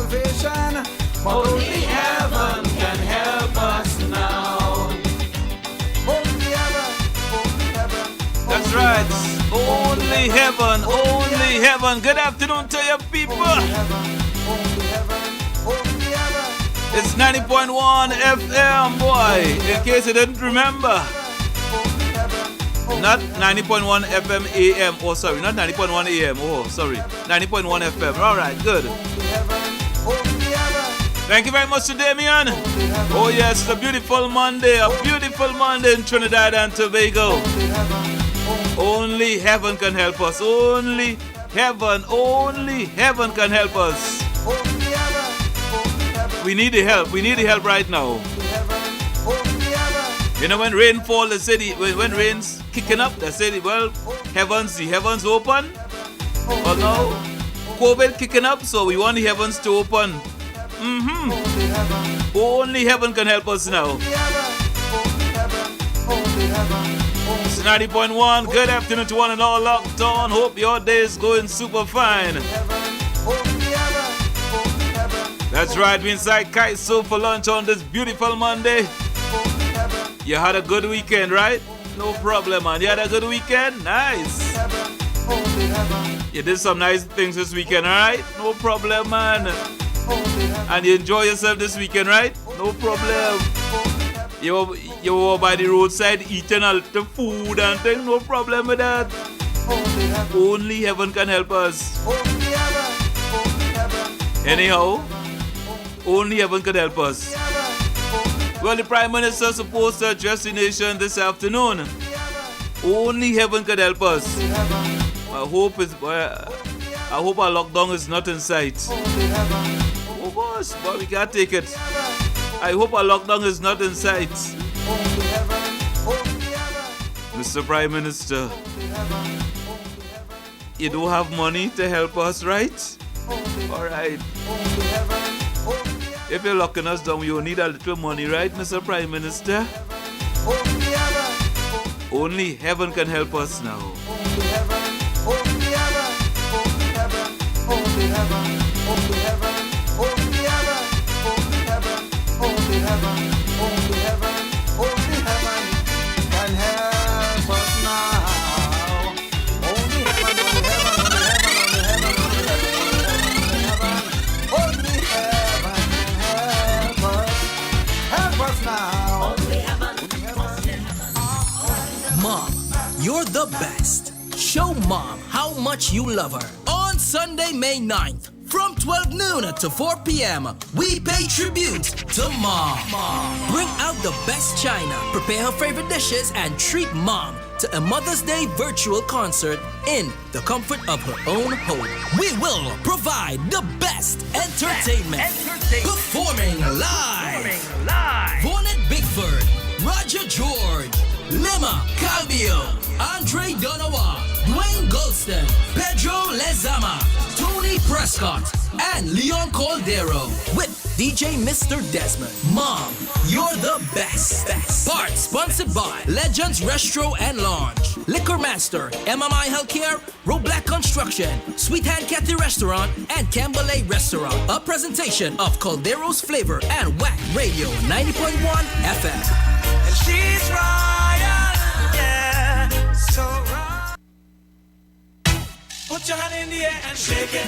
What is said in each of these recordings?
salvation. Only heaven can help us now. Only heaven. That's right. Only heaven, only heaven. Good afternoon to you people. Only heaven. It's 90.1 FM, boy. In case you didn't remember. Not 90.1 FM AM. Oh, sorry. Not 90.1 AM. Oh, sorry. 90.1 FM. All right, good. Thank you very much to Damien. Oh, yes, it's a beautiful Monday. A beautiful Monday in Trinidad and Tobago. Only heaven can help us. Only heaven can help us. We need the help. We need the help right now. You know, when rain falls, they say when rain's kicking up, they say, well, the heavens open. But now, COVID kicking up, so we want the heavens to open. Only heaven can help us now. It's 90.1. Good afternoon to one and all locked on. Hope your day is going super fine. That's right, we inside Kite Soup for lunch on this beautiful Monday. You had a good weekend, right? No problem, man. You had a good weekend? Nice. You did some nice things this weekend, alright? No problem, man. And you enjoy yourself this weekend, right? No problem. You were by the roadside eating all the food and things. No problem with that. Only heaven can help us. Anyhow, only heaven can help us. Well, the Prime Minister is supposed to address the nation this afternoon. Only heaven can help us. I hope our lockdown is not in sight. Oh gosh, but we can't take it. I hope our lockdown is not in sight. Mr. Prime Minister, you don't have money to help us, right? Alright. If you're locking us down, you need a little money, right, Mr. Prime Minister? Only heaven can help us now. Mom, you're the best. Show Mom how much you love her. On Sunday, May 9th, from 12 noon to 4 p.m., we pay tribute to Mom. Bring out the best china, prepare her favorite dishes, and treat Mom to a Mother's Day virtual concert in the comfort of her own home. We will provide the best entertainment. Performing live. Vaughnette Bigford, Roger George, LIma Calbio, Andre Donawa, Dane Gulston, Pedro Lezama, Tony Prescott, and Coldero with DJ Mr. Desmond. Mom, you're the best. Part sponsored by Legends Restro and Lounge, Liquor Master, MMI Healthcare, Roblack Construction, Sweet Hand Cathy Restaurant, and Camberley Restaurant. A presentation of Coldero's Flavor and WACK Radio 90.1 FM. And she's royal, yeah, so royal. Put your hand in the air and shake it.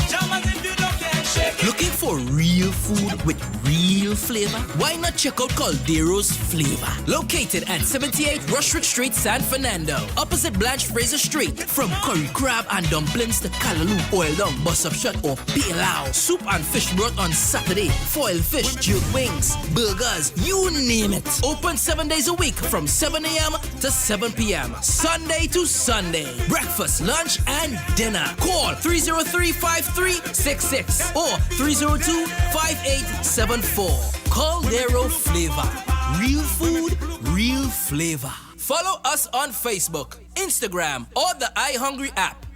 Jump as if you don't care, shake it. Looking for real food with real flavor? Why not check out Coldero's Flavor? Located at 78 Rushwick Street, San Fernando, opposite Blanche Fraser Street. From curry crab and dumplings to callaloo, oil down, bus up shot or pilau. Soup and fish broth on Saturday. Foil fish, jerk wings, burgers, you name it. Open 7 days a week from 7 a.m. to 7 p.m. Sunday to Sunday. Breakfast, lunch, and dinner. Call 303-5366 or 302-5874. Coldero Flavor. Real food, real flavor. Follow us on Facebook, Instagram, or the iHungry app.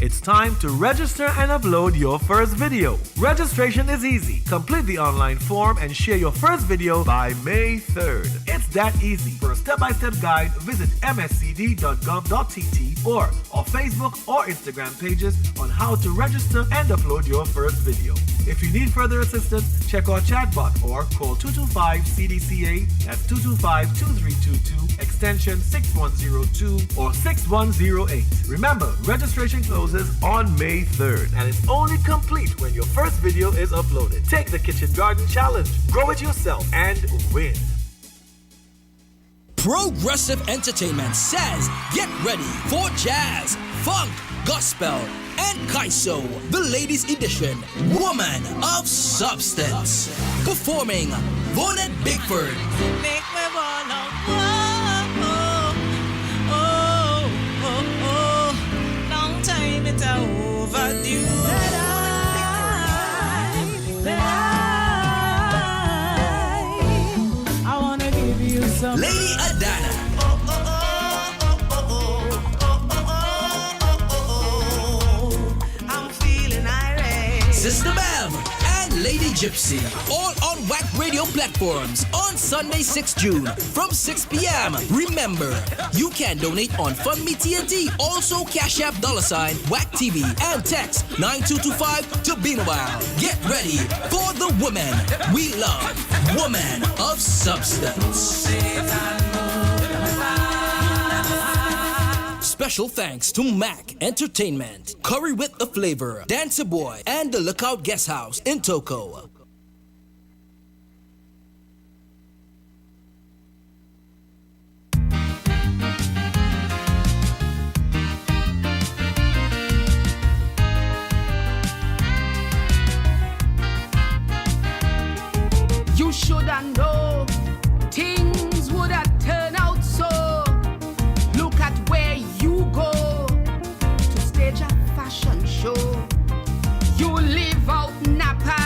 It's time to register and upload your first video. Registration is easy. Complete the online form and share your first video by May 3rd. It's that easy. For a step-by-step guide, visit mscd.gov.tt or our Facebook or Instagram pages on how to register and upload your first video. If you need further assistance, check our chatbot or call 225-CDCA, that's 225-2322, extension 6102 or 6108. Remember, registration closes on May 3rd and it's only complete when your first video is uploaded. Take the Kitchen Garden Challenge, grow it yourself, and win. Progressive Entertainment says get ready for jazz, funk, gospel, and Kaiso, the ladies' edition, Woman of Substance. Performing Vaughnette Bigford. Make me wanna oh. Long time it's overdue. I wanna give you some. Lady Adana. I'm feeling irate. Sister Bev and Lady Gypsy, all on WACK radio platforms on Sunday, 6 June from 6 p.m. Remember, you can donate on FundMe TNT, also Cash App $WACK TV, and text 9225 to be mobile. Get ready for the woman we love, Woman of Substance. Special thanks to Mac Entertainment, Curry with the Flavor, Dancer Boy, and the Lookout Guest House in Toko. You shoulda know things woulda turn out so. Look at where you go to stage a fashion show. You live out Napa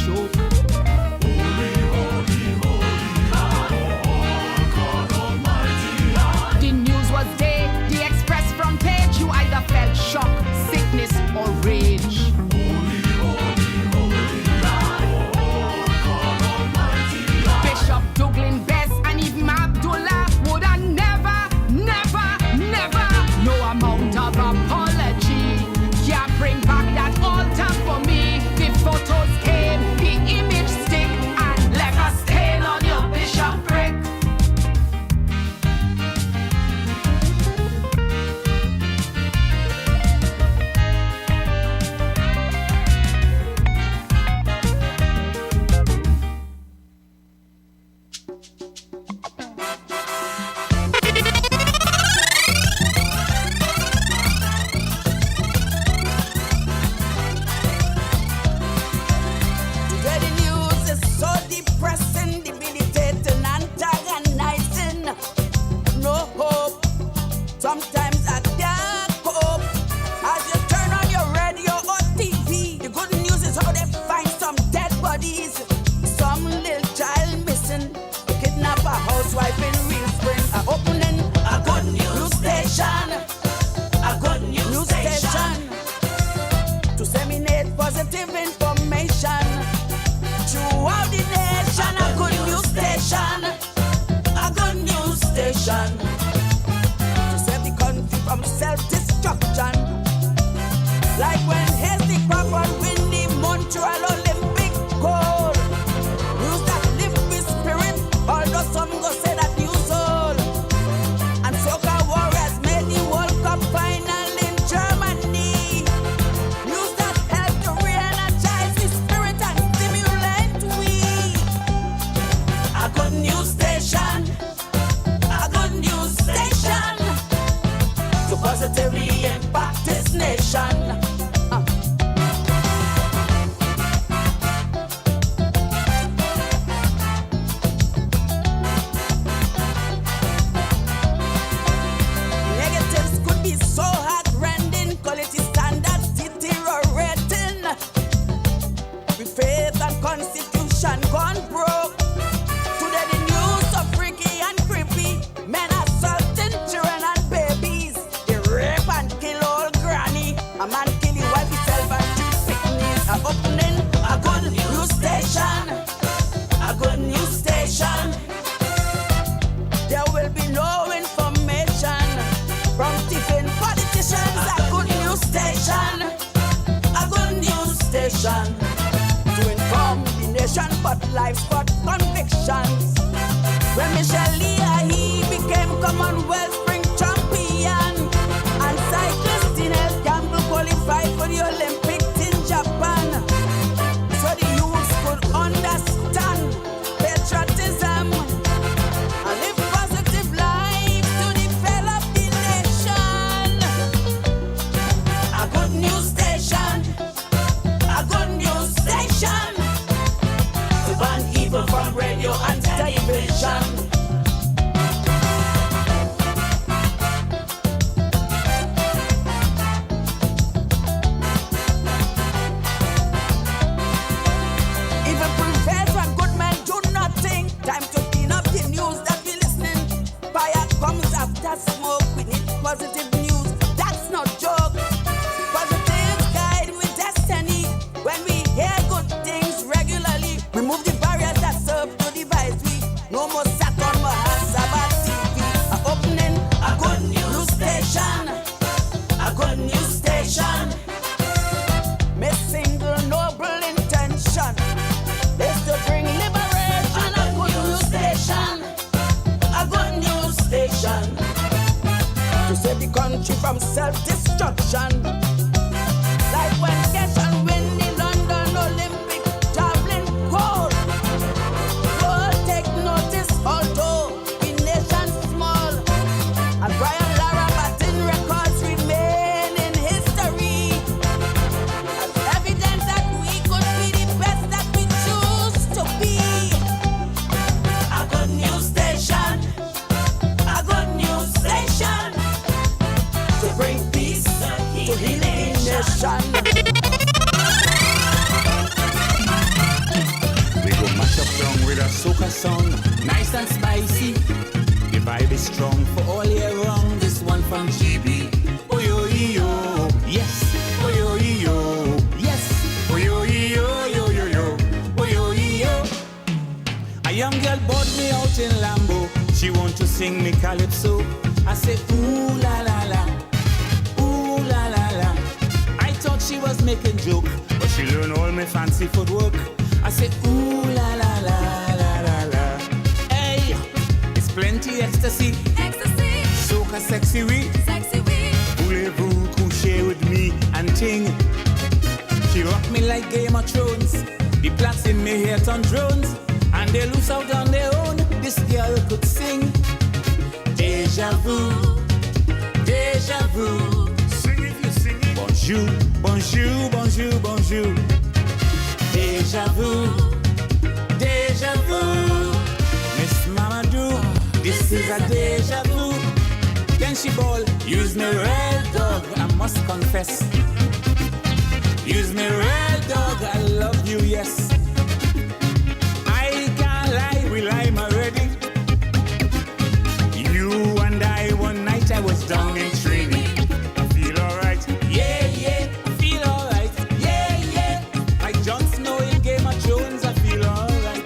show. The news was there, the express front page. You either felt shock, sickness, or rage. Bishop Dublin Bess and even Abdullah would have never, never, never. No amount of apology can bring back that altar for me. The photos came, the image stick, and left a stain on your bishopric. Today the news is so depressing, debilitating, antagonizing. No hope. Sometimes I can't cope. As you turn on your radio or TV, the good news is how they find some dead bodies. Some little child missing. They kidnap a housewife in Real Spring. Opening a good news station. A good news station. To disseminate positive information throughout the nation. A good news station. A good news station. To save the country from self-destruction. Like when Hasty Crawford win the Montreal Olympic gold. News that live with spirit, although some go say that new soul. And soccer warriors made the World Cup final in Germany. News that help to re-energize the spirit and stimulate we. A good news station. A good news station. To positively impact this nation. Negatives could be so heart-rending, quality standards deteriorating. With faith and constitution gone broke. Today the news so freaky and creepy. Men assaulting children and babies. They rape and kill old granny. A man kill his wife himself and treat picnics. A opening a good news station. A good news station. There will be no information from different politicians. A good news station. A good news station. To inform the nation but lives but convictions. When Michelle Leah he became Commonwealth Spring champion. And cyclist Dinel Campbell qualified for the Olympics in Japan. So the youths could understand patriotism and live positive life to develop the nation. A good news station. A good news station. To ban evil from radio and television. Evil prevails when good men do nothing. Time to clean up the news that we listening. Fire comes after smoke. We need positive news. That's no joke. Positive guide with destiny. When we hear good things regularly, remove the barriers that serve to divide we. No more Saturn, Mahasabat TV. A opening a good news station. A good news station. My single noble intention is to bring liberation. A good news station. A good news station. To save the country from self-destruction. Like when Keshan win the London Olympic javelin gold. World take notice although the nation small. And Brian Lara Batin records remain in history. As evidence that we could be the best that we choose to be. A good news station. A good news station. To bring peace to heal the nation. song, nice and spicy. The vibe is strong for all year round. This one from GB. Oh yo yo, yes. Oh yo yo, yes. Oh yo yo yo yo yo. Oh yo yo. A young girl bought me out in Lambo. She want to sing me calypso. I say ooh la la la, ooh la la la. I thought she was making joke, but she learned all my fancy footwork. I say ooh la la la la la la. Hey, it's plenty ecstasy, Ecstasy, soca sexy we. sexy we. Voulez-vous coucher with me and ting? She rock me like Game of Thrones. The plats in me hair turn drones, and they loose out on their own. This girl could sing. Deja vu, deja vu. Sing if you sing it. Bonjour, bonjour, bonjour, bonjour. Deja vu, deja vu. Miss Mamadou, this is a deja vu. Then she ball, use me real dog, I must confess. Use me real dog, I love you, yes. I can't lie, we lime already. You and I, one night I was down in Trinidad. I feel alright, yeah, yeah, I feel alright, yeah, yeah. Like Jon Snow in Game of Thrones, I feel alright.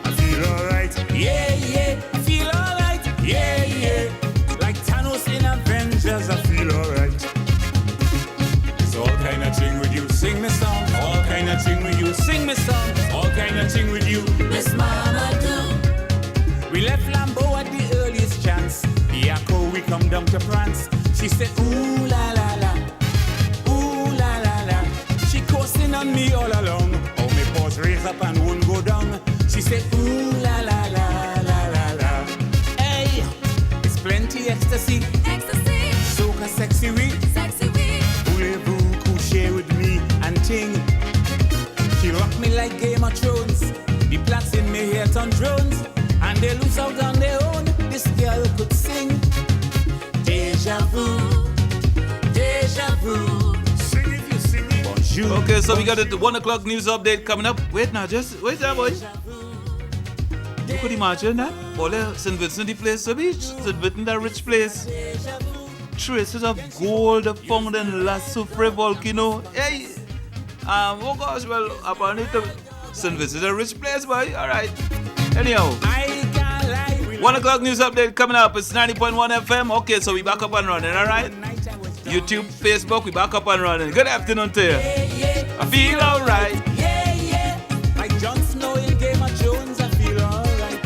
I feel alright, yeah, yeah, I feel alright, yeah, yeah. Like Thanos in Avengers, I feel alright. It's all kind of thing with you, sing me song. All kind of thing with you, sing me song. All kind of thing with you, Miss Mamadou. We left Lambo at the earliest chance. The echo, we come down to France. She said, ooh la la la, ooh la la la. She coasting on me all along. Oh, me paws raise up and won't go down. She said, ooh la la la la la la. Hey, it's plenty ecstasy, Ecstasy, soca sexy we. sexy we. Voulez-vous coucher with me and ting? She rock me like Game of Thrones. The plats in me hair turn drones, and they lose out on their own. This girl could sing. Deja vu, deja vu. Sing if you sing it. Bonjour. Okay, so we got the 1 o'clock news update coming up. Wait now, just wait there, boy. You could imagine that? All St. Vincent the place to be. St. Vincent the rich place. Traces of gold found in La Soufre volcano. Hey! Oh gosh, well, apparently St. Vincent a rich place, boy. Alright. Anyhow. I can't lie. 1 o'clock news update coming up. It's 90.1 FM. Okay, so we back up and running, alright? YouTube, Facebook, we back up and running. Good afternoon to you. I feel alright. Yeah, yeah. Like Jon Snow in Game of Thrones, I feel alright.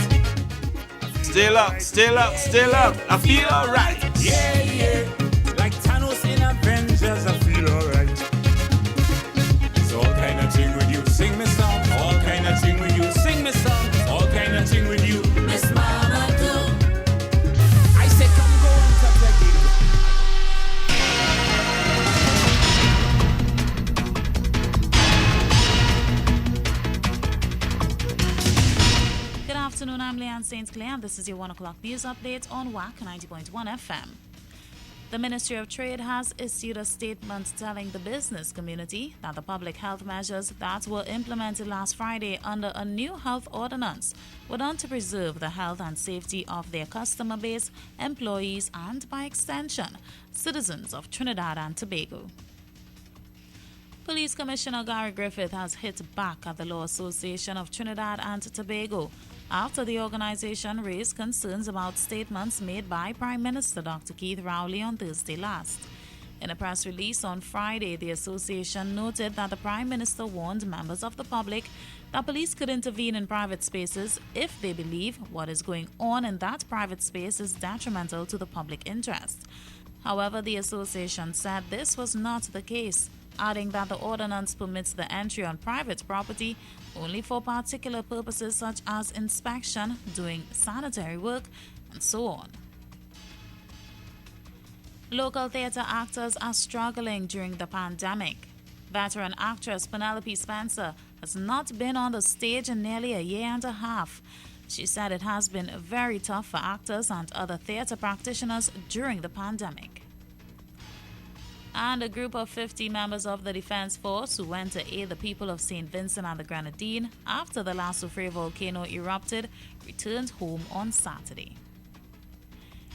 Still up, still up, still up. I feel alright. Yeah, yeah. Like Thanos in Avengers, I feel alright. It's all kind of thing with you, sing me song. All kind of thing with you, sing me song. All kind of thing with you, Miss Mamadou. I said, come go on top the gig. Good afternoon, I'm Leanne St. Clair, and this is your 1 o'clock news update on WACK 90.1 FM. The Ministry of Trade has issued a statement telling the business community that the public health measures that were implemented last Friday under a new health ordinance were done to preserve the health and safety of their customer base, employees, and by extension, citizens of Trinidad and Tobago. Police Commissioner Gary Griffith has hit back at the Law Association of Trinidad and Tobago after the organization raised concerns about statements made by Prime Minister Dr. Keith Rowley on Thursday last. In a press release on Friday, the association noted that the Prime Minister warned members of the public that police could intervene in private spaces if they believe what is going on in that private space is detrimental to the public interest. However, the association said this was not the case, adding that the ordinance permits the entry on private property only for particular purposes such as inspection, doing sanitary work, and so on. Local theatre actors are struggling during the pandemic. Veteran actress Penelope Spencer has not been on the stage in nearly a year and a half. She said it has been very tough for actors and other theatre practitioners during the pandemic. And a group of 50 members of the Defense Force who went to aid the people of St. Vincent and the Grenadine after the La Soufrière volcano erupted returned home on Saturday.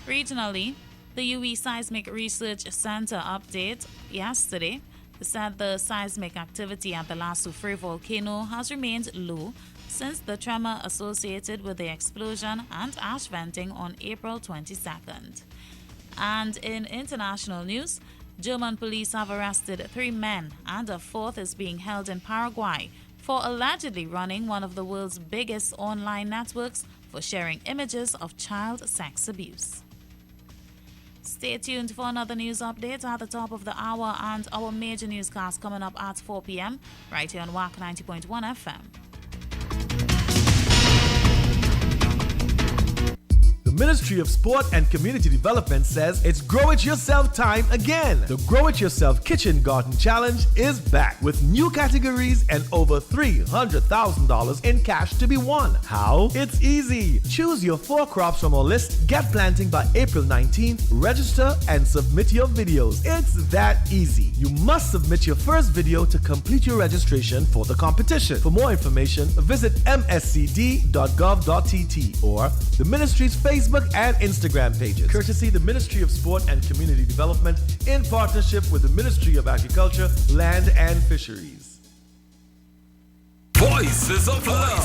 Regionally, the UE Seismic Research Center update yesterday said the seismic activity at the La Soufrière volcano has remained low since the tremor associated with the explosion and ash venting on April 22nd. And in international news, German police have arrested 3 men and a 4th is being held in Paraguay for allegedly running one of the world's biggest online networks for sharing images of child sex abuse. Stay tuned for another news update at the top of the hour and our major newscast coming up at 4 p.m. right here on WACK 90.1 FM. The Ministry of Sport and Community Development says it's Grow It Yourself time again. The Grow It Yourself Kitchen Garden Challenge is back with new categories and over $300,000 in cash to be won. How? It's easy. Choose your 4 crops from our list, get planting by April 19th, register and submit your videos. It's that easy. You must submit your first video to complete your registration for the competition. For more information, visit mscd.gov.tt or the Ministry's Facebook and Instagram pages. Courtesy the Ministry of Sport and Community Development in partnership with the Ministry of Agriculture, Land and Fisheries. Voices of Love.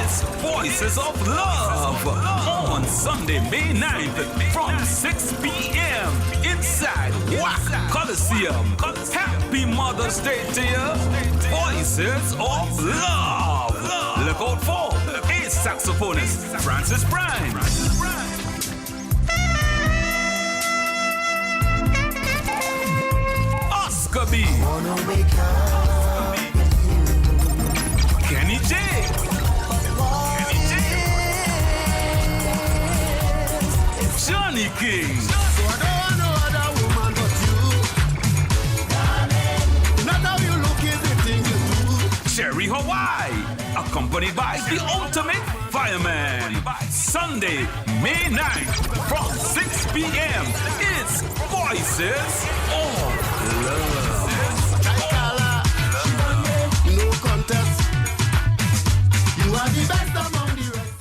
It's Voices of Love on Sunday, May 9th from 6 p.m. inside WACK Coliseum. Happy Mother's Day to you. Voices of Love. Look out for a saxophonist, Francis Bryan. Oscar B. Kenny J. Johnny King. So I don't want no other woman but you. Darling, not how you look is the thing you do. Cherry Hawaii, accompanied by the ultimate fireman. Sunday, May 9th from 6 p.m. It's Voices of Love. No contest. You are the best among the rest.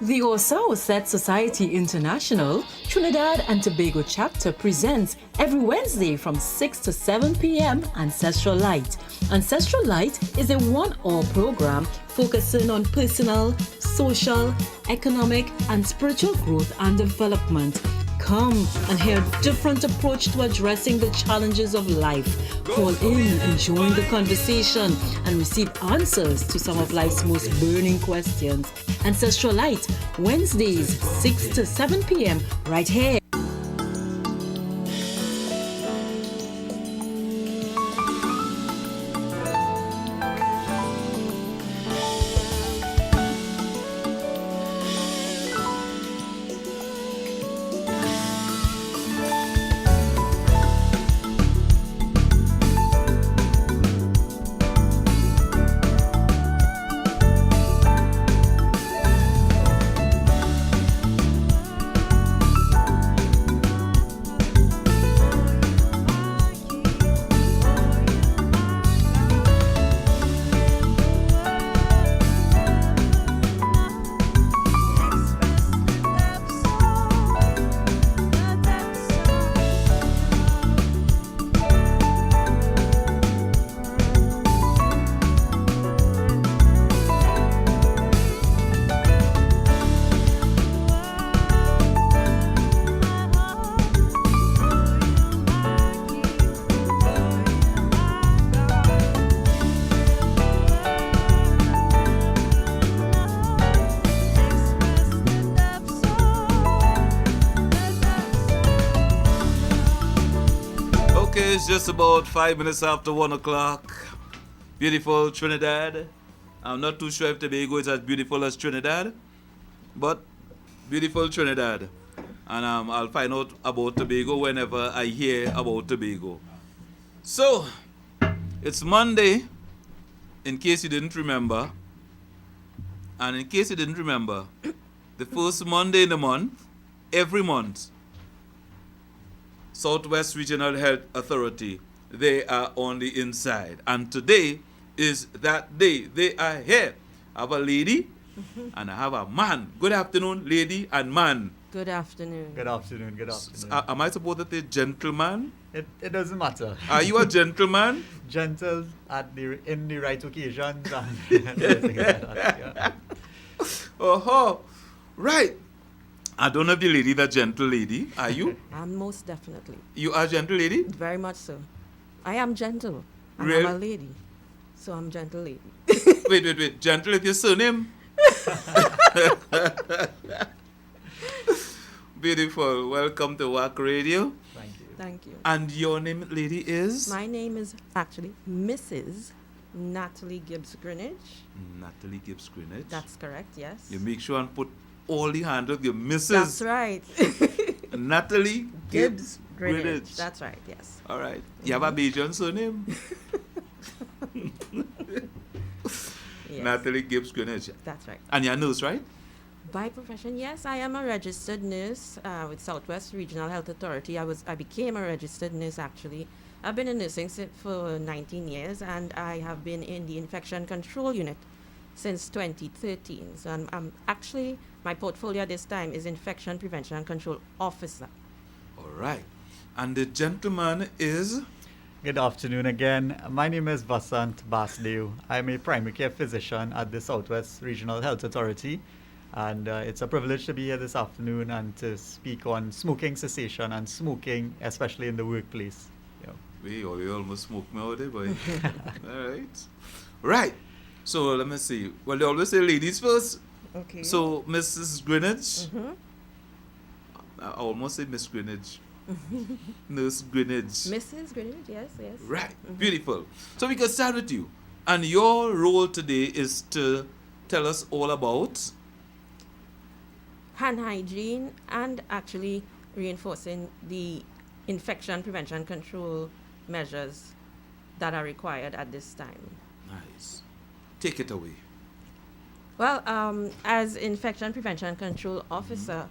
The Osao Set Society International Trinidad and Tobago chapter presents every Wednesday from 6 to 7 p.m. Ancestral Light. Ancestral Light is a one-hour program focusing on personal, social, economic, and spiritual growth and development. Come and hear a different approach to addressing the challenges of life. Call in and join the conversation and receive answers to some of life's most burning questions. Ancestral Light, Wednesdays, 6 to 7 p.m. right here. It's just about 5 minutes after 1 o'clock. Beautiful Trinidad. I'm not too sure if Tobago is as beautiful as Trinidad, but beautiful Trinidad. And I'll find out about Tobago whenever I hear about Tobago. So, it's Monday, in case you didn't remember. And in case you didn't remember, the first Monday in the month, every month. Southwest Regional Health Authority. They are on the inside. And today is that day. They are here. I have a lady and I have a man. Good afternoon, lady and man. Good afternoon. Good afternoon. Good afternoon. Am I supposed to say gentleman? It doesn't matter. Are you a gentleman? Gentle in the right occasions. Yeah. Oh, right. I don't know if the lady, the gentle lady. Are you? I'm most definitely. You are a gentle lady? Very much so. I am gentle. And Really? I'm a lady. So I'm gentle lady. Wait. Gentle is your surname? Beautiful. Welcome to WACK Radio. Thank you. Thank you. And your name, lady, is? My name is actually Mrs. Natalie Gibbs Greenwich. Natalie Gibbs Greenwich. That's correct, yes. You make sure and put all the handles, your Mrs. That's right. Natalie Gibbs Greenwich. Greenwich. That's right, yes. All right. You have a Bajan surname? Yes. Natalie Gibbs Greenwich. That's right. And you're a nurse, right? By profession, yes, I am a registered nurse with Southwest Regional Health Authority. I became a registered nurse actually. I've been in nursing for 19 years, and I have been in the infection control unit since 2013. So I'm actually, my portfolio this time is infection prevention and control officer. All right. And the gentleman is? Good afternoon again. My name is Vasant Basdeo. I'm a primary care physician at the Southwest Regional Health Authority. And it's a privilege to be here this afternoon and to speak on smoking cessation and smoking, especially in the workplace. Yeah. We almost smoked me out there, boy. All right. Right. So let me see. Well, they always say ladies first. Okay. So Mrs. Greenwich. I almost said Miss Greenwich. Nurse Greenwich. Mrs. Greenwich, yes. Right. Beautiful. So we can start with you. And your role today is to tell us all about hand hygiene and actually reinforcing the infection prevention control measures that are required at this time. Nice. Take it away. Well, as infection prevention control officer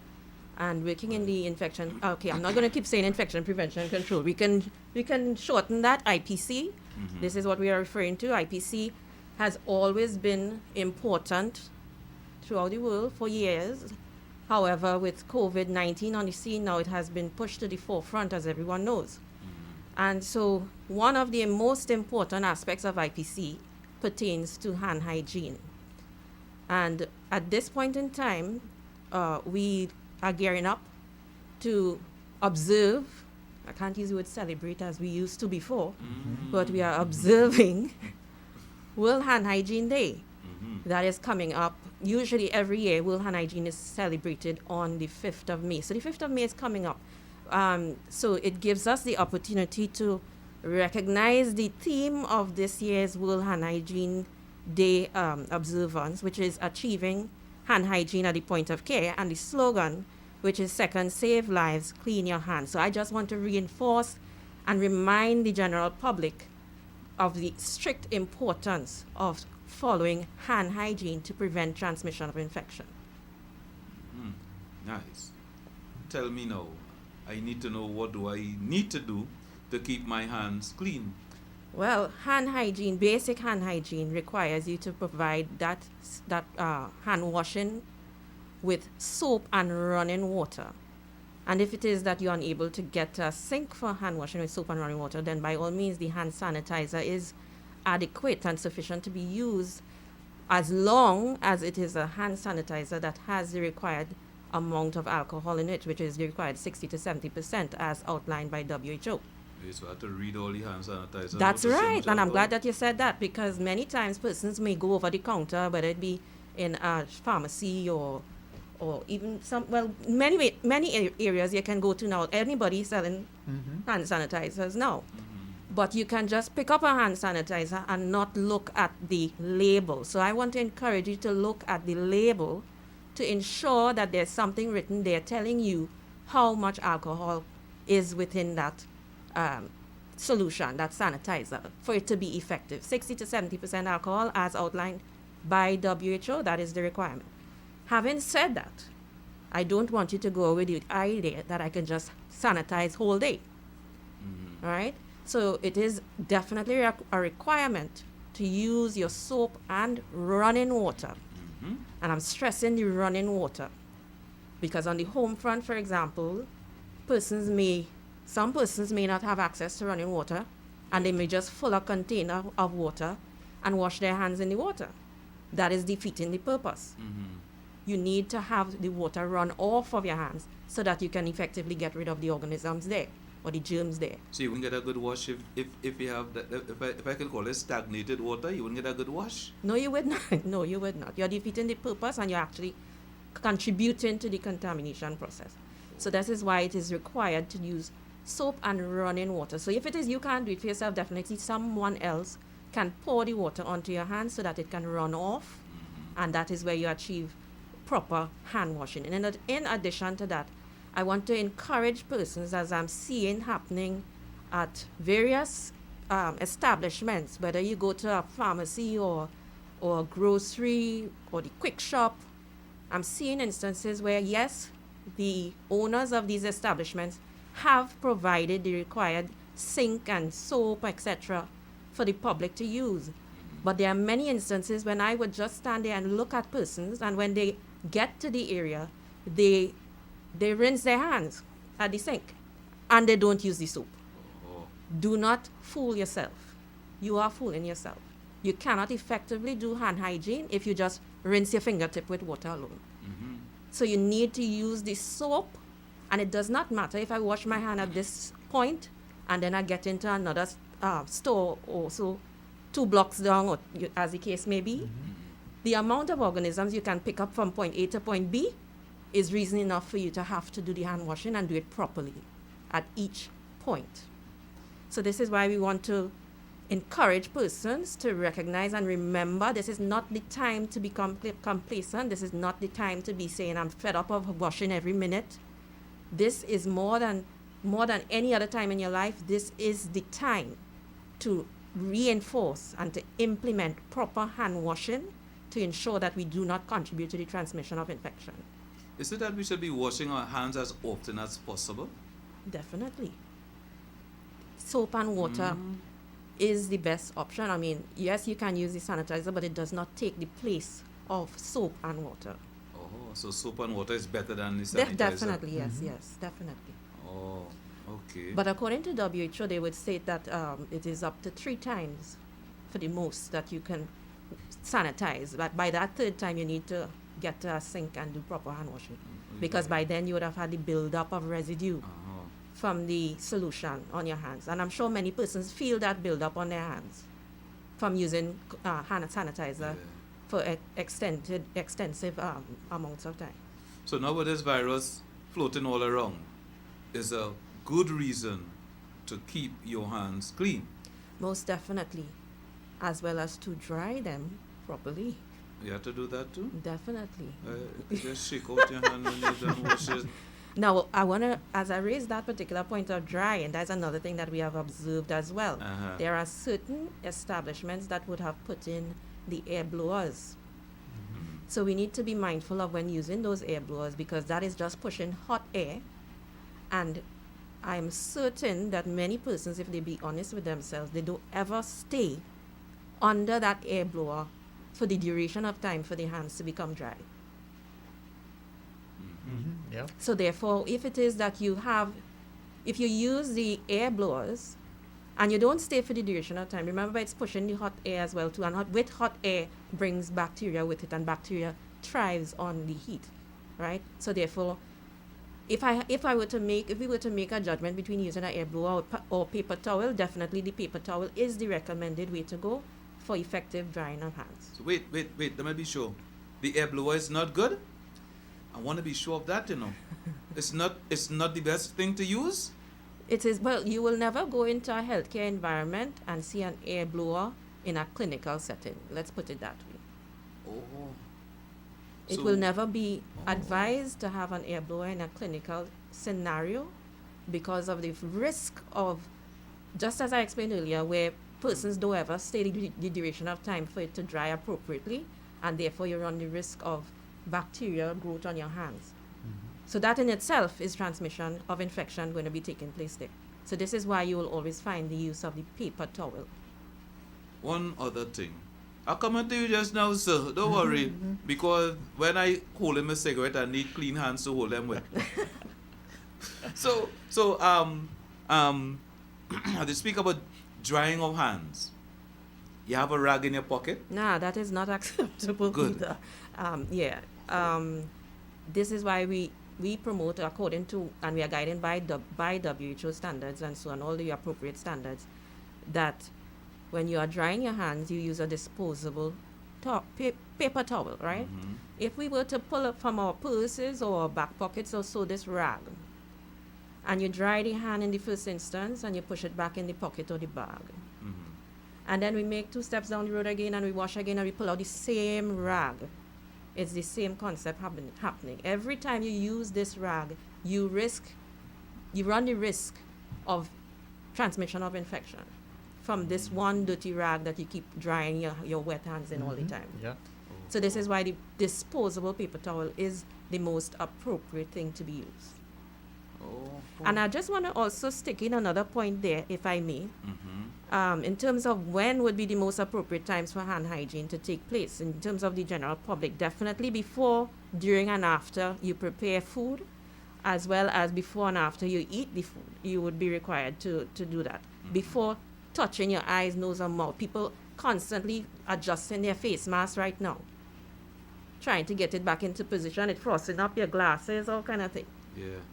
and working in the infection, okay, I'm not going to keep saying infection prevention control. We can shorten that, IPC. This is what we are referring to. IPC has always been important throughout the world for years. However, with COVID-19 on the scene now, it has been pushed to the forefront, as everyone knows. And so one of the most important aspects of IPC pertains to hand hygiene. And at this point in time, we are gearing up to observe, I can't use the word celebrate as we used to before, but we are observing World Hand Hygiene Day. That is coming up. Usually every year, World Hand Hygiene is celebrated on the 5th of May. So the 5th of May is coming up. So it gives us the opportunity to recognize the theme of this year's World Hand Hygiene Day observance, which is achieving hand hygiene at the point of care, and the slogan, which is second, save lives, clean your hands. So I just want to reinforce and remind the general public of the strict importance of following hand hygiene to prevent transmission of infection. Nice. Tell me now, I need to know, what do I need to do to keep my hands clean? Well, hand hygiene, basic hand hygiene requires you to provide that hand washing with soap and running water. And if it is that you're unable to get a sink for hand washing with soap and running water, then by all means the hand sanitizer is adequate and sufficient to be used, as long as it is a hand sanitizer that has the required amount of alcohol in it, which is the required 60 to 70% as outlined by WHO. So I have to read all the hand sanitizer. That's right, and I'm glad that you said that, because many times persons may go over the counter, whether it be in a pharmacy or even many areas you can go to now. Anybody selling hand sanitizers now. But you can just pick up a hand sanitizer and not look at the label. So I want to encourage you to look at the label to ensure that there's something written there telling you how much alcohol is within that solution, that sanitizer, for it to be effective. 60 to 70% alcohol as outlined by WHO, that is the requirement. Having said that, I don't want you to go with the idea that I can just sanitize whole day. All right? So it is definitely a requirement to use your soap and running water. And I'm stressing the running water because on the home front, for example, some persons may not have access to running water, and they may just fill a container of water and wash their hands in the water. That is defeating the purpose. You need to have the water run off of your hands so that you can effectively get rid of the organisms there or the germs there. So you wouldn't get a good wash if you have that, if I can call it stagnated water, you wouldn't get a good wash? No, you would not. No, you would not. You're defeating the purpose and you're actually contributing to the contamination process. So this is why it is required to use soap and running water. So if it is you can't do it for yourself, definitely someone else can pour the water onto your hands so that it can run off, and that is where you achieve proper hand washing. And in addition to that, I want to encourage persons, as I'm seeing happening at various establishments, whether you go to a pharmacy or a grocery or the quick shop, I'm seeing instances where, yes, the owners of these establishments have provided the required sink and soap, etc., for the public to use. But there are many instances when I would just stand there and look at persons, and when they get to the area, they rinse their hands at the sink, and they don't use the soap. Do not fool yourself. You are fooling yourself. You cannot effectively do hand hygiene if you just rinse your fingertip with water alone. So you need to use the soap, and it does not matter if I wash my hand at this point and then I get into another store also 2 blocks down, or as the case may be. The amount of organisms you can pick up from point A to point B is reason enough for you to have to do the hand washing and do it properly at each point. So this is why we want to encourage persons to recognize and remember this is not the time to become complacent. This is not the time to be saying I'm fed up of washing every minute. This is more than any other time in your life. This is the time to reinforce and to implement proper hand washing to ensure that we do not contribute to the transmission of infection. Is it that we should be washing our hands as often as possible? Definitely. Soap and water is the best option. I mean, yes, you can use the sanitizer, but it does not take the place of soap and water. Oh, so soap and water is better than the sanitizer? Definitely, yes, definitely. Oh, okay. But according to WHO, they would say that it is up to 3 times for the most that you can sanitize. But by that 3rd time, you need to get to a sink and do proper hand washing. Because by then you would have had the build-up of residue from the solution on your hands. And I'm sure many persons feel that build-up on their hands from using hand sanitizer for extensive amounts of time. So now with this virus floating all around, is a good reason to keep your hands clean. Most definitely, as well as to dry them properly. You have to do that too? Definitely. Just shake out your hand when you're done washing. Now, I want to, as I raise that particular point of drying, that's another thing that we have observed as well. There are certain establishments that would have put in the air blowers. So we need to be mindful of when using those air blowers, because that is just pushing hot air. And I'm certain that many persons, if they be honest with themselves, they don't ever stay under that air blower for the duration of time for their hands to become dry. Yeah. So therefore, if it is that if you use the air blowers and you don't stay for the duration of time, remember it's pushing the hot air as well too, and with hot air brings bacteria with it, and bacteria thrives on the heat, right? So therefore, if we were to make a judgment between using an air blower or paper towel, definitely the paper towel is the recommended way to go for effective drying of hands. So wait, let me be sure. The air blower is not good? I want to be sure of that, It's not the best thing to use? It is, well, you will never go into a healthcare environment and see an air blower in a clinical setting. Let's put it that way. Oh. It will never be advised to have an air blower in a clinical scenario because of the risk of, just as I explained earlier, where persons don't ever stay the duration of time for it to dry appropriately, and therefore you run the risk of bacteria growth on your hands. So that in itself is transmission of infection going to be taking place there. So this is why you will always find the use of the paper towel. One other thing. I come to you just now, sir. Don't worry. Because when I hold him a cigarette, I need clean hands to hold them with. So, they speak about drying of hands. You have a rag in your pocket? Nah, that is not acceptable Good. either. This is why we promote according to, and we are guided by WHO standards and so on, all the appropriate standards, that when you are drying your hands, you use a disposable paper towel, right? Mm-hmm. If we were to pull up from our purses or our back pockets or so this rag, and you dry the hand in the first instance and you push it back in the pocket or the bag. Mm-hmm. And then we make 2 steps down the road again and we wash again and we pull out the same rag. It's the same concept happening. Every time you use this rag, you run the risk of transmission of infection from this one dirty rag that you keep drying your wet hands in all the time. Yeah. So this is why the disposable paper towel is the most appropriate thing to be used. And I just want to also stick in another point there, if I may. In terms of when would be the most appropriate times for hand hygiene to take place, in terms of the general public, definitely before, during, and after you prepare food, as well as before and after you eat the food. You would be required to do that. Before touching your eyes, nose, or mouth. People constantly adjusting their face mask right now, trying to get it back into position. It's frosting up your glasses, all kind of thing.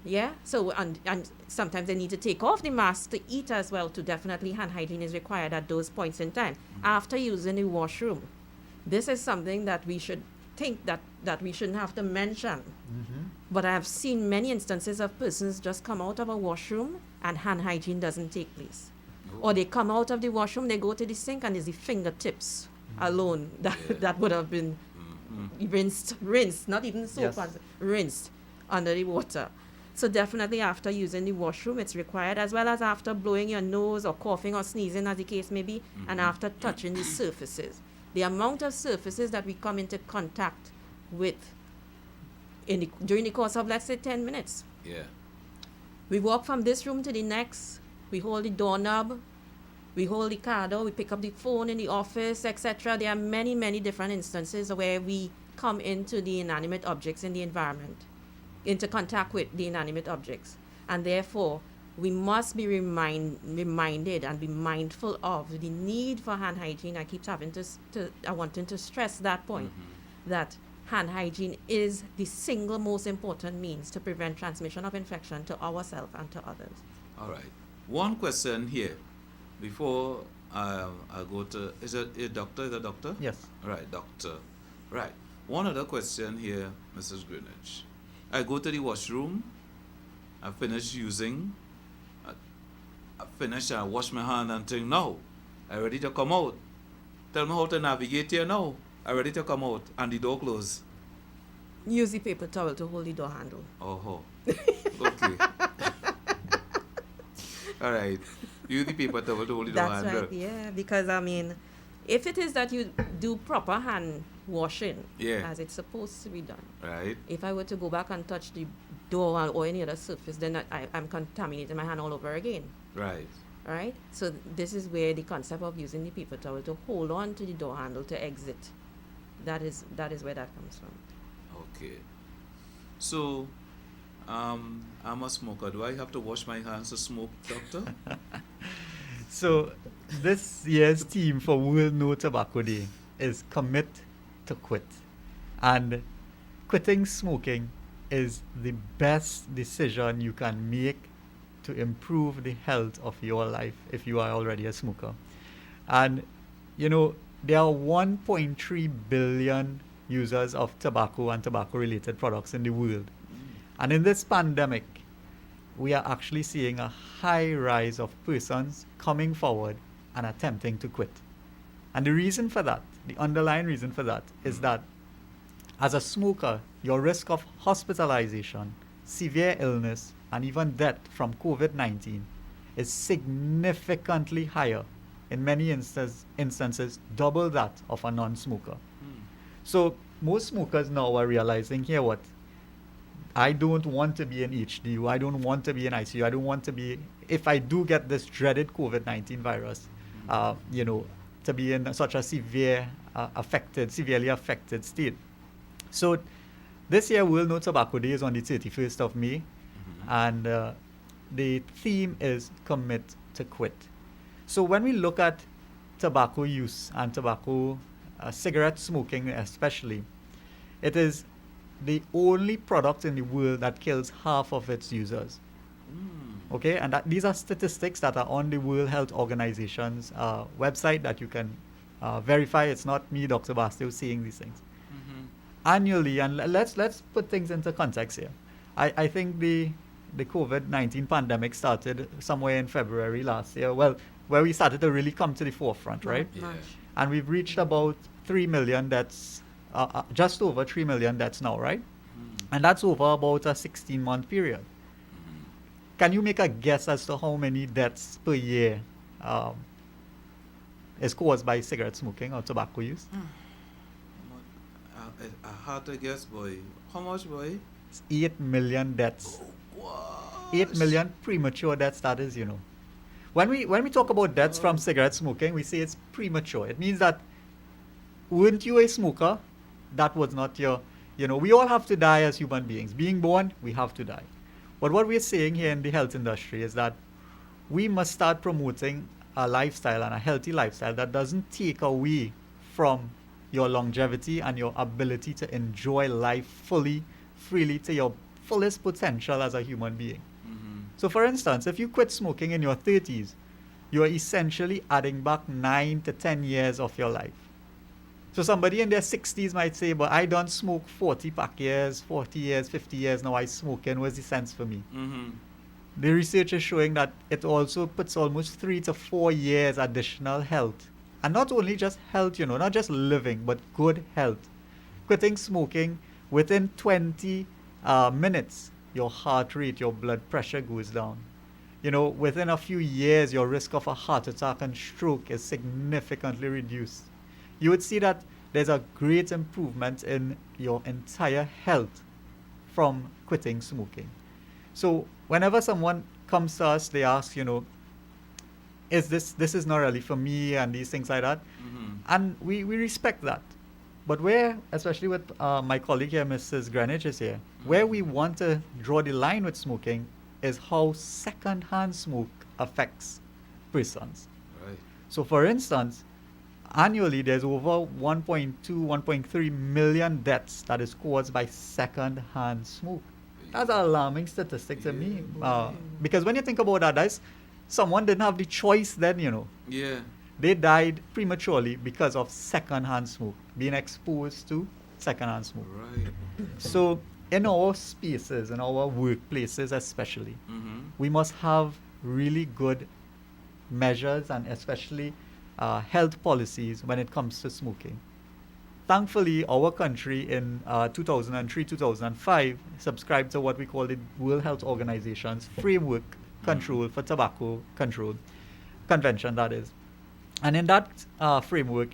Yeah. So and sometimes they need to take off the mask to eat as well. To definitely hand hygiene is required at those points in time. After using the washroom, this is something that we should think that we shouldn't have to mention. But I have seen many instances of persons just come out of a washroom and hand hygiene doesn't take place. Or they come out of the washroom, they go to the sink and it's the fingertips alone that would have been rinsed, not even soap, rinsed under the water. So definitely after using the washroom, it's required, as well as after blowing your nose or coughing or sneezing, as the case may be, and after touching the surfaces. The amount of surfaces that we come into contact with during the course of, let's say, 10 minutes. We walk from this room to the next, we hold the doorknob, we hold the car door, we pick up the phone in the office, etc. There are many, many different instances where we come into the inanimate objects in the environment, into contact with the inanimate objects. And therefore, we must be reminded and be mindful of the need for hand hygiene. I keep wanting to stress that point, that hand hygiene is the single most important means to prevent transmission of infection to ourselves and to others. All right. One question here before I go to, is it a doctor? Is it a doctor? Yes. Right, doctor. Right. One other question here, Mrs. Greenwich. I go to the washroom, I finish using, I wash my hand and think, no, I'm ready to come out. Tell me how to navigate here now. I'm ready to come out and the door closed. Use the paper towel to hold the door handle. Oh, okay. All right. Use the paper towel to hold the door handle. That's right, yeah. Because, I mean, if it is that you do proper hand washing, as it's supposed to be done. Right. If I were to go back and touch the door or any other surface, then I'm contaminating my hand all over again. Right. Right? So this is where the concept of using the paper towel to hold on to the door handle to exit, that is where that comes from. Okay. So, I'm a smoker. Do I have to wash my hands to smoke, doctor? So, this year's theme for World No Tobacco Day is commit to quit. And quitting smoking is the best decision you can make to improve the health of your life if you are already a smoker. And, you know, there are 1.3 billion users of tobacco and tobacco-related products in the world. And in this pandemic, we are actually seeing a high rise of persons coming forward and attempting to quit. And the reason for that, the underlying reason for that, is that as a smoker, your risk of hospitalization, severe illness, and even death from COVID-19 is significantly higher, in many instances, double that of a non-smoker. So most smokers now are realizing, here what, I don't want to be in HDU, I don't want to be in ICU, I don't want to be if I do get this dreaded COVID-19 virus, to be in such a severely affected state. So this year World No Tobacco Day is on the 31st of May, and the theme is Commit to Quit. So when we look at tobacco use and tobacco, cigarette smoking especially, it is the only product in the world that kills half of its users. Okay, and these are statistics that are on the World Health Organization's website that you can verify. It's not me, Dr. Bastille, saying these things. Annually, and let's put things into context here. I think the COVID-19 pandemic started somewhere in February last year, well, where we started to really come to the forefront, right? Yeah. And we've reached about 3 million deaths, just over 3 million deaths now, right? And that's over about a 16-month period. Can you make a guess as to how many deaths per year is caused by cigarette smoking or tobacco use? Hard to guess, boy. How much, boy? It's 8 million deaths. What? 8 million premature deaths, that is, When we talk about deaths from cigarette smoking, we say it's premature. It means that weren't you a smoker, that was not your, we all have to die as human beings. Being born, we have to die. But what we're saying here in the health industry is that we must start promoting a lifestyle and a healthy lifestyle that doesn't take away from your longevity and your ability to enjoy life freely to your fullest potential as a human being. So for instance, if you quit smoking in your 30s, you are essentially adding back 9 to 10 years of your life. So somebody in their 60s might say, but I don't smoke 40 pack years, 40 years, 50 years now, I smoking, what's the sense for me? The research is showing that it also puts almost 3 to 4 years additional health. And not only just health, not just living, but good health. Quitting smoking, within 20 minutes, your heart rate, your blood pressure goes down. Within a few years, your risk of a heart attack and stroke is significantly reduced. You would see that there's a great improvement in your entire health from quitting smoking. So whenever someone comes to us, they ask, is this is not really for me and these things like that. And we respect that. But where, especially with my colleague here, Mrs. Greenwich is here, where we want to draw the line with smoking is how secondhand smoke affects persons. Right. So for instance, annually there's over 1.2, 1.3 million deaths that is caused by secondhand smoke. That's an alarming statistic to me. Because when you think about that, someone didn't have the choice then, Yeah. They died prematurely because of secondhand smoke, being exposed to secondhand smoke. Right. So in our spaces, in our workplaces especially, we must have really good measures and especially health policies when it comes to smoking. Thankfully, our country in 2003-2005 subscribed to what we call the World Health Organization's Framework Control for Tobacco Control Convention, that is. And in that framework,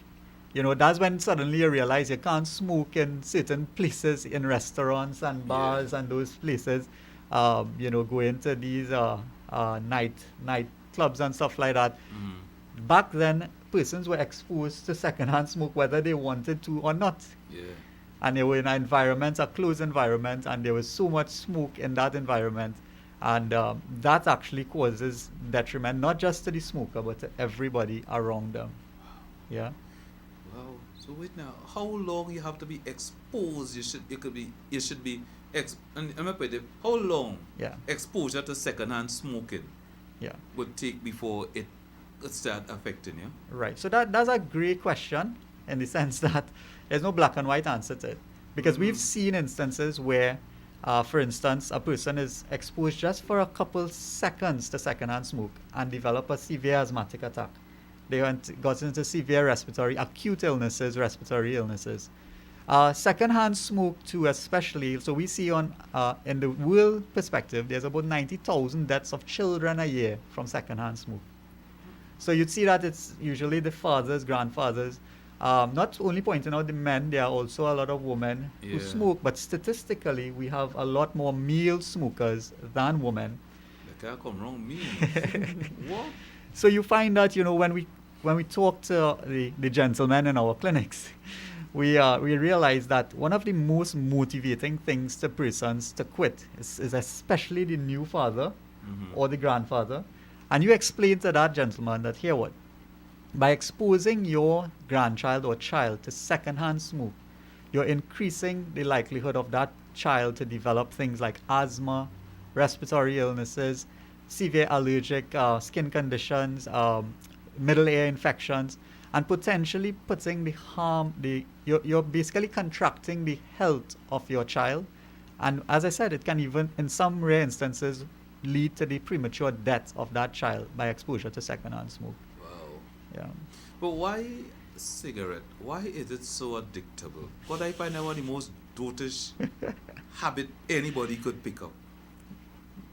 that's when suddenly you realize you can't smoke in certain places, in restaurants and bars and those places. Go into these night clubs and stuff like that. Back then, persons were exposed to secondhand smoke whether they wanted to or not. Yeah. And they were in an environment, a closed environment, and there was so much smoke in that environment. And that actually causes detriment, not just to the smoker, but to everybody around them. Yeah. Wow. So wait now, how long you have to be exposed? You should be how long exposure to secondhand smoking would take before it start affecting you? Right. So that's a great question in the sense that there's no black and white answer to it. Because we've seen instances where for instance, a person is exposed just for a couple seconds to secondhand smoke and develop a severe asthmatic attack. They got into severe acute illnesses, respiratory illnesses. Secondhand smoke too, especially. So we see in the world perspective, there's about 90,000 deaths of children a year from secondhand smoke. So you'd see that it's usually the fathers, grandfathers. Not only pointing out the men, there are also a lot of women who smoke, but statistically we have a lot more male smokers than women. can't come wrong me. What? So you find that, when we talk to the gentlemen in our clinics, we realize that one of the most motivating things to persons to quit is especially the new father or the grandfather. And you explain to that gentleman that, here what? By exposing your grandchild or child to secondhand smoke, you're increasing the likelihood of that child to develop things like asthma, respiratory illnesses, severe allergic skin conditions, middle ear infections, and potentially putting the harm, you're basically contracting the health of your child. And as I said, it can even, in some rare instances, lead to the premature death of that child by exposure to secondhand smoke. Wow. Yeah. But why cigarette? Why is it so addictable? But I find that one of the most dotish habit anybody could pick up.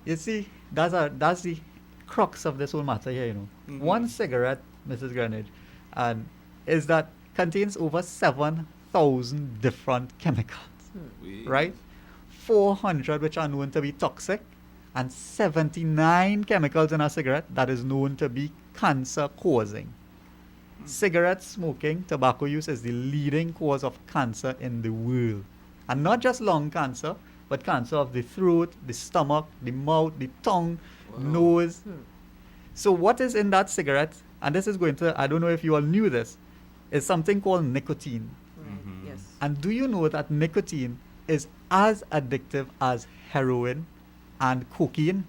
You see, that's the crux of this whole matter here, One cigarette, Mrs. Greenwich, and is that contains over 7,000 different chemicals, right? 400 which are known to be toxic, and 79 chemicals in a cigarette that is known to be cancer causing. Cigarette smoking, tobacco use is the leading cause of cancer in the world. And not just lung cancer, but cancer of the throat, the stomach, the mouth, the tongue, nose. So what is in that cigarette, and this is going to, I don't know if you all knew this, is something called nicotine. Yes. And do you know that nicotine is as addictive as heroin and cocaine?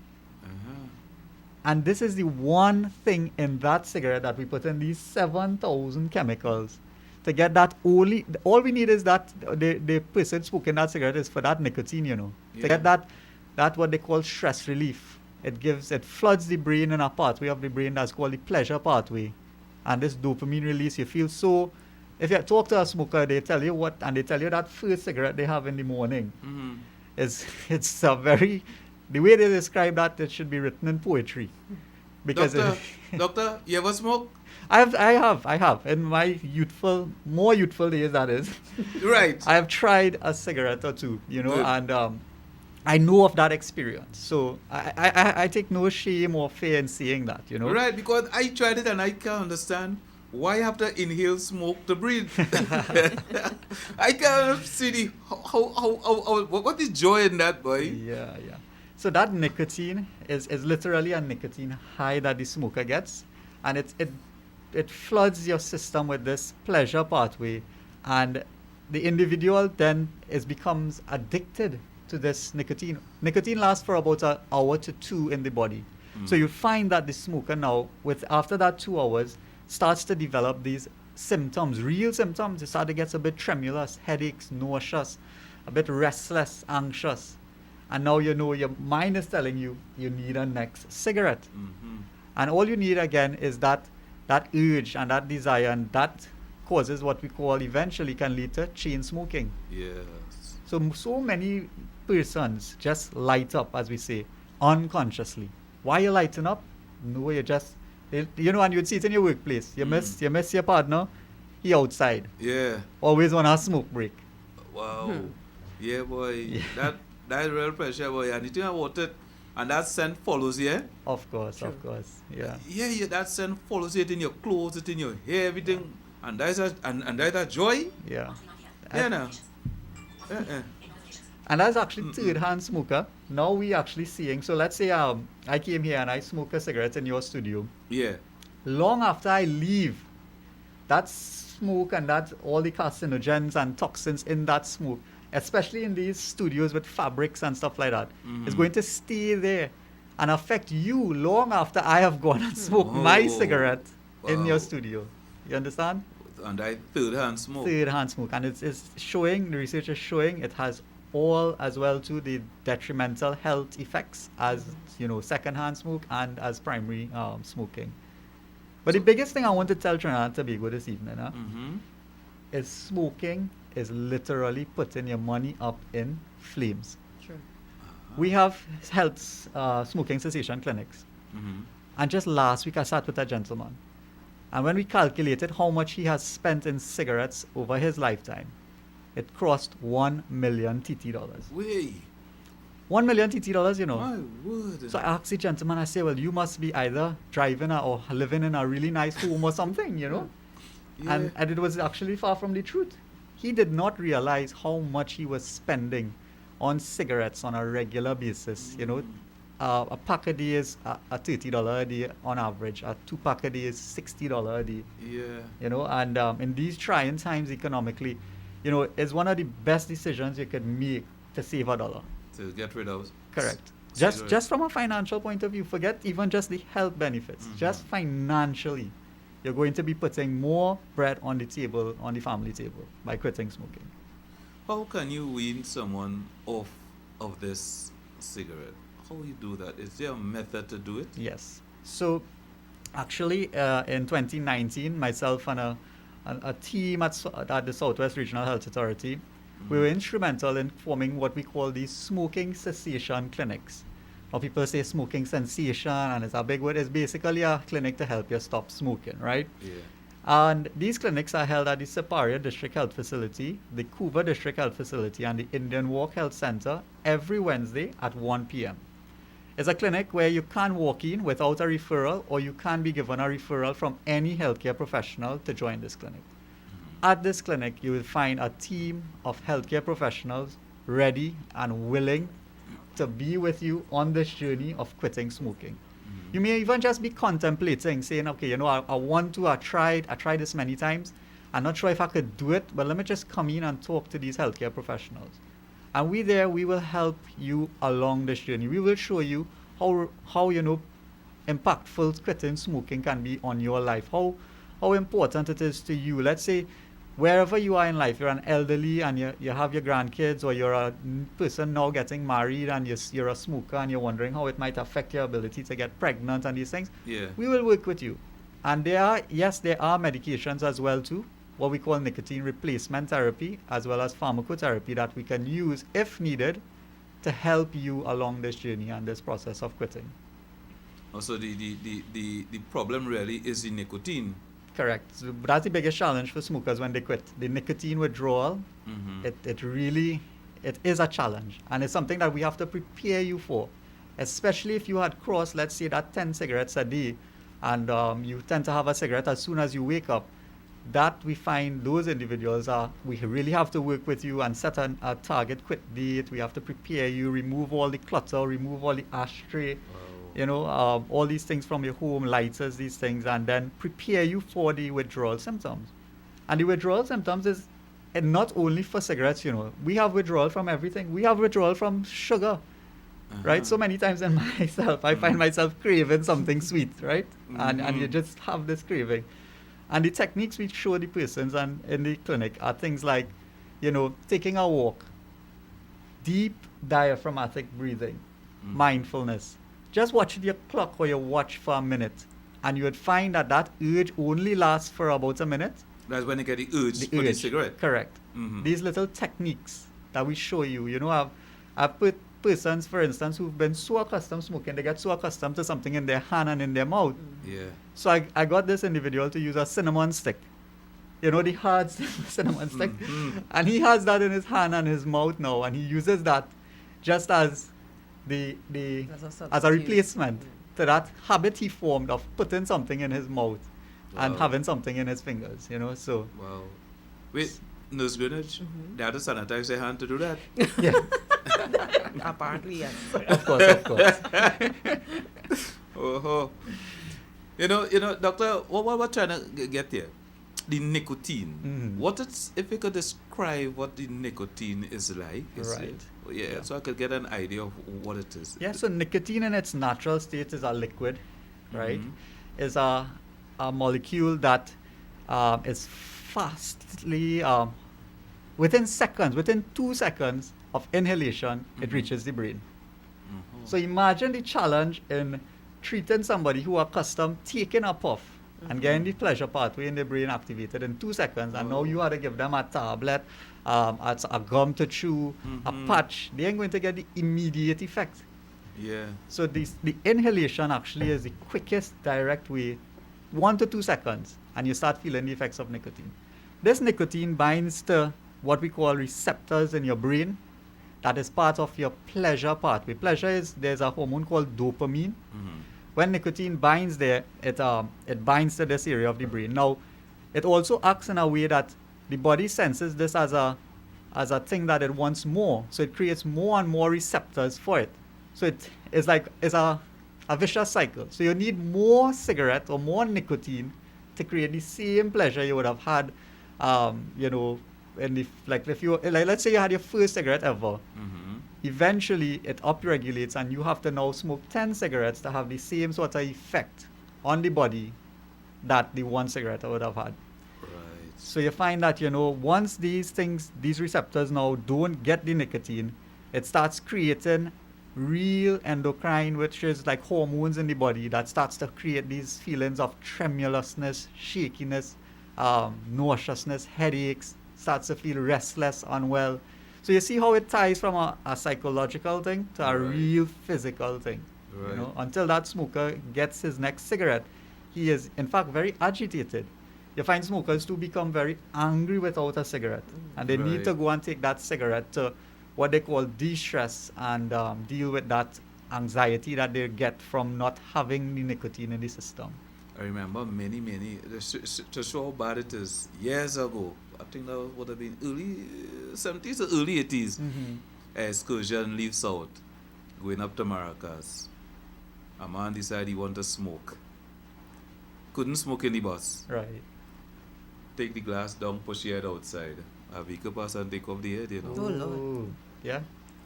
And this is the one thing in that cigarette that we put in these 7,000 chemicals to get that all we need is that the person smoking that cigarette is for that nicotine, to get that what they call stress relief. It floods the brain in a pathway of the brain that's called the pleasure pathway. And this dopamine release, you feel so, if you talk to a smoker, they tell you that first cigarette they have in the morning it's a very, the way they describe that, it should be written in poetry. Because Doctor, you ever smoke? I have. In my more youthful days, that is. Right. I have tried a cigarette or two, and I know of that experience. So I take no shame or fear in saying that, Right, because I tried it and I can't understand why I have to inhale smoke to breathe. I can't see what is joy in that, boy? Yeah. So that nicotine is literally a nicotine high that the smoker gets, and it floods your system with this pleasure pathway, and the individual then becomes addicted to this nicotine. Nicotine lasts for about an hour to 2 in the body. So you find that the smoker now, after that 2 hours, starts to develop these symptoms, real symptoms. It starts to get a bit tremulous, headaches, nauseous, a bit restless, anxious. And now your mind is telling you need a next cigarette. And all you need again is that urge and that desire, and that causes what we call, eventually can lead to chain smoking. Yes. So many persons just light up, as we say, unconsciously. Why you lighting up? No, you just, and you'd see it in your workplace. You miss your partner, he outside. Yeah. Always on a smoke break. Wow. Yeah, boy. Yeah. That real pressure, boy. And you think about it, and that scent follows you. Yeah? Of course. Yeah. Yeah. That scent follows you. It in your clothes, it in your hair, everything. And that's a joy. Yeah. Yeah, no. And that's actually third-hand smoker. Now we actually seeing. So let's say I came here and I smoke a cigarette in your studio. Yeah. Long after I leave, that smoke and all the carcinogens and toxins in that smoke, especially in these studios with fabrics and stuff like that, is going to stay there and affect you long after I have gone and smoked my cigarette in your studio. You understand? And I third-hand smoke. Third-hand smoke. And it's showing, the research is showing it has all as well to the detrimental health effects as, second-hand smoke and as primary smoking. But the biggest thing I want to tell Trinidad and Tobago this evening is smoking is literally putting your money up in flames. True. We have health smoking cessation clinics. And just last week I sat with a gentleman. And when we calculated how much he has spent in cigarettes over his lifetime, it crossed $1 million TT. Way. $1 million TT, you know. My word. So I asked the gentleman, I say, well, you must be either driving or living in a really nice home or something, you know. Yeah. And it was actually far from the truth. He did not realize how much he was spending on cigarettes on a regular basis, you know. A pack a day is a $30 a day on average. A 2-pack a day is $60 a day. Yeah. You know, and in these trying times economically, you know, it's one of the best decisions you could make to save $1. To get rid of. Correct. cigarettes. Just from a financial point of view, forget even just the health benefits. Just financially, you're going to be putting more bread on the table, on the family table, by quitting smoking. How can you wean someone off of this cigarette? How you do that? Is there a method to do it? Yes. So, actually, in 2019, myself and a team at the Southwest Regional Health Authority, we were instrumental in forming what we call these smoking cessation clinics. Or people say smoking cessation, and it's a big word. It's basically a clinic to help you stop smoking, right? Yeah. And these clinics are held at the Superior District Health Facility, the Couva District Health Facility, and the Indian Walk Health Center every Wednesday at 1 p.m. It's a clinic where you can walk in without a referral, or you can be given a referral from any healthcare professional to join this clinic. At this clinic, you will find a team of healthcare professionals ready and willing to be with you on this journey of quitting smoking. You may even just be contemplating, saying, okay, you know, I tried this many times. I'm not sure if I could do it, but let me just come in and talk to these healthcare professionals. And we will help you along this journey. We will show you how you know, impactful quitting smoking can be on your life, how important it is to you. Let's say, wherever you are in life, you're an elderly and you have your grandkids, or you're a person now getting married and you're a smoker and you're wondering how it might affect your ability to get pregnant and these things. Yeah. We will work with you. And there are medications as well too, what we call nicotine replacement therapy, as well as pharmacotherapy that we can use if needed to help you along this journey and this process of quitting. Also, the problem really is the nicotine. Correct. So that's the biggest challenge for smokers when they quit. The nicotine withdrawal, it is a challenge. And it's something that we have to prepare you for. Especially if you had crossed, let's say, that 10 cigarettes a day, and you tend to have a cigarette as soon as you wake up. That we find those individuals we really have to work with you and set a target quit date. We have to prepare you, remove all the clutter, remove all the ashtray. You know, all these things from your home, lighters, these things, and then prepare you for the withdrawal symptoms. And the withdrawal symptoms is not only for cigarettes, you know. We have withdrawal from everything. We have withdrawal from sugar, right? So many times in myself, I find myself craving something sweet, right? And you just have this craving. And the techniques we show the persons and in the clinic are things like, you know, taking a walk, deep diaphragmatic breathing, mindfulness. Just watch your clock or your watch for a minute, and you would find that urge only lasts for about a minute. That's when you get the urge for the cigarette. Correct. These little techniques that we show you, you know, I've put persons, for instance, who've been so accustomed smoking, they get so accustomed to something in their hand and in their mouth. Yeah. So I got this individual to use a cinnamon stick. You know, the hard cinnamon stick? And he has that in his hand and his mouth now, and he uses that just as as a replacement to that habit he formed of putting something in his mouth and having something in his fingers, you know, so. Wow. Wait, Nurse Greenwich, they have to sanitize their hand to do that? Yeah. Apparently, yes. Of course. Oh. You know, Doctor, what we're trying to get here, the nicotine. If you could describe what the nicotine is like. Right. Yeah, so I could get an idea of what it is. Yeah, so nicotine in its natural state is a liquid, right? Is a molecule that is fastly, within 2 seconds of inhalation, it reaches the brain. So imagine the challenge in treating somebody who are accustomed taking a puff and getting the pleasure pathway in the brain activated in 2 seconds, and now you have to give them a tablet, a gum to chew, a patch. They ain't going to get the immediate effect. Yeah. So the inhalation actually is the quickest direct way, 1 to 2 seconds, and you start feeling the effects of nicotine. This nicotine binds to what we call receptors in your brain that is part of your pleasure pathway. Pleasure is, there's a hormone called dopamine. When nicotine binds there, it binds to this area of the brain. Now, it also acts in a way that the body senses this as a thing that it wants more. So it creates more and more receptors for it. So it's a vicious cycle. So you need more cigarette or more nicotine to create the same pleasure you would have had, let's say you had your first cigarette ever. Eventually it upregulates and you have to now smoke 10 cigarettes to have the same sort of effect on the body that the one cigarette would have had. Right. So you find that, once these receptors now don't get the nicotine, it starts creating real endocrine, which is like hormones in the body that starts to create these feelings of tremulousness, shakiness, nauseousness, headaches, starts to feel restless, unwell. So you see how it ties from a psychological thing to a real physical thing. Right. Until that smoker gets his next cigarette, he is in fact very agitated. You find smokers to become very angry without a cigarette, and they need to go and take that cigarette to what they call de-stress and deal with that anxiety that they get from not having the nicotine in the system. I remember many, to show how bad it is, years ago, I think that would have been early 70s or early 80s, excursion leave south, going up to Maracas. A man decided he wanted to smoke. Couldn't smoke in the bus. Right. Take the glass down, push your head outside. A vehicle pass and take off the head, Oh, Lord. Yeah.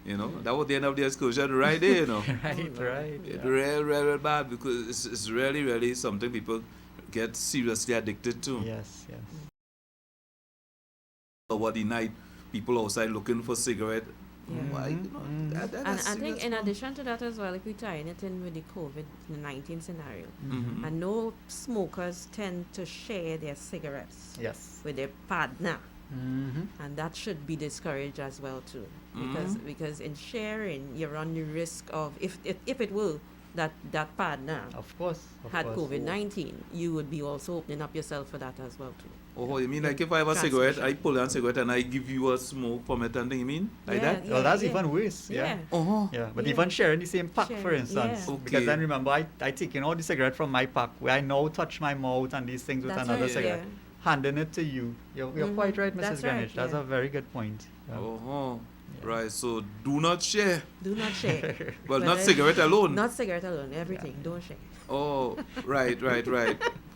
That was the end of the excursion right there, Right. It's really bad because it's really, really something people get seriously addicted to. Yes. Over the night, people outside looking for cigarette. Yeah. Why, And I think in addition to that as well, if we tie it in with the COVID-19 scenario, and no smokers tend to share their cigarettes with their partner. And that should be discouraged as well too, because in sharing you run the risk of if it will that partner of course had COVID-19, you would be also opening up yourself for that as well too. Oh, you mean like if I have a cigarette, I pull a cigarette and I give you a smoke from it and thing, you mean? Like that? Well, that's even worse. Yeah. But even sharing the same pack, for instance. Okay. Because then remember, I taken all the cigarette from my pack where I now touch my mouth and these things with another cigarette. Handing it to you. You're quite right, Mrs. That's Greenwich. right, That's a very good point. Yeah. Right, so do not share. Do not share. Well, not cigarette alone. Not cigarette alone, everything. Don't share. Oh, right.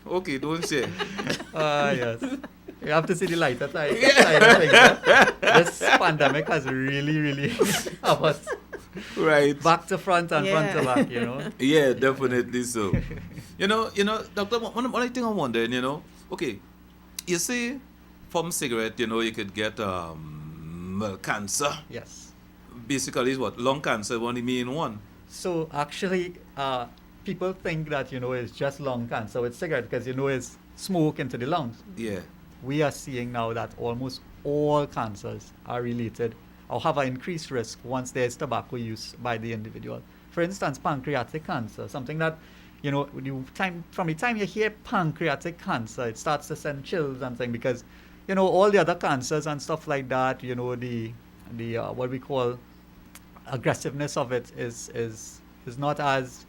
Okay, don't share. Yes. You have to see the lighter side of things. This pandemic has really have us back to front and front to back, Yeah, definitely so. Doctor, one thing I'm wondering, okay, you see, from cigarette, you could get cancer. Yes. Basically, what? Lung cancer, one the main one. So actually, people think that, it's just lung cancer with cigarette because, it's smoke into the lungs. Yeah. We are seeing now that almost all cancers are related or have an increased risk once there's tobacco use by the individual. For instance, pancreatic cancer, something that, from the time you hear pancreatic cancer, it starts to send chills and things because, all the other cancers and stuff like that, the what we call aggressiveness of it is not as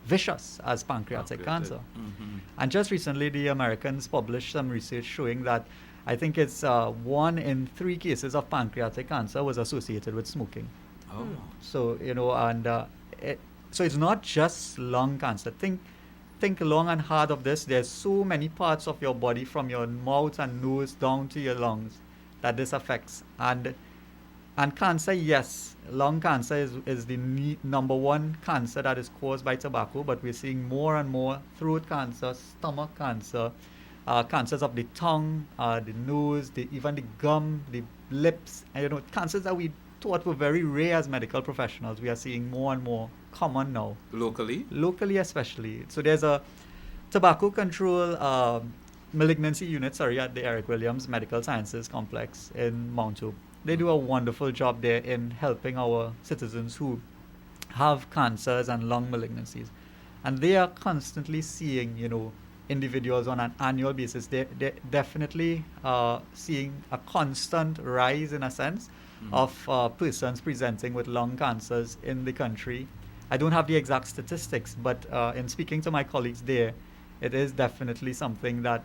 vicious as pancreatic cancer. And just recently, the Americans published some research showing that I think it's 1 in 3 cases of pancreatic cancer was associated with smoking. Oh. So, so it's not just lung cancer. Think long and hard of this. There's so many parts of your body from your mouth and nose down to your lungs that this affects. And cancer, yes, lung cancer is the number 1 cancer that is caused by tobacco, but we're seeing more and more throat cancer, stomach cancer, cancers of the tongue, the nose, even the gum, the lips, and, cancers that we thought were very rare as medical professionals. We are seeing more and more common now. Locally especially. So there's a tobacco control malignancy unit, at the Eric Williams Medical Sciences Complex in Mount Hope. They do a wonderful job there in helping our citizens who have cancers and lung malignancies. And they are constantly seeing, individuals on an annual basis. They're definitely seeing a constant rise in a sense of persons presenting with lung cancers in the country. I don't have the exact statistics, but in speaking to my colleagues there, it is definitely something that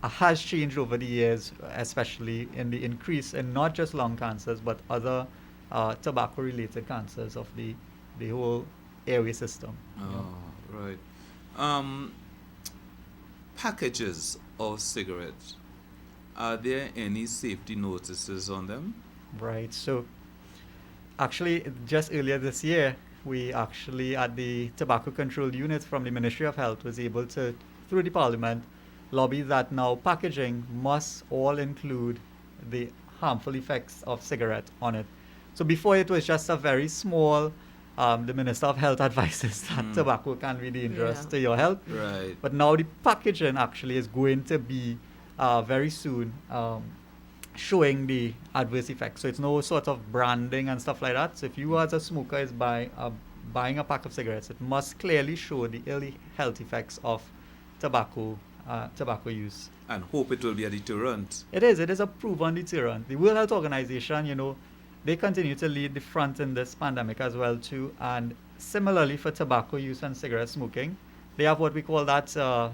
has changed over the years, especially in the increase in not just lung cancers, but other tobacco-related cancers of the whole airway system. Oh, right. Packages of cigarettes, are there any safety notices on them? Right. So, actually, just earlier this year, we actually, at the Tobacco Control Unit from the Ministry of Health, was able to, through the Parliament, lobby that now packaging must all include the harmful effects of cigarette on it. So before it was just a very small, the Minister of Health advises that tobacco can be dangerous to your health. Right. But now the packaging actually is going to be very soon showing the adverse effects. So it's no sort of branding and stuff like that. So if you as a smoker is buying a pack of cigarettes, it must clearly show the early health effects of tobacco use. And hope it will be a deterrent. It is a proven deterrent. The World Health Organization, they continue to lead the front in this pandemic as well too. And similarly for tobacco use and cigarette smoking, they have what we call that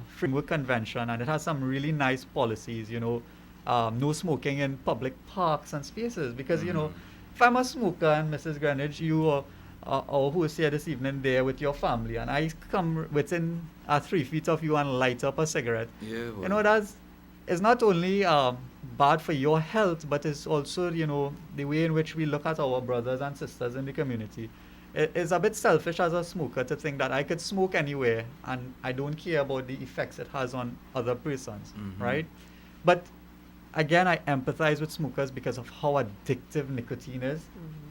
framework convention, and it has some really nice policies, no smoking in public parks and spaces. Because, if I'm a smoker and Mrs. Greenwich, you or who is here this evening there with your family, and I come within 3 feet of you and light up a cigarette, it's not only bad for your health, but it's also, the way in which we look at our brothers and sisters in the community. It's a bit selfish as a smoker to think that I could smoke anywhere and I don't care about the effects it has on other persons, right? But again, I empathize with smokers because of how addictive nicotine is.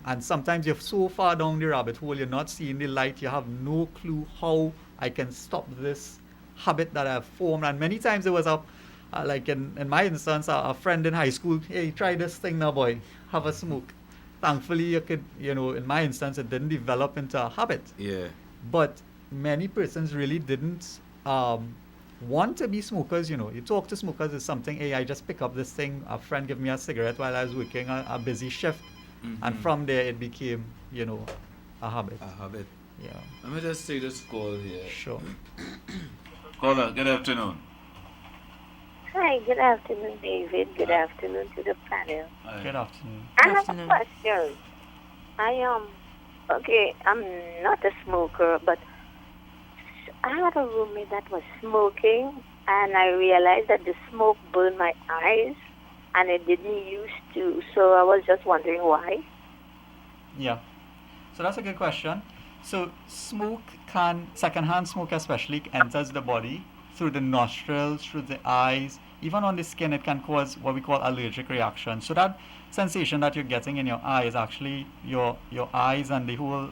And sometimes you're so far down the rabbit hole, you're not seeing the light, you have no clue how I can stop this habit that I've formed. And many times it was like in my instance, a friend in high school, hey, try this thing now, boy, have a smoke. Thankfully, you could, in my instance, it didn't develop into a habit. Yeah. But many persons really didn't want to be smokers. You talk to smokers, it's something, hey, I just pick up this thing, a friend gave me a cigarette while I was working a busy shift. And from there, it became, a habit. A habit. Yeah. Let me just take this call here. Sure. Caller, good afternoon. Hi, good afternoon, David. Good afternoon to the panel. Hi. Good afternoon. I have a question. I'm not a smoker, but I had a roommate that was smoking, and I realized that the smoke burned my eyes, and it didn't used to. So I was just wondering why. Yeah. So that's a good question. So secondhand smoke especially, enters the body through the nostrils, through the eyes, even on the skin. It can cause what we call allergic reaction. So that sensation that you're getting in your eye is actually your eyes and the whole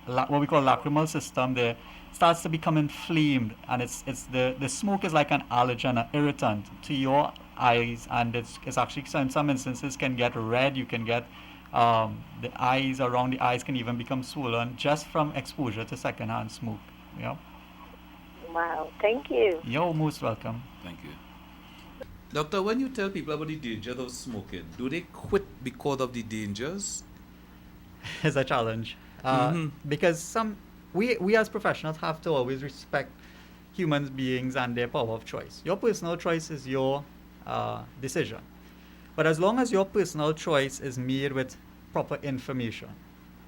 what we call lacrimal system there starts to become inflamed, and it's the smoke is like an allergen, an irritant to your eyes, and it's actually in some instances can get red. You can get the eyes around the eyes can even become swollen just from exposure to secondhand smoke. Yeah. Wow, thank you. You're most welcome. Thank you. Doctor, when you tell people about the dangers of smoking, do they quit because of the dangers? It's a challenge. Because we as professionals have to always respect human beings and their power of choice. Your personal choice is your decision. But as long as your personal choice is made with proper information.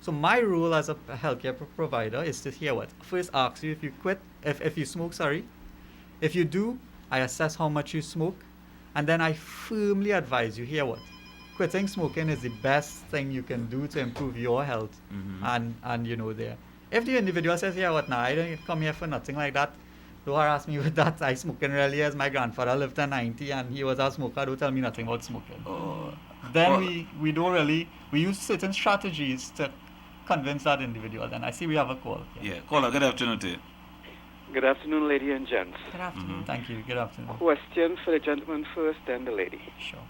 So my role as a healthcare provider is to hear what? First ask you if you quit, if you smoke, sorry. If you do, I assess how much you smoke, and then I firmly advise you, hear what? Quitting smoking is the best thing you can do to improve your health. And there. If the individual says, yeah, what now? I don't come here for nothing like that. Don't harass me with that. I smoking really as my grandfather lived to 90 and he was a smoker. Don't tell me nothing about smoking. Then we use certain strategies to convince that individual. Then I see we have a call. Yeah. Caller, good afternoon to you. Good afternoon, lady and gents. Good afternoon. Thank you. Good afternoon. Question for the gentleman first, then the lady. Sure.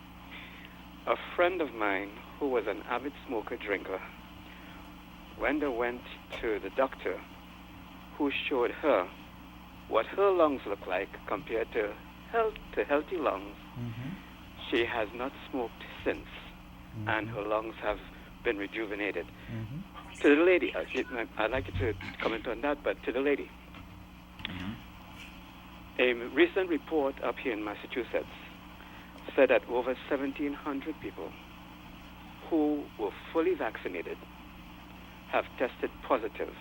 A friend of mine who was an avid smoker drinker, when they went to the doctor, who showed her what her lungs look like compared to healthy lungs, she has not smoked since. and her lungs have been rejuvenated. To the lady, I'd like you to comment on that, but to the lady. A recent report up here in Massachusetts said that over 1,700 people who were fully vaccinated have tested positive,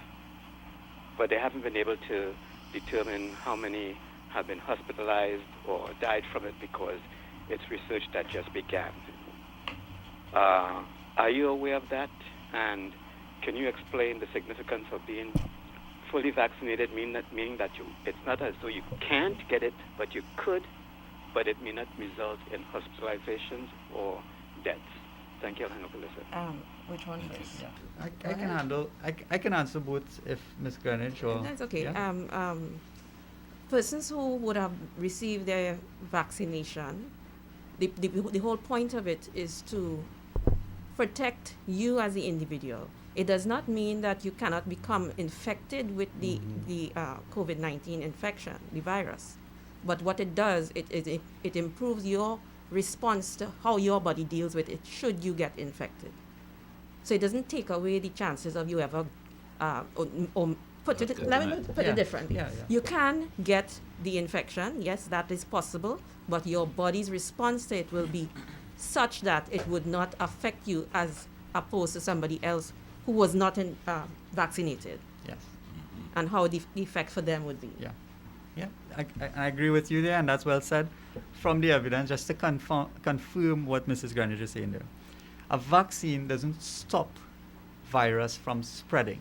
but they haven't been able to determine how many have been hospitalized or died from it because it's research that just began. Are you aware of that? And can you explain the significance of being fully vaccinated, meaning that it's not as though you can't get it, but you could, but it may not result in hospitalizations or deaths? Thank you. I'll hang up and listen. Which one first? Yeah. I can handle. I can answer both if Ms. Greenwich or. That's okay. Yeah. Persons who would have received their vaccination, the whole point of it is to protect you as the individual. It does not mean that you cannot become infected with the COVID-19 infection, the virus. But what it does, it improves your response to how your body deals with it should you get infected. So it doesn't take away the chances of you ever, let me put it differently. You can get the infection, yes, that is possible, but your body's response to it will be such that it would not affect you as opposed to somebody else who was not vaccinated. Yes. And how the effect for them would be. Yeah, I agree with you there, and that's well said. From the evidence, just to confirm what Mrs. Greenwich is saying there, a vaccine doesn't stop virus from spreading.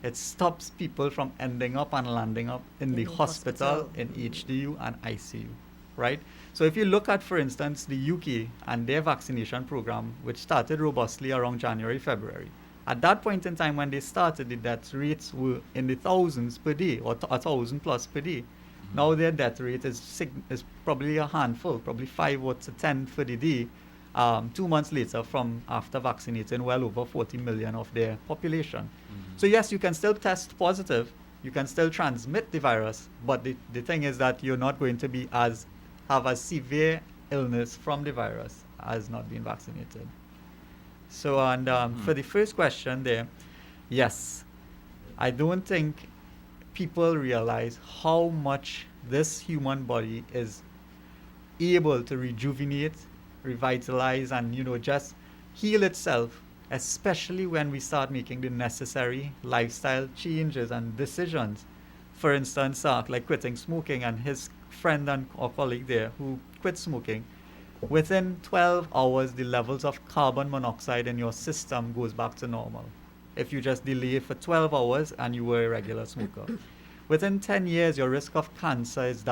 It stops people from ending up and landing up in the hospital, in HDU and ICU, right? So if you look at, for instance, the UK and their vaccination program, which started robustly around January, February, at that point in time when they started, the death rates were in the thousands per day, or 1,000 plus per day. Now their death rate is probably a handful, probably 5 or 10 for the day, 2 months later from after vaccinating well over 40 million of their population. So yes, you can still test positive, you can still transmit the virus, but the thing is that you're not going to be have a severe illness from the virus as not being vaccinated. So, and for the first question there, yes, I don't think people realize how much this human body is able to rejuvenate, revitalize, and, just heal itself, especially when we start making the necessary lifestyle changes and decisions. For instance, like quitting smoking, and his friend and or colleague there who quit smoking, within 12 hours, the levels of carbon monoxide in your system goes back to normal. If you just delay for 12 hours and you were a regular smoker. Within 10 years, your risk of cancer is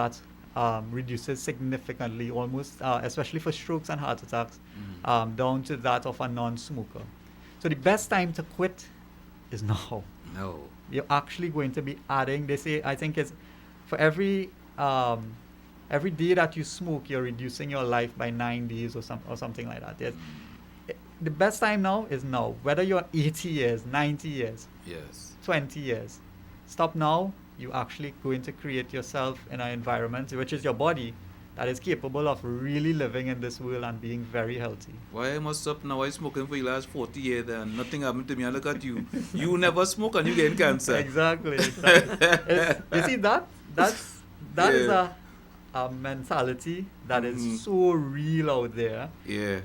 reduces significantly, almost, especially for strokes and heart attacks, down to that of a non-smoker. So the best time to quit is now. No. You're actually going to be adding, they say, I think it's for every day that you smoke, you're reducing your life by 9 days or something like that. Yes. The best time now is now. Whether you're 80 years, 90 years, 20 years. Stop now. You're actually going to create yourself in an environment, which is your body, that is capable of really living in this world and being very healthy. Why I must stop now? I smoking for the last 40 years and nothing happened to me. And look at you. You never smoke and you get cancer. Exactly. You see that? That is a mentality that is so real out there. Yeah.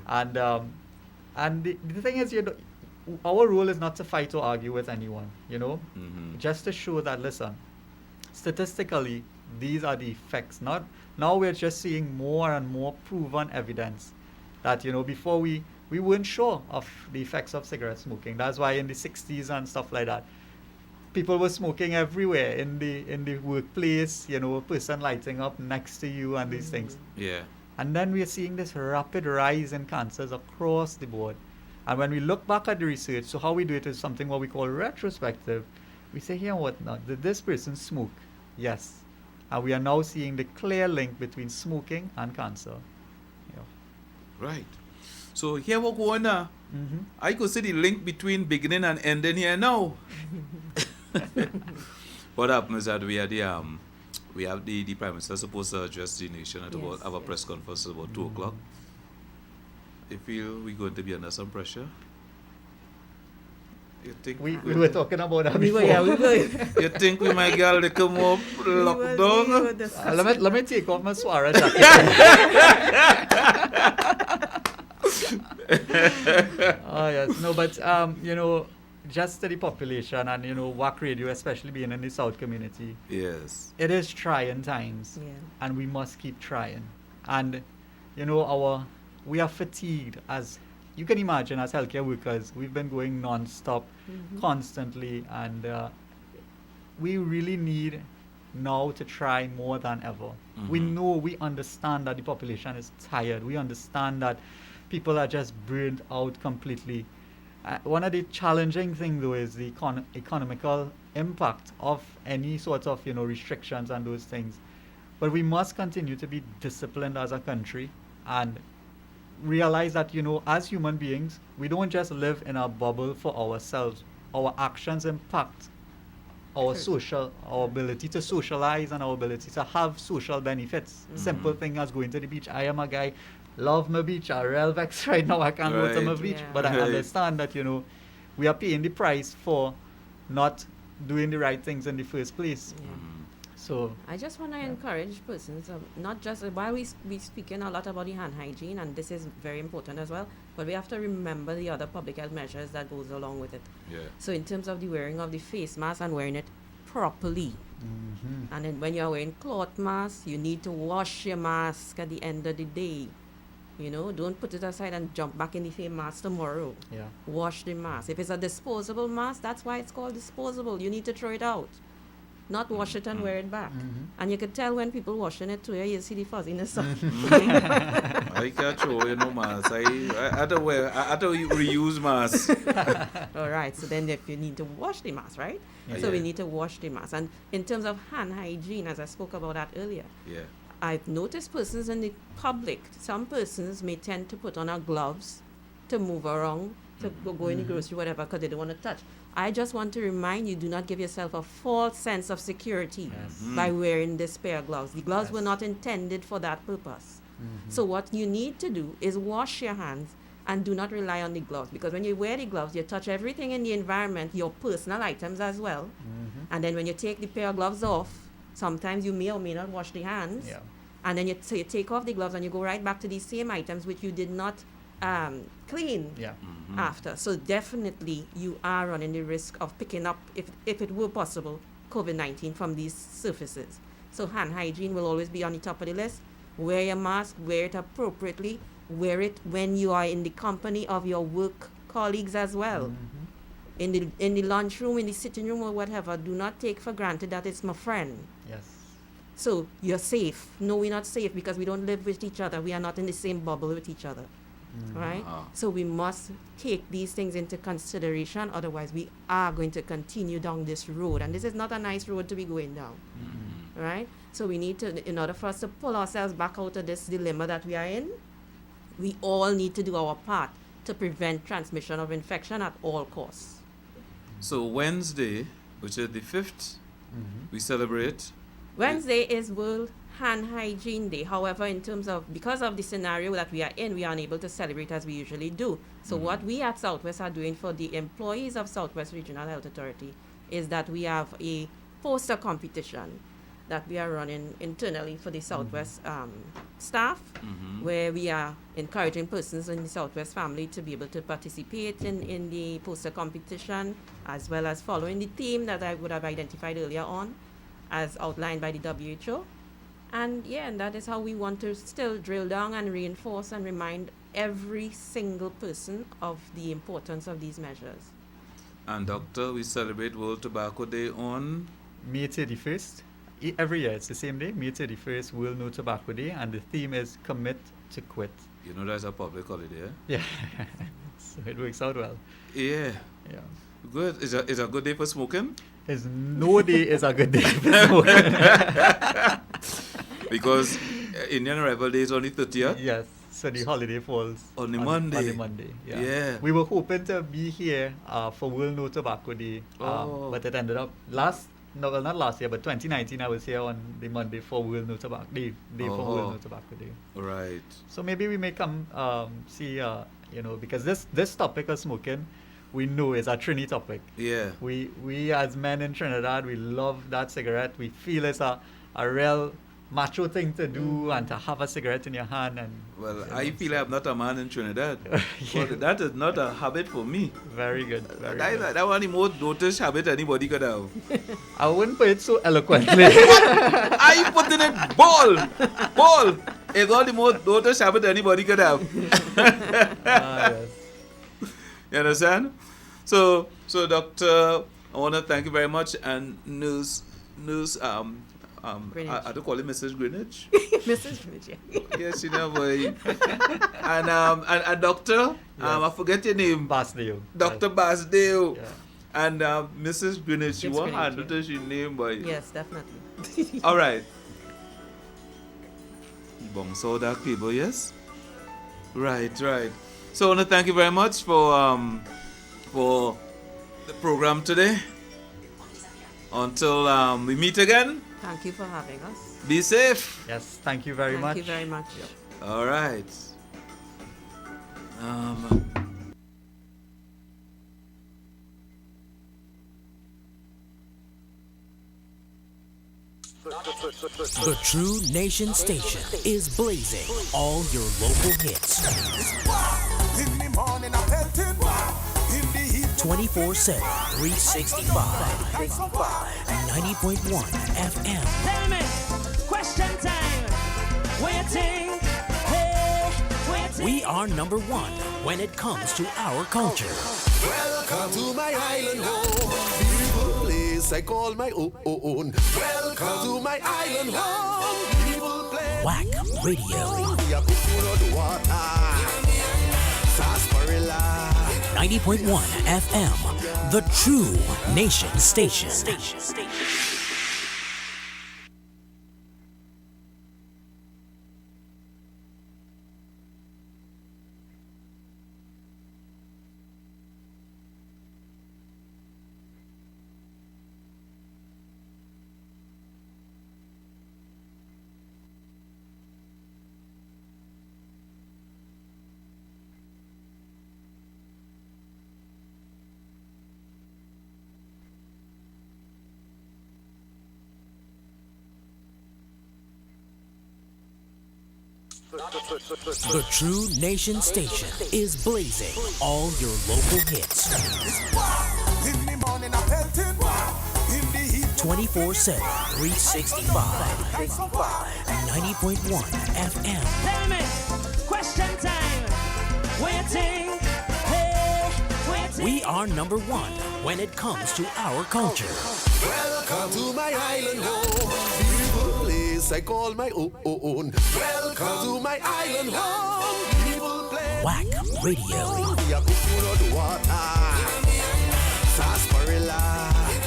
And the thing is, our role is not to fight or argue with anyone, just to show that, listen, statistically, these are the effects. Now we're just seeing more and more proven evidence that, before we weren't sure of the effects of cigarette smoking. That's why in the 60s and stuff like that, people were smoking everywhere in the workplace, a person lighting up next to you and these things. Yeah. And then we're seeing this rapid rise in cancers across the board. And when we look back at the research, so how we do it is something what we call retrospective. We say, here, what not? Did this person smoke? Yes. And we are now seeing the clear link between smoking and cancer. Right. So here we're going now. I could see the link between beginning and ending here now. What happens is that we have the Prime Minister supposed to address the nation at about our press conference at about 2 o'clock. You feel we're going to be under some pressure? You think we were talking about that We before. were, yeah, we were. You think we might get a little more lockdown? Let me take off my Suara jacket. Oh yes, no, but just to the population and WACK Radio, especially being in the South community. Yes. It is trying times, and we must keep trying. And we are fatigued, as you can imagine, as healthcare workers. We've been going non-stop, constantly, and we really need now to try more than ever. We understand that the population is tired. We understand that people are just burned out completely. One of the challenging things, though, is the economical impact of any sort of restrictions and those things. But we must continue to be disciplined as a country and realize that as human beings, we don't just live in a bubble for ourselves. Our actions impact our ability to socialize and our ability to have social benefits. Simple thing as going to the beach. I am a guy, love my beach. I real vex right now. I can't go to my beach, but I understand that we are paying the price for not doing the right things in the first place. So I just want to encourage persons, not just while we speaking a lot about the hand hygiene, and this is very important as well, but we have to remember the other public health measures that goes along with it. So in terms of the wearing of the face mask and wearing it properly, and then when you're wearing cloth mask, you need to wash your mask at the end of the day. Don't put it aside and jump back in the same mask tomorrow. Wash the mask. If it's a disposable mask, that's why it's called disposable. You need to throw it out, not wash it and wear it back. And you can tell when people washing it too. You see the fuzziness. I can't show mask. I don't reuse mask. All right. So then, if you need to wash the mask, right? So we need to wash the mask. And in terms of hand hygiene, as I spoke about that earlier, I've noticed persons in the public. Some persons may tend to put on our gloves to move around, to go in the grocery, whatever, because they don't want to touch. I just want to remind you, do not give yourself a false sense of security by wearing this pair of gloves. The gloves were not intended for that purpose. So what you need to do is wash your hands and do not rely on the gloves, because when you wear the gloves, you touch everything in the environment, your personal items as well. And then when you take the pair of gloves off, sometimes you may or may not wash the hands. And then you take off the gloves and you go right back to the same items which you did not clean after. So definitely you are running the risk of picking up, if it were possible, COVID-19 from these surfaces. So hand hygiene will always be on the top of the list. Wear your mask, wear it appropriately, wear it when you are in the company of your work colleagues as well. In the lunchroom, in the sitting room or whatever, do not take for granted that it's my friend. So you're safe. No, we're not safe because we don't live with each other. We are not in the same bubble with each other. Right? So we must take these things into consideration. Otherwise, we are going to continue down this road. And this is not a nice road to be going down. Right? So we need to, in order for us to pull ourselves back out of this dilemma that we are in, we all need to do our part to prevent transmission of infection at all costs. So Wednesday, which is the 5th, we celebrate. Wednesday is World Hand Hygiene Day. However, because of the scenario that we are in, we are unable to celebrate as we usually do. So what we at Southwest are doing for the employees of Southwest Regional Health Authority is that we have a poster competition that we are running internally for the Southwest staff, where we are encouraging persons in the Southwest family to be able to participate in the poster competition, as well as following the theme that I would have identified earlier on, as outlined by the WHO. And that is how we want to still drill down and reinforce and remind every single person of the importance of these measures. And Doctor, we celebrate World Tobacco Day on May 31st. Every year it's the same day, May 31st, World No Tobacco Day, and the theme is Commit to Quit. You know that's a public holiday, eh? Yeah. So it works out well. Yeah. Good. Is a good day for smoking? There's no day is a good day for smoking. Because Indian Rebel Day is on the 30th? Yes. So the holiday falls on the Monday. On the Monday, yeah. We were hoping to be here for World No Tobacco Day, but it ended up no, well, not last year, but 2019, I was here on the Monday for World No Tobacco Day, for World No Tobacco Day. Right. So maybe we may come see, because this topic of smoking, we know is a Trini topic. Yeah. We as men in Trinidad, we love that cigarette. We feel it's a real macho thing to do and to have a cigarette in your hand. And well, I feel I'm not a man in Trinidad. But that is not a habit for me. Very good. Very good. That one the most noticed habit anybody could have. I wouldn't put it so eloquently. I put in it ball. It's all the most noticed habit anybody could have. Yes. You understand? So Doctor, I want to thank you very much, and news. I don't call it Mrs. Greenwich. Mrs. Greenwich, yeah. Yes, you know, boy. And Doctor, I forget your name. Basdale. Dr. Basdale. Yeah. And Mrs. Greenwich, you want to notice your name, boy. Yes, definitely. All right. Bong Soda people, yes? Right. So I want to thank you very much for the program today. Until we meet again. Thank you for having us. Be safe. Yes, thank you very much. Thank you very much. All right. The True Nation Station is blazing all your local hits. In the morning, I'm petting. In the evening, 24/7, 365. 90.1 FM. Tell me, question time. Waiting. Hey, waiting. We are number one when it comes to our culture. welcome to my island home. Beautiful place I call my own. Welcome to my island home. Beautiful place. WACK Radio. 90.1 FM. The True Nation Station. The True Nation Station is blazing all your local hits. In the morning, I'm petting. In the evening, 24/7, 365. 90.1 FM. Tell me, question time. Waiting. Hey, waiting. We are number one when it comes to our culture. welcome to my island home. Beautiful place I call my own. Welcome to my island home. Beautiful place. WACK Radio.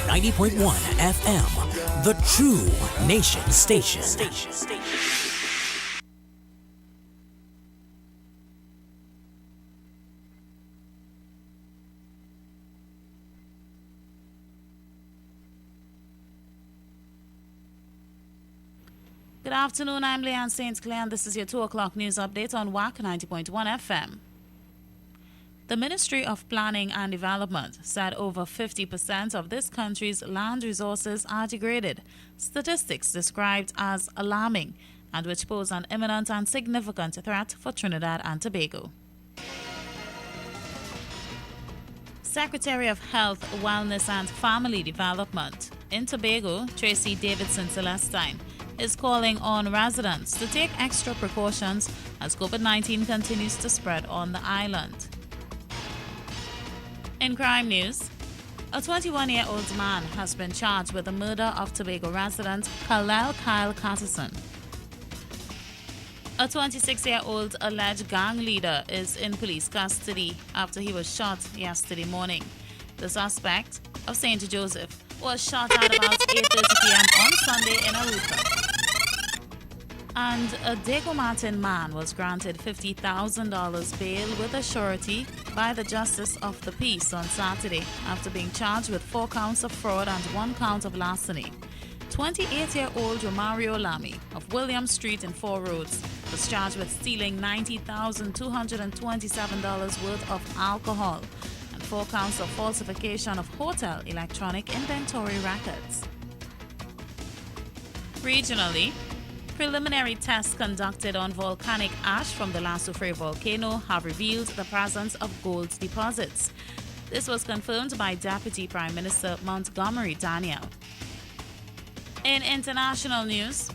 90.1 FM. The True Nation Station. Good afternoon, I'm Leanne St. Clair, and this is your 2 o'clock news update on WACK 90.1 FM. The Ministry of Planning and Development said over 50% of this country's land resources are degraded, statistics described as alarming and which pose an imminent and significant threat for Trinidad and Tobago. Secretary of Health, Wellness and Family Development in Tobago, Tracy Davidson Celestine, is calling on residents to take extra precautions as COVID-19 continues to spread on the island. In crime news, a 21-year-old man has been charged with the murder of Tobago resident Kyle Carterson. A 26-year-old alleged gang leader is in police custody after he was shot yesterday morning. The suspect of St. Joseph was shot at about 8:30 p.m. on Sunday in Aruca. And a Dago Martin man was granted $50,000 bail with a surety by the Justice of the Peace on Saturday after being charged with 4 counts of fraud and 1 count of larceny. 28-year-old Romario Lamy of William Street in Four Roads was charged with stealing $90,227 worth of alcohol and 4 counts of falsification of hotel electronic inventory records. Regionally, preliminary tests conducted on volcanic ash from the La Soufrière volcano have revealed the presence of gold deposits. This was confirmed by Deputy Prime Minister Montgomery Daniel. In international news,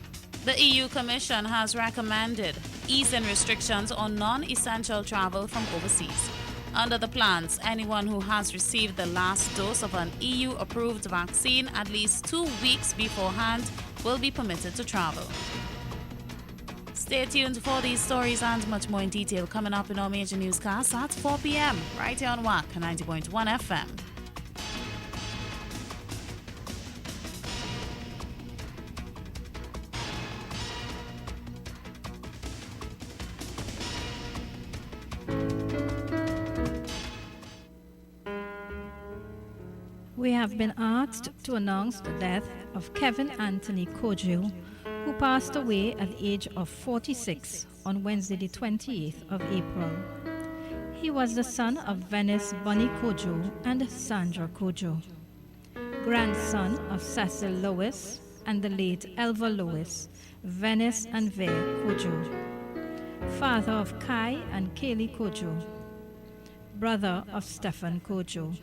the EU Commission has recommended easing restrictions on non-essential travel from overseas. Under the plans, anyone who has received the last dose of an EU-approved vaccine at least 2 weeks beforehand will be permitted to travel. Stay tuned for these stories and much more in detail coming up in our major newscast at 4 p.m. right here on WACK 90.1 FM. We have been asked to announce the death of Kevin Anthony Kojo, who passed away at the age of 46 on Wednesday the 28th of April. He was the son of Venice Bunny Kojo and Sandra Kojo, grandson of Cecil Lewis and the late Elva Lewis, Venice and Vere Kojo, father of Kai and Kaylee Kojo, brother of Stephen Kojo.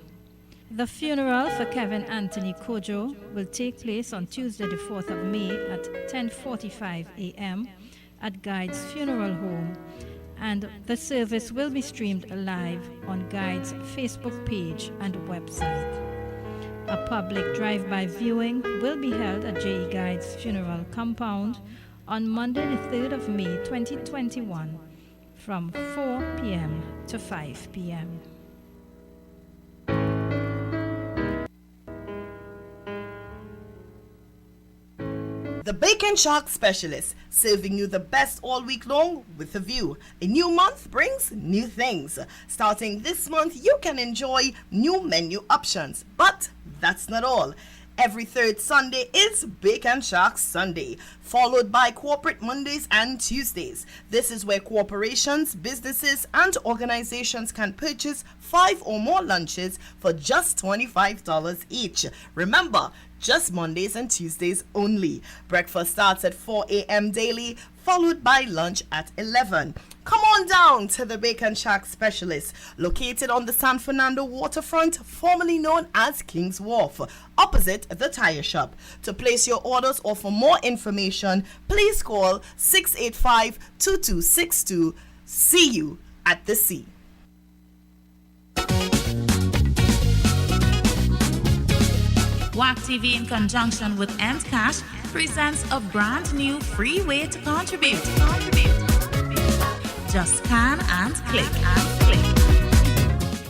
The funeral for Kevin Anthony Kojo will take place on Tuesday the 4th of May at 10:45 a.m. at Guide's Funeral Home, and the service will be streamed live on Guide's Facebook page and website. A public drive-by viewing will be held at J.E. Guide's funeral compound on Monday the 3rd of May 2021 from 4 p.m. to 5 p.m. The Bacon Shark Specialist, serving you the best all week long with a view. A new month brings new things. Starting this month, you can enjoy new menu options. But that's not all. Every third Sunday is Bacon Shark Sunday, followed by Corporate Mondays and Tuesdays. This is where corporations, businesses, and organizations can purchase 5 or more lunches for just $25 each. Remember, just Mondays and Tuesdays only. Breakfast starts at 4 a.m. daily, followed by lunch at 11. Come on down to the Bacon Shack Specialist, located on the San Fernando waterfront, formerly known as King's Wharf, opposite the tire shop. To place your orders or for more information, please call 685-2262. See you at the sea. WACK TV, in conjunction with Cash, presents a brand new free way to contribute. Just scan and click.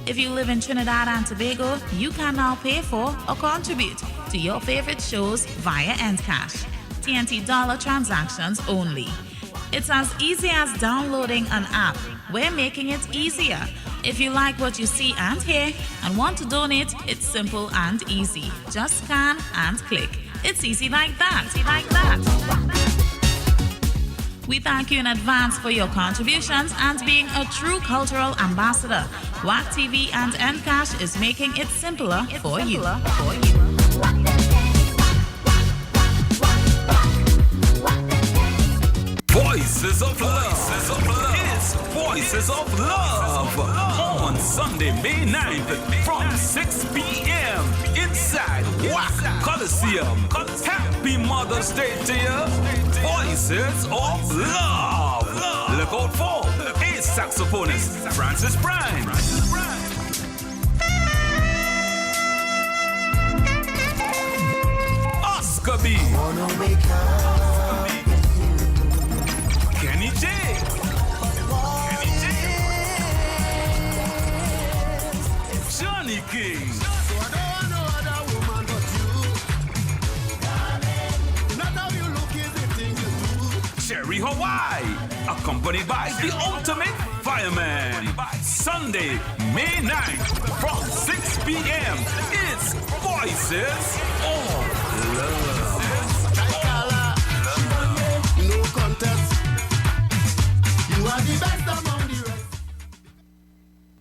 If you live in Trinidad and Tobago, you can now pay for or contribute to your favorite shows via Cash. TNT dollar transactions only. It's as easy as downloading an app. We're making it easier. If you like what you see and hear and want to donate, it's simple and easy. Just scan and click. It's easy like that. We thank you in advance for your contributions and being a true cultural ambassador. WACK TV and Cash is making it simpler for you. Voices of Love. It's Voices of Love on Sunday, May 9th from 6 p.m. inside WACK Coliseum. Happy Mother's Day to you. Voices of Love. Look out for a saxophonist, Francis Bryan. Oscar B. Kenny J. Johnny King. Cherry Hall. accompanied by the ultimate fireman. Sunday, May 9th, from 6 p.m. It's Voices of Love. No contest. You are the best among the rest.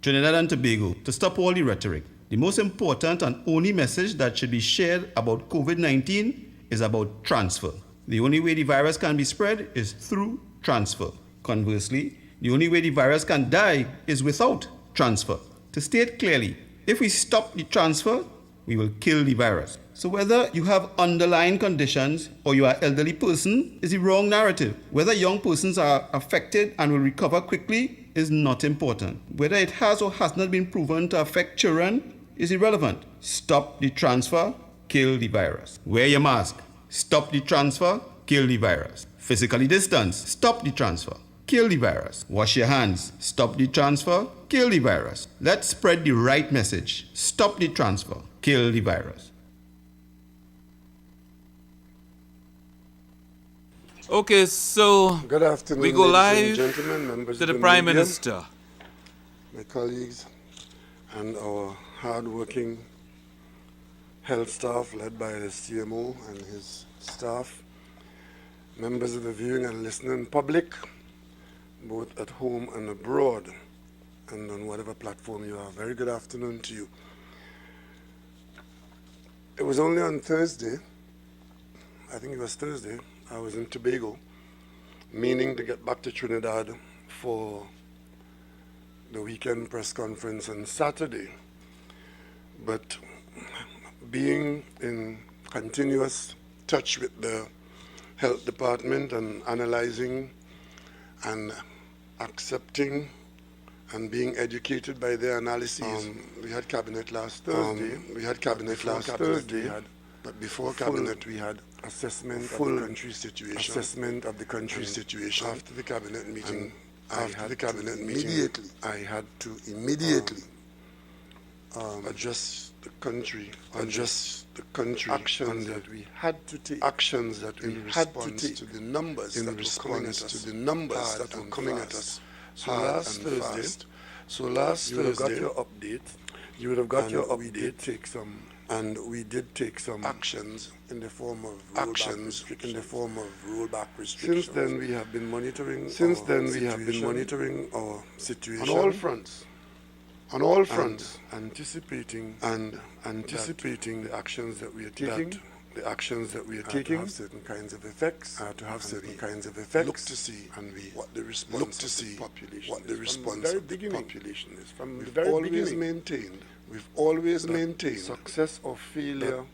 Trinidad and Tobago, to stop all the rhetoric, the most important and only message that should be shared about COVID-19 is about transfer. The only way the virus can be spread is through transfer. Conversely, the only way the virus can die is without transfer. To state clearly, if we stop the transfer, we will kill the virus. So whether you have underlying conditions or you are an elderly person is the wrong narrative. Whether young persons are affected and will recover quickly is not important. Whether it has or has not been proven to affect children is irrelevant. Stop the transfer, kill the virus. Wear your mask. Stop the transfer, kill the virus. Physically distance. Stop the transfer, kill the virus. Wash your hands. Stop the transfer, kill the virus. Let's spread the right message. Stop the transfer, kill the virus. Okay, so good afternoon, we go ladies live and gentlemen, members to of the the Prime media, Minister. my colleagues, and our hard-working health staff led by the CMO and his staff, members of the viewing and listening public, both at home and abroad, and on whatever platform you are. Very good afternoon to you. It was only on Thursday, I think it was Thursday, I was in Tobago, meaning to get back to Trinidad for the weekend press conference on Saturday. But being in continuous touch with the health department and analyzing and accepting and being educated by their analyses. We had cabinet last Thursday. But before cabinet, we had assessment of the country's situation. Assessment of the country's situation. After the cabinet meeting, I had to immediately address the country. Actions that we had to take. Actions that we had to take to the numbers that were coming at us. So last Thursday, you would have got your update. You would have got your update. And we did take some actions in the form of rollback restrictions. Since then, we have been monitoring our situation on all fronts, anticipating the actions that we are taking. To have certain kinds of effects. Look to see what the response of the population is. From the very beginning. We've always maintained success or failure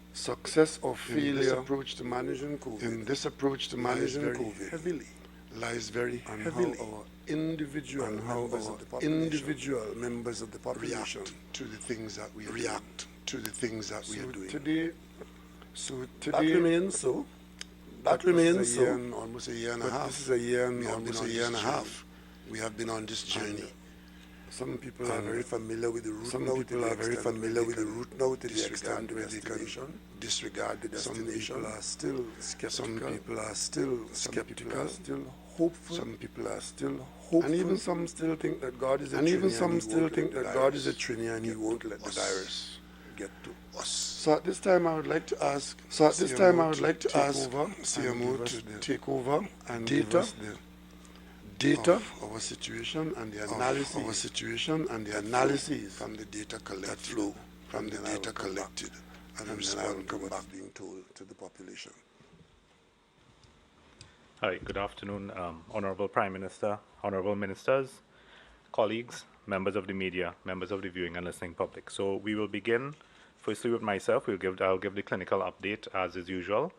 in this approach to managing COVID lies very heavily on how our individual members of the population react to the things that we are doing. Today, that remains so. Almost a year and a half. This is a year and almost a year and a half. We have been on this journey. Some people are very familiar with the route now to the extent where they can disregard the destination. Some people are still skeptical, still hopeful. Some people are still hopeful. And even some still think that God is a Trinity and He won't let the virus get to us. So at this time I would like to ask CMO to take over and give us the data of our situation and the analysis from the data collected and respond to what's being told to the population. Hi, good afternoon, Honorable Prime Minister, Honorable Ministers, colleagues, members of the media, members of the viewing and listening public. So we will begin firstly with myself. I'll give the clinical update as is usual.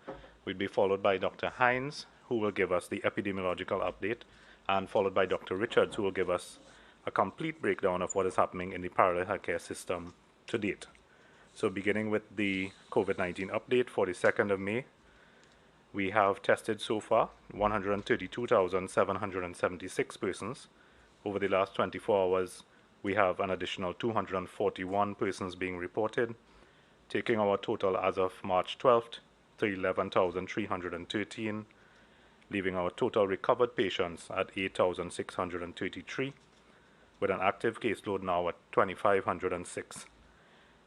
We'll be followed by Dr. Hines, who will give us the epidemiological update, and followed by Dr. Richards, who will give us a complete breakdown of what is happening in the parallel healthcare system to date. So beginning with the COVID-19 update for the 2nd of May, we have tested so far 132,776 persons. Over the last 24 hours, we have an additional 241 persons being reported, taking our total as of March 12th to 11,313. leaving our total recovered patients at 8,633, with an active caseload now at 2,506.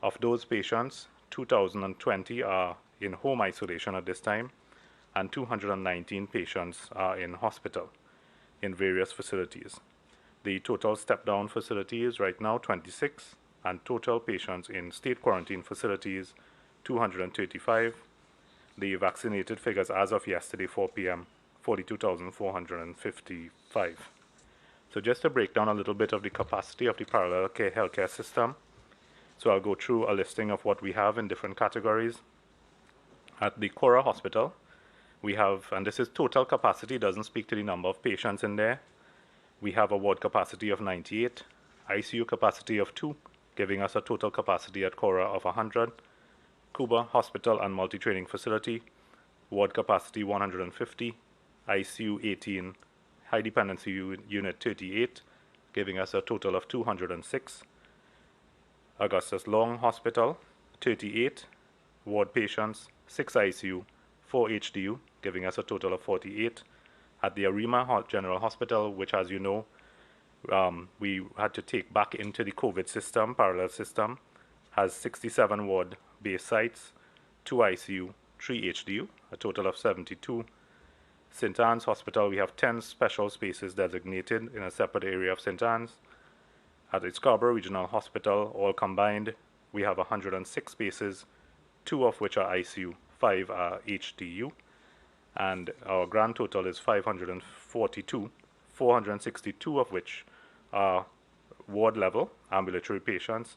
Of those patients, 2,020 are in home isolation at this time, and 219 patients are in hospital in various facilities. The total step-down facilities right now 26, and total patients in state quarantine facilities 235. The vaccinated figures as of yesterday 4 p.m. 42,455. So just to break down a little bit of the capacity of the parallel care healthcare system. So I'll go through a listing of what we have in different categories. At the Cora Hospital, we have, and this is total capacity, doesn't speak to the number of patients in there. We have a ward capacity of 98, ICU capacity of 2, giving us a total capacity at Cora of 100. Cuba Hospital and Multi-Training Facility, ward capacity 150, ICU 18, high dependency unit 38, giving us a total of 206. Augustus Long Hospital, 38, ward patients, 6 ICU, 4 HDU, giving us a total of 48. At the LIma General Hospital, which, as you know, we had to take back into the COVID system, parallel system, has 67 ward base sites, 2 ICU, 3 HDU, a total of 72. St. Anne's Hospital, we have 10 special spaces designated in a separate area of St. Anne's. At the Scarborough Regional Hospital, all combined, we have 106 spaces, 2 of which are ICU, 5 are HDU, and our grand total is 542, 462 of which are ward level ambulatory patients,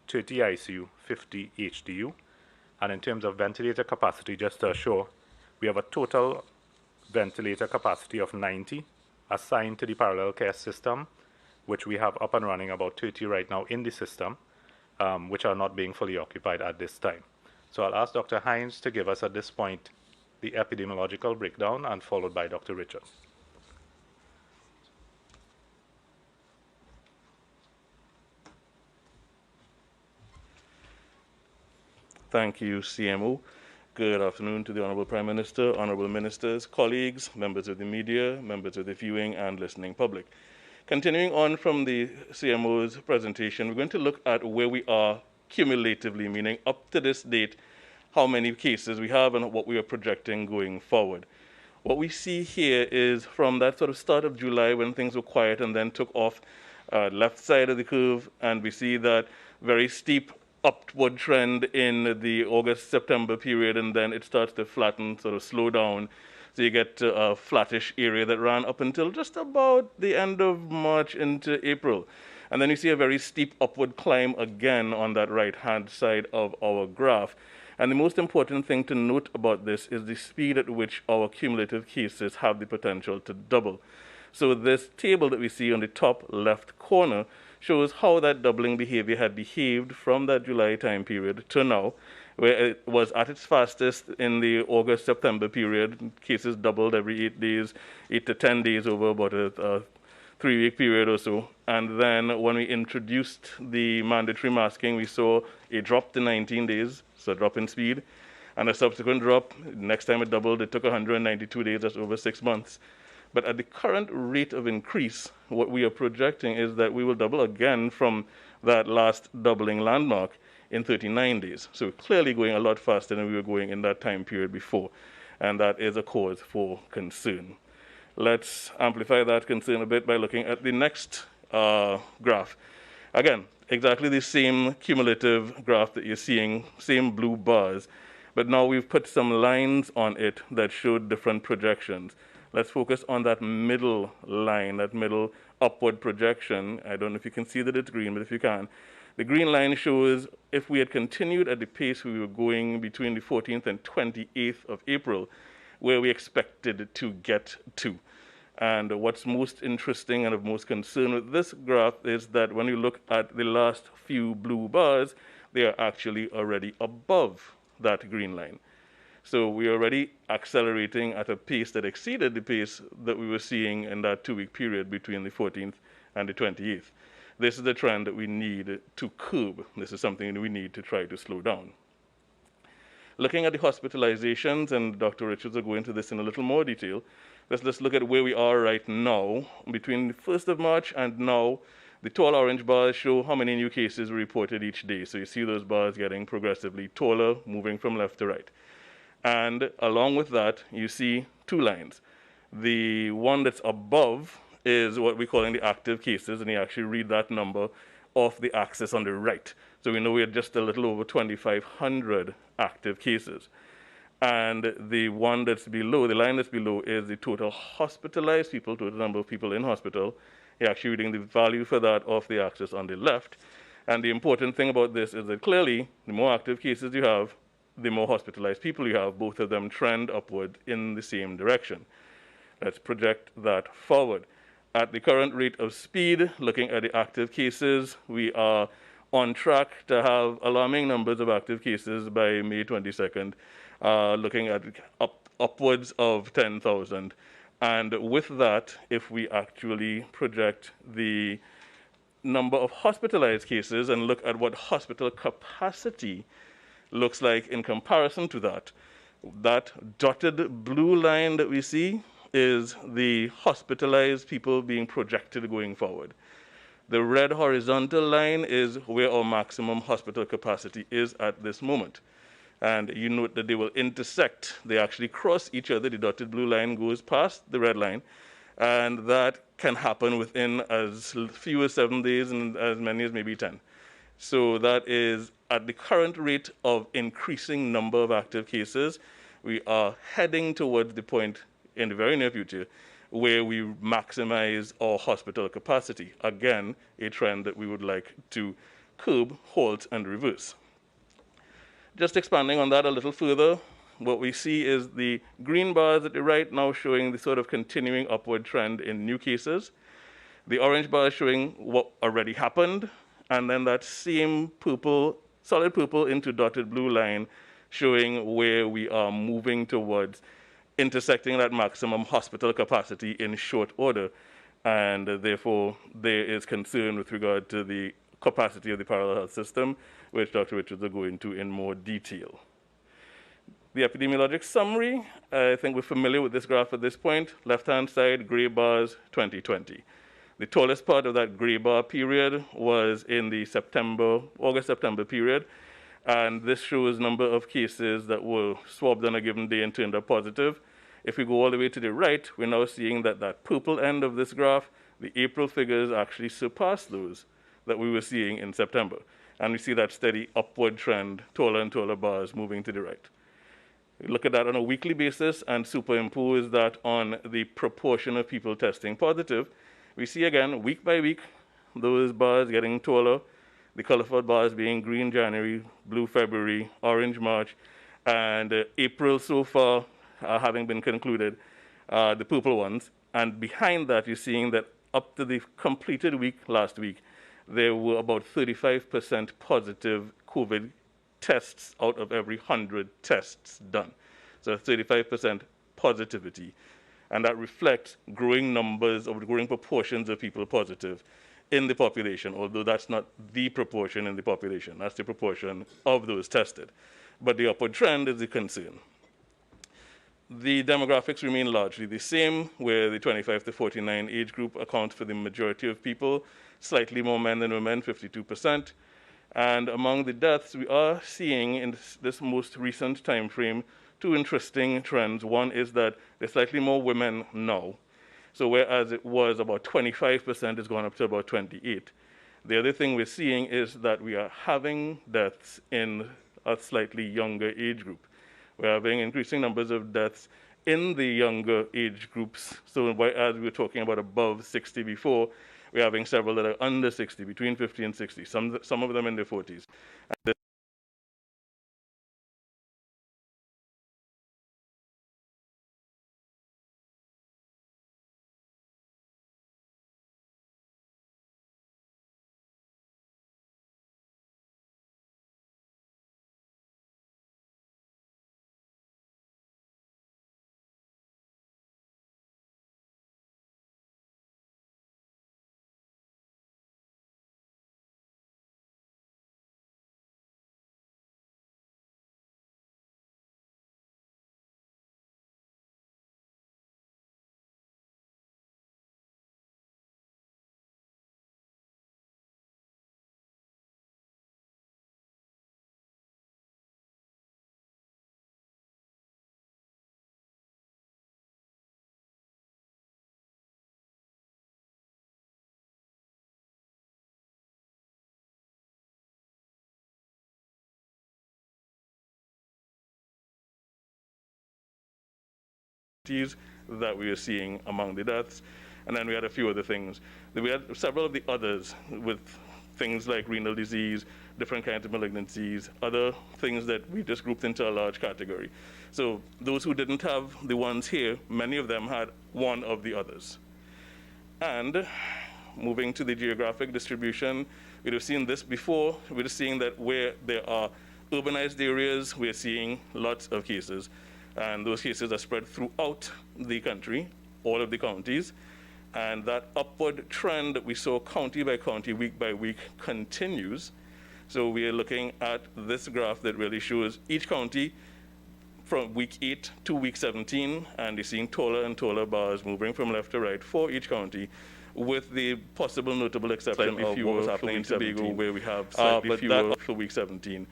30 ICU, 50 HDU. And in terms of ventilator capacity, just to assure, we have a total ventilator capacity of 90 assigned to the parallel care system, which we have up and running about 30 right now in the system, which are not being fully occupied at this time. So I'll ask Dr. Hines to give us at this point the epidemiological breakdown, and followed by Dr. Richards. Thank you, CMO. Good afternoon to the Honorable Prime Minister, Honorable Ministers, colleagues, members of the media, members of the viewing and listening public. Continuing on from the CMO's presentation, we're going to look at where we are cumulatively, meaning up to this date, how many cases we have and what we are projecting going forward. What we see here is from that sort of start of July when things were quiet and then took off, left side of the curve, and we see that very steep upward trend in the August-September period, and then it starts to flatten, sort of slow down. So you get a flattish area that ran up until just about the end of March into April. And then you see a very steep upward climb again on that right-hand side of our graph. And the most important thing to note about this is the speed at which our cumulative cases have the potential to double. So this table that we see on the top left corner shows how that doubling behavior had behaved from that July time period to now, where it was at its fastest in the August-September period. Cases doubled every 8 days, 8 to 10 days over about a 3-week period or so. And then when we introduced the mandatory masking, we saw a drop to 19 days, so a drop in speed, and a subsequent drop. Next time it doubled, it took 192 days, that's over 6 months. But at the current rate of increase, what we are projecting is that we will double again from that last doubling landmark in 39 days. So we're clearly going a lot faster than we were going in that time period before. And that is a cause for concern. Let's amplify that concern a bit by looking at the next graph. Again, exactly the same cumulative graph that you're seeing, same blue bars, but now we've put some lines on it that show different projections. Let's focus on that middle line, that middle upward projection. I don't know if you can see that it's green, but if you can. The green line shows if we had continued at the pace we were going between the 14th and 28th of April, where we expected to get to. And what's most interesting and of most concern with this graph is that when you look at the last few blue bars, they are actually already above that green line. So we are already accelerating at a pace that exceeded the pace that we were seeing in that 2-week period between the 14th and the 28th. This is the trend that we need to curb. This is something that we need to try to slow down. Looking at the hospitalizations, and Dr. Richards will go into this in a little more detail, let's look at where we are right now. Between the 1st of March and now, the tall orange bars show how many new cases were reported each day. So you see those bars getting progressively taller, moving from left to right. And along with that, you see two lines. The one that's above is what we're calling the active cases, and you actually read that number off the axis on the right. So we know we're just a little over 2,500 active cases. And the one that's below, the line that's below, is the total hospitalized people, total number of people in hospital. You're actually reading the value for that off the axis on the left. And the important thing about this is that clearly, the more active cases you have, the more hospitalized people you have. Both of them trend upward in the same direction. Let's project that forward. At the current rate of speed, looking at the active cases, we are on track to have alarming numbers of active cases by May 22nd, looking at upwards of 10,000. And with that, if we actually project the number of hospitalized cases and look at what hospital capacity looks like in comparison to that, that dotted blue line that we see is the hospitalized people being projected going forward. The red horizontal line is where our maximum hospital capacity is at this moment. And you note that they will intersect. They actually cross each other. The dotted blue line goes past the red line. And that can happen within as few as 7 days and as many as maybe 10. So that is at the current rate of increasing number of active cases, we are heading towards the point in the very near future where we maximize our hospital capacity. Again, a trend that we would like to curb, halt, and reverse. Just expanding on that a little further, what we see is the green bars at the right now showing the sort of continuing upward trend in new cases. The orange bar is showing what already happened, and then that same purple, solid purple into dotted blue line showing where we are moving towards intersecting that maximum hospital capacity in short order. And therefore, there is concern with regard to the capacity of the parallel health system, which Dr. Richards will go into in more detail. The epidemiologic summary, I think we're familiar with this graph at this point. Left-hand side, gray bars, 2020. The tallest part of that gray bar period was in the August-September period, and this shows number of cases that were swabbed on a given day and turned up positive. If we go all the way to the right, we're now seeing that that purple end of this graph, the April figures actually surpass those that we were seeing in September. And we see that steady upward trend, taller and taller bars moving to the right. We look at that on a weekly basis and superimpose that on the proportion of people testing positive. We see again, week by week, those bars getting taller, the colorful bars being green January, blue February, orange March, and April so far having been concluded, the purple ones. And behind that, you're seeing that up to the completed week last week, there were about 35% positive COVID tests out of every 100 tests done. So 35% positivity. And that reflects growing numbers or growing proportions of people positive in the population, although that's not the proportion in the population. That's the proportion of those tested. But the upward trend is the concern. The demographics remain largely the same, where the 25 to 49 age group accounts for the majority of people, slightly more men than women, 52%. And among the deaths, we are seeing in this most recent time frame two interesting trends. One is that there's slightly more women now. So whereas it was about 25%, it's gone up to about 28. The other thing we're seeing is that we are having deaths in a slightly younger age group. We're having increasing numbers of deaths in the younger age groups. So as we were talking about above 60 before, we're having several that are under 60, between 50 and 60, some of them in their 40s. And comorbidities that we were seeing among the deaths. And then we had a few other things. We had several of the others with things like renal disease, different kinds of malignancies, other things that we just grouped into a large category. So those who didn't have the ones here, many of them had one of the others. And moving to the geographic distribution, we'd have seen this before. We're just seeing that where there are urbanized areas, we're seeing lots of cases. And those cases are spread throughout the country, all of the counties. And that upward trend that we saw county by county, week by week, continues. So we are looking at this graph that really shows each county from week 8 to week 17, and you're seeing taller and taller bars moving from left to right for each county, with the possible notable exception of what was happening in Tobago, where we have slightly fewer for week 17.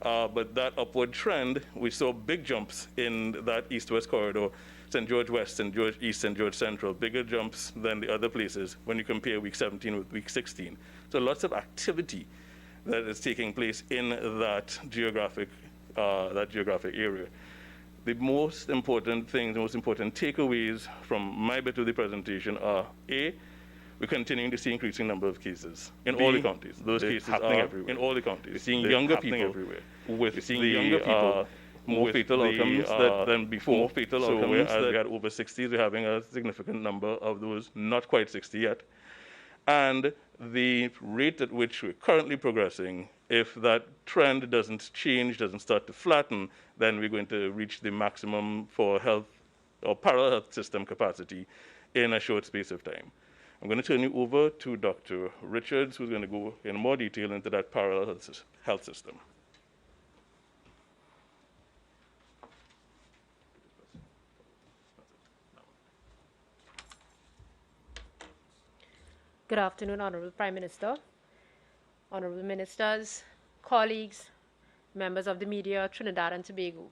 But that upward trend, we saw big jumps in that east-west corridor, St. George West, St. George East, St. George Central, bigger jumps than the other places when you compare week 17 with week 16. So lots of activity that is taking place in that geographic area. The most important things, the most important takeaways from my bit of the presentation are, A, we're continuing to see increasing number of cases in all the counties. Those cases happening everywhere. In all the counties. We're seeing younger people everywhere. We're seeing younger people more fatal outcomes than before. More fatal outcomes. Whereas we had over 60s, we're having a significant number of those not quite 60 yet. And the rate at which we're currently progressing, if that trend doesn't change, doesn't start to flatten, then we're going to reach the maximum for health or parallel health system capacity in a short space of time. I'm going to turn you over to Dr. Richards, who's going to go in more detail into that parallel health system. Good afternoon, Honorable Prime Minister, Honorable Ministers, colleagues, members of the media, Trinidad and Tobago.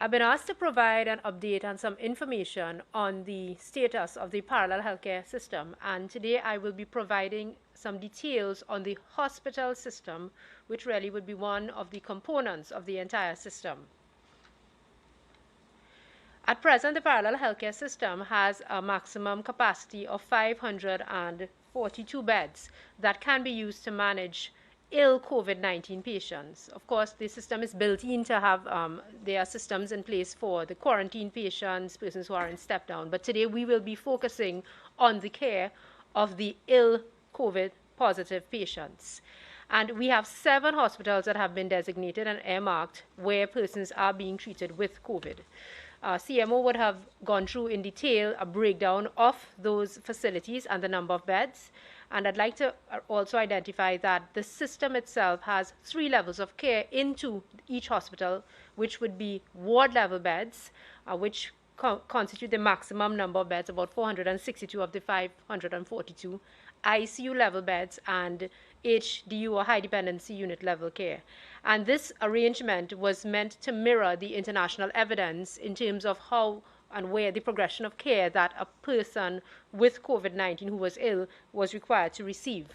I've been asked to provide an update and some information on the status of the parallel healthcare system, and today I will be providing some details on the hospital system, which really would be one of the components of the entire system. At present, the parallel healthcare system has a maximum capacity of 542 beds that can be used to manage ill COVID-19 patients. Of course, the system is built in to have, there are systems in place for the quarantine patients, persons who are in step down. But today we will be focusing on the care of the ill COVID positive patients. And we have 7 hospitals that have been designated and earmarked where persons are being treated with COVID. CMO would have gone through in detail a breakdown of those facilities and the number of beds. And I'd like to also identify that the system itself has 3 levels of care into each hospital, which would be ward level beds, which constitute the maximum number of beds, about 462 of the 542, ICU level beds, and HDU or high dependency unit level care. And this arrangement was meant to mirror the international evidence in terms of how and where the progression of care that a person with COVID-19 who was ill was required to receive.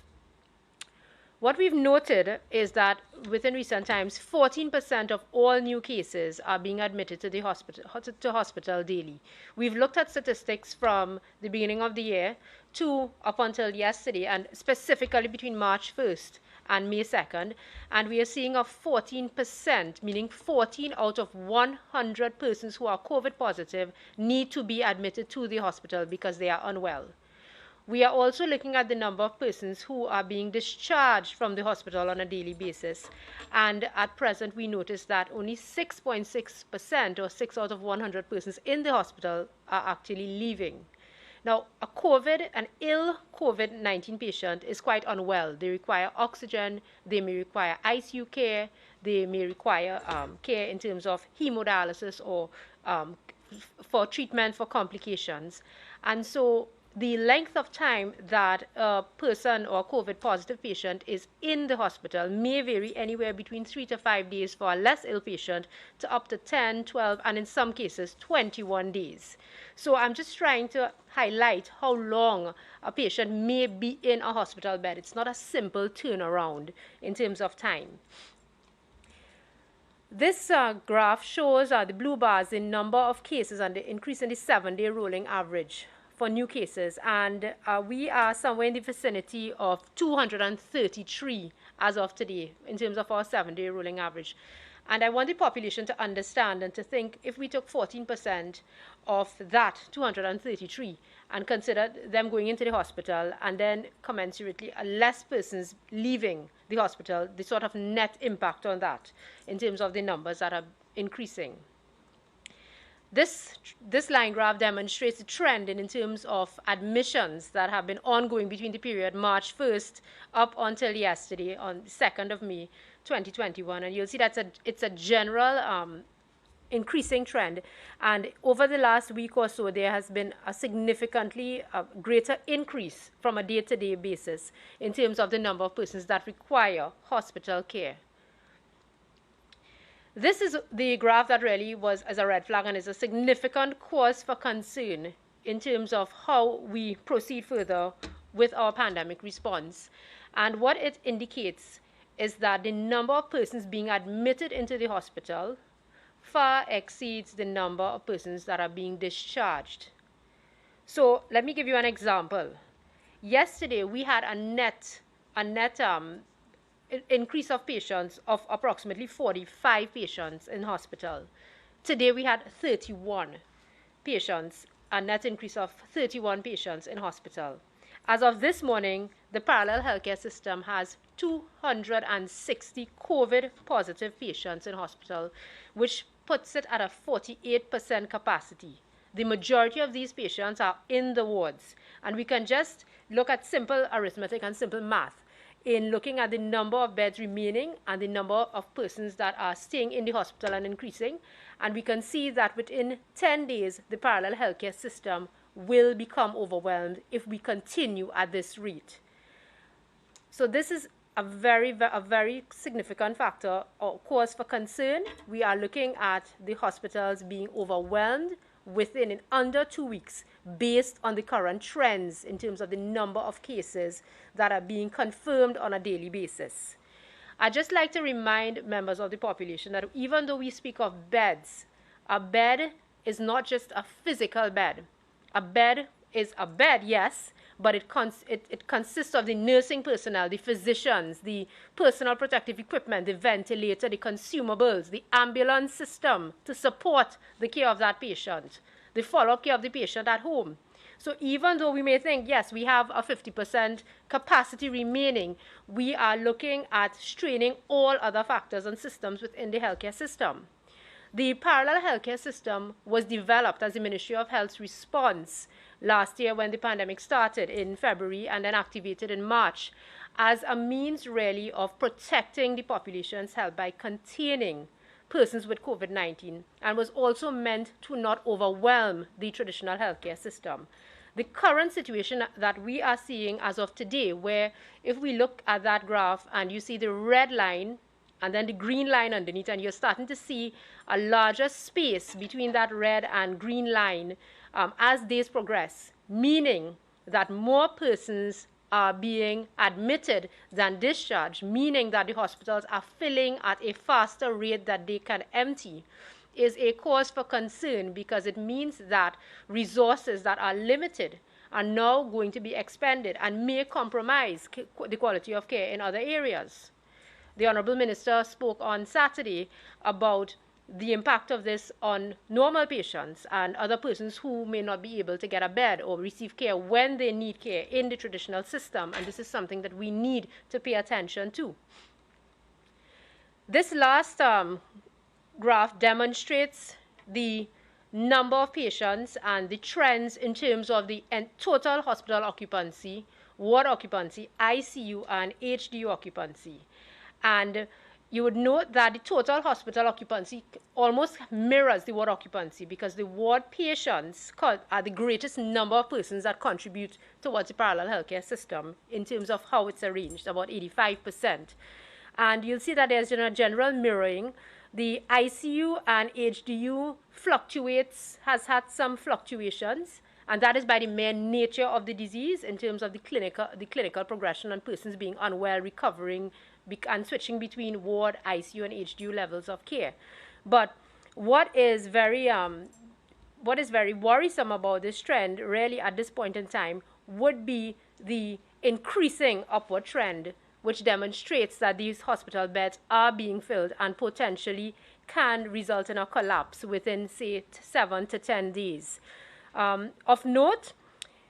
What we've noted is that within recent times, 14% of all new cases are being admitted to the hospital daily. We've looked at statistics from the beginning of the year to up until yesterday, and specifically between March 1st and May 2nd, and we are seeing a 14%, meaning 14 out of 100 persons who are COVID positive need to be admitted to the hospital because they are unwell. We are also looking at the number of persons who are being discharged from the hospital on a daily basis. And at present, we notice that only 6.6%, or 6 out of 100 persons in the hospital, are actually leaving. Now, an ill COVID-19 patient is quite unwell. They require oxygen, they may require ICU care, they may require care in terms of hemodialysis or for treatment for complications. And so the length of time that a person or COVID positive patient is in the hospital may vary anywhere between 3 to 5 days for a less ill patient to up to 10, 12, and in some cases 21 days. So I'm just trying to highlight how long a patient may be in a hospital bed. It's not a simple turnaround in terms of time. This graph shows the blue bars in number of cases and the increase in the 7-day rolling average for new cases. And we are somewhere in the vicinity of 233 as of today in terms of our 7-day rolling average. And I want the population to understand and to think, if we took 14% of that 233 and considered them going into the hospital and then commensurately less persons leaving the hospital, the sort of net impact on that in terms of the numbers that are increasing. This line graph demonstrates the trend in terms of admissions that have been ongoing between the period March 1st up until yesterday on 2nd of May 2021. And you'll see that it's a general increasing trend. And over the last week or so, there has been a significantly greater increase from a day-to-day basis in terms of the number of persons that require hospital care. This is the graph that really was as a red flag and is a significant cause for concern in terms of how we proceed further with our pandemic response. And what it indicates is that the number of persons being admitted into the hospital far exceeds the number of persons that are being discharged. So let me give you an example. Yesterday, we had a net increase of patients of approximately 45 patients in hospital. Today we had 31 patients, a net increase of 31 patients in hospital. As of this morning, the parallel healthcare system has 260 COVID positive patients in hospital, which puts it at a 48% capacity. The majority of these patients are in the wards, and we can just look at simple arithmetic and simple math in looking at the number of beds remaining and the number of persons that are staying in the hospital and increasing. And we can see that within 10 days, the parallel healthcare system will become overwhelmed if we continue at this rate. So this is a very significant factor or cause for concern. We are looking at the hospitals being overwhelmed within under 2 weeks based on the current trends in terms of the number of cases that are being confirmed on a daily basis. I'd just like to remind members of the population that even though we speak of beds, a bed is not just a physical bed. A bed is a bed, yes, but it consists of the nursing personnel, the physicians, the personal protective equipment, the ventilator, the consumables, the ambulance system to support the care of that patient, the follow-up care of the patient at home. So even though we may think, yes, we have a 50% capacity remaining, we are looking at straining all other factors and systems within the healthcare system. The parallel healthcare system was developed as the Ministry of Health's response last year when the pandemic started in February and then activated in March as a means really of protecting the population's health by containing persons with COVID-19, and was also meant to not overwhelm the traditional healthcare system. The current situation that we are seeing as of today, where if we look at that graph and you see the red line and then the green line underneath, and you're starting to see a larger space between that red and green line as days progress, meaning that more persons are being admitted than discharged, meaning that the hospitals are filling at a faster rate that they can empty, is a cause for concern, because it means that resources that are limited are now going to be expended and may compromise the quality of care in other areas. The Honorable Minister spoke on Saturday about the impact of this on normal patients and other persons who may not be able to get a bed or receive care when they need care in the traditional system, and this is something that we need to pay attention to. This last graph demonstrates the number of patients and the trends in terms of the total hospital occupancy, ward occupancy, ICU, and HDU occupancy. And you would note that the total hospital occupancy almost mirrors the ward occupancy, because the ward patients are the greatest number of persons that contribute towards the parallel healthcare system in terms of how it's arranged, about 85%. And you'll see that there's a general mirroring. The ICU and HDU has had some fluctuations, And that is by the mere nature of the disease in terms of the clinical progression and persons being unwell, recovering, and switching between ward, ICU, and HDU levels of care. But what is very worrisome about this trend, really at this point in time, would be the increasing upward trend, which demonstrates that these hospital beds are being filled and potentially can result in a collapse within, say, 7 to 10 days. Of note,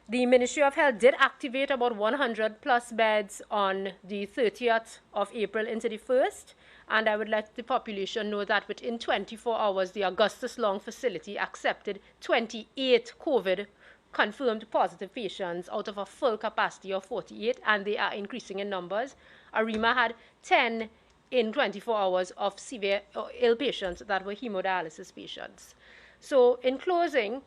the Ministry of Health did activate about 100 plus beds on the 30th of April into the 1st, and I would let the population know that within 24 hours, the Augustus Long facility accepted 28 COVID confirmed positive patients out of a full capacity of 48, and they are increasing in numbers. LIma had 10 in 24 hours of severe or ill patients that were hemodialysis patients. So in closing,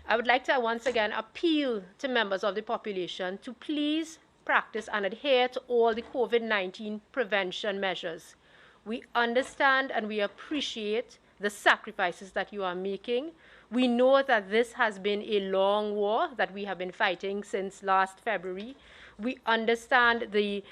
I would like to once again appeal to members of the population to please practice and adhere to all the COVID-19 prevention measures. We understand and we appreciate the sacrifices that you are making. We know that this has been a long war that we have been fighting since last February. We understand the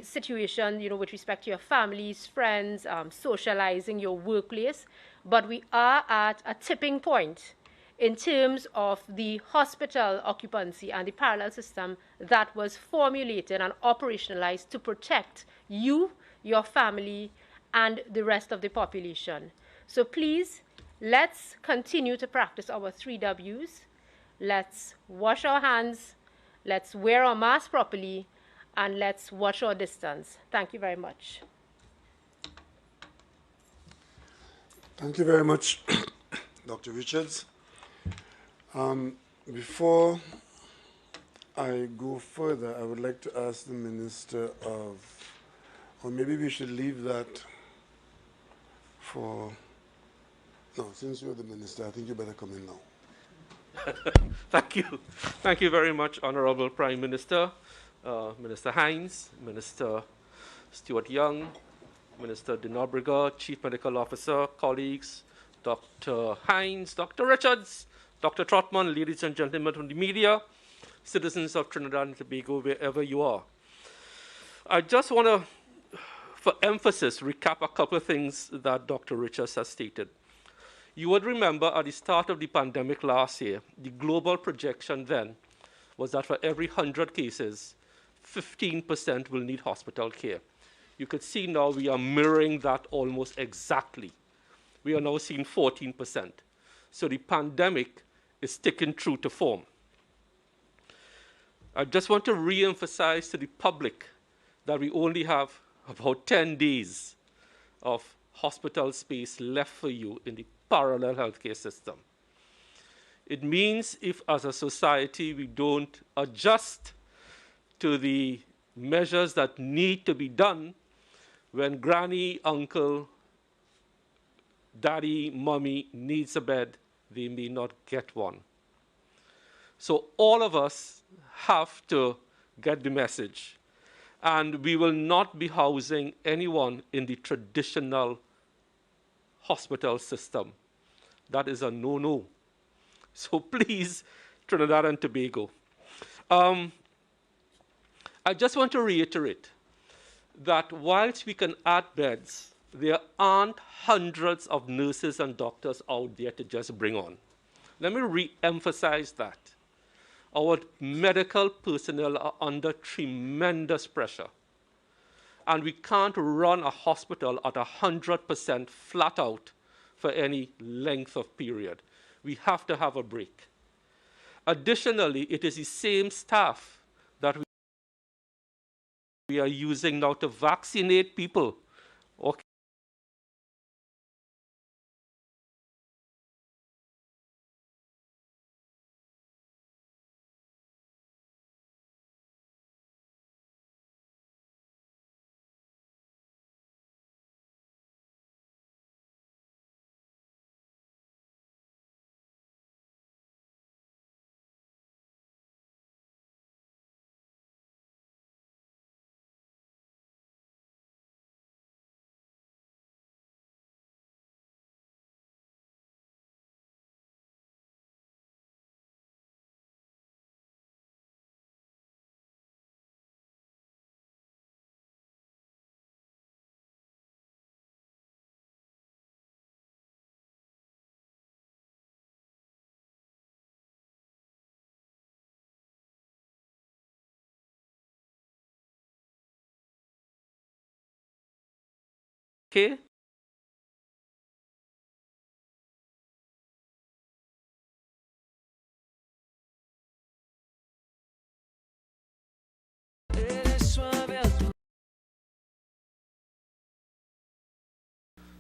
situation, with respect to your families, friends, socializing, your workplace, but we are at a tipping point in terms of the hospital occupancy and the parallel system that was formulated and operationalized to protect you, your family, and the rest of the population. So please, let's continue to practice our 3 W's. Let's wash our hands, let's wear our mask properly, and let's watch our distance. Thank you very much. Thank you very much, Dr. Richards. Before I go further, I would like to ask the Minister of, or maybe we should leave that for, no, since you're the Minister, I think you better come in now. Thank you. Thank you very much, Honorable Prime Minister, Minister Hines, Minister Stuart Young, Minister Donawa, Chief Medical Officer, colleagues, Dr. Hines, Dr. Richards, Dr. Trotman, ladies and gentlemen from the media, citizens of Trinidad and Tobago, wherever you are. I just want to, for emphasis, recap a couple of things that Dr. Richards has stated. You would remember at the start of the pandemic last year, the global projection then was that for every 100 cases, 15% will need hospital care. You could see now we are mirroring that almost exactly. We are now seeing 14%. So the pandemic is sticking true to form. I just want to re-emphasize to the public that we only have about 10 days of hospital space left for you in the parallel healthcare system. It means if as a society we don't adjust to the measures that need to be done, when granny, uncle, daddy, mommy needs a bed, they may not get one. So all of us have to get the message. And we will not be housing anyone in the traditional hospital system. That is a no-no. So please, Trinidad and Tobago. I just want to reiterate that whilst we can add beds, there aren't hundreds of nurses and doctors out there to just bring on. Let me re-emphasize that. Our medical personnel are under tremendous pressure. And we can't run a hospital at 100% flat out for any length of period. We have to have a break. Additionally, it is the same staff that we are using now to vaccinate people. Okay. Okay?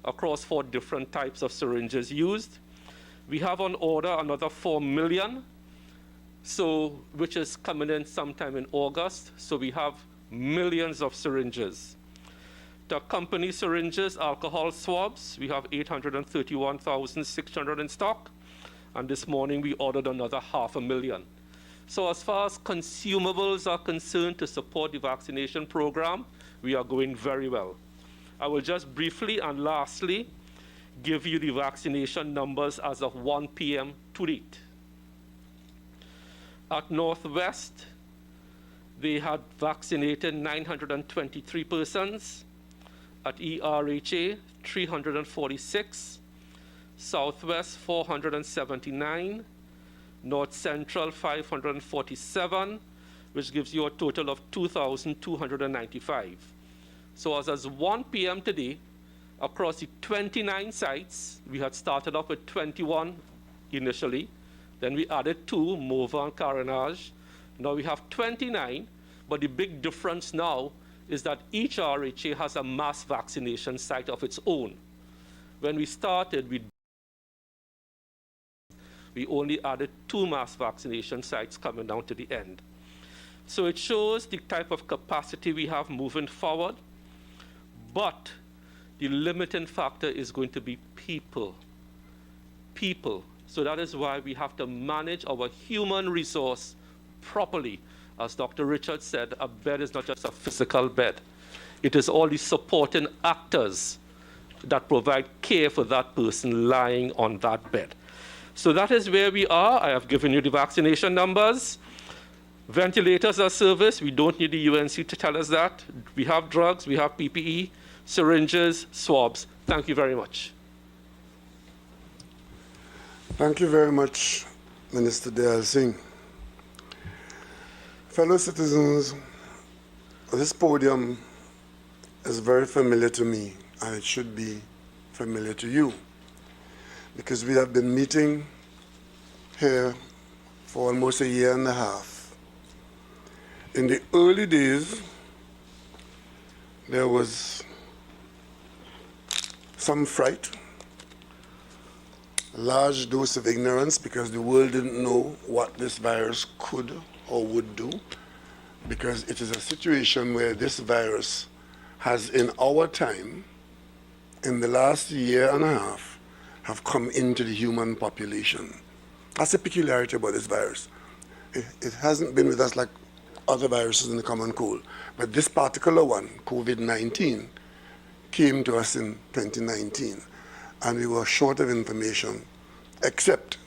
Across 4 different types of syringes used. We have on order another 4 million, so which is coming in sometime in August. So we have millions of syringes. To accompany syringes, alcohol swabs, we have 831,600 in stock. And this morning we ordered another 500,000. So as far as consumables are concerned to support the vaccination program, we are going very well. I will just briefly and lastly give you the vaccination numbers as of 1 p.m. to date. At Northwest, they had vaccinated 923 persons. At ERHA, 346. Southwest, 479. North Central, 547, which gives you a total of 2,295. So as of 1 p.m. today, across the 29 sites, we had started off with 21 initially. Then we added 2, Mova and Carenage. Now we have 29, but the big difference now is that each RHA has a mass vaccination site of its own. When we started, we only added 2 mass vaccination sites coming down to the end. So it shows the type of capacity we have moving forward, but the limiting factor is going to be people. People. So that is why we have to manage our human resource properly. As Dr. Richard said, a bed is not just a physical bed. It is all the supporting actors that provide care for that person lying on that bed. So that is where we are. I have given you the vaccination numbers. Ventilators are serviced. We don't need the UNC to tell us that. We have drugs, we have PPE, syringes, swabs. Thank you very much. Thank you very much, Minister Dayal Singh. Fellow citizens, this podium is very familiar to me, and it should be familiar to you, because we have been meeting here for almost a year and a half. In the early days, there was some fright, a large dose of ignorance, because the world didn't know what this virus could or would do, because it is a situation where this virus has, in our time, in the last year and a half, have come into the human population. That's a peculiarity about this virus. It hasn't been with us like other viruses in the common cold, but this particular one, COVID-19, came to us in 2019, and we were short of information, except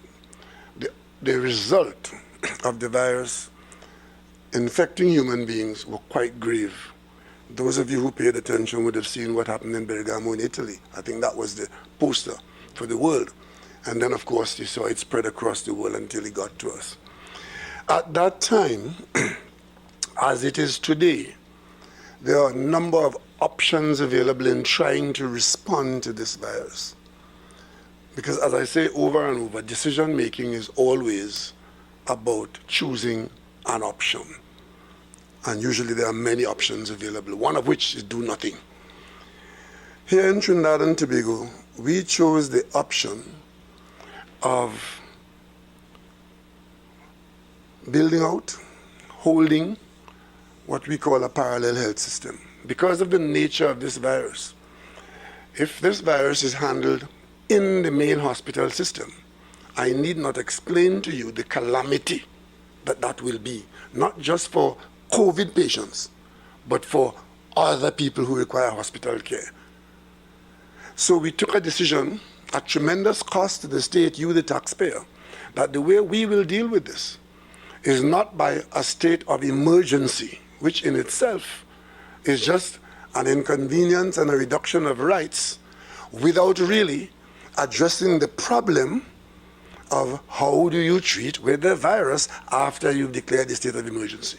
the result of the virus infecting human beings were quite grave. Those of you who paid attention would have seen what happened in Bergamo in Italy. I think that was the poster for the world. And then, of course, you saw it spread across the world until it got to us. At that time, as it is today, there are a number of options available in trying to respond to this virus. Because as I say over and over, decision making is always about choosing an option. And usually there are many options available, one of which is do nothing. Here in Trinidad and Tobago, we chose the option of building out, holding what we call a parallel health system. Because of the nature of this virus, if this virus is handled in the main hospital system, I need not explain to you the calamity that that will be, not just for COVID patients, but for other people who require hospital care. So we took a decision at tremendous cost to the state, you the taxpayer, that the way we will deal with this is not by a state of emergency, which in itself is just an inconvenience and a reduction of rights without really addressing the problem of how do you treat with the virus after you've declared the state of emergency.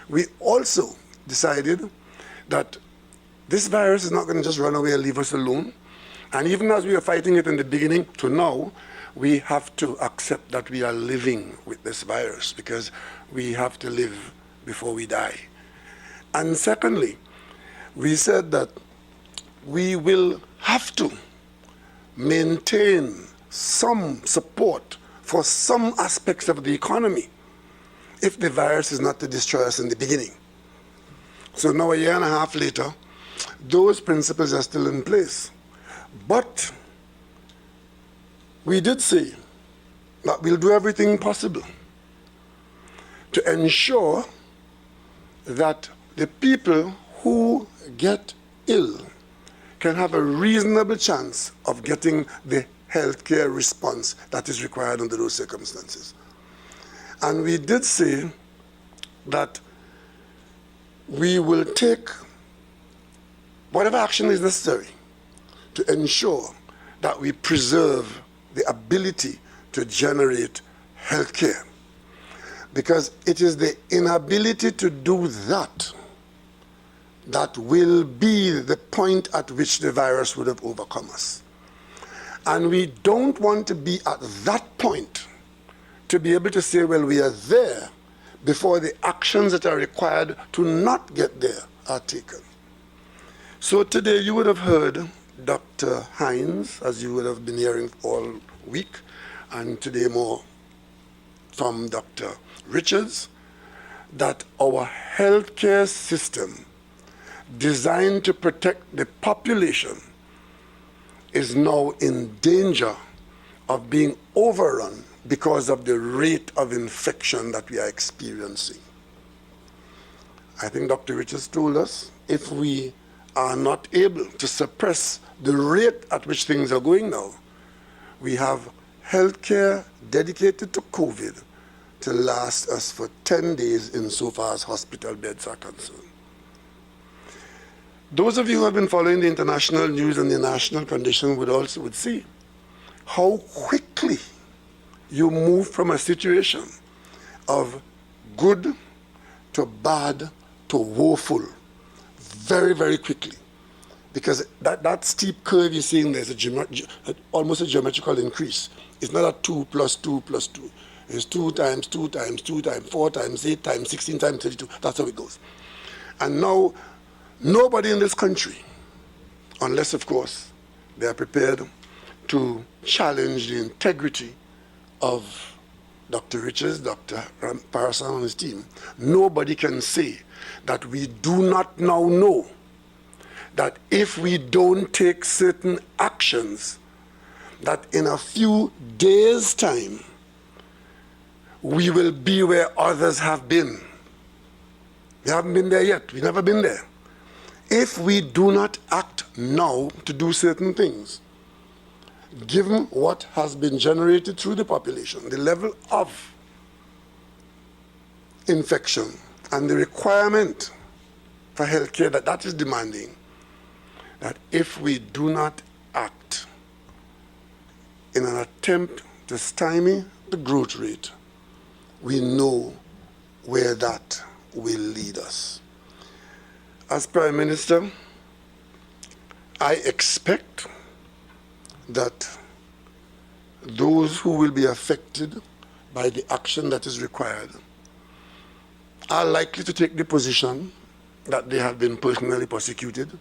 We also decided that This virus is not going to just run away and leave us alone. And even as we were fighting it in the beginning to now, we have to accept that we are living with this virus because we have to live before we die. And secondly, we said that we will have to maintain some support for some aspects of the economy if the virus is not to destroy us in the beginning. So now, a year and a half later, those principles are still in place. But we did say that we'll do everything possible to ensure that the people who get ill can have a reasonable chance of getting the healthcare response that is required under those circumstances. And we did say that we will take whatever action is necessary to ensure that we preserve the ability to generate healthcare. Because it is the inability to do that that will be the point at which the virus would have overcome us. And we don't want to be at that point to be able to say, well, we are there before the actions that are required to not get there are taken. So today you would have heard Dr. Hines, as you would have been hearing all week, and today more from Dr. Richards, that our healthcare system designed to protect the population is now in danger of being overrun because of the rate of infection that we are experiencing. I think Dr. Richards told us if we are not able to suppress the rate at which things are going now, we have healthcare dedicated to COVID to last us for 10 days insofar as hospital beds are concerned. Those of you who have been following the international news and the national condition would see how quickly you move from a situation of good to bad to woeful very, very quickly. Because that steep curve you're seeing there's almost a geometrical increase. It's not a 2 plus 2 plus 2. It's 2 times 2 times 2 times 4 times 8 times 16 times 32. That's how it goes. And now, nobody in this country, unless, of course, they are prepared to challenge the integrity of Dr. Richards, Dr. Parson and his team, nobody can say that we do not now know that if we don't take certain actions, that in a few days' time, we will be where others have been. We haven't been there yet. We've never been there. If we do not act now to do certain things, given what has been generated through the population, the level of infection and the requirement for healthcare that is demanding, that if we do not act in an attempt to stymie the growth rate, we know where that will lead us. As Prime Minister, I expect that those who will be affected by the action that is required are likely to take the position that they have been personally persecuted,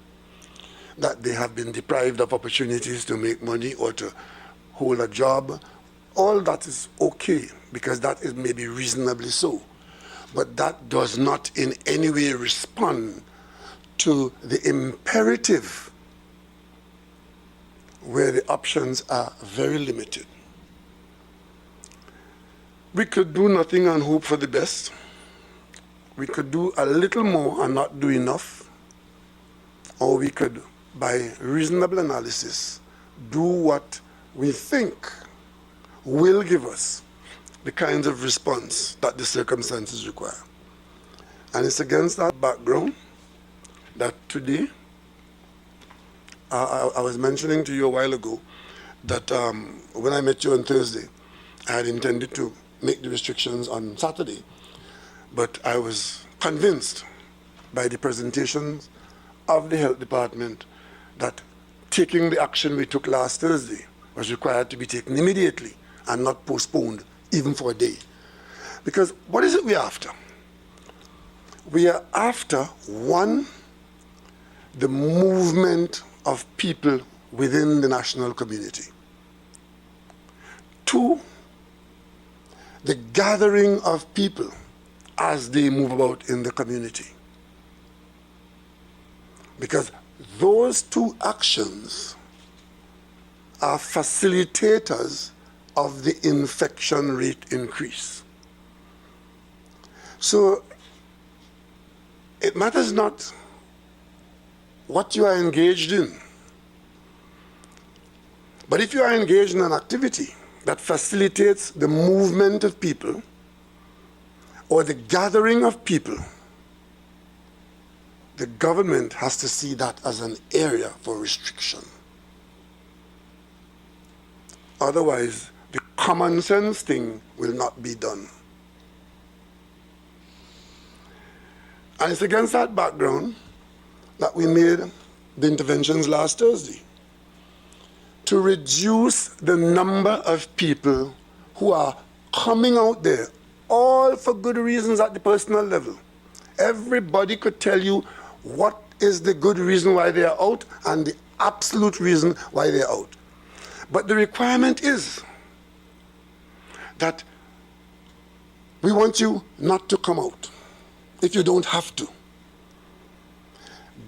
that they have been deprived of opportunities to make money or to hold a job. All that is okay, because that is maybe reasonably so. But that does not in any way respond to the imperative where the options are very limited. We could do nothing and hope for the best. We could do a little more and not do enough. Or we could, by reasonable analysis, do what we think will give us the kinds of response that the circumstances require. And it's against that background that today, I was mentioning to you a while ago that when I met you on Thursday, I had intended to make the restrictions on Saturday, but I was convinced by the presentations of the health department that taking the action we took last Thursday was required to be taken immediately and not postponed even for a day. Because what is it we're after? We are after, one, the movement of people within the national community. Two, the gathering of people as they move about in the community. Because those two actions are facilitators of the infection rate increase. So it matters not what you are engaged in, but if you are engaged in an activity that facilitates the movement of people or the gathering of people, the government has to see that as an area for restriction. Otherwise, the common sense thing will not be done. And it's against that background that we made the interventions last Thursday to reduce the number of people who are coming out there, all for good reasons at the personal level. Everybody could tell you what is the good reason why they are out and the absolute reason why they are out. But the requirement is that we want you not to come out if you don't have to.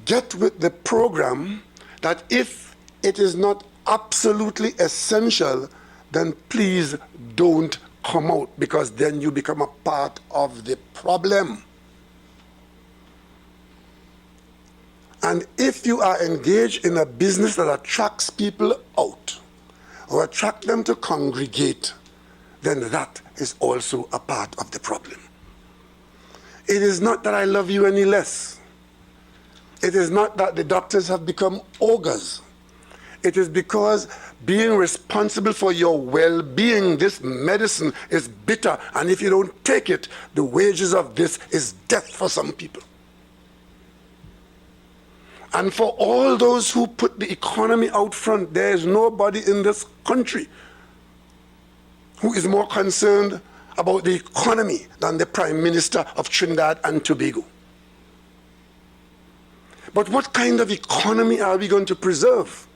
Get with the program that if it is not absolutely essential, then please don't come out, because then you become a part of the problem. And if you are engaged in a business that attracts people out or attract them to congregate, then that is also a part of the problem. It is not that I love you any less. It is not that the doctors have become ogres. It is because being responsible for your well-being, this medicine is bitter, and if you don't take it, the wages of this is death for some people. And for all those who put the economy out front, there is nobody in this country who is more concerned about the economy than the Prime Minister of Trinidad and Tobago. But what kind of economy are we going to preserve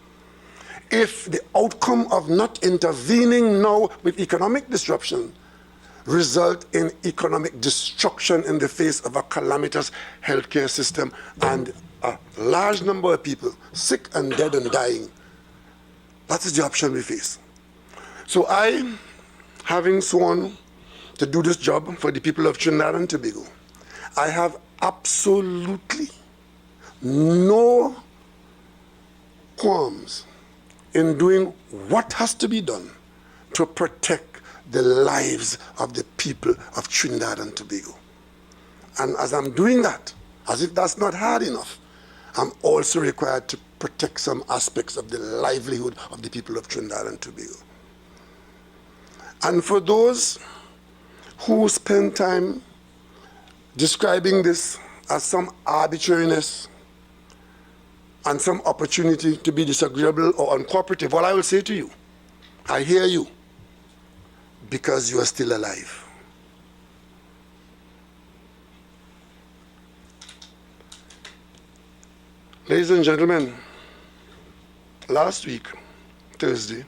if the outcome of not intervening now with economic disruption result in economic destruction in the face of a calamitous healthcare system and a large number of people sick and dead and dying? That is the option we face. So I, having sworn to do this job for the people of Trinidad and Tobago, I have absolutely no qualms in doing what has to be done to protect the lives of the people of Trinidad and Tobago. And as I'm doing that, as if that's not hard enough, I'm also required to protect some aspects of the livelihood of the people of Trinidad and Tobago. And for those who spend time describing this as some arbitrariness and some opportunity to be disagreeable or uncooperative, what I will say to you, I hear you, because you are still alive. Ladies and gentlemen, last week, Thursday,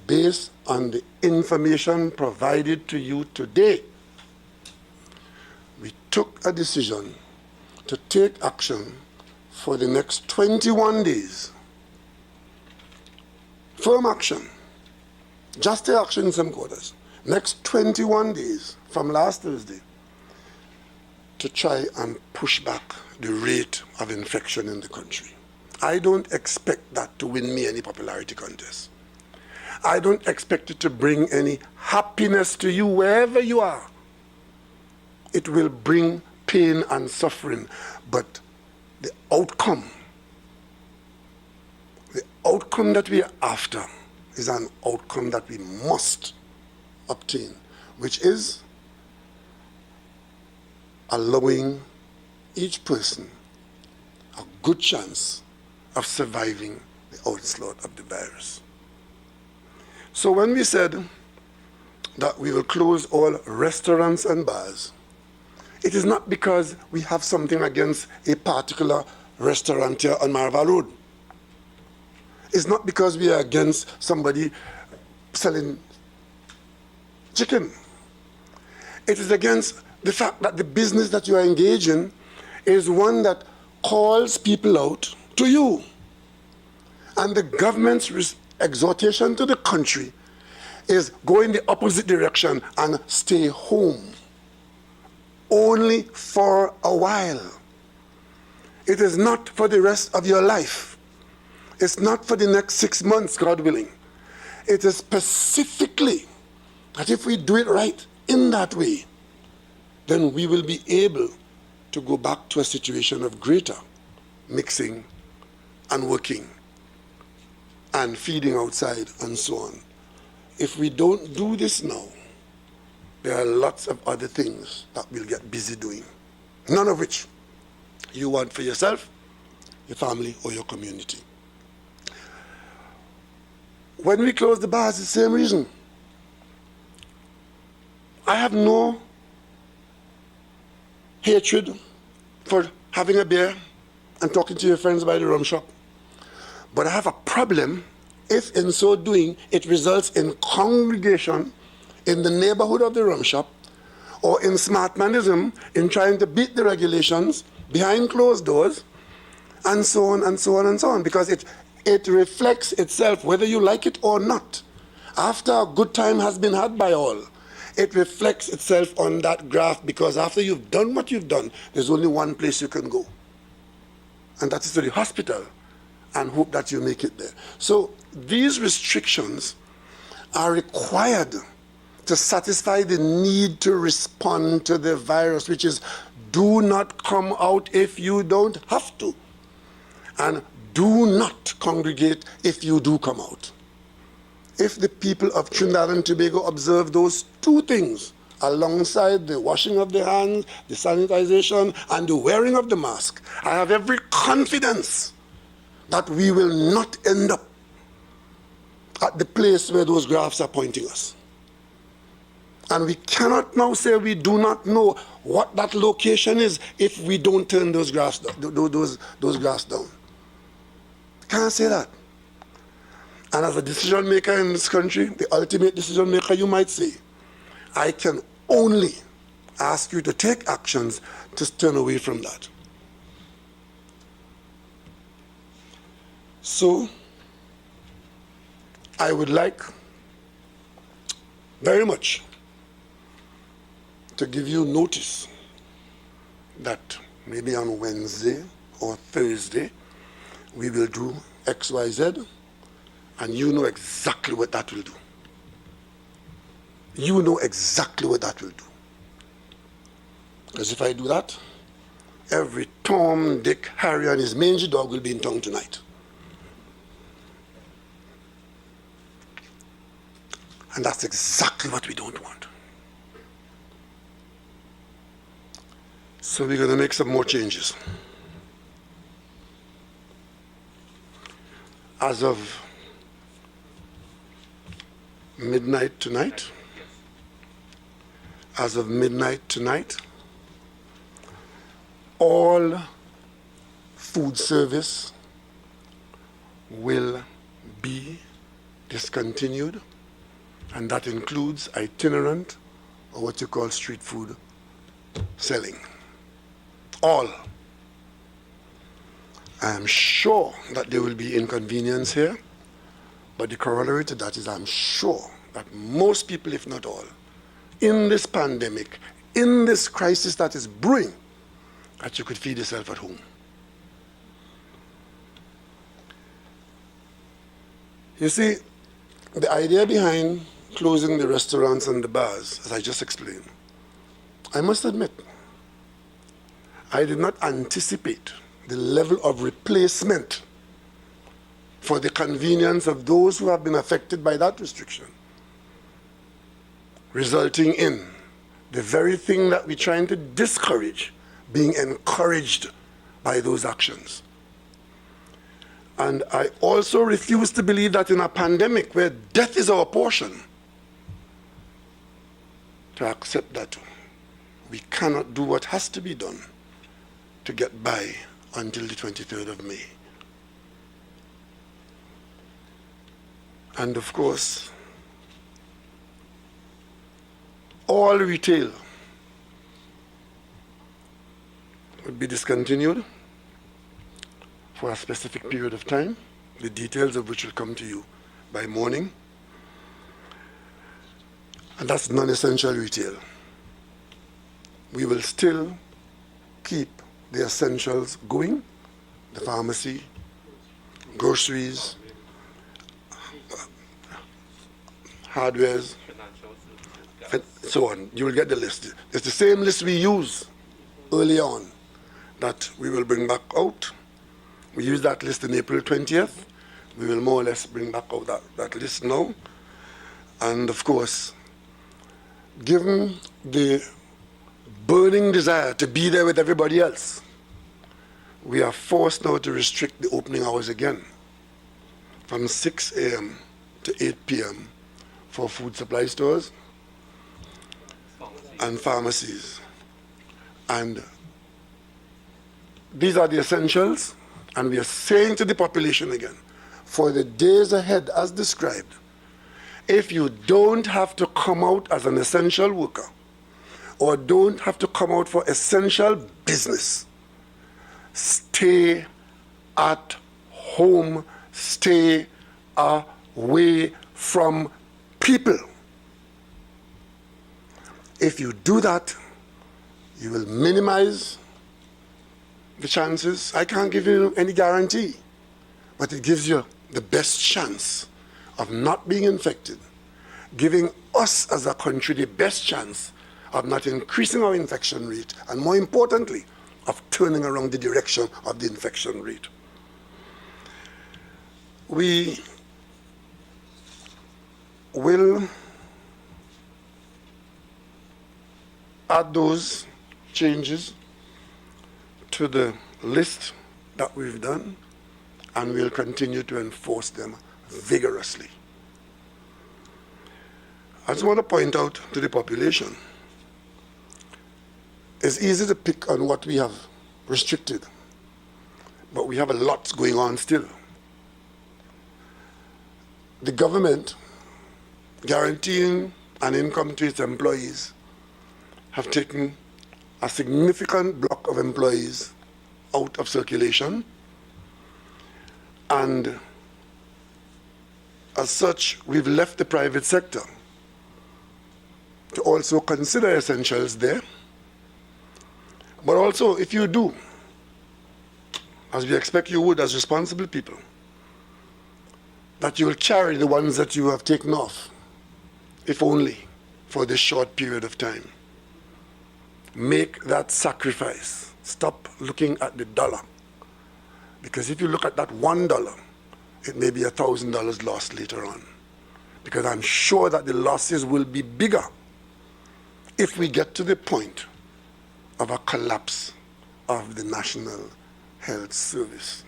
based on the information provided to you today, we took a decision to take action for the next 21 days. Firm action. Just take action in some quarters. Next 21 days from last Thursday to try and push back the rate of infection in the country. I don't expect that to win me any popularity contest. I don't expect it to bring any happiness to you wherever you are. It will bring pain and suffering, but the outcome that we are after is an outcome that we must obtain, which is allowing each person a good chance of surviving the onslaught of the virus. So when we said that we will close all restaurants and bars, it is not because we have something against a particular restaurant here on Marval Road. It's not because we are against somebody selling chicken. It is against the fact that the business that you are engaged in is one that calls people out to you. And the government's exhortation to the country is go in the opposite direction and stay home. Only for a while. It is not for the rest of your life. It's not for the next 6 months, God willing. It is specifically that if we do it right in that way, then we will be able to go back to a situation of greater mixing and working and feeding outside and so on. If we don't do this now, there are lots of other things that we'll get busy doing, none of which you want for yourself, your family, or your community. When we close the bars, it's the same reason. I have no hatred for having a beer and talking to your friends by the rum shop. But I have a problem if in so doing it results in congregation in the neighborhood of the rum shop or in smartmanism in trying to beat the regulations behind closed doors and so on and so on and so on, because it reflects itself whether you like it or not. After a good time has been had by all, it reflects itself on that graph, because after you've done what you've done, there's only one place you can go, and that is to the hospital, and hope that you make it there. So these restrictions are required to satisfy the need to respond to the virus, which is do not come out if you don't have to, and do not congregate if you do come out. If the people of Trinidad and Tobago observe those two things, alongside the washing of the hands, the sanitization, and the wearing of the mask, I have every confidence that we will not end up at the place where those graphs are pointing us. And we cannot now say we do not know what that location is if we don't turn those graphs down. Can't say that. And as a decision maker in this country, the ultimate decision maker, you might say, I can only ask you to take actions to turn away from that. So, I would like very much to give you notice that maybe on Wednesday or Thursday, we will do XYZ, and you know exactly what that will do. You know exactly what that will do. Because if I do that, every Tom, Dick, Harry, and his mangy dog will be in town tonight. And that's exactly what we don't want. So we're going to make some more changes. As of midnight tonight, all food service will be discontinued, and that includes itinerant or what you call street food selling. All. I am sure that there will be inconvenience here, but the corollary to that is I'm sure that most people, if not all, in this pandemic, in this crisis that is brewing, that you could feed yourself at home. You see, the idea behind closing the restaurants and the bars, as I just explained, I must admit, I did not anticipate the level of replacement for the convenience of those who have been affected by that restriction, resulting in the very thing that we're trying to discourage being encouraged by those actions. And I also refuse to believe that in a pandemic where death is our portion, to accept that we cannot do what has to be done to get by until the 23rd of May. And of course, all retail would be discontinued for a specific period of time, the details of which will come to you by morning. And that's non-essential retail. We will still keep the essentials going, the pharmacy, groceries, hardwares, and so on. You will get the list. It's the same list we use early on that we will bring back out. We used that list on April 20th. We will more or less bring back out that list now. And of course, given the burning desire to be there with everybody else, we are forced now to restrict the opening hours again from 6 a.m. to 8 p.m. for food supply stores and pharmacies. And these are the essentials, and we are saying to the population again, for the days ahead as described, if you don't have to come out as an essential worker or don't have to come out for essential business, stay at home, stay away from people. If you do that, you will minimize the chances. I can't give you any guarantee, but it gives you the best chance of not being infected, giving us as a country the best chance of not increasing our infection rate, and more importantly, of turning around the direction of the infection rate. We will add those changes to the list that we've done, and we'll continue to enforce them vigorously. I just want to point out to the population, it's easy to pick on what we have restricted, but we have a lot going on still. The government, guaranteeing an income to its employees, have taken a significant block of employees out of circulation, and as such, we've left the private sector to also consider essentials there. But also, if you do, as we expect you would as responsible people, that you will carry the ones that you have taken off, if only for this short period of time. Make that sacrifice. Stop looking at the dollar. Because if you look at that $1, it may be $1,000 lost later on. Because I'm sure that the losses will be bigger if we get to the point of a collapse of the National Health Service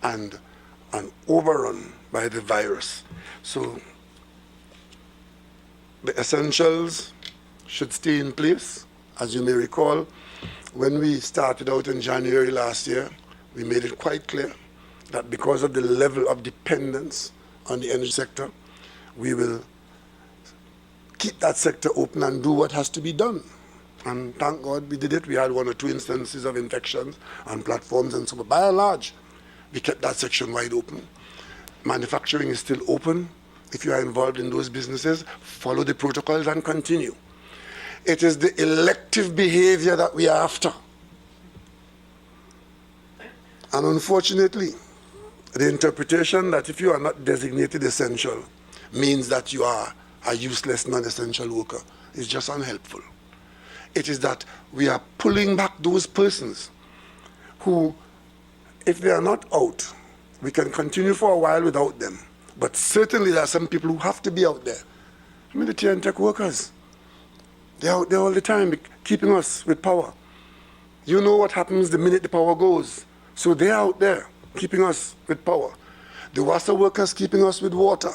and an overrun by the virus. So the essentials should stay in place. As you may recall, when we started out in January last year, we made it quite clear that because of the level of dependence on the energy sector, we will keep that sector open and do what has to be done. And thank God we did it. We had 1 or 2 instances of infections on platforms and so on. By and large, we kept that section wide open. Manufacturing is still open. If you are involved in those businesses, follow the protocols and continue. It is the elective behavior that we are after. And unfortunately, the interpretation that if you are not designated essential means that you are a useless non-essential worker is just unhelpful. It is that we are pulling back those persons who, if they are not out, we can continue for a while without them. But certainly there are some people who have to be out there. I mean, the tea and tech workers, they're out there all the time, keeping us with power. You know what happens the minute the power goes. So they're out there keeping us with power. The WASA workers keeping us with water.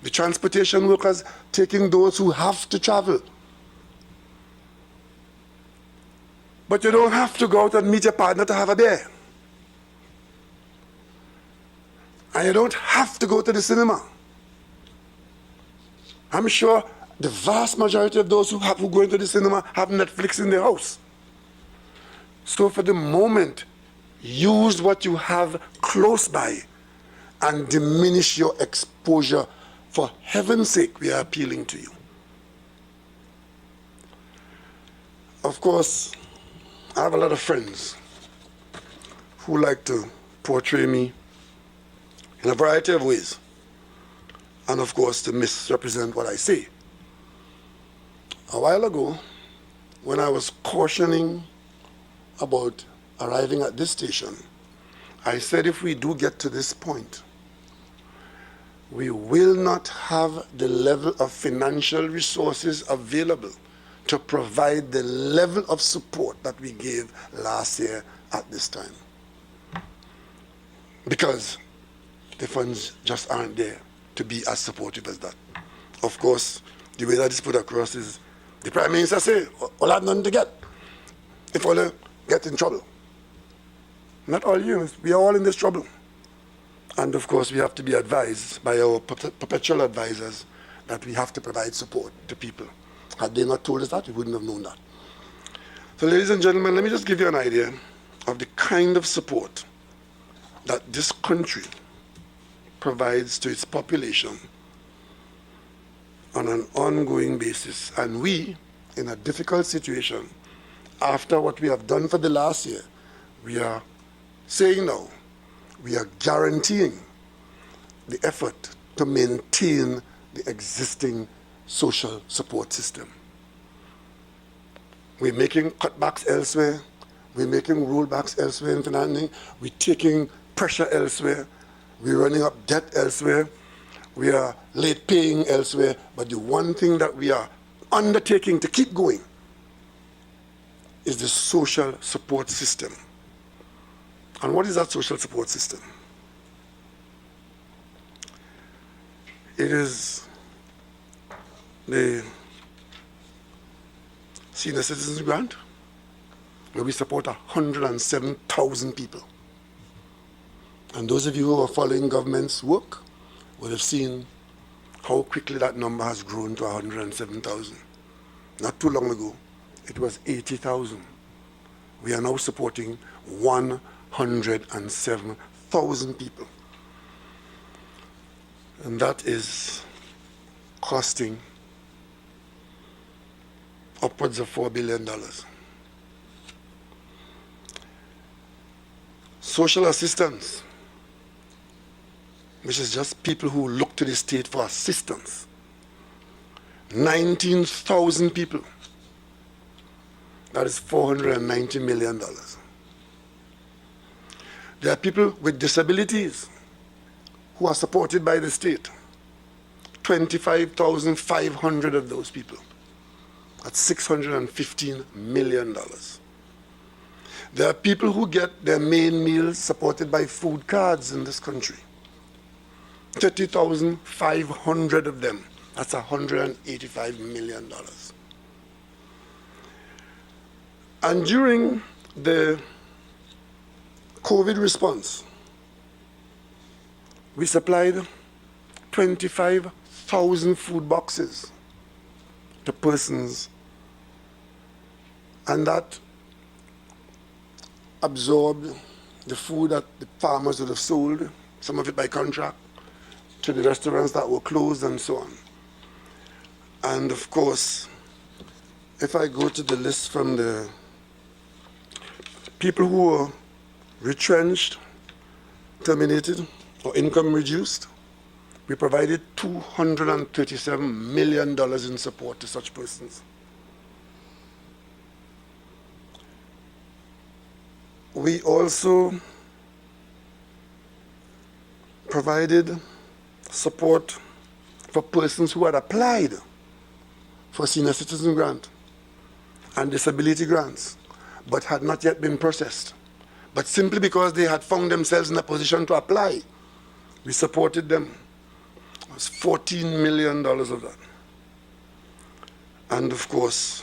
The transportation workers taking those who have to travel. But you don't have to go out and meet your partner to have a beer. And you don't have to go to the cinema. I'm sure the vast majority of those who go into the cinema have Netflix in their house. So for the moment, use what you have close by and diminish your exposure. For heaven's sake, we are appealing to you. Of course, I have a lot of friends who like to portray me in a variety of ways, and of course to misrepresent what I say. A while ago, when I was cautioning about arriving at this station, I said if we do get to this point, we will not have the level of financial resources available to provide the level of support that we gave last year at this time. Because the funds just aren't there to be as supportive as that. Of course, the way that is put across is the Prime Minister say, all have nothing to get if all get in trouble. Not all you, we are all in this trouble. And of course, we have to be advised by our perpetual advisors that we have to provide support to people. Had they not told us that, we wouldn't have known that. So ladies and gentlemen, let me just give you an idea of the kind of support that this country provides to its population on an ongoing basis. And we, in a difficult situation, after what we have done for the last year, we are saying now, we are guaranteeing the effort to maintain the existing social support system. We're making cutbacks elsewhere. We're making rollbacks elsewhere in financing. We're taking pressure elsewhere. We're running up debt elsewhere. We are late paying elsewhere. But the one thing that we are undertaking to keep going is the social support system. And what is that social support system? It is the Senior Citizens Grant, where we support 107,000 people. And those of you who are following government's work would have seen how quickly that number has grown to 107,000. Not too long ago, it was 80,000. We are now supporting 107,000 people. And that is costing upwards of $4 billion. Social assistance, which is just people who look to the state for assistance. 19,000 people. That is $490 million. There are people with disabilities who are supported by the state. 25,500 of those people. That's $615 million. There are people who get their main meals supported by food cards in this country. 30,500 of them. That's $185 million. And during the COVID response, we supplied 25,000 food boxes to persons, and that absorbed the food that the farmers would have sold, some of it by contract, to the restaurants that were closed and so on. And of course, if I go to the list from the people who were retrenched, terminated, or income reduced, we provided $237 million in support to such persons. We also provided support for persons who had applied for senior citizen grant and disability grants, but had not yet been processed but simply because they had found themselves in a position to apply. We supported them. It was $14 million of that. And of course,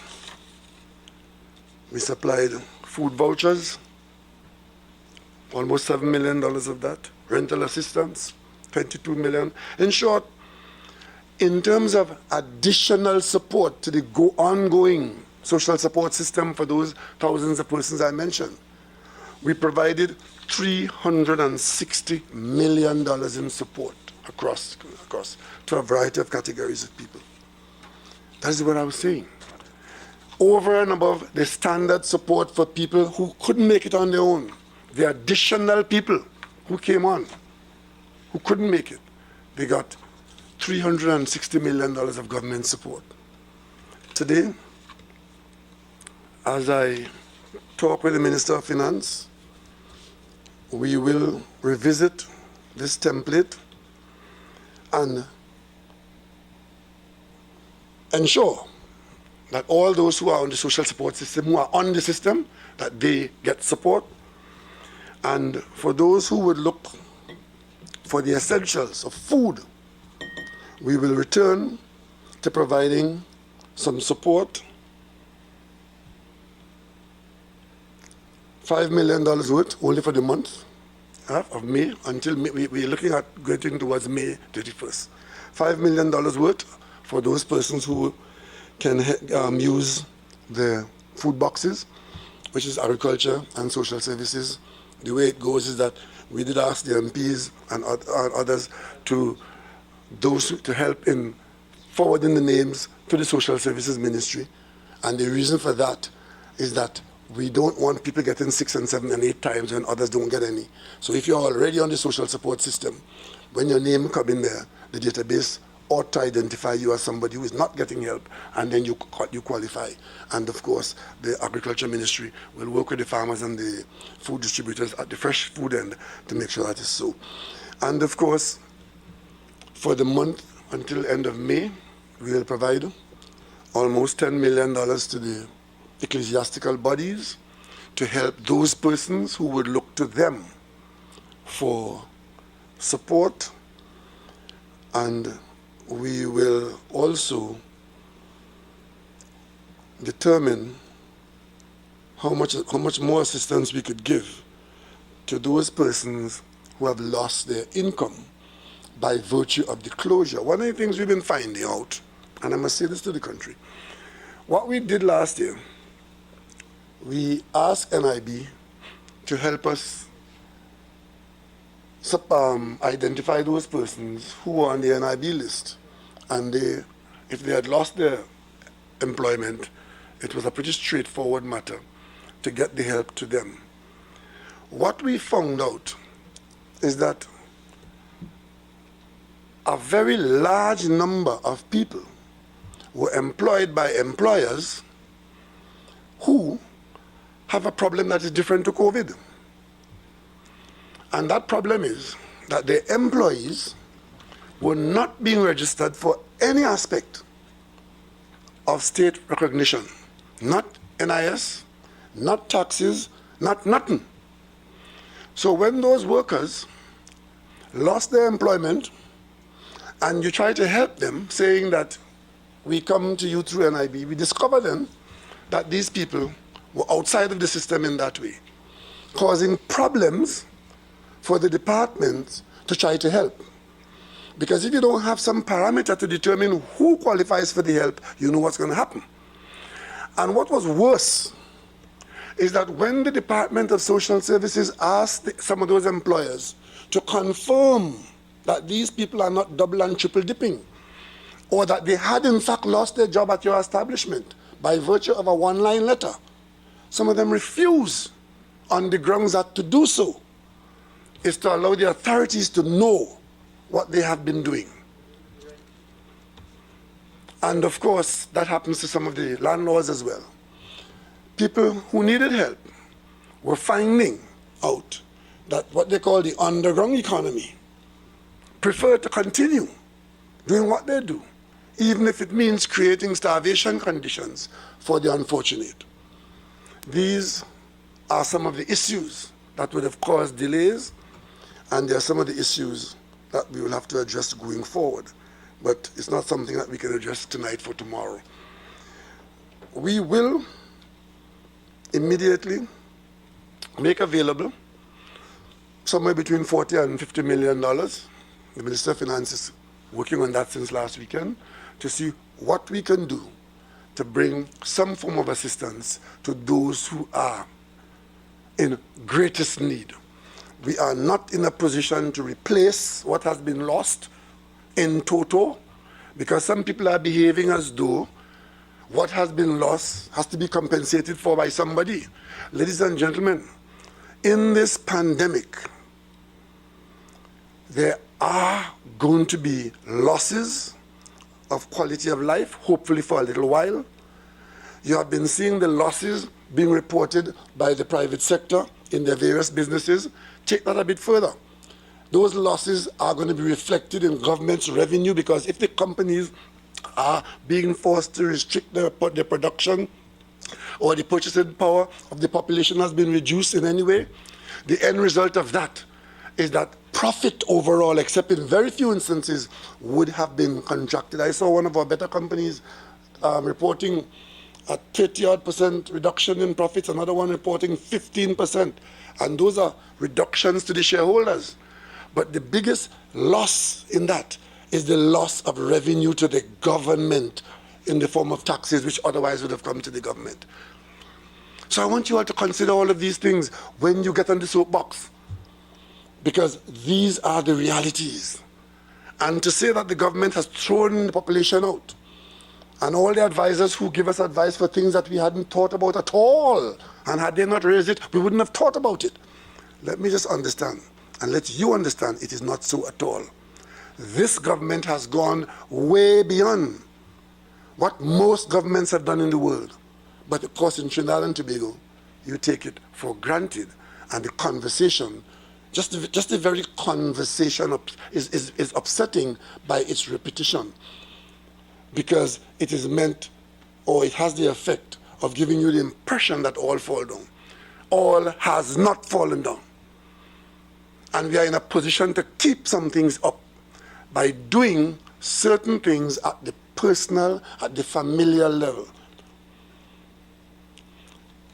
we supplied food vouchers, almost $7 million of that. Rental assistance, $22 million. In short, in terms of additional support to the ongoing social support system for those thousands of persons I mentioned, we provided $360 million in support across to a variety of categories of people. That is what I was saying. Over and above the standard support for people who couldn't make it on their own, the additional people who came on, who couldn't make it, they got $360 million of government support. Today, as I talk with the Minister of Finance, we will revisit this template and ensure that all those who are on the social support system, who are on the system, that they get support. And for those who would look for the essentials of food, we will return to providing some support, $5 million worth only for the month of May until May. We're looking at getting towards May 31st. $5 million worth for those persons who can use the food boxes, which is agriculture and social services. The way it goes is that we did ask the MPs and others to help in forwarding the names to the Social Services Ministry. And the reason for that is that we don't want people getting 6 and 7 and 8 times when others don't get any. So if you're already on the social support system, when your name comes in there, the database ought to identify you as somebody who is not getting help, and then you qualify. And of course, the Agriculture Ministry will work with the farmers and the food distributors at the fresh food end to make sure that is so. And of course, for the month until end of May, we will provide almost $10 million to the ecclesiastical bodies to help those persons who would look to them for support. And we will also determine how much more assistance we could give to those persons who have lost their income by virtue of the closure. One of the things we've been finding out, and I must say this to the country, what we did last year, we asked NIB to help us identify those persons who were on the NIB list. And if they had lost their employment, it was a pretty straightforward matter to get the help to them. What we found out is that a very large number of people were employed by employers who have a problem that is different to COVID. And that problem is that the employees were not being registered for any aspect of state recognition. Not NIS, not taxes, not nothing. So when those workers lost their employment and you try to help them, saying that we come to you through NIB, we discover then that these people were outside of the system in that way, causing problems for the department to try to help. Because if you don't have some parameter to determine who qualifies for the help, you know what's going to happen. And what was worse is that when the Department of Social Services asked some of those employers to confirm that these people are not double and triple dipping, or that they had in fact lost their job at your establishment by virtue of a one-line letter, some of them refuse on the grounds that to do so is to allow the authorities to know what they have been doing. And of course, that happens to some of the landlords as well. People who needed help were finding out that what they call the underground economy prefer to continue doing what they do, even if it means creating starvation conditions for the unfortunate. These are some of the issues that would have caused delays, and there are some of the issues that we will have to address going forward. But it's not something that we can address tonight for tomorrow. We will immediately make available somewhere between $40 and $50 million. The Minister of Finance is working on that since last weekend to see what we can do to bring some form of assistance to those who are in greatest need. We are not in a position to replace what has been lost in toto, because some people are behaving as though what has been lost has to be compensated for by somebody. Ladies and gentlemen, in this pandemic, there are going to be losses of quality of life, hopefully for a little while. You have been seeing the losses being reported by the private sector in their various businesses. Take that a bit further. Those losses are going to be reflected in government's revenue, because if the companies are being forced to restrict their production, or the purchasing power of the population has been reduced in any way, the end result of that is that profit overall, except in very few instances, would have been contracted. I saw one of our better companies reporting a 30-odd% reduction in profits, another one reporting 15%. And those are reductions to the shareholders. But the biggest loss in that is the loss of revenue to the government in the form of taxes, which otherwise would have come to the government. So I want you all to consider all of these things when you get on the soapbox, because these are the realities. And to say that the government has thrown the population out, and all the advisors who give us advice for things that we hadn't thought about at all, and had they not raised it, we wouldn't have thought about it. Let me just understand, and let you understand, it is not so at all. This government has gone way beyond what most governments have done in the world. But of course, in Trinidad and Tobago, you take it for granted, and the conversation, just the very conversation is upsetting by its repetition, because it is meant, or it has the effect of giving you the impression that all fall down. All has not fallen down. And we are in a position to keep some things up by doing certain things at the personal, at the familial level.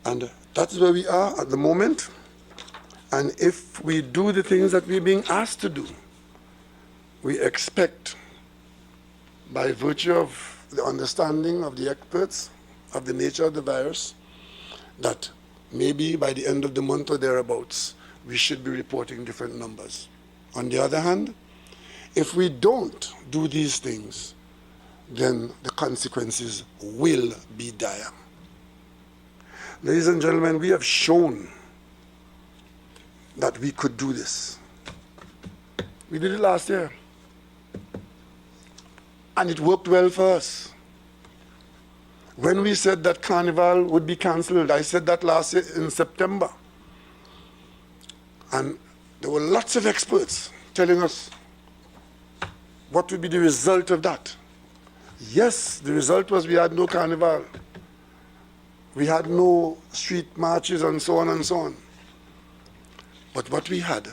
And that's where we are at the moment. And if we do the things that we're being asked to do, we expect, by virtue of the understanding of the experts of the nature of the virus, that maybe by the end of the month or thereabouts, we should be reporting different numbers. On the other hand, if we don't do these things, then the consequences will be dire. Ladies and gentlemen, we have shown that we could do this. We did it last year. And it worked well for us. When we said that Carnival would be cancelled, I said that last year in September. And there were lots of experts telling us what would be the result of that. Yes, the result was we had no Carnival. We had no street marches and so on and so on. But what we had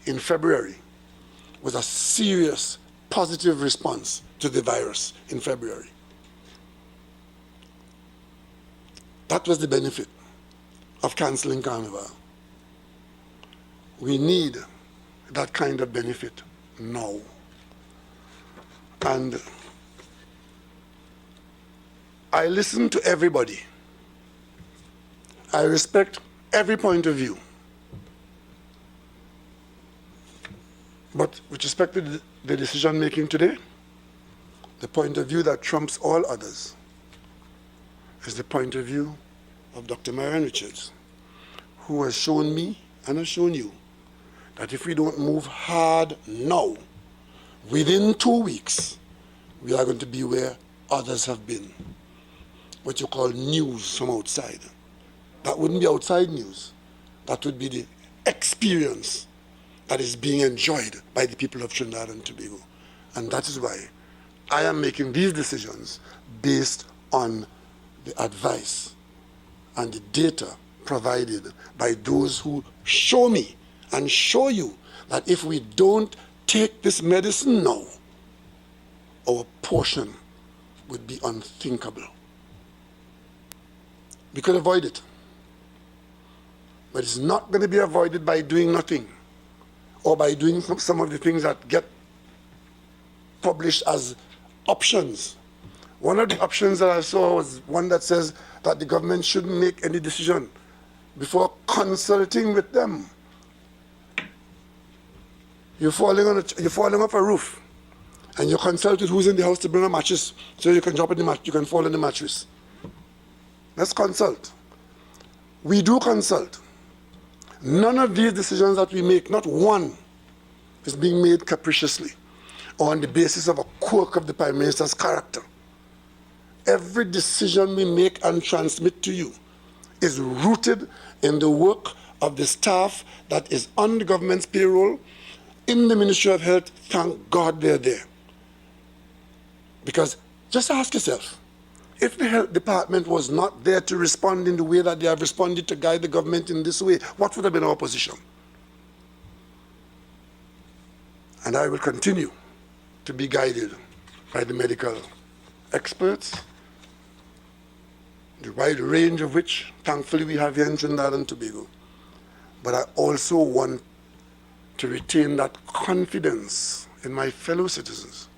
in February was a serious positive response to the virus in February. That was the benefit of cancelling Carnival. We need that kind of benefit now. And I listen to everybody. I respect every point of view. But with respect to the decision making today, the point of view that trumps all others is the point of view of Dr. Marian Richards, who has shown me and has shown you that if we don't move hard now, within 2 weeks, we are going to be where others have been. What you call news from outside. That wouldn't be outside news. That would be the experience that is being enjoyed by the people of Trinidad and Tobago. And that is why I am making these decisions based on the advice and the data provided by those who show me and show you that if we don't take this medicine now, our portion would be unthinkable. We could avoid it. But it's not going to be avoided by doing nothing or by doing some of the things that get published as options. One of the options that I saw was one that says that the government shouldn't make any decision before consulting with them. You're falling off a roof, and you consult with who's in the house to bring a mattress so you can drop in the you can fall in the mattress. Let's consult. We do consult. None of these decisions that we make, not one, is being made capriciously or on the basis of a quirk of the Prime Minister's character. Every decision we make and transmit to you is rooted in the work of the staff that is on the government's payroll in the Ministry of Health. Thank God they're there. Because just ask yourself, if the health department was not there to respond in the way that they have responded to guide the government in this way, what would have been our position? And I will continue to be guided by the medical experts, the wide range of which, thankfully, we have here in Trinidad and Tobago. But I also want to retain that confidence in my fellow citizens,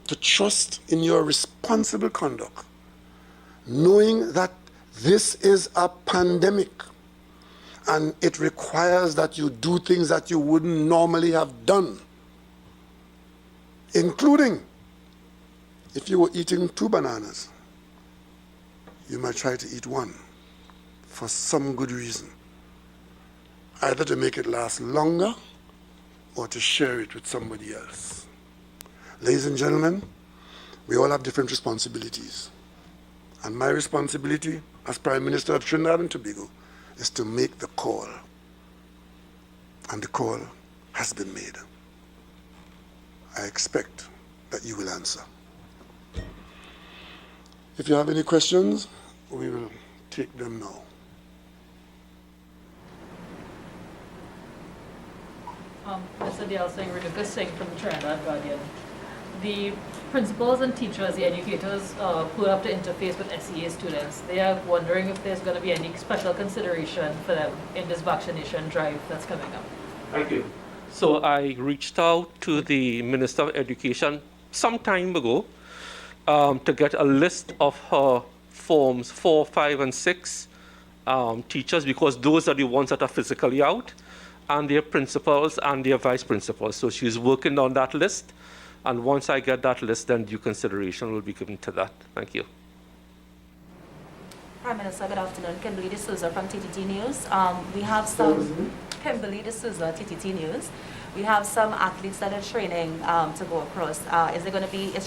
to trust in your responsible conduct, knowing that this is a pandemic and it requires that you do things that you wouldn't normally have done, including if you were eating 2 bananas, you might try to eat 1 for some good reason, either to make it last longer or to share it with somebody else. Ladies and gentlemen, we all have different responsibilities. And my responsibility as Prime Minister of Trinidad and Tobago is to make the call. And the call has been made. I expect that you will answer. If you have any questions, we will take them now. Mr. Dale Singh, Renuka Singh from the Trinidad Guardian. The principals and teachers, the educators who have to interface with SEA students, they are wondering if there's going to be any special consideration for them in this vaccination drive that's coming up. Thank you. So I reached out to the Minister of Education some time ago to get a list of her forms 4, 5, and 6 teachers, because those are the ones that are physically out, and their principals and their vice principals. So she's working on that list. And once I get that list, then due consideration will be given to that. Thank you. Prime Minister, good afternoon. Kimberly D'Souza from TTT News. We have some Kimberly D'Souza, TTT News. We have some athletes that are training to go across. Is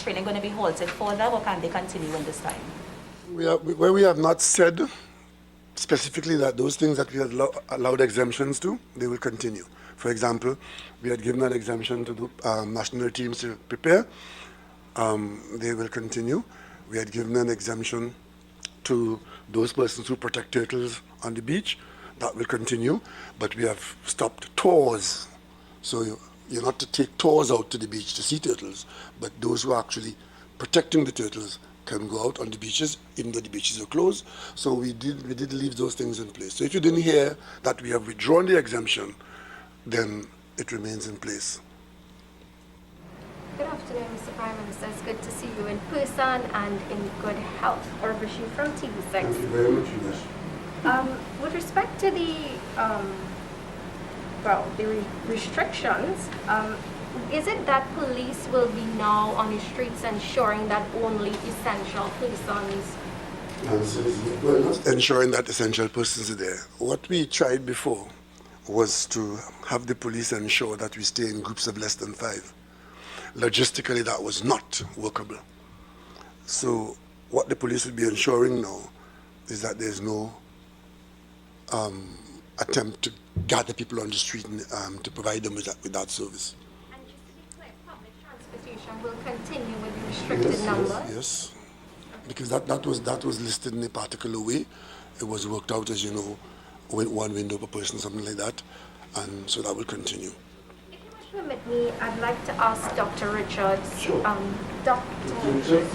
training going to be halted for them, or can they continue in this time? Where we have not said specifically that those things that we have allowed exemptions to, they will continue. For example, we had given an exemption to the national teams to prepare. They will continue. We had given an exemption to those persons who protect turtles on the beach. That will continue. But we have stopped tours. So you're not to take tours out to the beach to see turtles, but those who are actually protecting the turtles can go out on the beaches, even though the beaches are closed. So we did leave those things in place. So if you didn't hear that we have withdrawn the exemption, then it remains in place. Good afternoon, Mr. Prime Minister. It's good to see you in person and in good health. Urvashi from TV6. Thank you very much, Umesh. With respect to the restrictions, is it that police will be now on the streets ensuring that only essential persons? Well, not ensuring that essential persons are there. What we tried before was to have the police ensure that we stay in groups of less than 5. Logistically, that was not workable. So what the police will be ensuring now is that there's no attempt to gather people on the street and to provide them with that service. And just to be clear, public transportation will continue with the restricted numbers? Yes, because that was listed in a particular way. It was worked out, as you know, with one window per person, something like that, and so that will continue. Permit me, I'd like to ask Dr. Richards. Sure. Dr. Richards.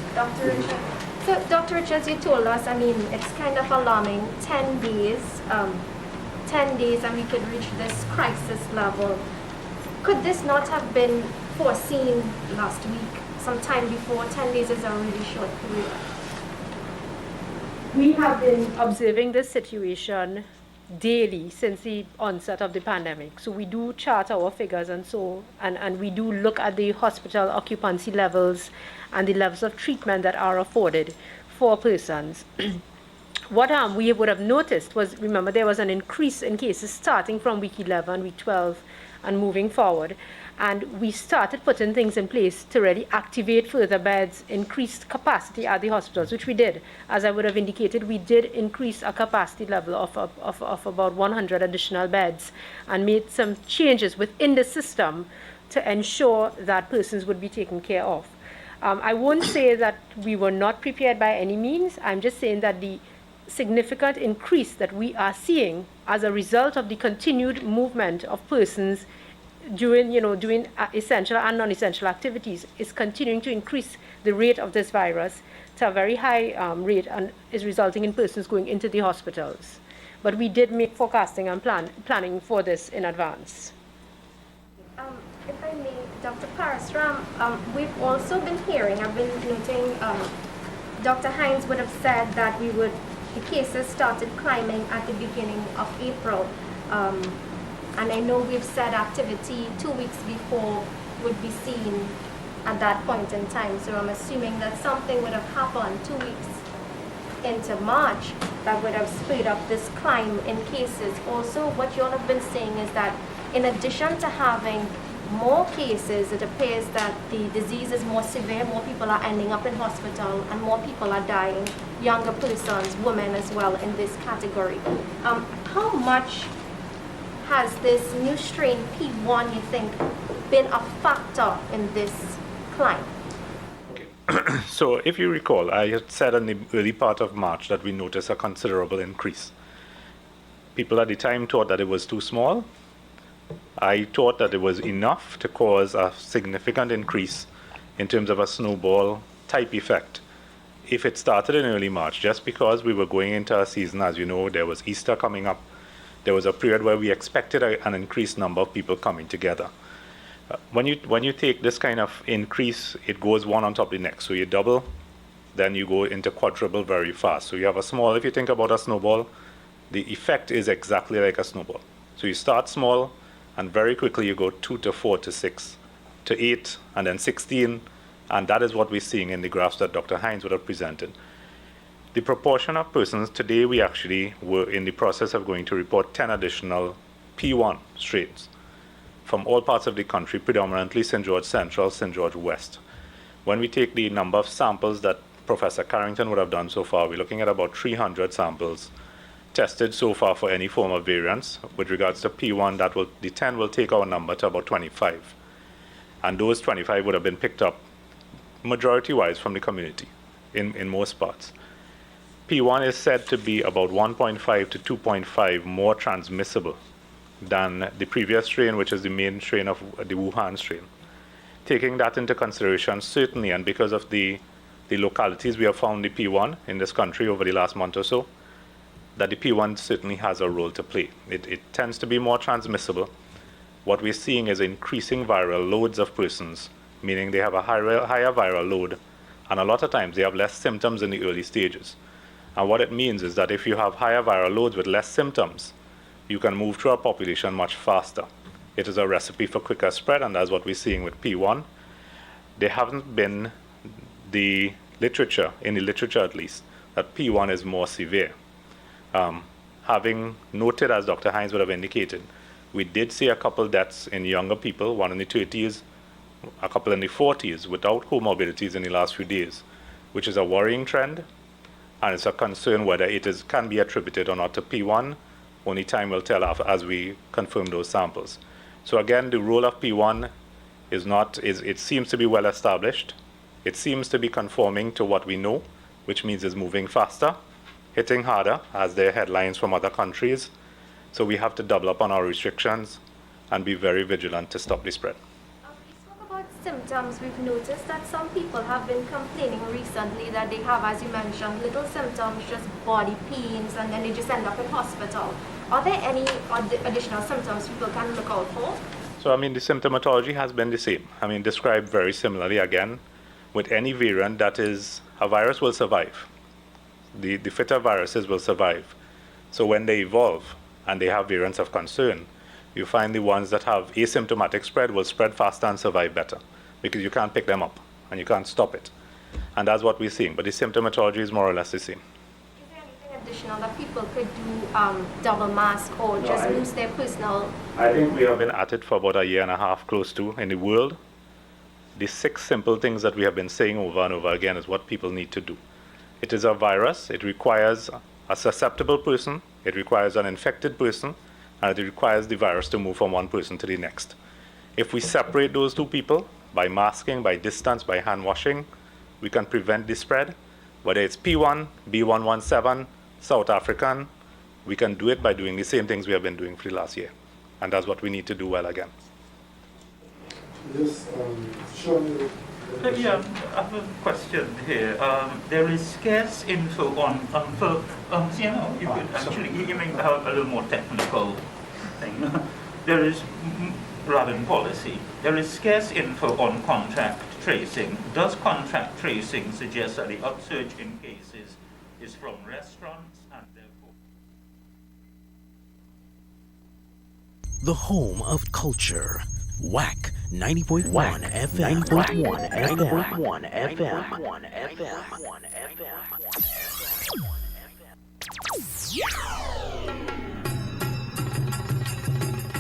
So, Dr. Richards, you told us, I mean, it's kind of alarming, 10 days, and we could reach this crisis level. Could this not have been foreseen last week, sometime before? 10 days is a really short period. We have been observing this situation daily since the onset of the pandemic. So we do chart our figures and we do look at the hospital occupancy levels and the levels of treatment that are afforded for persons. What we would have noticed was, remember, there was an increase in cases starting from week 11, week 12, and moving forward. And we started putting things in place to really activate further beds, increased capacity at the hospitals, which we did. As I would have indicated, we did increase our capacity level of about 100 additional beds and made some changes within the system to ensure that persons would be taken care of. I won't say that we were not prepared by any means. I'm just saying that the significant increase that we are seeing as a result of the continued movement of persons doing essential and non-essential activities is continuing to increase the rate of this virus to a very high rate and is resulting in persons going into the hospitals. But we did make forecasting and planning for this in advance. If I may, Dr. Parasram, we've also been hearing, I've been noting, Dr. Hines would have said that the cases started climbing at the beginning of April. And I know we've said activity 2 weeks before would be seen at that point in time. So I'm assuming that something would have happened 2 weeks into March that would have sped up this climb in cases. Also, what you all have been saying is that in addition to having more cases, it appears that the disease is more severe, more people are ending up in hospital, and more people are dying, younger persons, women as well in this category. How much has this new strain P1, you think, been a factor in this climb? Okay. So if you recall, I had said in the early part of March that we noticed a considerable increase. People at the time thought that it was too small. I thought that it was enough to cause a significant increase in terms of a snowball type effect if it started in early March, just because we were going into a season, as you know, there was Easter coming up. There was a period where we expected an increased number of people coming together. When you take this kind of increase, it goes one on top of the next. So you double, then you go into quadruple very fast. So you have a small, if you think about a snowball, the effect is exactly like a snowball. So you start small, and very quickly you go 2 to 4 to 6 to 8, and then 16, and that is what we're seeing in the graphs that Dr. Hines would have presented. The proportion of persons, today we actually were in the process of going to report 10 additional P1 strains from all parts of the country, predominantly St. George Central, St. George West. When we take the number of samples that Professor Carrington would have done so far, we're looking at about 300 samples tested so far for any form of variants. With regards to P1, the 10 will take our number to about 25. And those 25 would have been picked up majority-wise from the community in most parts. P1 is said to be about 1.5 to 2.5 more transmissible than the previous strain, which is the main strain of the Wuhan strain. Taking that into consideration, certainly, and because of the localities we have found the P1 in this country over the last month or so, that the P1 certainly has a role to play. It tends to be more transmissible. What we're seeing is increasing viral loads of persons, meaning they have a higher viral load, and a lot of times they have less symptoms in the early stages. And what it means is that if you have higher viral loads with less symptoms, you can move through our population much faster. It is a recipe for quicker spread, and that's what we're seeing with P1. There haven't been in the literature at least, that P1 is more severe. Having noted, as Dr. Hines would have indicated, we did see a couple deaths in younger people, one in the 30s, a couple in the 40s, without comorbidities in the last few days, which is a worrying trend. And it's a concern whether it can be attributed or not to P1. Only time will tell as we confirm those samples. So again, the role of P1 it seems to be well established. It seems to be conforming to what we know, which means it's moving faster, hitting harder, as there are headlines from other countries, So we have to double up on our restrictions and be very vigilant to stop the spread. About symptoms, we've noticed that some people have been complaining recently that they have, as you mentioned, little symptoms, just body pains, and then they just end up in hospital. Are there any additional symptoms people can look out for? So, the symptomatology has been the same. Described very similarly again. With any variant, that is, a virus will survive. The fitter viruses will survive. So when they evolve and they have variants of concern, you find the ones that have asymptomatic spread will spread faster and survive better because you can't pick them up and you can't stop it. And that's what we're seeing. But the symptomatology is more or less the same. Is there anything additional that people could do, double mask or just use their personal? I think we have been at it for about a year and a half, close to, in the world. The 6 simple things that we have been saying over and over again is what people need to do. It is a virus. It requires a susceptible person. It requires an infected person. And it requires the virus to move from one person to the next. If we separate those 2 people by masking, by distance, by hand washing, we can prevent the spread. Whether it's P1, B117, South African, we can do it by doing the same things we have been doing for the last year. And that's what we need to do well again. Yes, Sean. Yeah, I have a question here. There is scarce info on you could actually give me a little more technical thing. There is, rather than policy, there is scarce info on contact tracing. Does contact tracing suggest that the upsurge in cases is from restaurants and therefore? The home of culture. WACK 90.1 FM. 90.1 FM.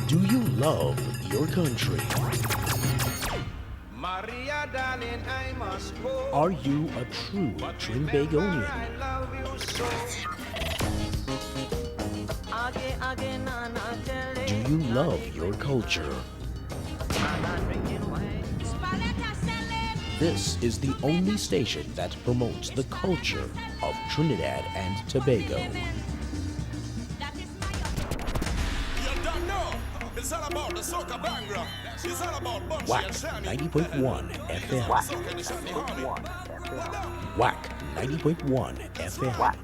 Do you love your country? Maria, darling, I must go. Are you a true Trinbagonian? Do you love your culture? This is the only station that promotes the culture of Trinidad and Tobago. It's all about the soca bangra. It's all about WACK 90.1 FM. WACK 90.1 FM. WACK 90.1. WACK.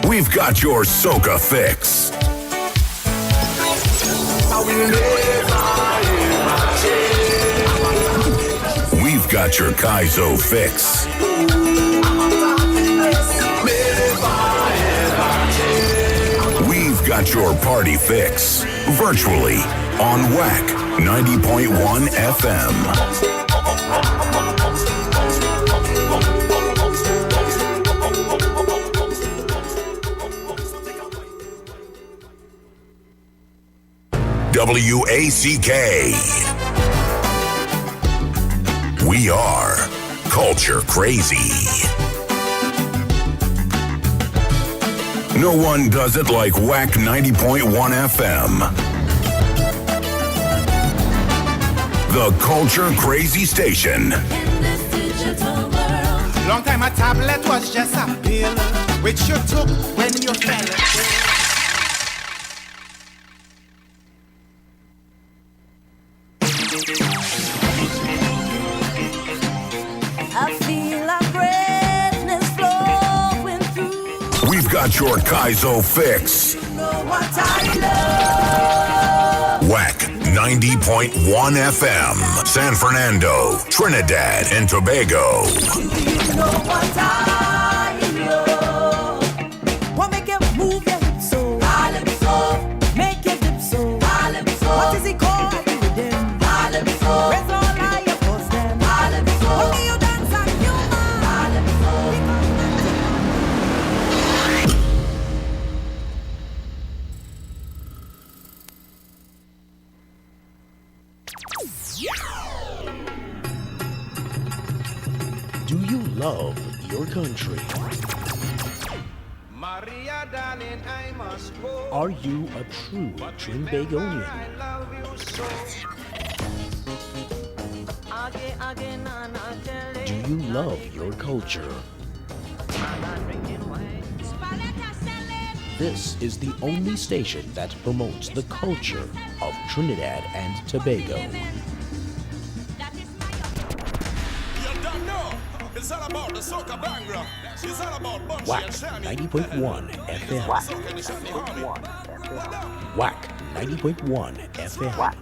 We've got your soca fix. We've got your Kaizo fix. We've got your party fix. Virtually on WACK 90.1 FM. WACK. We are Culture Crazy. No one does it like WACK 90.1 FM. The Culture Crazy Station. Long time a tablet was just a pill, which you took when you fell. I feel like greatness flowing through. We've got your Kaizo fix. You know what I love. WACK 90.1 FM. San Fernando, Trinidad and Tobago. You know what I love. What make you move your hips so? Calypso. Make your dip so. Calypso. What is it called? Rhythm. Calypso. Where's all I oppose them? Calypso. What do you dance and human? Calypso. Do you love your country? Are you a true Trinbagonian? Do you love your culture? This is the only station that promotes the culture of Trinidad and Tobago. You don't know. It's all about the soca bangra. It's all about WACK 90.1 FM. WACK 90.1 FM. WACK 90.1 WACK.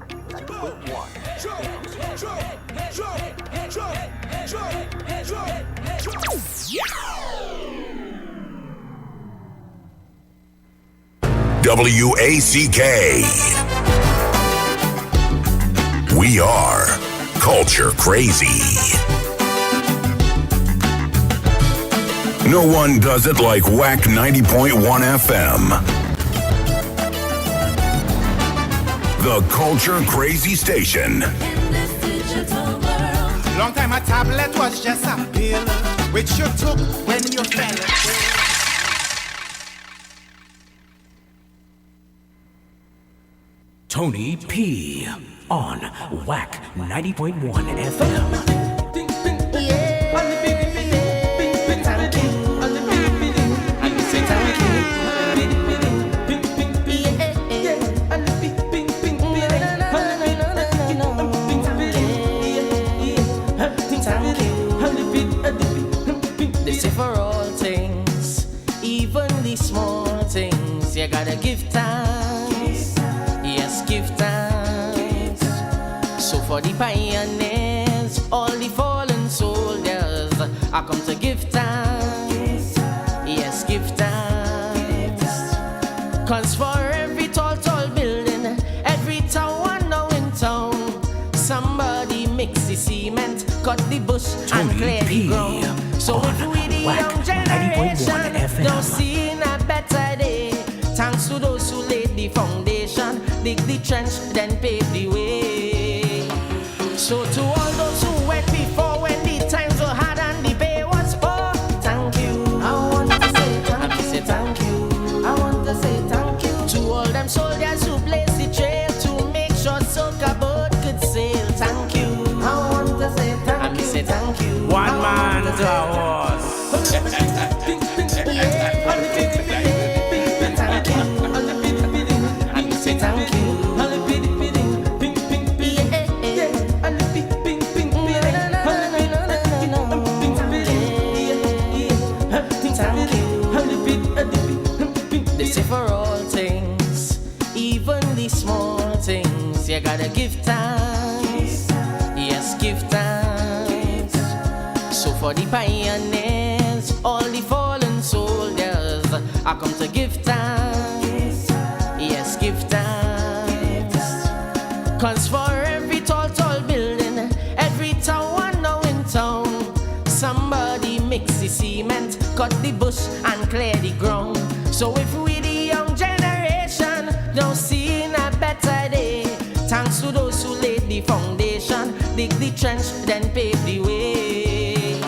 We are Culture Crazy. No one does it like WACK 90.1 FM. The Culture Crazy Station. Long time a tablet was just a pill, which you took when you fell. Tony P. on WACK 90.1 FM. They say for all things, even the small things, you gotta give thanks. Yes, give thanks. So for the pioneers, all the fallen soldiers, I come to give thanks. Yes, give thanks. Cause for every tall building, every tower now in town, somebody mix the cement, cut the bush and clear the ground. So if we the young generation don't see a better day, thanks to those who laid the foundation, dig the trench, then pave the way. So to all those who went before, when the times were hard and the pay was poor, thank you. I want to say thank you. Say thank you. I want to say thank you to all them soldiers who blazed the trail to make sure soca boat could sail. Thank you. I want to say thank you. Say thank you. One man to a horse. They say for all things, even the small things, you gotta give thanks. Yes, give thanks. So for the pioneers, all the fallen soldiers, I come to give thanks. Yes, give thanks. Cause for every tall building, every tower now in town, somebody mix the cement, cut the bush and clear the ground. So if we the young generation don't see a better day, thanks to those who laid the foundation, dig the trench, then pave the way.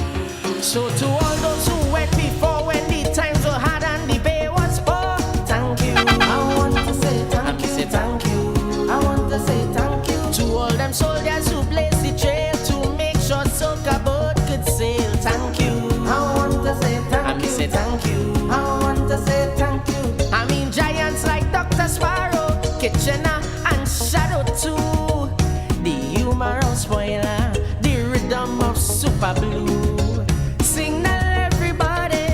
So to all those who went before, when the times were hard and the pay was poor, thank you. I want to say thank you. Say thank you. I want to say thank you to all them soldiers who blazed the trail to make sure soca boat could sail. Thank you. I want to say thank you. Say thank you. I want to say thank you. I mean giants like Dr. Sparrow, Kitchener and Shadow too, the humorous spoiler, the rhythm of Super Blue. Signal everybody,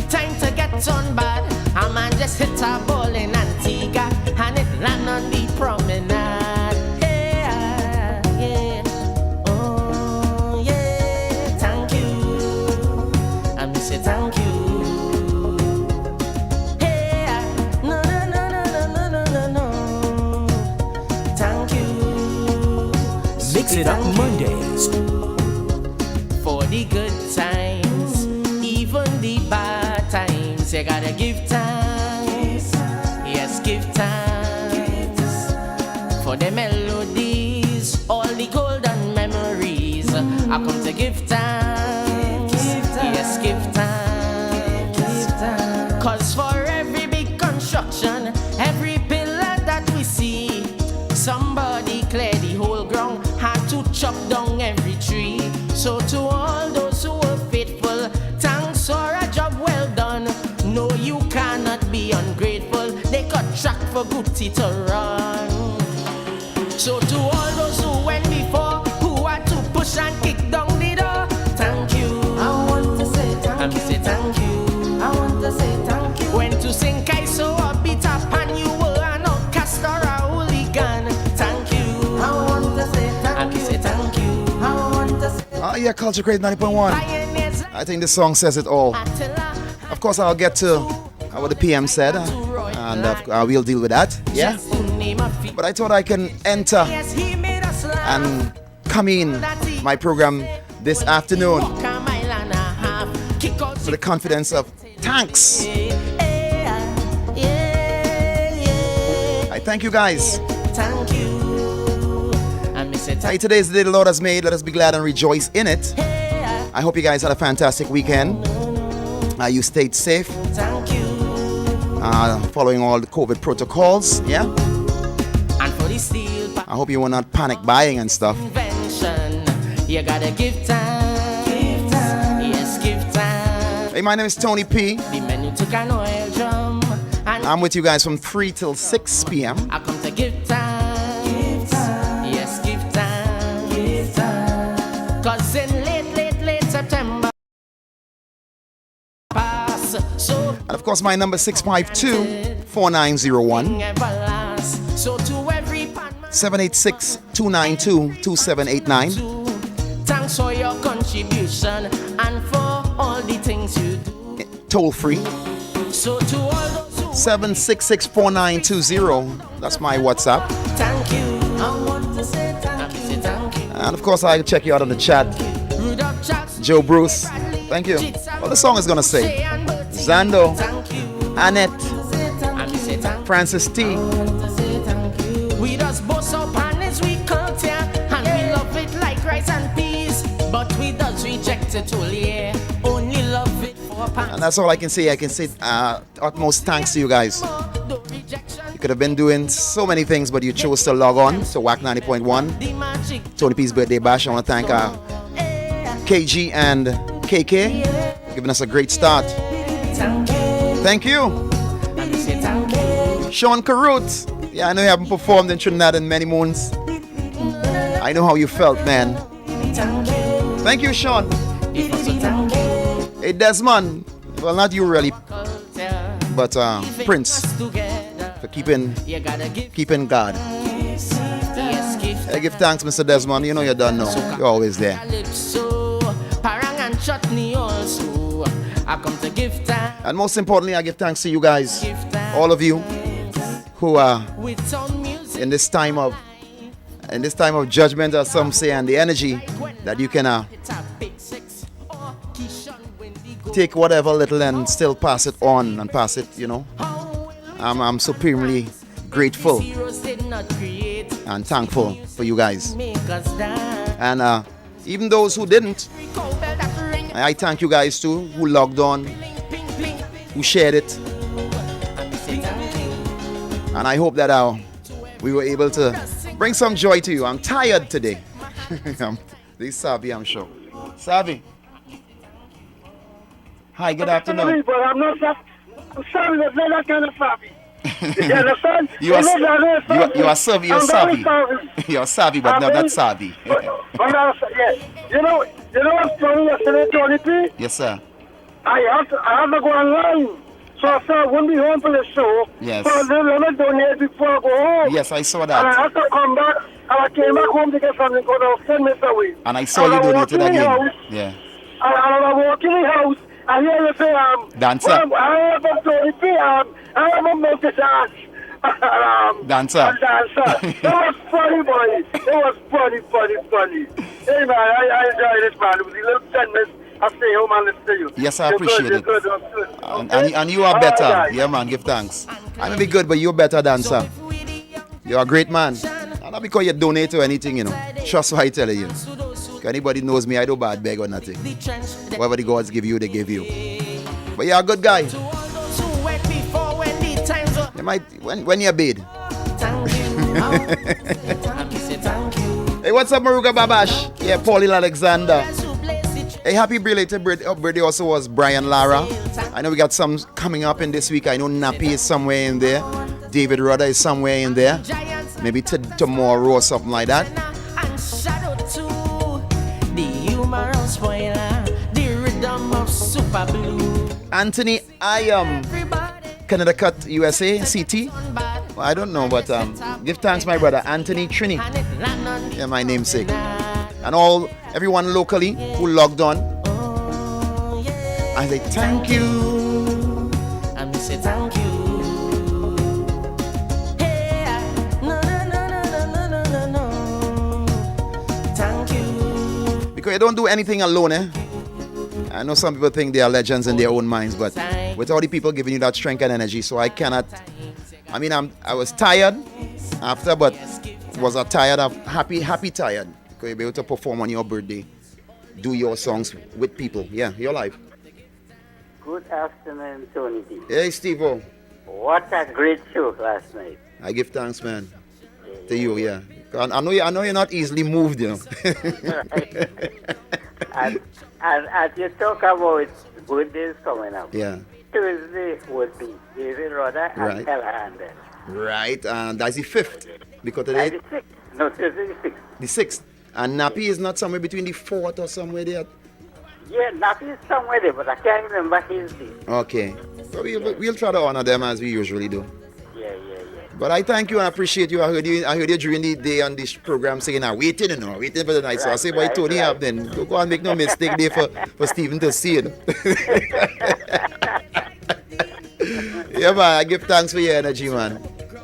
time to get on bad. A man just hit a ball in Antigua and it land on the promenade. Yeah, yeah, oh yeah, thank you. I me say thank you. Yeah, no, thank you. Mix it up Mondays. For the good times, even the bad times, you gotta give thanks. Yes, give thanks. For the melodies, all the golden memories, I come to give thanks. Yes, give thanks. Cause for every big construction, contribution. Every pillar that we see, somebody clear the whole ground, had to chop down every tree. So to all those who were faithful, thanks for a job well done. No, you cannot be ungrateful. They got track for Gucci to run. So to all those who went before, who had to push and kick down the door, thank you. I want to say thank you. Say thank you. I want to say thank you. When to sing I so a bit up and you were an outcast or a hooligan, thank you. I want to say thank you. Say thank you. I want to say yeah, Culture Crate 90.1. I think this song says it all. Of course, I'll get to what the PM said, and we'll deal with that. Yeah. But I thought I can enter and come in my program this afternoon with the confidence of thanks. I thank you guys. Thank you. Hey, today is the day the Lord has made. Let us be glad and rejoice in it. I hope you guys had a fantastic weekend. You stayed safe. Thank you. Following all the COVID protocols. Yeah. And for the steel I hope you were not panic buying and stuff. invention, you gotta give time. Give time. Yes, give time. Hey, my name is Tony P. The menu took an oil drum. And I'm with you guys from 3 till 6 p.m. I come to give time. Give time. Yes, give time. Give time. Cause in late September pass. So And of course, my number 652-4901. never last. So to every pan 786-292-2789. thanks for your contribution and for all the things you do. Toll free. So to all those who 766-4920. That's my WhatsApp. thank you. I want to say thank you. Thank you. And of course, I'll check you out on the chat. Rudolph Jackson, Joe Bruce. Thank you. What the song is going to say? Zando. Annette. Francis T. We just boast up and as we come here, and we love it like rice and peas, but we does reject it all, yeah. Only love it for pants. And that's all I can say. I can say utmost thanks to you guys. You could have been doing so many things, but you chose to log on to WACK 90.1. Tony P's birthday bash. I want to thank KG and KK giving us a great start. Thank you. Sean Carruth. Yeah, I know you haven't performed in Trinidad in many moons. I know how you felt, man. Thank you, Sean. Hey, Desmond. Well, not you really, but Prince for keeping God. I give thanks, Mr. Desmond. You know you don't know. You're always there. And most importantly, I give thanks to you guys, all of you who are in this time of judgment, as some say, and the energy that you can take whatever little and still pass it on and pass it, you know. I'm supremely grateful and thankful for you guys. And even those who didn't, I thank you guys too, who logged on, who shared it. And I hope that we were able to bring some joy to you. I'm tired today. This Savi, I'm sure. Savi. Hi, good afternoon. But I'm not I'm sorry, that's not that kind of Savi. You understand? You are Savi, you're Savi. You're Savi, but not that Savi. You know what's funny yesterday, Tony P? Yes, sir. I have to go online. So I said I wouldn't be home for the show. Yes. So I donate before I go home. Yes, I saw that. And I had to come back, and I came back home to get something because I was 10 minutes away. And I saw you donated again. Yeah. And I walk in the house, and here you say, Dancer. Well, I have a Tony P, I have a multi-dance. Dancer. That was funny, boy. It was funny. Hey, man, I enjoy this, man. It was a little 10 minutes. I stay home and listen to you. Yes, I appreciate it. And you are better. Right. Yeah, man, give thanks. I may be good, but you're better, Dancer. You're a great man. And not because you donate to anything, you know. Trust what I tell you. If anybody knows me, I don't bad beg or nothing. Whatever the gods give you, they give you. But you're a good guy. Yeah, when you bid. Hey, what's up, Maruga Babash? Yeah, Pauline Alexander. Hey, happy belated birthday also was Brian Lara. I know we got some coming up in this week. I know Nappy is somewhere in there. David Rudder is somewhere in there. Maybe tomorrow or something like that. Anthony Ayam, Connecticut, USA, CT. Well, I don't know, but give thanks, my brother Anthony Trini. Yeah, my namesake. And everyone locally who logged on. I say thank you. And we say thank you. Thank you. Because you don't do anything alone, eh? I know some people think they are legends in their own minds, but with all the people giving you that strength and energy, so I cannot. I mean, I was tired after, but was a tired of happy tired. Because you'll be able to perform on your birthday, do your songs with people. Yeah, your life. Good afternoon, Tony D. Hey, Steve-O. What a great show last night. I give thanks, man, to you. Yeah, I know you're not easily moved, you know. and as you talk about birthdays coming up, yeah. Tuesday would be David Rudder and Right. Callahan. Right, and that's the 5th. Because today, The 6th. No, Tuesday the 6th. the 6th. And Nappy is not somewhere between the 4th or somewhere there. Yeah, nothing is somewhere there, but I can't remember his name. Okay. So we'll try to honor them as we usually do. Yeah. But I thank you and appreciate you. I heard you during the day on this program saying, I'm waiting for the night. So I say, boy, Tony up then. Don't go and make no mistake there for Stephen to see it. Yeah, man, I give thanks for your energy, man.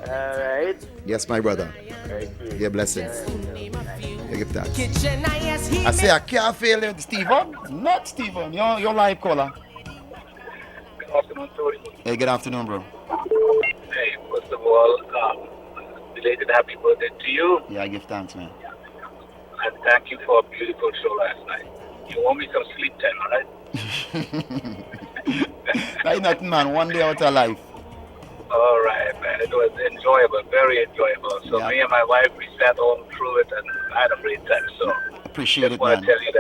All right. Yes, my brother. Thank you. Your blessings. I give thanks. I say, I can't fail you, Stephen. Not Stephen. Your live caller. Good afternoon, Tony. Hey, good afternoon, bro. Hey, first of all, belated happy birthday to you. Yeah, I give thanks, man. And thank you for a beautiful show last night. You owe me some sleep time, alright? Like nothing, man. One day out of life. All right, man. It was enjoyable, very enjoyable. So me and my wife, we sat all through it and had a great time. So appreciate it, I want man. to tell you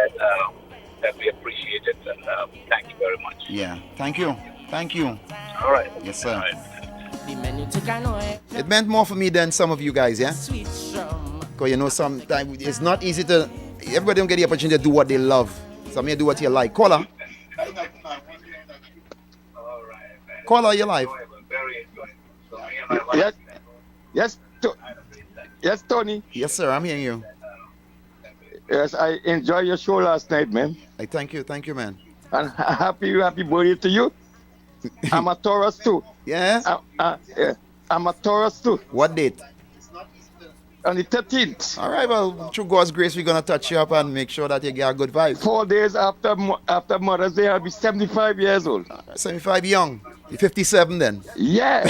that we appreciate it and thank you very much. Yeah, thank you. Thank you. All right. Yes, sir. All right. It meant more for me than some of you guys, yeah? Because you know, sometimes it's not easy to. Everybody don't get the opportunity to do what they love. Some of you do what you like. Caller. Caller, your life. Yes, Tony. Yes, sir. I'm hearing you. Yes, I enjoyed your show last night, man. I thank you, man. And happy birthday to you. I'm a Taurus too. Yeah? I'm a Taurus too. What date? On the 13th. All right, well, through God's grace, we're going to touch you up and make sure that you get a good vibe. 4 days after Mother's Day, I'll be 75 years old. 75 young. You're 57 then? Yeah.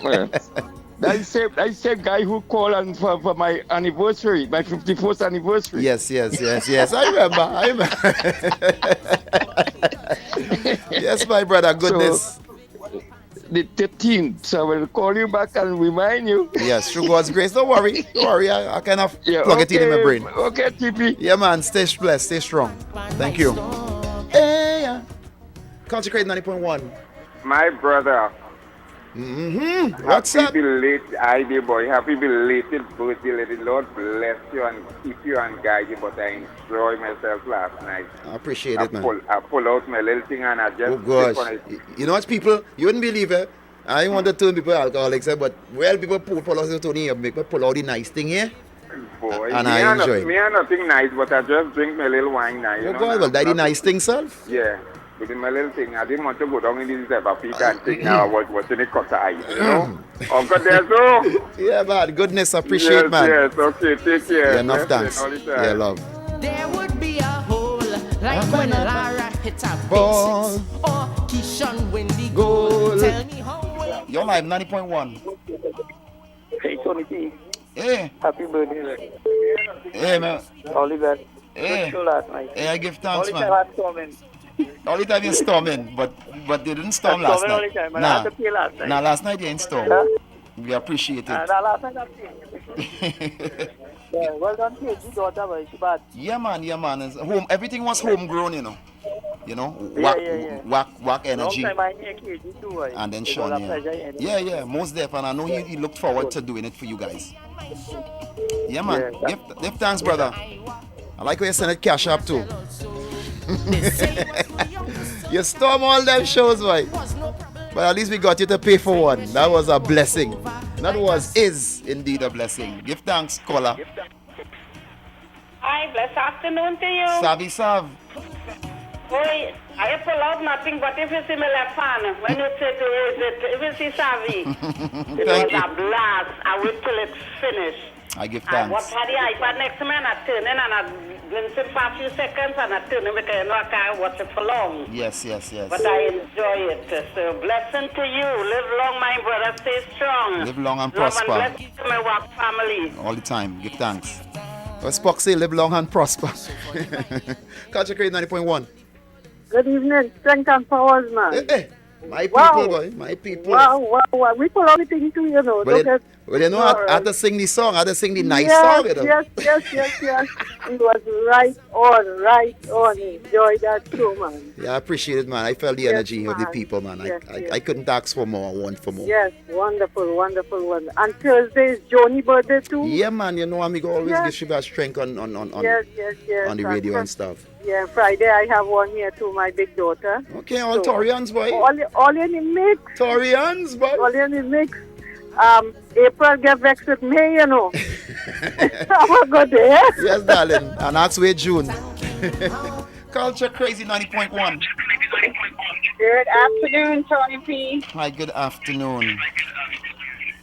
Well, that's the same guy who called on for my anniversary, my 54th anniversary. Yes. I remember. Yes, my brother, goodness. So, the 13th, so I will call you back and remind you. Yes, through God's grace. Don't worry. I kind of plug it in my brain. Okay, TP. Yeah, man. Stay blessed. Stay strong. Thank you. Hey, Consecrate 90.1. My brother. Mm-hmm. What's up? Happy belated ID boy. Happy belated birthday. Let the Lord bless you and keep you and guide you. But I enjoyed myself last night. I appreciate it, man. I pull out my little thing and I just... Oh, gosh. You know what, people? You wouldn't believe it. I want to turn people alcoholics, but people pull out the Tony, make me pull out the nice thing here. Boy, and I enjoy it. Me are nothing nice, but I just drink my little wine now. Oh, God, well, that the nice thing, self? Yeah. With my little thing, I didn't want to go down in this type of peak and think now I was watching it cut eye, you know? Uncle Deso? Yeah, man. Goodness, appreciate, man. Yes, okay, take care. Yeah, enough thanks. Yeah, love. There would be a hole like when Lara hit a ball or Keyshawn win the goal. Tell me how. Your live 90.1. Hey, Tony P. Hey. Happy birthday. Hey, man. All the best. Hey. Good show last night. Hey, I give thanks, All the man. time I had comment. Only time you're storming, but they didn't storm last night. Only time, but I had to pay last night. Nah, last night you ain't storm. We appreciate it. Last night I paid. Yeah, well done, KG daughter, but she bad. Yeah, man. It's home. Everything was homegrown, you know. Yeah. WACK energy. Long time I hear KG too. And then Sean, yeah, most def, and I know he looked forward to doing it for you guys. Yeah, man. Give thanks, brother. I like where you send it cash up too. You storm all them shows, right? But at least we got you to pay for one. That was a blessing. Is indeed a blessing. Give thanks, caller. Hi, blessed afternoon to you. Savvy Sav. Boy, I pull out nothing but if you see my left hand, when you say if you see Savvy, it was a blast. I wait till it's finished. I give And thanks. what had the iPad next to me and I turn in and I glimpse it for a few seconds and I turn in because you know I can't watch it for long. Yes. But I enjoy it. So blessing to you. Live long, my brother. Stay strong. Live long and Love prosper. and blessings to my WACK family. All the time. Give thanks. What's Spock say? Live long and prosper. Culture Crate 90.1. Good evening. Strength and powers, man. Hey. My people, boy. My people. Wow. We pull everything too, you know. Well, you know, I had to sing the song. I had to sing the nice song, you know. Yes. It was right on. Enjoy that too, man. Yeah, I appreciate it, man. I felt the energy of the people, man. I couldn't ask for more. I want for more. Yes, wonderful. And Thursday is Joni's birthday too. Yeah, man. You know, amigo always gives you that strength on the radio and stuff. Yeah, Friday I have one here too, my big daughter. Okay, all Torians, boy. All in the mix. Torians, boy. All in the mix. April get vexed with me, you know. Have a good day. Yes, darling. And that's where June. Culture Crazy 90.1. Good afternoon, Tony P. Hi, good afternoon.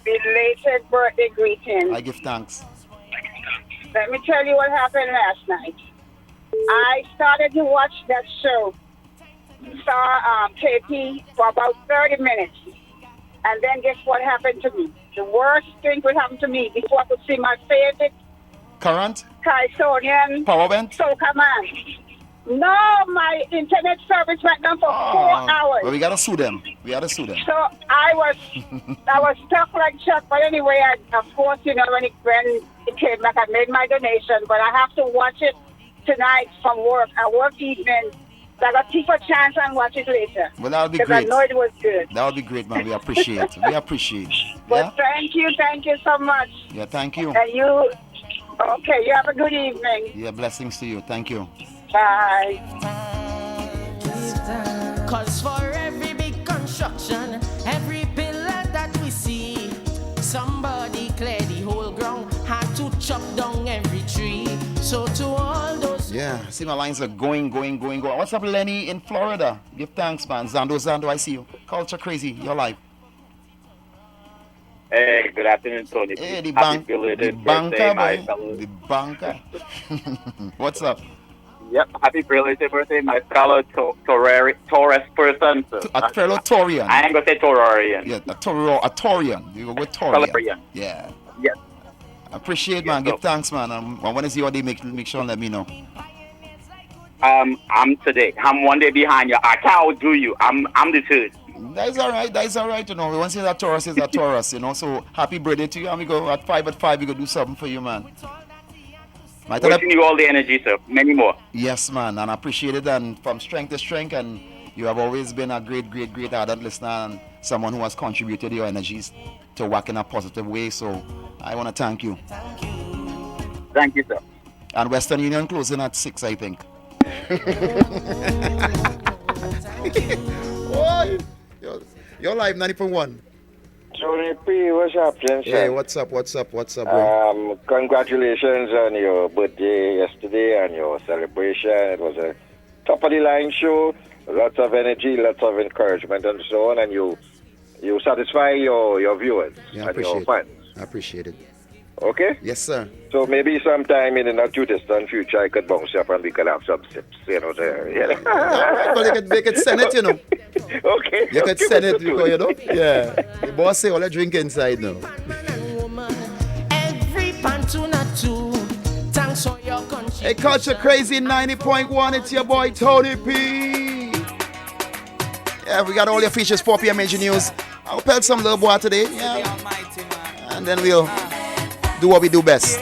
Belated birthday greetings. I give thanks. Let me tell you what happened last night. I started to watch that show. Saw KP for about 30 minutes. And then guess what happened to me? The worst thing could happen to me before I could see my favorite current Kysonian power band soca man. No, my internet service went down for 4 hours. Well, we gotta sue them. So I was stuck like Chuck. But anyway, of course, you know, when it came back, I made my donation. But I have to watch it tonight from work. I work evening. So I got to take a chance and watch it later. Well, that would be great. Because I know it was good. That would be great, man. We appreciate it. But thank you so much. Yeah, thank you. And you have a good evening. Yeah, blessings to you. Thank you. Bye. Cause for every big construction, every pillar that we see, somebody clear the whole ground, had to chop down every tree. So to all those... Yeah, see my lines are going. What's up, Lenny in Florida? Give thanks, man. Zando, I see you. Culture Crazy, you're live. Hey, good afternoon, Tony. Hey, the banker, boy. The banker. What's up? Yep, happy belated birthday, my fellow Taurus person. So a fellow Taurian. I ain't gonna say Taurarian. Yeah, a Taurian. You go with Taurian. Taurian. Yeah. Yes. Appreciate, man. Give thanks, man. I want to see what they make sure and let me know. I'm 1 day behind you. I can't outdo you. I'm the third. That's all right. You know, we want to say that Taurus is a Taurus. You know, so happy birthday to you. And we go at 5 we go do something for you, man. Wishing you all the energy, sir. Many more. Yes, man, and I appreciate it. And from strength to strength, and you have always been a great ardent listener and someone who has contributed your energies to WACK in a positive way. So I want to thank you. Thank you, sir. And Western Union closing at 6, I think. You're live 90.1. Tony P, what's happening, sir? Hey, what's up, bro? Congratulations on your birthday yesterday and your celebration. It was a top-of-the-line show. Lots of energy, lots of encouragement and so on. And you satisfy your viewers and your fans. I appreciate it. Okay? Yes, sir. So maybe sometime in the not-too-distant future, I could bounce up and we could have some sips, you know. Well, they could send it, you know. Okay. You could send it, because, you know. Yeah. The boss say all the drink inside now. Hey, Culture Crazy 90.1. It's your boy Tony P. Yeah, we got all your features, 4 p.m. Energy News. I'll pelt some little boy today, yeah. And then we'll do what we do best.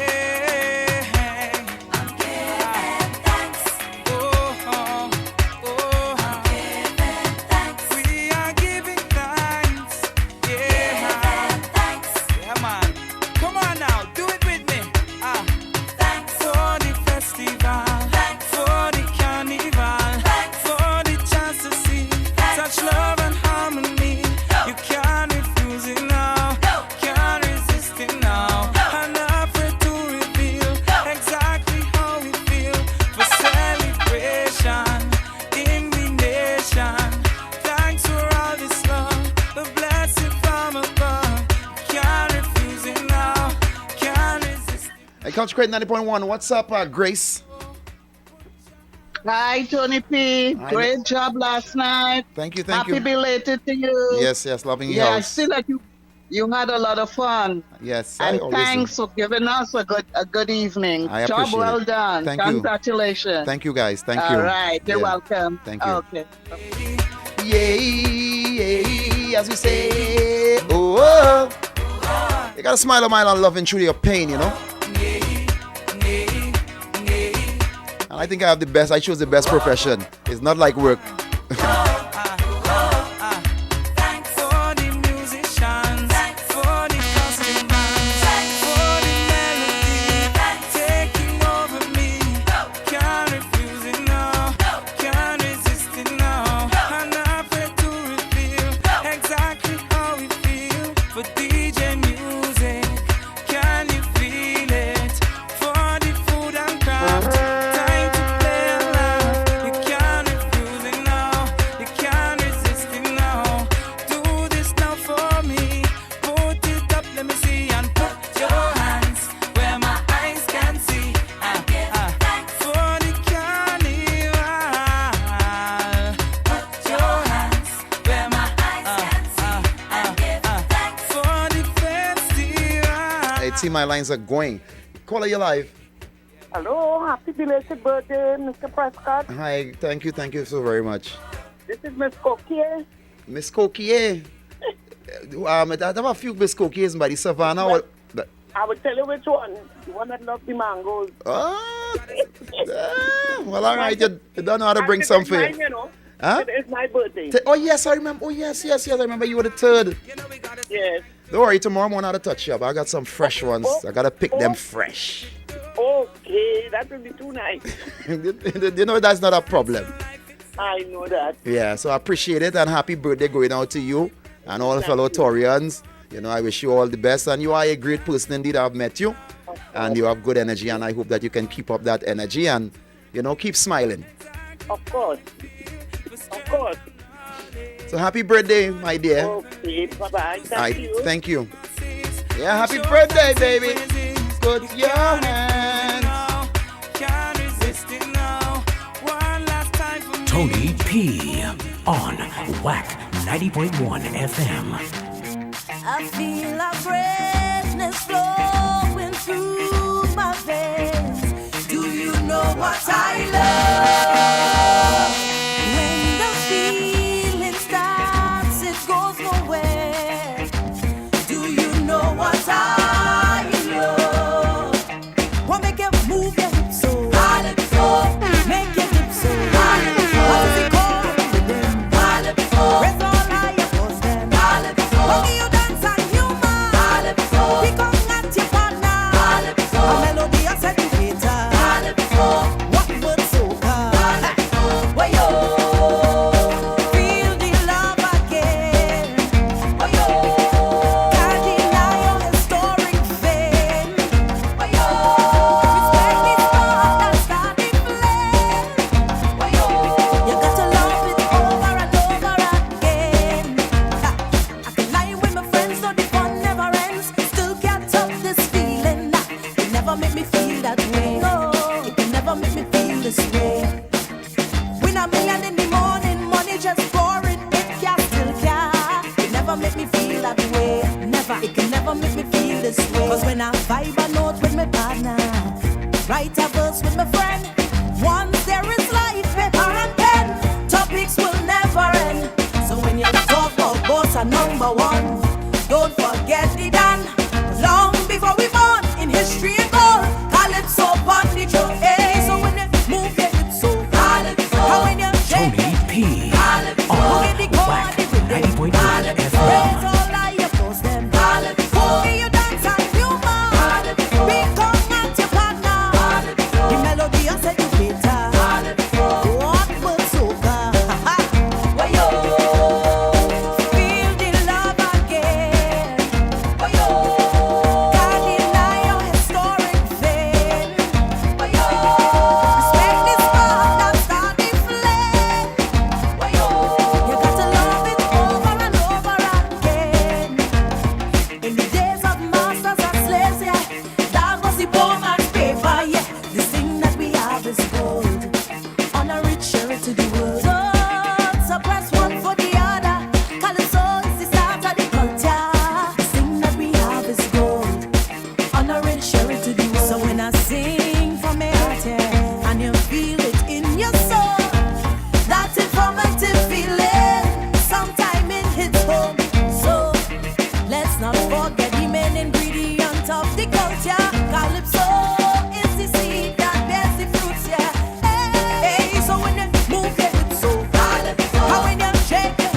Couch Crate 90.1. What's up, Grace? Hi, Tony P. Great job last night. Thank you. Happy belated to you. Yes, loving you. Yeah, I see that you had a lot of fun. Yes, and thanks for giving us a good evening. I job appreciate well it. done. Thank Congratulations. you. Thank you, guys. Thank you. All right, you're welcome. Thank you. Okay. Yay, as we say. Oh. You gotta smile a mile and love and truly your pain, you know. And I think I have the best. I chose the best profession. It's not like work. My lines are going. Caller, you live. Hello, happy belated birthday, Mr. Prescott. Hi, thank you so very much. This is Miss Coquier. Miss Coquier. I have a few Miss Coquiers by the Savannah. I will tell you which one. The one that loves the mangoes. Well, all right. You don't know how to bring some for you. You know. Huh? It's my birthday. Oh, yes, I remember. Oh, yes. I remember you were the 3rd. Yes. Don't worry, tomorrow morning I'll touch you up. I got some fresh ones. I gotta pick them fresh. Okay, that will be too nice. You know that's not a problem. I know that. Yeah, so I appreciate it and happy birthday going out to you and all the fellow Torians. You know, I wish you all the best and you are a great person indeed. I've met you and you have good energy and I hope that you can keep up that energy and, you know, keep smiling. Of course. So happy birthday, my dear. Okay, bye-bye. Thank you. Yeah, happy birthday, baby. Put your hands. Tony P on WACK 90.1 FM. I feel a freshness flowing through my veins. Do you know what I love? When the feeling starts, it goes nowhere. Do you know what I love? What make you move your hips so? Make your hips so. What is it called? Raise all high your voice then. What do you dance and humor? Pick up at your partner. A melody a set you later. What would soca? Why yo? Feel the love again. Why yo? Can't deny your historic fame. Why yo? Respect this love that started flame. Why yo? You got to love it over and over again. I can lie with my friends, so the fun never ends. Still can't top this feeling. It never make me feel that way. No, it can never make me feel this way. Win a million in the morning, money just pouring. It can still can. It never make me feel that way. Never, it can never make me feel this way. Cause when I vibe a note with my partner, write a verse with my friend. Once there is life, paper and pen, topics will never end. So In the days of masters and slaves, yeah, that was the poor man's paper, yeah. This thing that we have is gold. Honor it, share it to the world. Don't suppress one for the other. Calypso is the start of the culture. This thing that we have is gold. Honor it, share it to the world. So when I sing from my heart, yeah, and you feel it in your soul, that informative feeling, sometime it hits home. So let's not forget the main ingredient of the culture. Calypso is the seed that bears the fruits, yeah. Hey, so when you move your hips so, and when you shake it,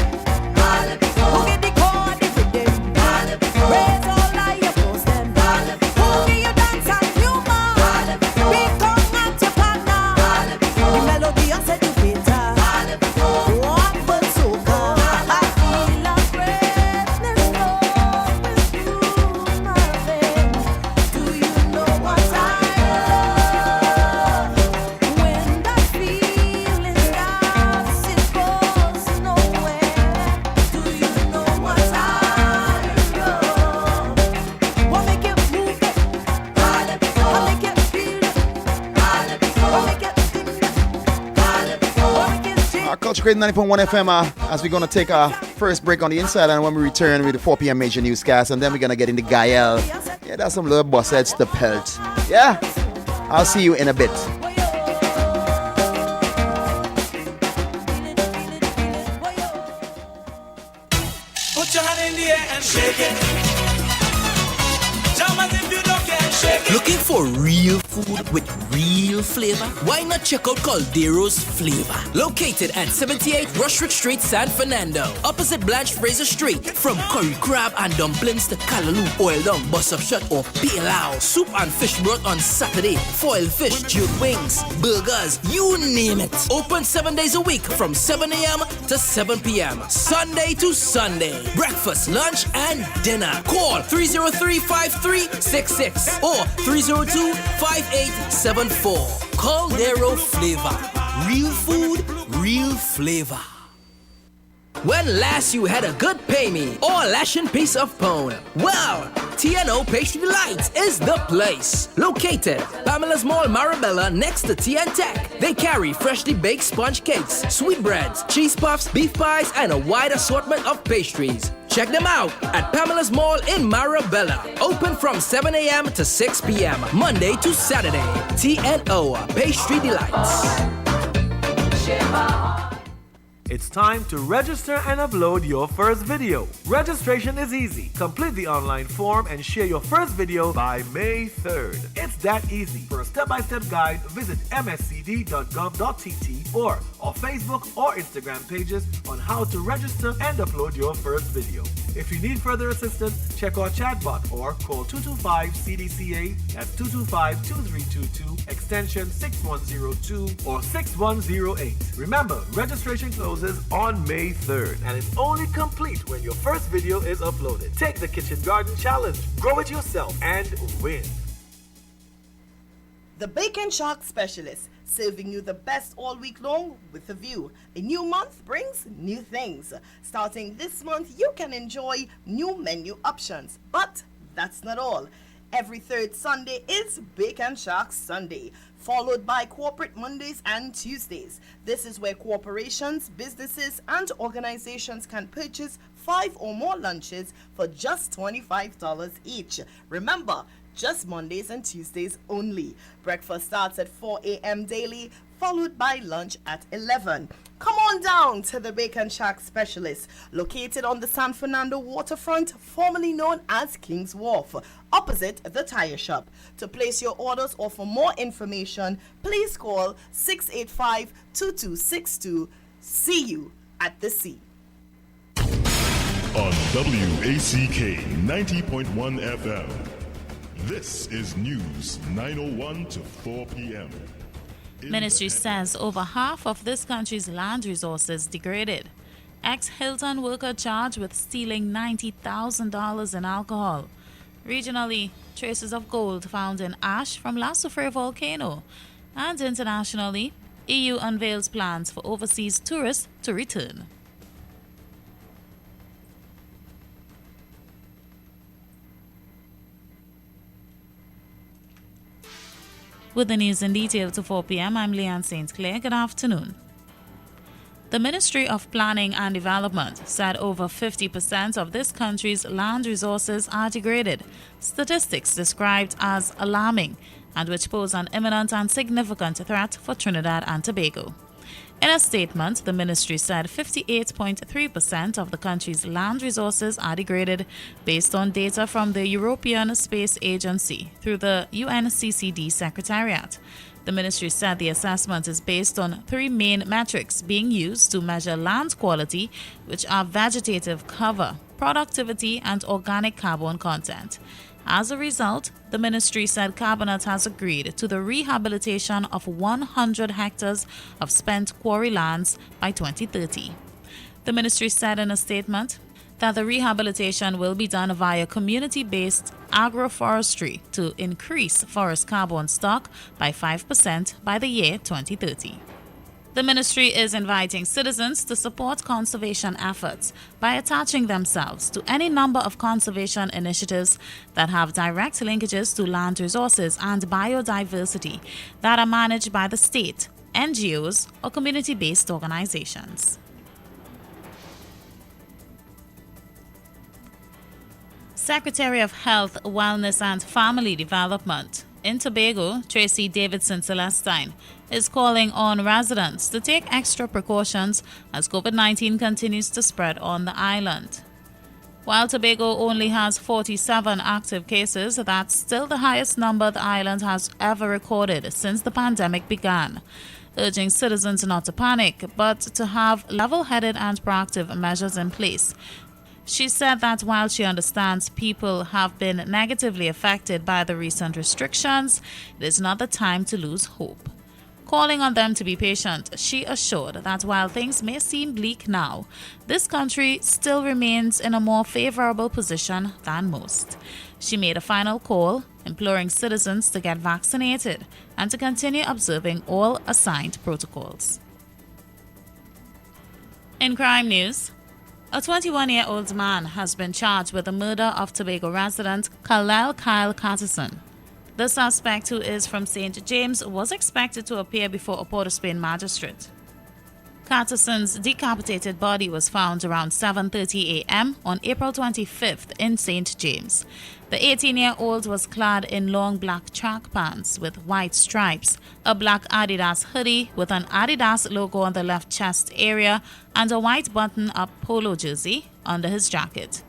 who get the chord, the rhythm, raise all of your posts, them, who get your dance and humor, become at your partner, the melody of seducator, what but soca, I feel a greatness flow with you, my babe. Do you know what I love? When that feeling starts, it goes nowhere. Do you know what I love? What make you move it? What make you feel it? What make you think it? What make you change? Culture Crazy 90.1 FM as we're going to take our first break on the inside, and when we return with the 4 p.m. major newscast, and then we're going to get into Gael. Yeah, that's some little boss heads to pelt. Yeah, I'll see you in a bit. Put your hand in the air and shake it. Jump as if you don't care, shake it. Looking for real food with real flavor? Why not check out Coldero's Flavor? Located at 78 Rushwick Street, San Fernando, opposite Blanche Fraser Street. From curry crab and dumplings to callaloo, oil down, bus up shot or pilau, soup and fish broth on Saturday, foil fish, jerk wings, burgers, you name it. Open 7 days a week from 7 a.m. to 7 p.m. Sunday to Sunday. Breakfast, lunch, and dinner. Call 303-5366 or 302-5874. Coldero Flavor. Real food, real flavor. When last you had a good pay me or lashing piece of bone? Well, TNO Pastry Delights is the place. Located Pamela's Mall, Marabella, next to TN Tech. They carry freshly baked sponge cakes, sweetbreads, cheese puffs, beef pies, and a wide assortment of pastries. Check them out at Pamela's Mall in Marabella. Open from 7 a.m. to 6 p.m. Monday to Saturday. TNO Pastry Delights. It's time to register and upload your first video. Registration is easy. Complete the online form and share your first video by May 3rd. It's that easy. For a step-by-step guide, visit mscd.gov.tt or our Facebook or Instagram pages on how to register and upload your first video. If you need further assistance, check our chatbot or call 225-CDCA, that's 225-2322, extension 6102 or 6108. Remember, registration closes on May 3rd, and it's only complete when your first video is uploaded. Take the Kitchen Garden Challenge, grow it yourself, and win. The Bacon Shark Specialist, serving you the best all week long with a view. A new month brings new things. Starting this month, you can enjoy new menu options. But that's not all. Every third Sunday is Bacon Shark Sunday, followed by Corporate Mondays and Tuesdays. This is where corporations, businesses, and organizations can purchase 5 or more lunches for just $25 each. Remember, just Mondays and Tuesdays only. Breakfast starts at 4 a.m. daily, followed by lunch at 11. Come on down to the Bacon Shack Specialist, located on the San Fernando waterfront, formerly known as King's Wharf, opposite the tire shop. To place your orders or for more information, please call 685-2262. See you at the sea. On WACK 90.1 FM, this is News 9:01 to 4 p.m. Ministry says over half of this country's land resources degraded. Ex-Hilton worker charged with stealing $90,000 in alcohol. Regionally, traces of gold found in ash from La Soufrière volcano. And internationally, EU unveils plans for overseas tourists to return. With the news in detail to 4 p.m., I'm Leanne St. Clair. Good afternoon. The Ministry of Planning and Development said over 50% of this country's land resources are degraded, statistics described as alarming and which pose an imminent and significant threat for Trinidad and Tobago. In a statement, the ministry said 58.3% of the country's land resources are degraded based on data from the European Space Agency through the UNCCD Secretariat. The ministry said the assessment is based on three main metrics being used to measure land quality, which are vegetative cover, productivity, and organic carbon content. As a result, the ministry said Cabinet has agreed to the rehabilitation of 100 hectares of spent quarry lands by 2030. The ministry said in a statement that the rehabilitation will be done via community-based agroforestry to increase forest carbon stock by 5% by the year 2030. The ministry is inviting citizens to support conservation efforts by attaching themselves to any number of conservation initiatives that have direct linkages to land resources and biodiversity that are managed by the state, NGOs, or community-based organizations. Secretary of Health, Wellness and Family Development in Tobago, Tracy Davidson Celestine, is calling on residents to take extra precautions as COVID-19 continues to spread on the island. While Tobago only has 47 active cases, that's still the highest number the island has ever recorded since the pandemic began, urging citizens not to panic, but to have level-headed and proactive measures in place. She said that while she understands people have been negatively affected by the recent restrictions, it is not the time to lose hope. Calling on them to be patient, she assured that while things may seem bleak now, this country still remains in a more favorable position than most. She made a final call, imploring citizens to get vaccinated and to continue observing all assigned protocols. In crime news, a 21-year-old man has been charged with the murder of Tobago resident Kyle Carterson. The suspect, who is from St. James, was expected to appear before a Port of Spain magistrate. Carterson's decapitated body was found around 7:30 a.m. on April 25th in St. James. The 18-year-old was clad in long black track pants with white stripes, a black Adidas hoodie with an Adidas logo on the left chest area, and a white button-up polo jersey under his jacket.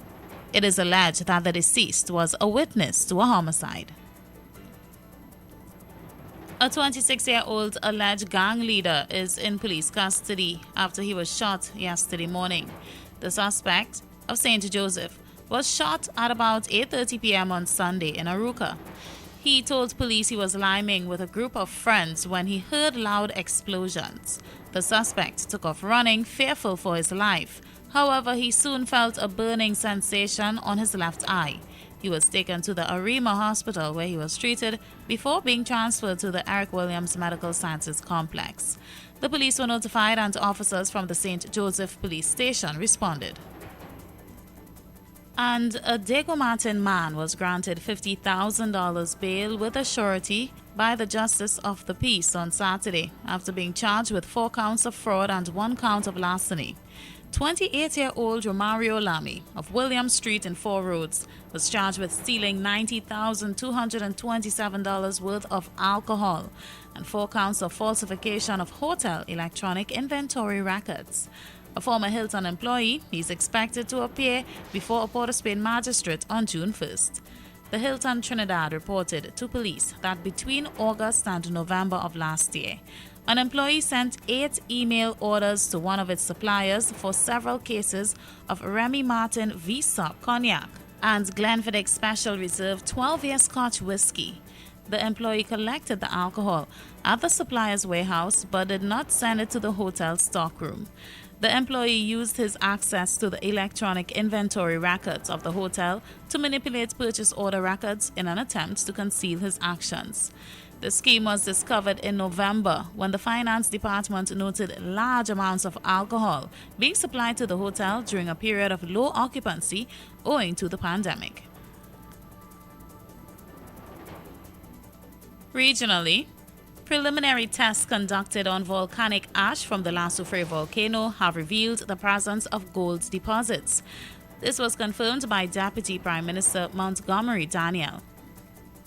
It is alleged that the deceased was a witness to a homicide. A 26-year-old alleged gang leader is in police custody after he was shot yesterday morning. The suspect, of St. Joseph, was shot at about 8:30 p.m. on Sunday in Aruca. He told police he was liming with a group of friends when he heard loud explosions. The suspect took off running, fearful for his life. However, he soon felt a burning sensation on his left eye. He was taken to the LIma Hospital where he was treated before being transferred to the Eric Williams Medical Sciences Complex. The police were notified and officers from the St. Joseph Police Station responded. And a Dago Martin man was granted $50,000 bail with a surety by the Justice of the Peace on Saturday after being charged with 4 counts of fraud and 1 count of larceny. 28-year-old Romario Lamy of William Street in Four Roads was charged with stealing $90,227 worth of alcohol and 4 counts of falsification of hotel electronic inventory records. A former Hilton employee, he's expected to appear before a Port of Spain magistrate on June 1st. The Hilton Trinidad reported to police that between August and November of last year, an employee sent 8 email orders to one of its suppliers for several cases of Remy Martin V-Sop Cognac and Glenfiddich Special Reserve 12-year Scotch whiskey. The employee collected the alcohol at the supplier's warehouse but did not send it to the hotel stockroom. The employee used his access to the electronic inventory records of the hotel to manipulate purchase order records in an attempt to conceal his actions. The scheme was discovered in November when the finance department noted large amounts of alcohol being supplied to the hotel during a period of low occupancy owing to the pandemic. Regionally, Preliminary tests conducted on volcanic ash from the La Soufrière volcano have revealed the presence of gold deposits. This was confirmed by Deputy Prime Minister Montgomery Daniel.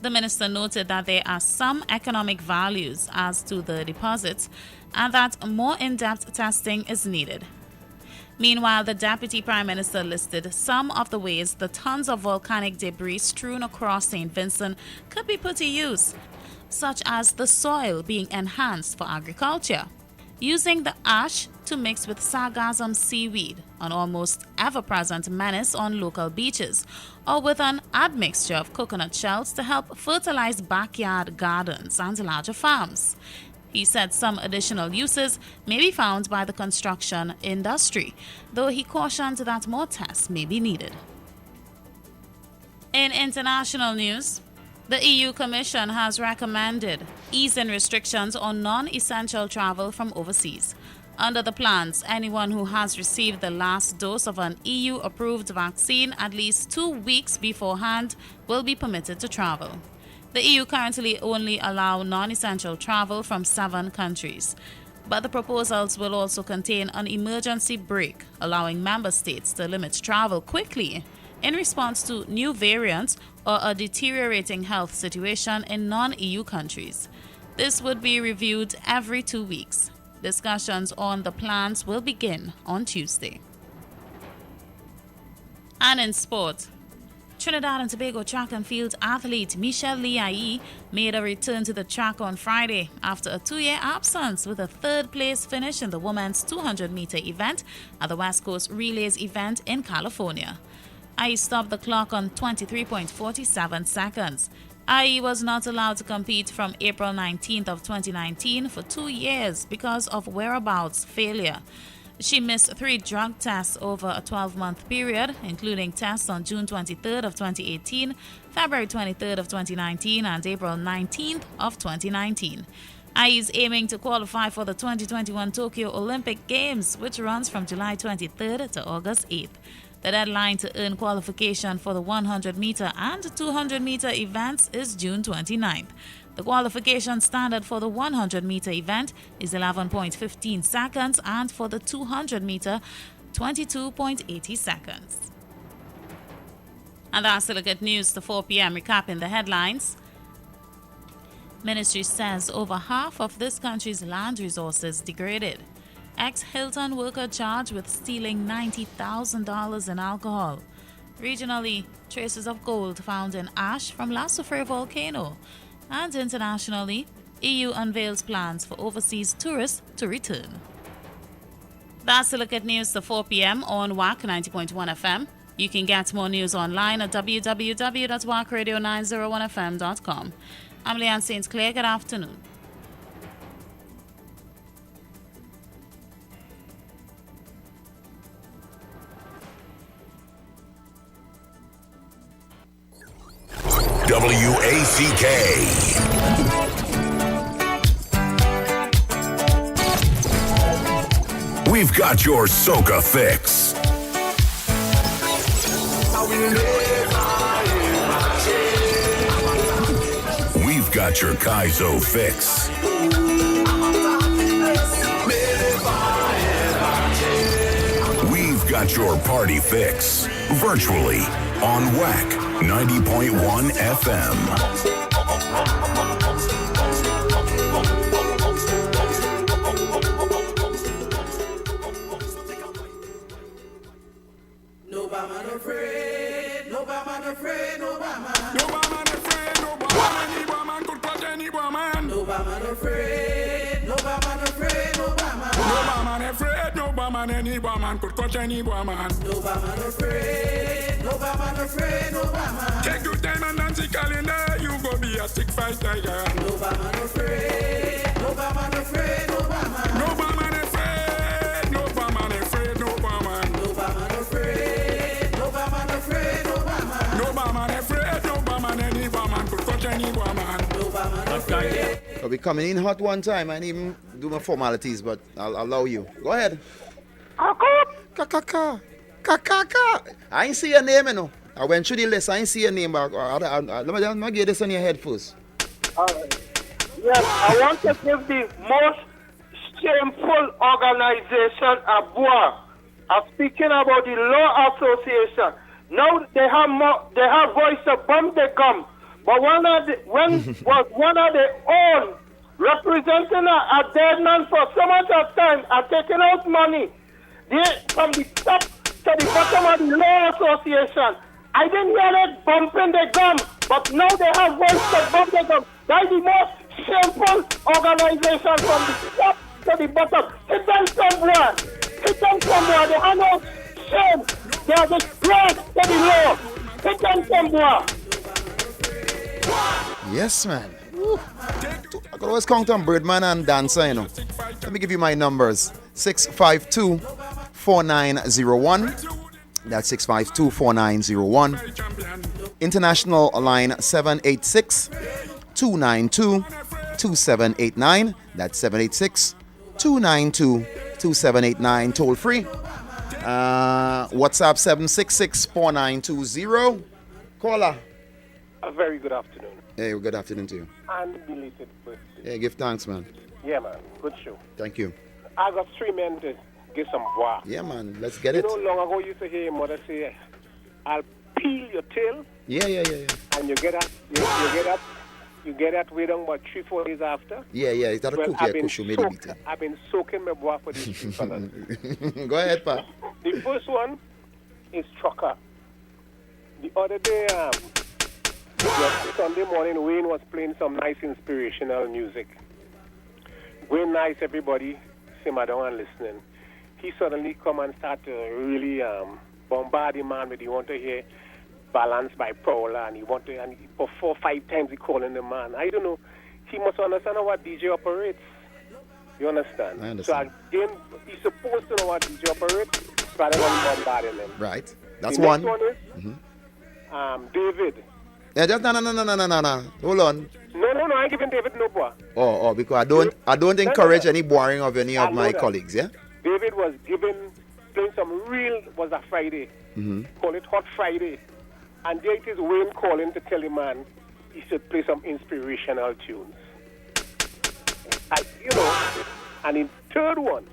The minister noted that there are some economic values as to the deposits and that more in-depth testing is needed. Meanwhile, the Deputy Prime Minister listed some of the ways the tons of volcanic debris strewn across St. Vincent could be put to use, such as the soil being enhanced for agriculture, using the ash to mix with sargassum seaweed, an almost ever-present menace on local beaches, or with an admixture of coconut shells to help fertilize backyard gardens and larger farms. He said some additional uses may be found by the construction industry, though he cautioned that more tests may be needed. In international news, the EU Commission has recommended easing restrictions on non-essential travel from overseas. Under the plans, anyone who has received the last dose of an EU-approved vaccine at least 2 weeks beforehand will be permitted to travel. The EU currently only allow non-essential travel from 7 countries, but the proposals will also contain an emergency brake, allowing member states to limit travel quickly in response to new variants or a deteriorating health situation in non-EU countries. This would be reviewed every 2 weeks. Discussions on the plans will begin on Tuesday. And in sport, Trinidad and Tobago track and field athlete Michelle Liai made a return to the track on Friday after a 2-year absence with a 3rd place finish in the women's 200-meter event at the West Coast Relays event in California. Ai stopped the clock on 23.47 seconds. Ai was not allowed to compete from April 19th of 2019 for 2 years because of whereabouts failure. She missed 3 drug tests over a 12-month period, including tests on June 23rd of 2018, February 23rd of 2019, and April 19th of 2019. Ai is aiming to qualify for the 2021 Tokyo Olympic Games, which runs from July 23rd to August 8th. The deadline to earn qualification for the 100-meter and 200-meter events is June 29th. The qualification standard for the 100-meter event is 11.15 seconds and for the 200-meter, 22.80 seconds. And that's a look at news to 4 p.m. recapping the headlines. Ministry says over half of this country's land resources degraded. Ex-Hilton worker charged with stealing $90,000 in alcohol. Regionally, traces of gold found in ash from La Soufrière volcano. And internationally, EU unveils plans for overseas tourists to return. That's a look at news to 4 p.m. on WACK 90.1 FM. You can get more news online at www.wackradio901fm.com. I'm Leanne St. Clair. Good afternoon. WACK. We've got your soca fix. We've got your Kaizo fix. We've got your party fix. Virtually on WACK 90.1 FM. No man afraid, no man afraid, no man. No man afraid, no man. Any woman could touch any woman. No man afraid, no man afraid, no man. No man afraid, no man. Any woman could touch any woman. No man afraid, no man afraid, no man. Take your time and Nancy calendar, you go be a 6'5" tiger. No man afraid, no man afraid, no man. No man afraid, no man afraid, no man. No man afraid, no man afraid, no man. No man afraid, no man. Any woman could touch any woman. No man afraid. I'll be coming in hot one time and even do my formalities, but I'll allow you. Go ahead. Kakaka. I ain't see your name, you know. I went through the list, I ain't see your name, but let me get this on your head first. Alright. Yes, I want to give the most shameful organization a boy. I'm speaking about the Law Association. Now they have voice to bump the gum. But one of their own representing a dead man for so much of time and taking out money. From the top to the bottom of the Law Association. I didn't hear it bumping the gum, but now they have voice to bump the gum. That's the most shameful organization from the top to the bottom. Sit down somewhere. Sit down somewhere. They have no shame. They are disgrace to the law. Sit down somewhere. Yes, man. Woo. I could always count on Birdman and Dancer, you know. Let me give you my numbers. 652-4901. That's 652-4901. International line 786-292-2789. That's 786-292-2789. Toll free. WhatsApp 766-4920. Caller. A very good afternoon. Hey, good afternoon to you. Unbelated birthday. Hey, give thanks, man. Yeah, man. Good show. Thank you. I got 3 men to give some bois. Yeah, man. Let's get it. You know, long ago you used to hear your mother say, I'll peel your tail. Yeah. And you get that way down about 3-4 days after. Yeah. Is that a cook? Yeah, Kushu made it. I've been soaking my bois for these 3 fellas. Go ahead, pa. The first one is trucker. The other day, Sunday morning, Wayne was playing some nice inspirational music. Wayne nice, everybody simmer down and listening. He suddenly come and start to really bombard the man with he want to hear Balance by Prowler, and for 4 or 5 times he calling the man. I don't know. He must understand how a DJ operates. You understand? I understand. So again, he's supposed to know how DJ operates rather than bombarding him. Right. That's the one. Next one is David. Yeah, just no. Hold on. No, I ain't giving David no boy. Oh, because I don't encourage any boring of any of my colleagues, yeah? David was playing some real, was a Friday. Call it Hot Friday. And there it is Wayne calling to tell the man he should play some inspirational tunes. And in third one,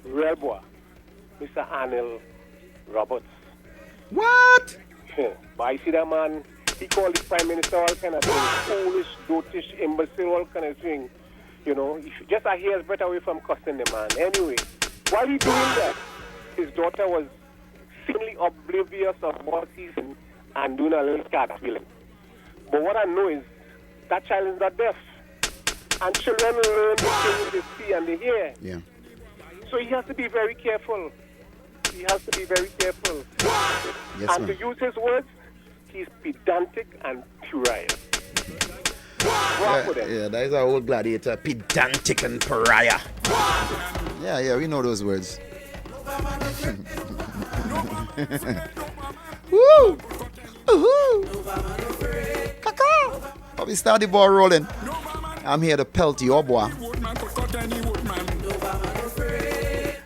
real boy, Mr. Arnold Roberts. What? Yeah. But I see that man, he called the Prime Minister all kind of thing, foolish, dotish, imbecile, all kind of thing. You know, just a hair's breadth away from cussing the man. Anyway, while he doing that, his daughter was extremely oblivious of what he's in and doing a little cat feeling. But what I know is that child is not deaf. And children learn the things they see and they hear. Yeah. So he has to be very careful. Yes, and to use his words, he's pedantic and puerile. Yeah, that is our old gladiator, pedantic and pariah. Yeah, we know those words. Woo! Woohoo! Caca! We start the ball rolling. I'm here to pelt your boy.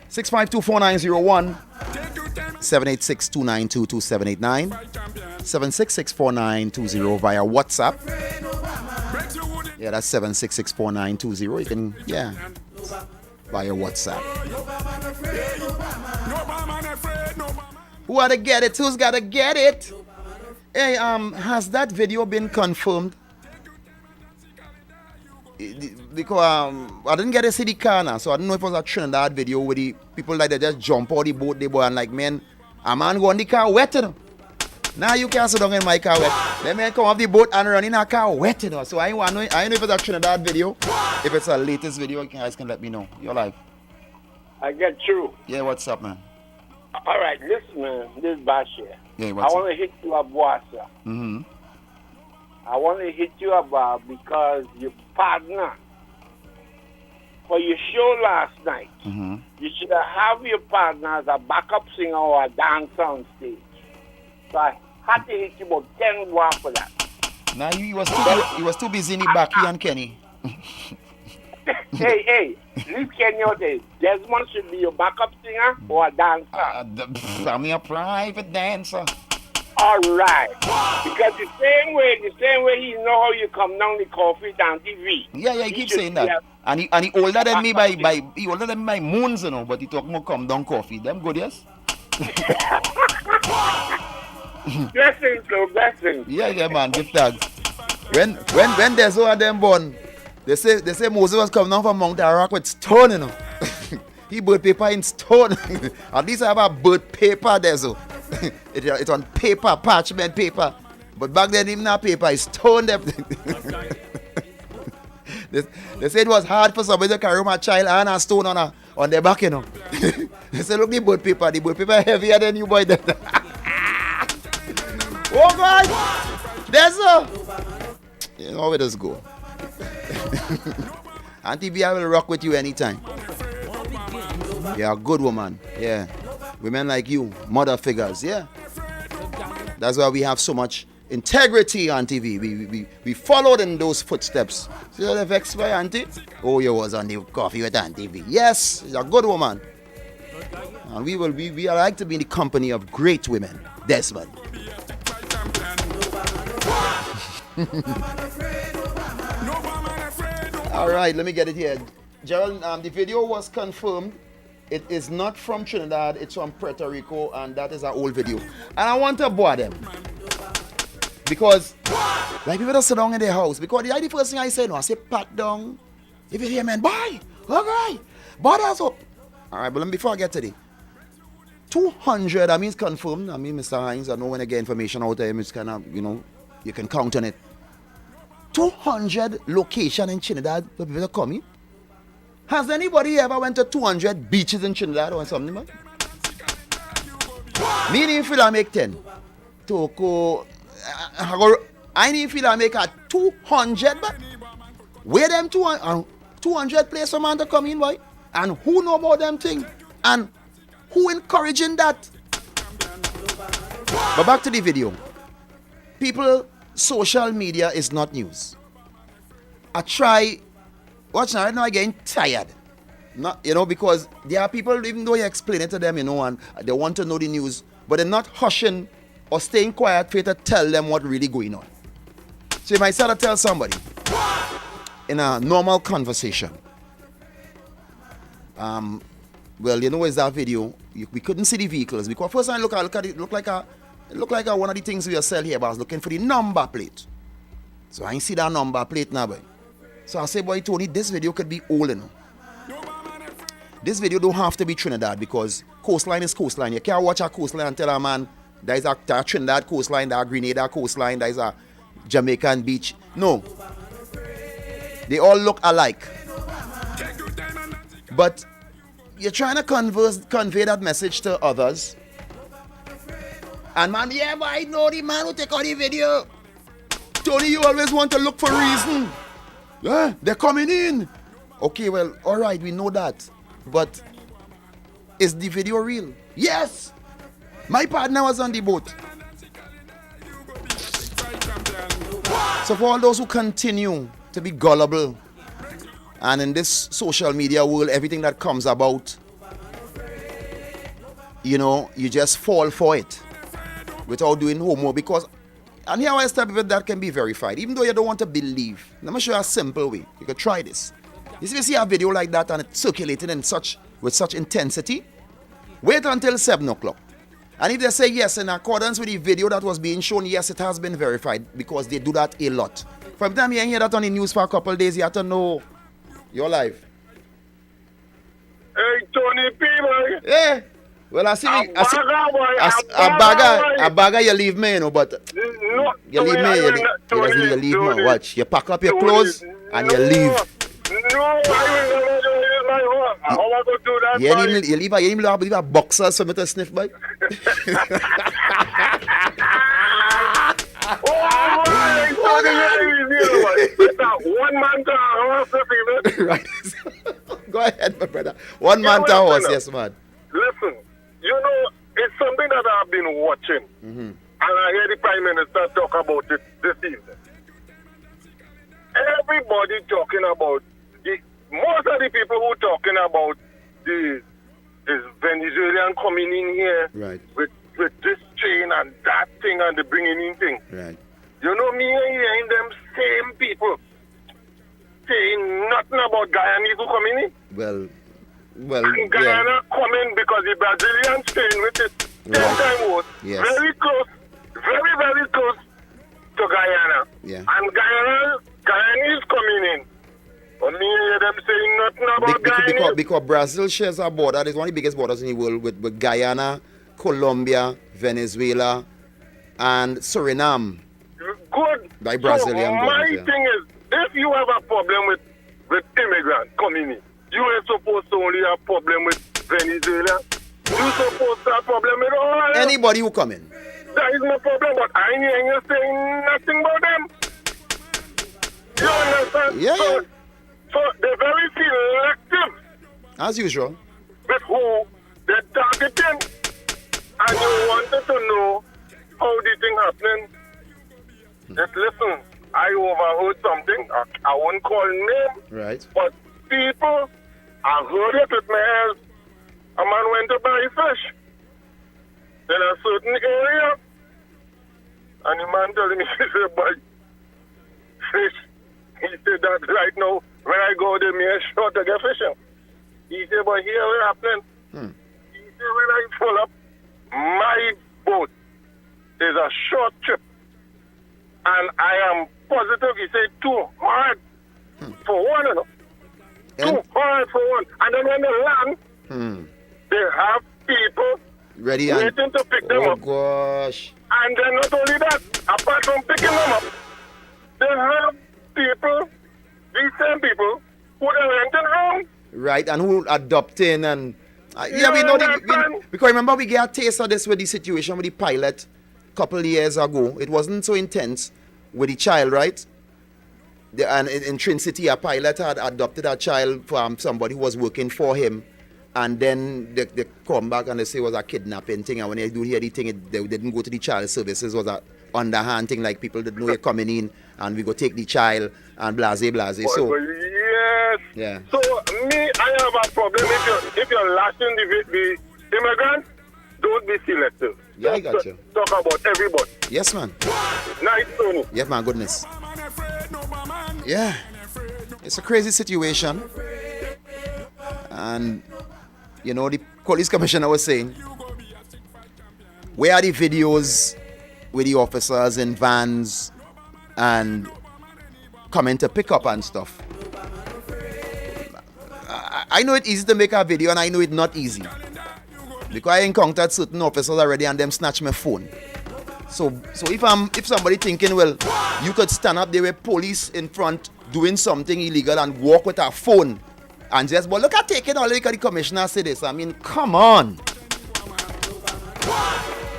652-4901 786-292-2789 766-4920 via WhatsApp. Yeah, that's 766-4920. You can, via WhatsApp. Who ought to get it? Who's got to get it? Hey, has that video been confirmed? Because I didn't get to see the car now, so I don't know if it was a Trinidad video where the people like they just jump out the boat, and like, man, a man go on the car wet, you know. Now you can't sit down in my car wet. Let me come off the boat and run in a car wet, you know. So I know if it's a Trinidad video. If it's a latest video, you guys can let me know. You're like, I get you. Yeah, what's up, man? All right, listen, man. This is Bashir. Yeah, I want to hit you up, sir. I want to hit you up because your partner for your show last night, you should have your partner as a backup singer or a dancer on stage. So I had to hit you about 10 1 for that. Now he was too busy in the back, he and Kenny. Hey, leave Kenny out there. Desmond should be your backup singer or a dancer. I'm a private dancer. All right. Because the same way he know how you come down the coffee down TV. Yeah, he keeps saying that. And he older than me by moons, you know, but he talk more come down coffee. Them good, yes? Blessings, bro, blessings. Yeah, man, give thanks. When there's one of them born, they say Moses was coming down from Mount Arak with stone, you know. He bird paper in stone. At least I have a bird paper there, so it's on paper, parchment paper. But back then, even not paper, it's stone. They said it was hard for somebody to carry my child and a stone on their back, you know. They said, look, the bird paper heavier than you, boy. Oh, God! There's a... You know where this go. Auntie B, I will rock with you anytime. You're a good woman. Yeah. Women like you, mother figures. Yeah. That's why we have so much integrity on TV. We followed in those footsteps. See the vex by Auntie? Oh, you was on the coffee with Auntie V. Yes, she's a good woman. And we are like to be in the company of great women. Desmond. All right, let me get it here. Gerald, the video was confirmed. It is not from Trinidad, it's from Puerto Rico, and that is an old video. And I want to bother them. Because, like, people don't sit down in their house. Because the first thing I say, no, I say, pat down. If you hear, man, bye. Okay. Borders up. All right, but before I get to the 200, I mean, it's confirmed. I mean, Mr. Hines, I know when I get information out there, it's kind of, you know, you can count on it. 200 location in Trinidad for people to come in. Has anybody ever went to 200 beaches in Trinidad or something, man? Me didn't feel I make 10. Toko, I didn't feel I make a 200, but where them 200 place for man to come in, boy? And who know about them thing? And who encouraging that? But back to the video. People, social media is not news. I try, watch now, right now I'm getting tired. Not, you know, because there are people, even though you explain it to them, you know, and they want to know the news, but they're not hushing or staying quiet for you to tell them what really going on. So if I start to tell somebody in a normal conversation, well, you know, is that video, we couldn't see the vehicles, because first time I look at it, it looked like one of the things we sell here, but I was looking for the number plate. So I ain't see that number plate now, boy. So I say, boy, Tony, this video could be old, you know. This video don't have to be Trinidad, because coastline is coastline. You can't watch a coastline and tell a man there is a Trinidad coastline, there is a Grenada coastline, there is a Jamaican beach. No. They all look alike. But you're trying to convey that message to others. And man, yeah, but I know the man who take out the video. Tony, you always want to look for reason. Yeah, they're coming in. Okay, well, all right, we know that. But is the video real? Yes. My partner was on the boat. So for all those who continue to be gullible, and in this social media world, everything that comes about, you know, you just fall for it without doing homework. Because, and here I step with that can be verified, even though you don't want to believe. Let me show you a simple way. You could try this. You see a video like that and it's circulating with such intensity, wait until 7 o'clock. And if they say yes, in accordance with the video that was being shown, yes, it has been verified, because they do that a lot. From the time you hear that on the news for a couple of days, you have to know you're live. Hey, Tony P, boy. Yeah. Well, I see a bagger, you leave me, you know, but no, you leave me, you leave me. Watch, you pack up your clothes and you leave. No, I will never use my horse. How am I going to do that, you leave a boxer for me to sniff, boy. One man to a horse, right. Go ahead, my brother. One man to a horse, yes, man. Listen, you know, it's something that I've been watching. Mm-hmm. And I hear the Prime Minister talk about it this evening. Everybody talking about most of the people who talking about this Venezuelan coming in here right. with this chain and that thing and the bringing in thing. Right. You know me hearing them same people saying nothing about Guyanese who come in. Well, and Guyana coming because the Brazilians staying with it. Same time was very close, very, very close to Guyana. Yeah. And Guyanese coming in. But me hear them saying nothing about Guyana. Because Brazil shares a border. It's one of the biggest borders in the world with Guyana, Colombia, Venezuela, and Suriname. Good. By Brazilian so my borders, thing is, if you have a problem with immigrants coming in, you ain't supposed to only have problem with Venezuela. You supposed to have problem with all anybody who come in. That is no problem, but I ain't hearing you saying nothing about them. You understand? Yeah, so they're very selective. As usual. With who they're targeting. And you wanted to know how the thing happening. Just listen, I overheard something. I won't call name. Right. But people, I heard it with my ears. A man went to buy fish in a certain area. And the man told me, he said, buy fish. He said that right now, when I go there, me is short to get fishing. He said, but here what happening? He said, when I pull up, my boat is a short trip. And I am positive, he said, too hard for one, you know. Too hard for one. And then when they land, they have people ready waiting to pick them up. Oh, gosh. And then not only that, apart from picking them up, they have people, these same people, who are renting home. Right, and who adopting and... we know because remember we get a taste of this with the situation with the pilot a couple of years ago. It wasn't so intense with the child, right? And in Trinidad, a pilot had adopted a child from somebody who was working for him. And then they come back and they say it was a kidnapping thing. And when they do hear the thing, they didn't go to the child services. It was a underhand thing, like people didn't know you're coming in and we go take the child and blase. So, yes. Yeah. So, me, I have a problem. If you're lashing the immigrants, don't be selective. Yeah, I got you. Talk about everybody. Yes, man. Nice, Tony. Yes, man, goodness. Yeah. It's a crazy situation. And, you know, the police commissioner was saying, where are the videos with the officers in vans and coming to pick up and stuff? I know it's easy to make a video and I know it's not easy. Because I encountered certain officers already and them snatch my phone. So if somebody thinking, well, you could stand up there with police in front doing something illegal and walk with a phone and just, but look at taking all the commissioner say this. I mean, come on.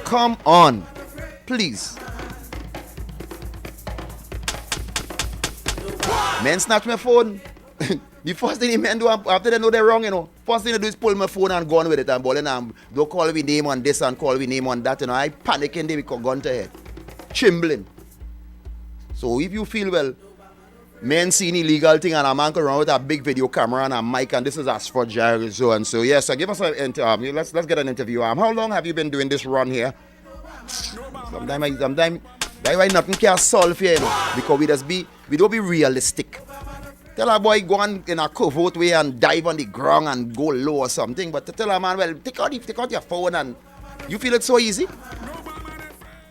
Come on. Please. Men snatch my phone. The first thing the men do after they know they're wrong, you know, first thing they do is pull my phone and go on with it and balling and don't call me name on this and call me name on that, you know. I panic and they become gun to head. Trembling. So if you feel, well, men seeing illegal thing and a man come around with a big video camera and a mic and this is as for Jerry so and so. Yes, so give us an interview. Let's get an interview. How long have you been doing this run here? Sometimes nothing can solve here, you know, because we don't be realistic. Tell a boy go on in a covert way and dive on the ground and go low or something. But to tell a man, well, take out your phone and you feel it so easy.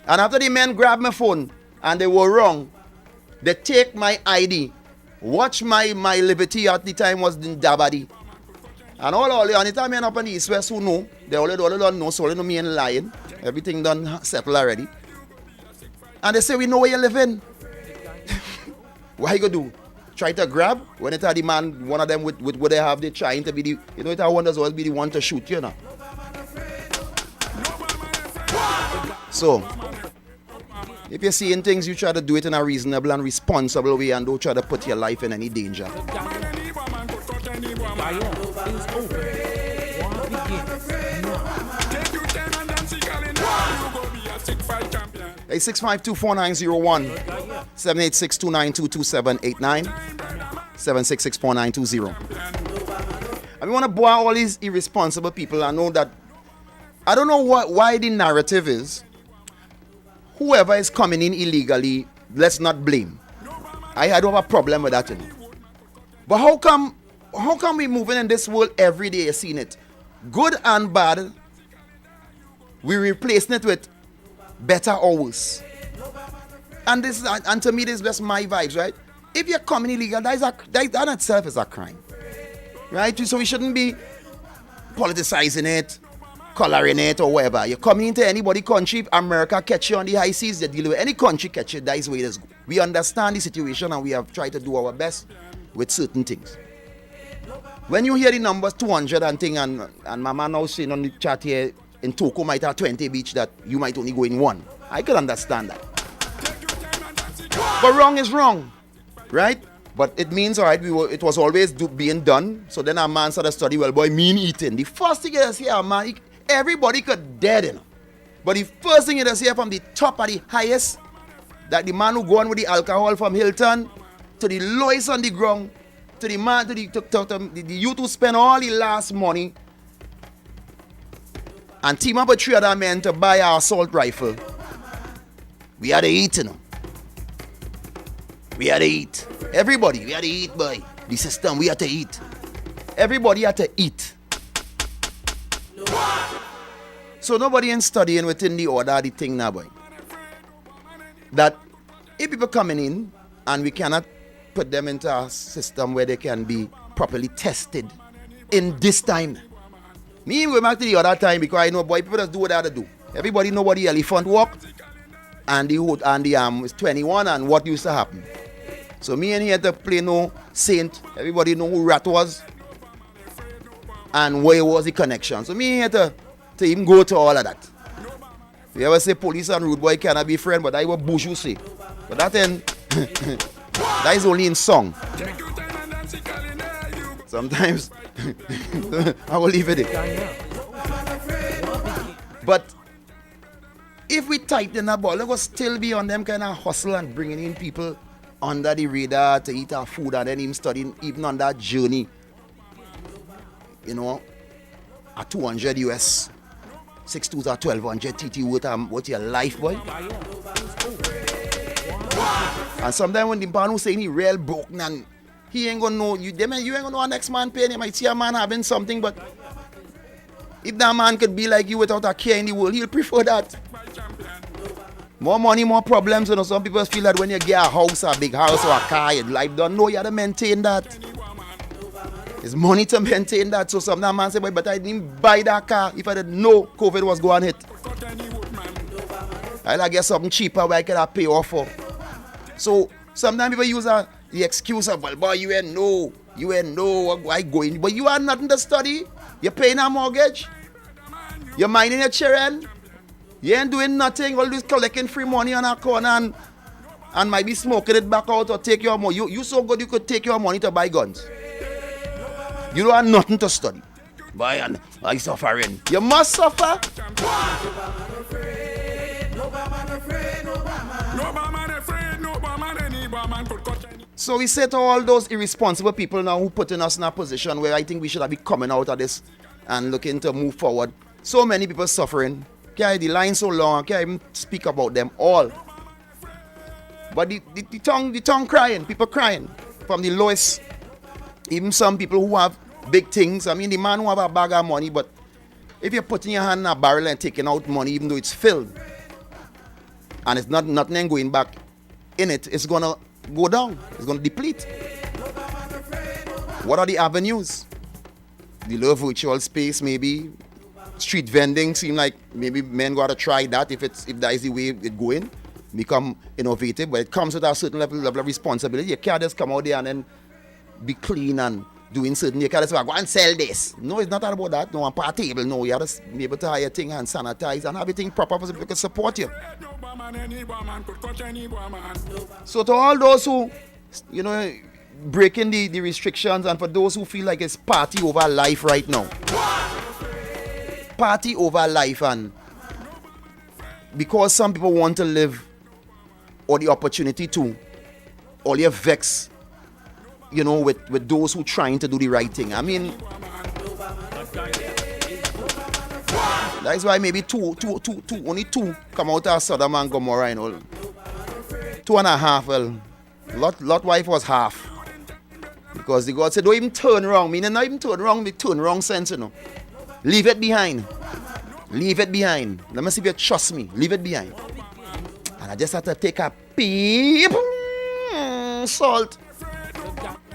And after the men grab my phone and they were wrong, they take my ID, watch my liberty at the time was in Dabadi. And all the time men up on the East West who know, they all don't know, so they know me and lying. Everything done settled already. And they say, we know where you live in. What you gonna do? Try to grab? When it's a the man, one of them with what they have, they trying to be the, you know, it's a one that's always be the one to shoot, you know. So, if you're seeing things, you try to do it in a reasonable and responsible way and don't try to put your life in any danger. Hey, 652-4901, 786-292-2789, 766-4920. I want to boy all these irresponsible people. I know that, I don't know why the narrative is whoever is coming in illegally, let's not blame. I don't have a problem with that. You know. But how come we moving in this world every day? You're seeing it, good and bad. We replacing it with better or worse. And to me, this is just my vibes, right? If you're coming illegal, that itself is a crime, right? So we shouldn't be politicizing it, coloring it, or whatever. You're coming into anybody's country, America catch you on the high seas, they deal with any country catch you, that is where it is. We understand the situation and we have tried to do our best with certain things. When you hear the numbers 200 and thing, and my man now saying on the chat here, in Toko might have 20 beach that you might only go in one. I can understand that. But wrong is wrong, right? But it means, all right, it was always being done. So then our man started study, well, boy, mean eating. The first thing you hear, man, everybody could dead, you know. But the first thing you hear from the top of the highest, that the man who go on with the alcohol from Hilton to the lowest on the ground, to the man, to the youth who spend all the last money and team up with 3 other men to buy our assault rifle. We had to eat, you know. We had to eat. Everybody, we had to eat, boy. The system, we had to eat. Everybody had to eat. So nobody in studying within the order of the thing now, boy. That if people coming in and we cannot put them into a system where they can be properly tested in this time. Me go back to the other time because I know, boy, people just do what they have to do. Everybody know what the elephant walk and the hood and the is 21 and what used to happen. So me and he had to play no saint. Everybody know who Rat was and where was the connection. So me had to even go to all of that. You ever say police and rude boy cannot be friends, but I what Bush you say. But that then that is only in song. Sometimes I will leave it in. But if we tighten the ball, it will still be on them kind of hustle and bringing in people under the radar to eat our food and then even studying even on that journey. You know, at 200 US, 6,200 or 1,200 TT worth your life, boy. And sometimes when the man who saying he real broke and he ain't gonna know you ain't gonna know our next man paying. You might see a man having something, but if that man could be like you without a care in the world, he'll prefer that. More money, more problems. You know, some people feel that when you get a house, a big house or a car, your life done. No, you have to maintain that. It's money to maintain that. So some man say, but I didn't buy that car if I didn't know COVID was going to hit. I'll get something cheaper where I can pay off for. So sometimes people use the excuse of, well, boy, you ain't know why going. But you have nothing to study. You're paying a mortgage. You're minding your children. You ain't doing nothing. All this collecting free money on a corner and might be smoking it back out or take your money. You so good you could take your money to buy guns. You don't have nothing to study. Boy, and I suffering. You must suffer. So we say to all those irresponsible people now who putting us in a position where I think we should be coming out of this and looking to move forward. So many people suffering. Okay, the line so long, I can't even speak about them all. But the tongue crying, people crying from the lowest. Even some people who have big things. I mean, the man who have a bag of money, but if you're putting your hand in a barrel and taking out money, even though it's filled, and it's nothing going back in it, it's gonna go down. It's gonna deplete. What are the avenues? The low virtual space, maybe. Street vending seem like maybe men gotta try that if that is the way it's going. Become innovative, but it comes with a certain level of responsibility. You can't just come out there and then be clean and doing certain. You can't just go and sell this. No, it's not about that. No, on par table. No, you have to be able to hire things and sanitize and have everything proper so people can support you. So to all those who, breaking the restrictions, and for those who feel like it's party over life right now. Party over life, and because some people want to live or the opportunity to, or you're vexed, with those who trying to do the right thing. I mean, That's why maybe only two come out of Sodom and Gomorrah, you know. 2.5, well, Lot wife was half. Because the God said, don't even turn wrong. Meaning not even turn wrong, but turn wrong sense, you know. Leave it behind. Leave it behind. Let me see if you trust me. Leave it behind. And I just had to take a peep. Salt.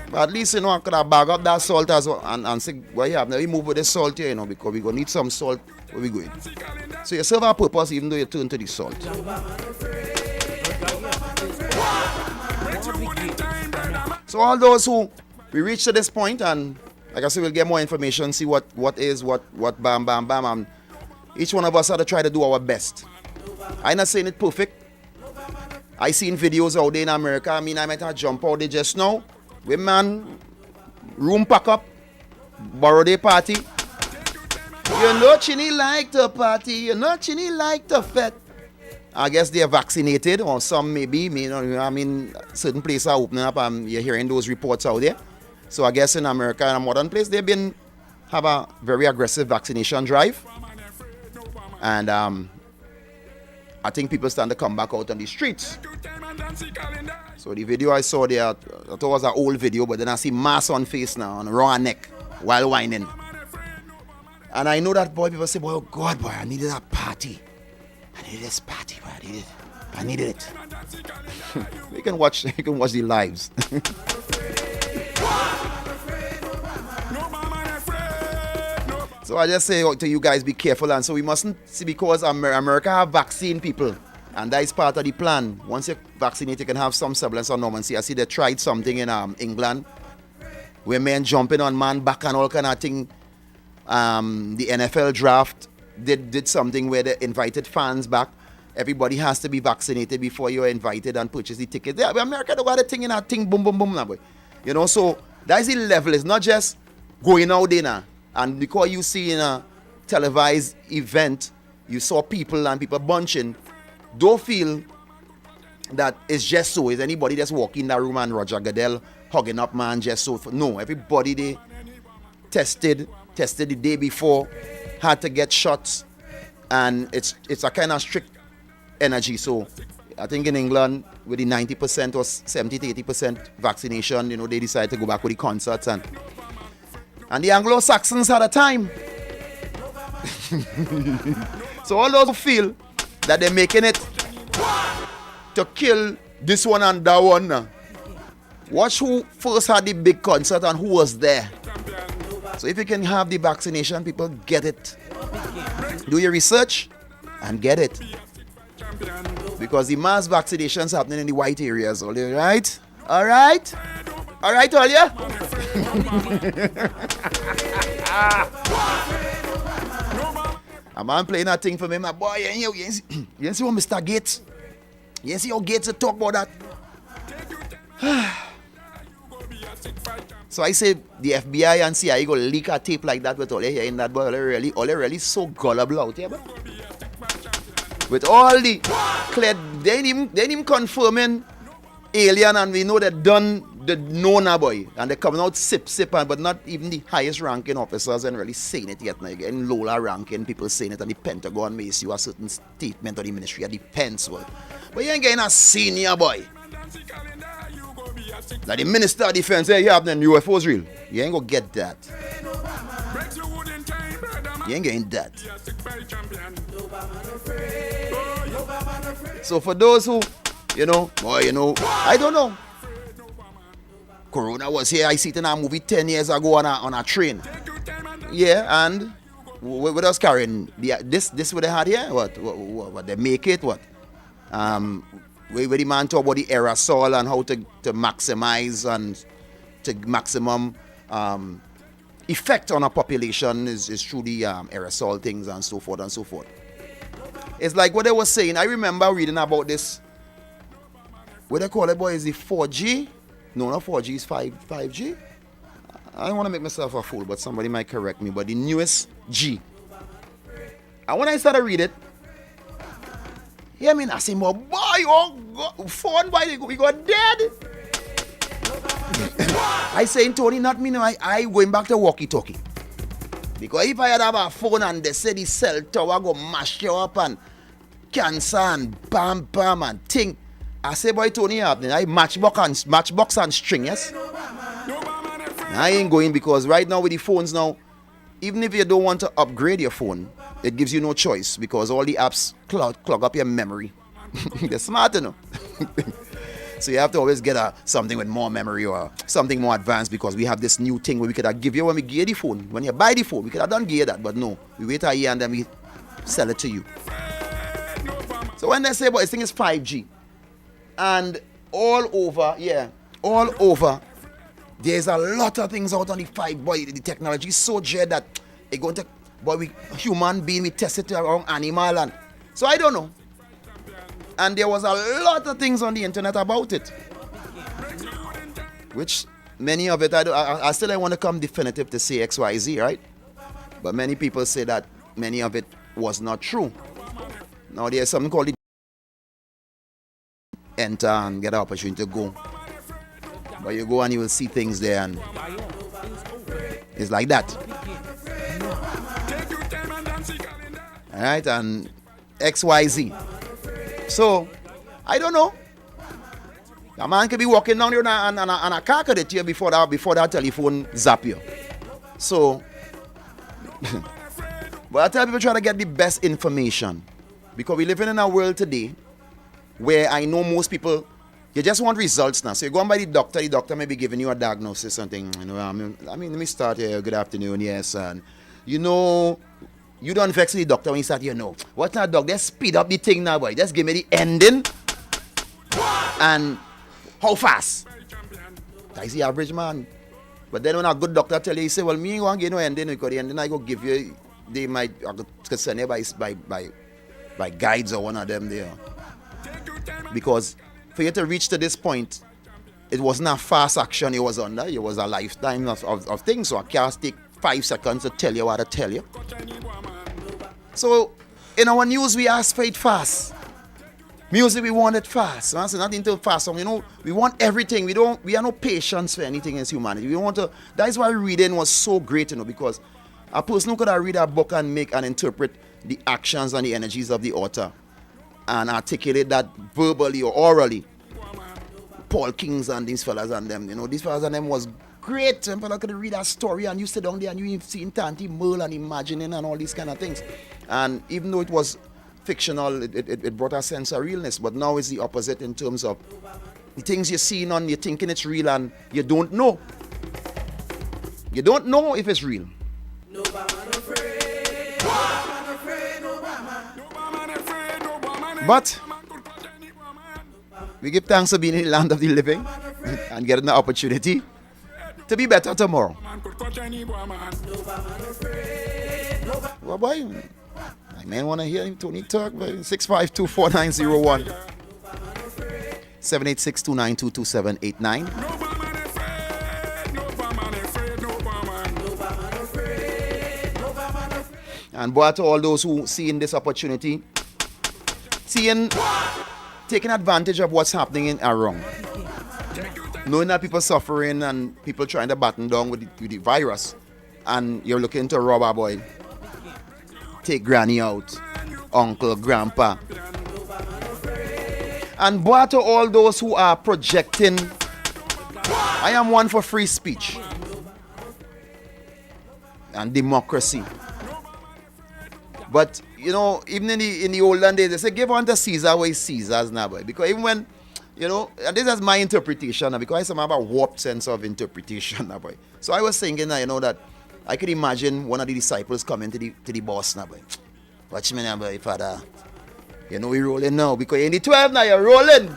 But at least, you know, I could have bagged up that salt as well and say, what you have now, we move with the salt here, you know, because we're going to need some salt where we going. So you serve a purpose even though you turn to the salt. So all those who we reach to this point, and like I said, we'll get more information, see what bam, and each one of us had to try to do our best. I'm not saying it perfect. I seen videos out there in America. I mean, I might have jump out there just now. With man, room pack up, borrow the party. You know Chini like to party, you know Chini like to fet. I guess they are vaccinated, or some maybe. I mean, certain places are opening up and you're hearing those reports out there. So I guess in America, in a modern place, they've been have a very aggressive vaccination drive. And I think people starting to come back out on the streets. So the video I saw there, I thought it was an old video, but then I see mask on face now, on raw neck, while whining. And I know that boy, people say, boy, oh God, boy, I needed a party. I needed this party, boy, I needed it. You can watch the lives. So I just say to you guys, be careful. And so we mustn't see, because America have vaccine people. And that is part of the plan. Once you're vaccinated, you can have some semblance of normalcy. I see they tried something in England where men jumping on man back and all kind of thing. The NFL draft did something where they invited fans back. Everybody has to be vaccinated before you're invited and purchase the ticket. Yeah, America don't got a thing in a thing, boom, boom, boom, now, boy. You know, so that's the level. It's not just going out there now. And because you see in a televised event, you saw people and people bunching, don't feel that it's just so. Is anybody just walking in that room and Roger Goodell hugging up man just so? No, everybody they tested the day before, had to get shots, and it's a kind of strict energy. So I think in England with the 90% or 70 to 80% vaccination, you know, they decided to go back with the concerts, and the Anglo-Saxons had a time. So all those who feel that they're making it to kill this one and that one now, watch who first had the big concert and who was there. So if you can have the vaccination, people get it. Do your research and get it. Because the mass vaccinations happening in the white areas, all right? All right? All right, all ya? A man playing that thing for me, my boy, you see what Mr. Gates? You see how Gates talk about that? So I say the FBI and CIA go leak a tape like that with all they hear in that boy. All they really so gullible out here, but with all the clear, they ain't even confirming alien, and we know they done the Nona boy, and they coming out sip, but not even the highest ranking officers and really saying it yet. Now you're getting lower ranking people saying it, and the Pentagon may issue a certain statement, or the Ministry of Defense will. But you ain't getting a senior boy. Like the Minister of Defense, hey, you have them UFOs real. You ain't gonna get that. You ain't getting that. So for those who, you know, I don't know. Corona was here. I see it in a movie 10 years ago on a train. Yeah, and with us carrying this what they had here? What they make it? What? Where the man talk about the aerosol and how to maximize and to maximum effect on a population is through the aerosol things and so forth and so forth. It's like what they were saying. I remember reading about this. What they call it, boy, is the 4G? No, not 4G, it's 5G. I don't want to make myself a fool, but somebody might correct me. But the newest G. And when I started reading it, yeah, I mean, I say, boy, phone, boy, we got dead. I saying, Tony, not me, no, I going back to walkie-talkie. Because if I had have a phone and they say the cell tower go mash you up and cancer and bam and thing, I say boy Tony happening. I matchbox and string, yes. I ain't going because right now with the phones now, even if you don't want to upgrade your phone, it gives you no choice because all the apps clog up your memory. They're smart, you know. So you have to always get something with more memory or something more advanced because we have this new thing where we could give you when we give you the phone. When you buy the phone, we could have done give you that, but no. We wait a year and then we sell it to you. So when they say, but this thing is 5G, and all over, there's a lot of things out on the 5G. Boy, the technology is so jet that it going to, boy, we human being, we test it around animal, and so I don't know. And there was a lot of things on the internet about it, which many of it, I still don't want to come definitive to say XYZ, right? But many people say that many of it was not true. Now there's something called the enter and get an opportunity to go. But you go and you will see things there and it's like that. Alright, and XYZ. So, I don't know. A man could be walking down here and a car could hit you before that telephone zap you. So, but I tell people try to get the best information. Because we live in a world today where I know most people, you just want results now. So you go on by the doctor may be giving you a diagnosis, something. You know, I mean, let me start here. Good afternoon, yes. And you know, you don't vex the doctor when you start, you know. What's not, doc? Just speed up the thing now, boy. Just give me the ending. And how fast? That's the average man. But then when a good doctor tell you, he say, well, me ain't going to give no ending because the ending I go give you, they might send you by guides or one of them there. Because for you to reach to this point, it wasn't a fast action it was under. It was a lifetime of things. So I can't take 5 seconds to tell you what I tell you. So in our news, we ask for it fast. Music, we want it fast. So not into fast song. You know, we want everything. We are no patience for anything as humanity. We want to. That is why reading was so great, you know, because a person who could read a book and make and interpret the actions and the energies of the author and articulate that verbally or orally. Paul Kings and these fellas and them, you know, these fellas and them was great. Some fellas could read a story and you sit down there and you seen Tanti Merle and imagining and all these kind of things. And even though it was fictional, it brought a sense of realness. But now it's the opposite in terms of the things you're seeing on, you're thinking it's real and you don't know. You don't know if it's real. But we give thanks for being in the land of the living and getting the opportunity to be better tomorrow. Well, boy, I may want to hear Tony talk, but 652-4901 786-292-2789. And boy, to all those who seeing this opportunity, taking advantage of what's happening in around, knowing that people suffering and people trying to batten down with the virus, and you're looking to rob a boy, take granny out, uncle, grandpa, and boy, to all those who are projecting, I am one for free speech and democracy. But you know, even in the olden days, they say give unto Caesar what is Caesar's now, boy. Because even when, you know, and this is my interpretation now, because I have a warped sense of interpretation now, boy. So I was thinking now, you know, that I could imagine one of the disciples coming to the boss now, boy. Watch me now, boy, father. You know we rolling now, because in the 12 now you're rolling.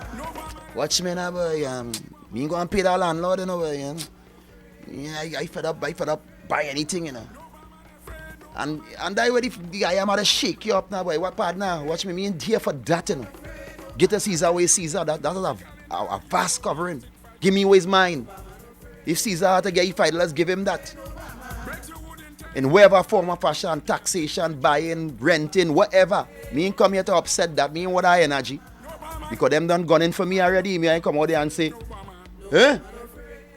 Watch me now, boy. Me ain't gonna pay that landlord, you know, boy. You know? Yeah, I fed up buy anything, you know. And that way the guy am to shake you up now, boy. What part now? Watch me in here for that, you know. Get a Caesar way Caesar. That is a vast covering. Give me what's mine. If Caesar had to get you $5, let's give him that. In whatever form of fashion, taxation, buying, renting, whatever. Me ain't come here to upset that. Me ain't want that energy. Because them done gone in for me already. Me ain't come out there and say, eh?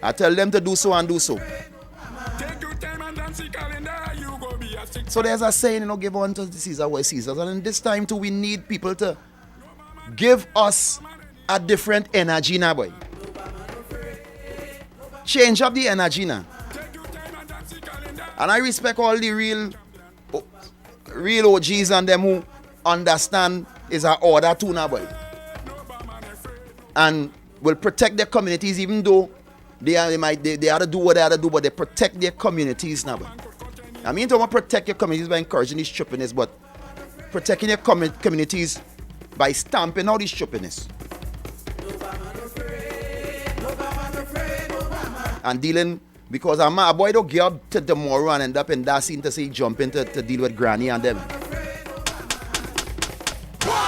I tell them to do so and do so. So there's a saying, give unto Caesar what Caesar's. And in this time too, we need people to give us a different energy now, boy. Change up the energy now. And I respect all the real OGs and them who understand is an order too now, boy. And will protect their communities, even though they have to do what they have to do, but they protect their communities now, boy. I mean, don't want to protect your communities by encouraging this trippiness, but protecting your communities by stamping out this trippiness. And dealing, because a boy don't get up to tomorrow and end up in that scene to say jumping to deal with granny and them.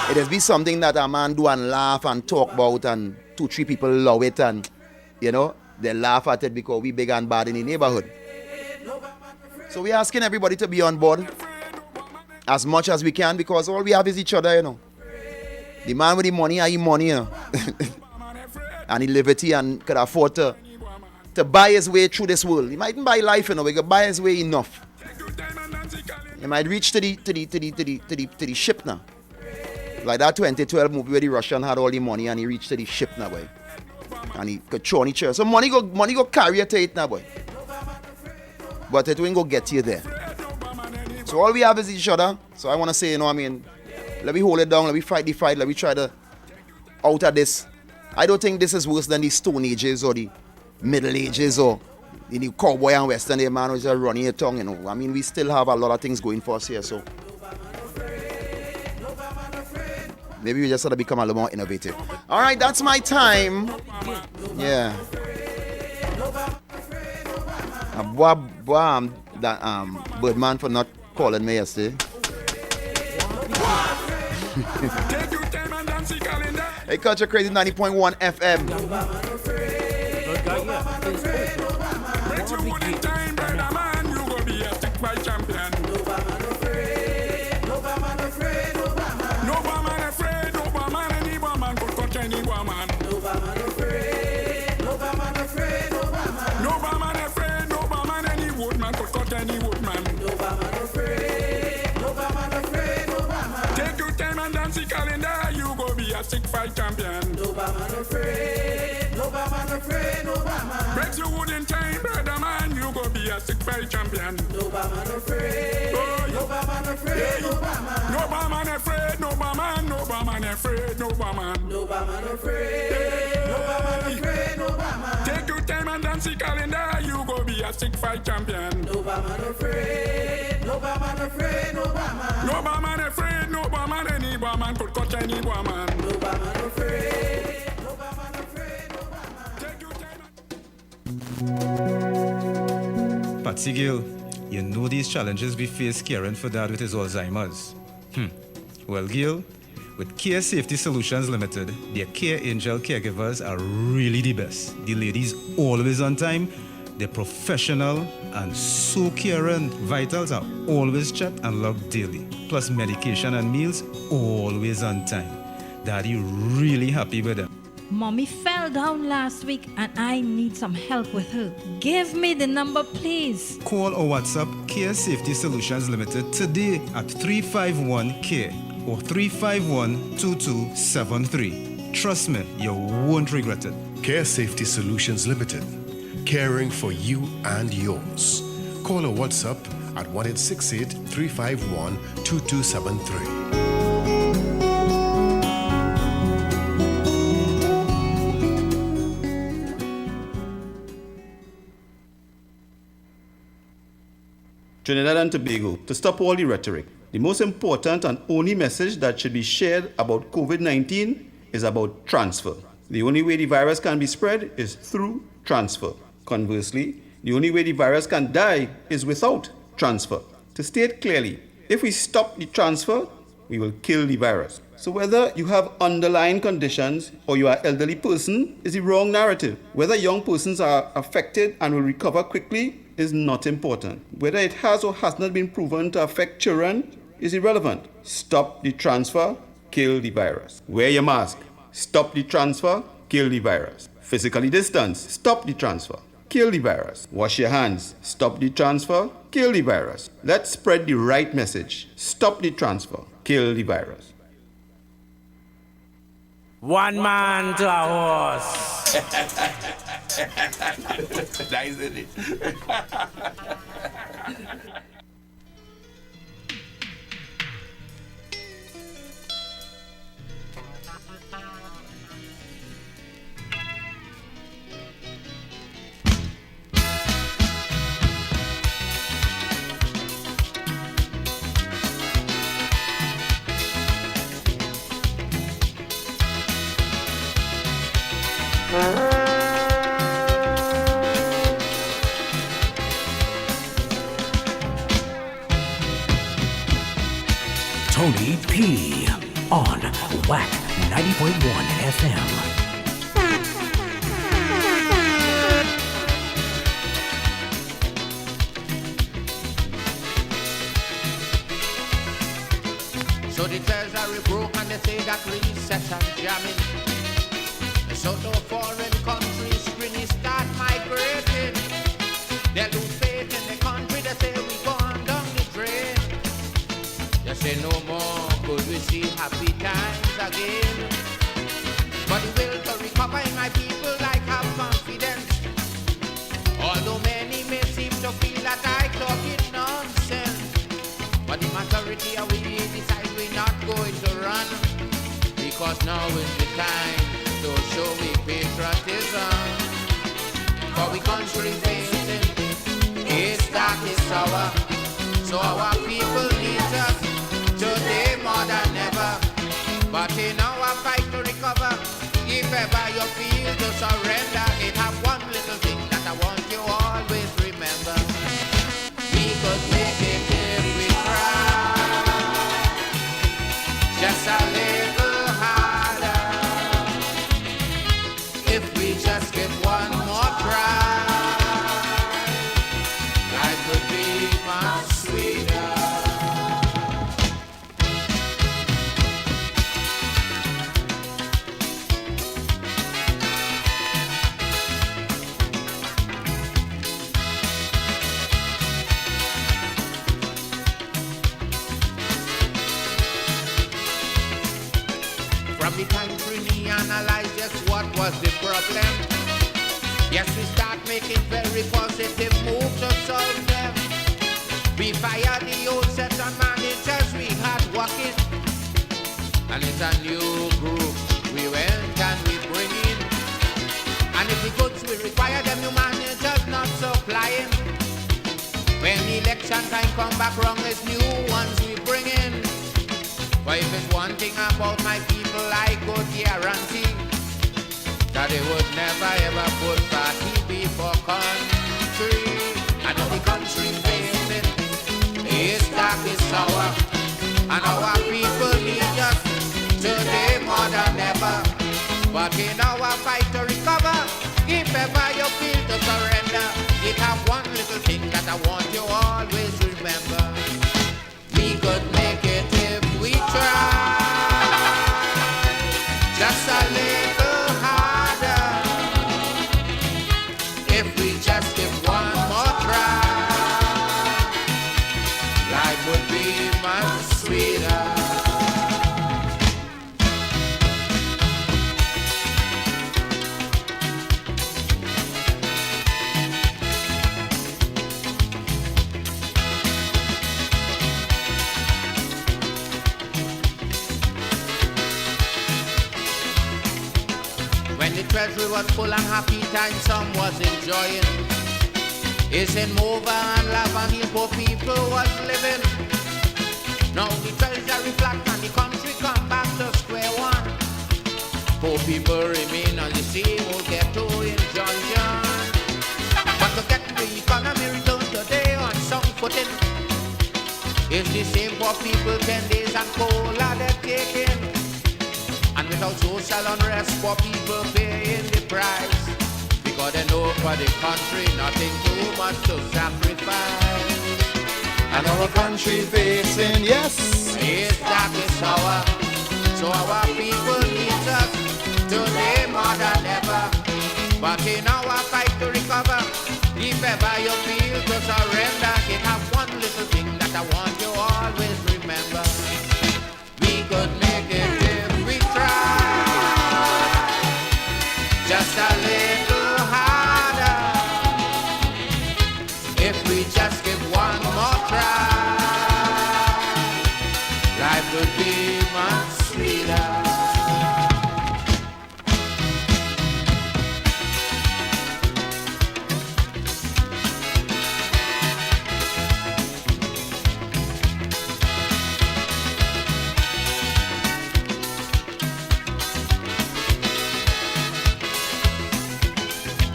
It has been something that a man do and laugh and talk about, and 2-3 people love it, and they laugh at it because we big and bad in the neighborhood. So we're asking everybody to be on board as much as we can, because all we have is each other, The man with the money and money, and the liberty, and could afford to buy his way through this world. He mightn't buy life, he could buy his way enough. He might reach to the ship now. Like that 2012 movie where the Russian had all the money and he reached to the ship now, boy. And he could throw on the chair. So money go carry you to it now, boy. But it won't go get you there. So all we have is each other. So I want to say, let me hold it down, let me fight the fight, let me try to out of this. I don't think this is worse than the Stone Ages or the Middle Ages or the new cowboy and western day man who's just running your tongue, I mean, we still have a lot of things going for us here, so maybe we just have to become a little more innovative. All right, that's my time. Yeah. Birdman for not calling me yesterday. Hey, Culture Krazy 90.1 FM. Sick fight champion. No man afraid, no man afraid, no man. Breaks your wood in time, brother man. You go be a sick fight champion. No man afraid, no man afraid, no man. No man afraid, no man. No man afraid, no man. No man afraid, no man afraid, no man. Take your time and dance the calendar. You go be a sick fight champion. No man afraid, no man afraid, no man. No man afraid, no man. Any woman could catch any woman. Patsy Gill, you know these challenges we face caring for Dad with his Alzheimer's. Well, Gill, with Care Safety Solutions Limited, their Care Angel caregivers are really the best. The ladies always on time, they're professional and so caring. Vitals are always checked and logged daily. Plus medication and meals always on time. Daddy really happy with them. Mommy fell down last week and I need some help with her. Give me the number, please. Call or WhatsApp Care Safety Solutions Limited today at 351-CARE or 351-2273. Trust me, you won't regret it. Care Safety Solutions Limited. Caring for you and yours. Call or WhatsApp at 1-868-351-2273. Trinidad and Tobago, to stop all the rhetoric, the most important and only message that should be shared about COVID-19 is about transfer. The only way the virus can be spread is through transfer. Conversely, the only way the virus can die is without transfer. To state clearly, if we stop the transfer, we will kill the virus. So whether you have underlying conditions or you are an elderly person is the wrong narrative. Whether young persons are affected and will recover quickly is not important. Whether it has or has not been proven to affect children is irrelevant. Stop the transfer, kill the virus. Wear your mask. Stop the transfer, kill the virus. Physically distance. Stop the transfer. kill the virus. Wash your hands, stop the transfer, kill the virus. Let's spread the right message. Stop the transfer, kill the virus. One man to a horse. Nice, isn't it? Tony P. on WACK 90.1 FM. So the treasury broke and they say that recession jamming. So no foreign countries really start migrating. They lose faith in the country, they say we gone down the drain. They say no more could we see happy times again. But the will to recover in my people like have confidence. Although many may seem to feel that I talking nonsense. But the majority of we decide we're not going to run. Because now is the time to show we patriotism. For we country facing is dark, is sour. So our people need us today more than ever. But in our fight to recover, if ever you feel to surrender, it have one little thing that I want you always remember. We could make it if we try, just a little harder. If we just give one more try, life would be much sweeter. From the time we analyze just what was the problem. Yes, we start making very positive moves to solve them. We fired the old set of managers we had working. And it's a new group we went and we bring in. And if the goods we require, them new managers not supplying. When election time come back wrong, it's new ones we bring in. But if it's one thing about my people, I could guarantee that they would never ever put party before country. And now the country facing is dark, is sour. And our people need us today more than ever. But in our fight to recover, if ever you feel to surrender, it have one little thing that I want you always remember. We could make it if we try, just a little harder. If we just give one more try, life would be much sweeter. The treasury was full and happy time some was enjoying. It's in Mova and Lava Hill poor people was living. Now the treasury flat and the country come back to square one. Poor people remain on the same old ghetto in Junction. But to get the economy returned today on some footing, it's the same poor people 10 days and cola they're taking. And without social unrest, poor people paying the price. Because they know for the country, nothing too much to sacrifice. And our country facing, yes, is dark, is sour. So our people need us today more than ever. But in our fight to recover, if ever you feel to surrender, it have one little thing that I want you always remember. We could make it if we try, just a little harder. If we just give one more try, life would be much sweeter.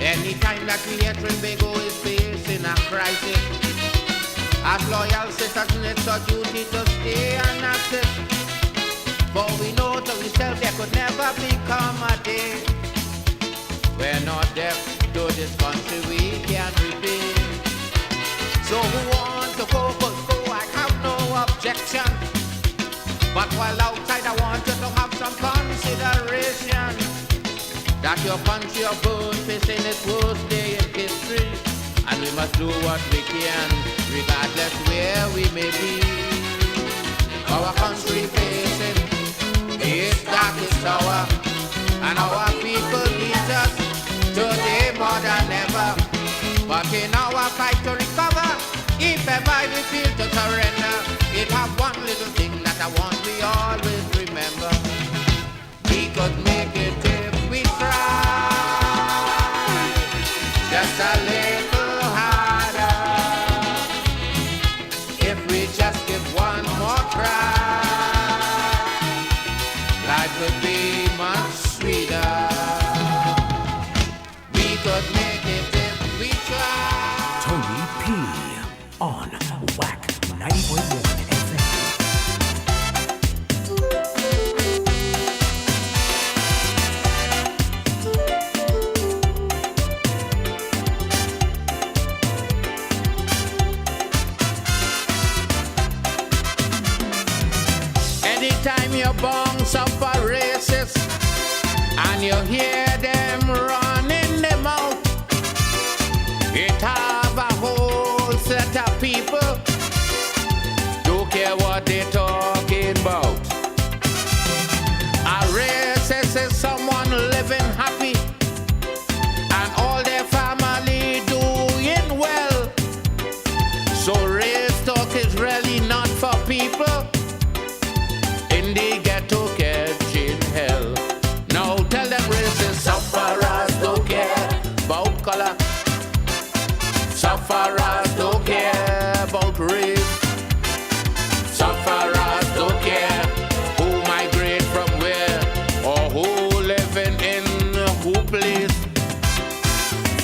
Anytime that we hear Trinidad is facing a crisis, as loyal citizens it's our duty to stay and assist. For we know to ourselves there could never become a day we're not deaf to this country we can't repeat. So who want to go, I have no objection. But while outside I want you to have some consideration that your country of birth facing its worst day in history, and we must do what we can, regardless where we may be. Our country facing its darkest hour, and our people need us today more than ever. But in our fight to recover, if ever we feel to surrender, it have one little thing that I want we always remember. We could make it if we try, just a little harder. If we just give one more try, life could be much sweeter. We could make it if we try. Tony P on WACK 90.1 FM. Anytime you bounce up a racist and you hear them running them out, it have a whole set of people don't care what they're talking about. A racist is someone living happy and all their family doing well. So race talk is really not for people in the ghetto catching hell. Now tell them racists sufferers don't care about color. Sufferers don't care about race. Sufferers don't care who migrate from where or who living in who place.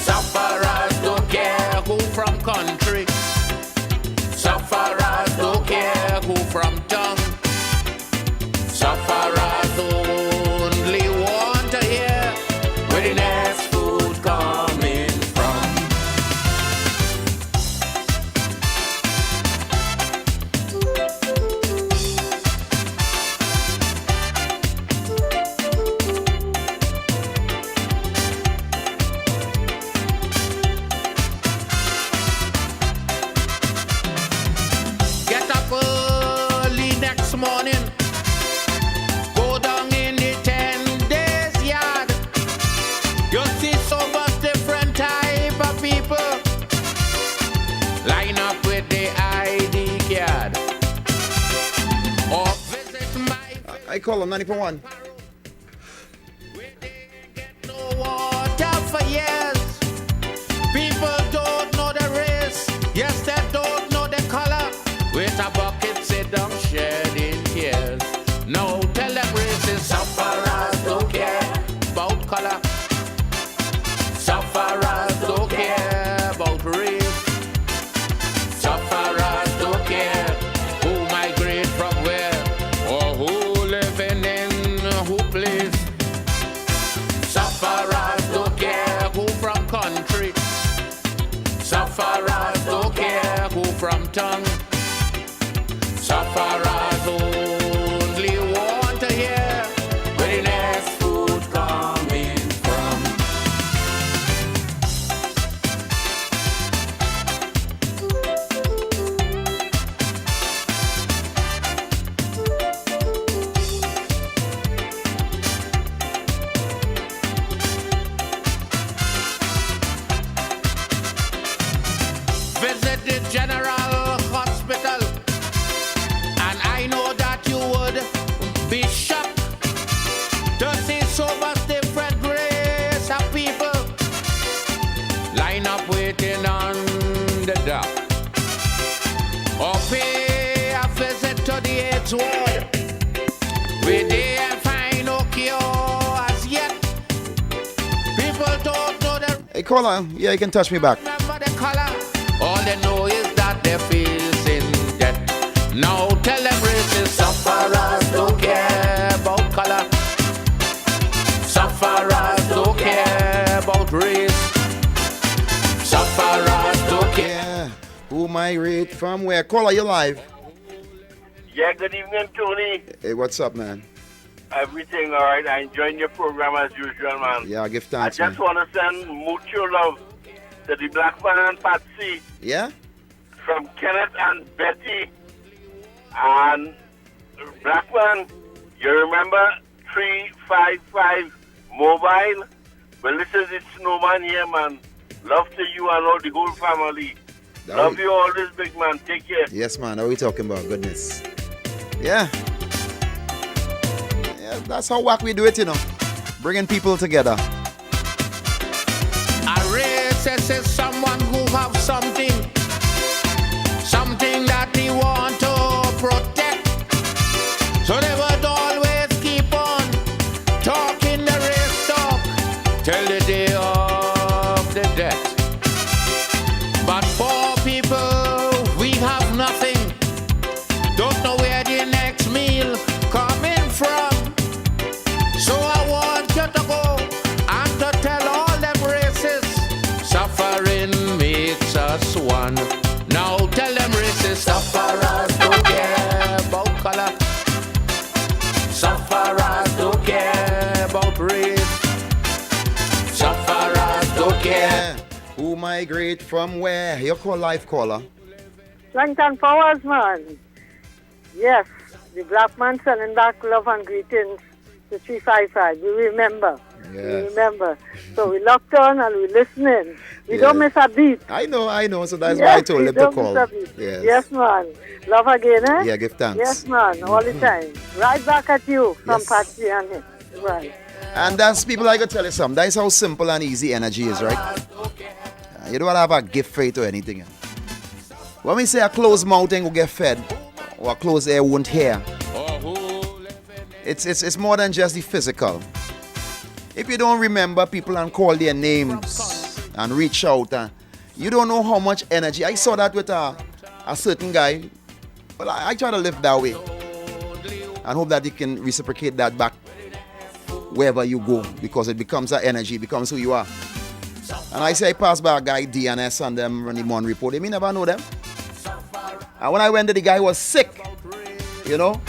Sufferers don't care who from country. Sufferers don't care who from town. Sufferers only want to hear where the next food coming from. Get up early next morning. Go down in the 10 days yard. You'll see so much different type of people line up with the ID card. Or visit my I call him 90.1. no water for years. People don't know the race. Yes, they don't know the color. With a bucket sit down shedding tears. No, tell them racists sufferers don't care about color. Sufferers don't care about race. Sufferers don't care who migrate from where or who living in who place. Sufferers don't care who from country. Sufferers don't care who from tongue. Sufferers only want to hear where the next food coming from. touchwood. We didn't find no cure as yet. People don't know the Hey, caller, yeah, you can touch me back. remember the color. All they know is that they feel in debt. Now tell them racist sufferers don't care about color. Sufferers don't care about race. Sufferers don't care. Yeah. Who migrate from where? Caller, you live? Yeah, good evening, Tony. Hey, what's up, man? Everything all right. I enjoying your program as usual, man. Yeah, give I thanks, just man. want to send mucho love to the Black Man and Patsy Yeah? from Kenneth and Betty. And Black Man, you remember 355 Mobile? Well, this is the snowman here, man. Love to you and all the whole family. Love you always, big man. Take care. Yes, man. What are we talking about? Goodness. Yeah. Yeah, that's how WACK we do it, you know. Bringing people together. A racist is someone who have something that they want to protect. So they would always keep on talking the race talk till the day of the death. But poor people, we have nothing. Don't know where the next meal coming from. So I want you to go and to tell all them racists, suffering makes us one. Now tell them racists, sufferers don't care about color. Sufferers don't care about race. Sufferers don't care. Who migrate from where? You call live caller. Strength and powers, man. Yes, the Black Man sending back love and greetings to 355. We remember. We Yes. remember. So we locked on and we listening. We Yes. don't miss a beat. I know. So that's Yes, why I told we them to don't call. miss a beat. Yes. Yes, man. Love again, eh? Yeah, give thanks. Yes, man. All the time. Right back at you from Yes. Patsy and him. Right. And that's people I could tell you something. That's how simple and easy energy is, right? You don't have a gift for it or anything. When we say a closed mouth ain't gonna get fed, or a closed ear won't hear, it's more than just the physical. If you don't remember people and call their names and reach out, you don't know how much energy. I saw that with a certain guy. Well, I try to live that way and hope that he can reciprocate that back wherever you go, because it becomes that energy, it becomes who you are. And I say I passed by a guy, DNS, and them run him on report. They may never know them. And when I went there, the guy was sick, you know.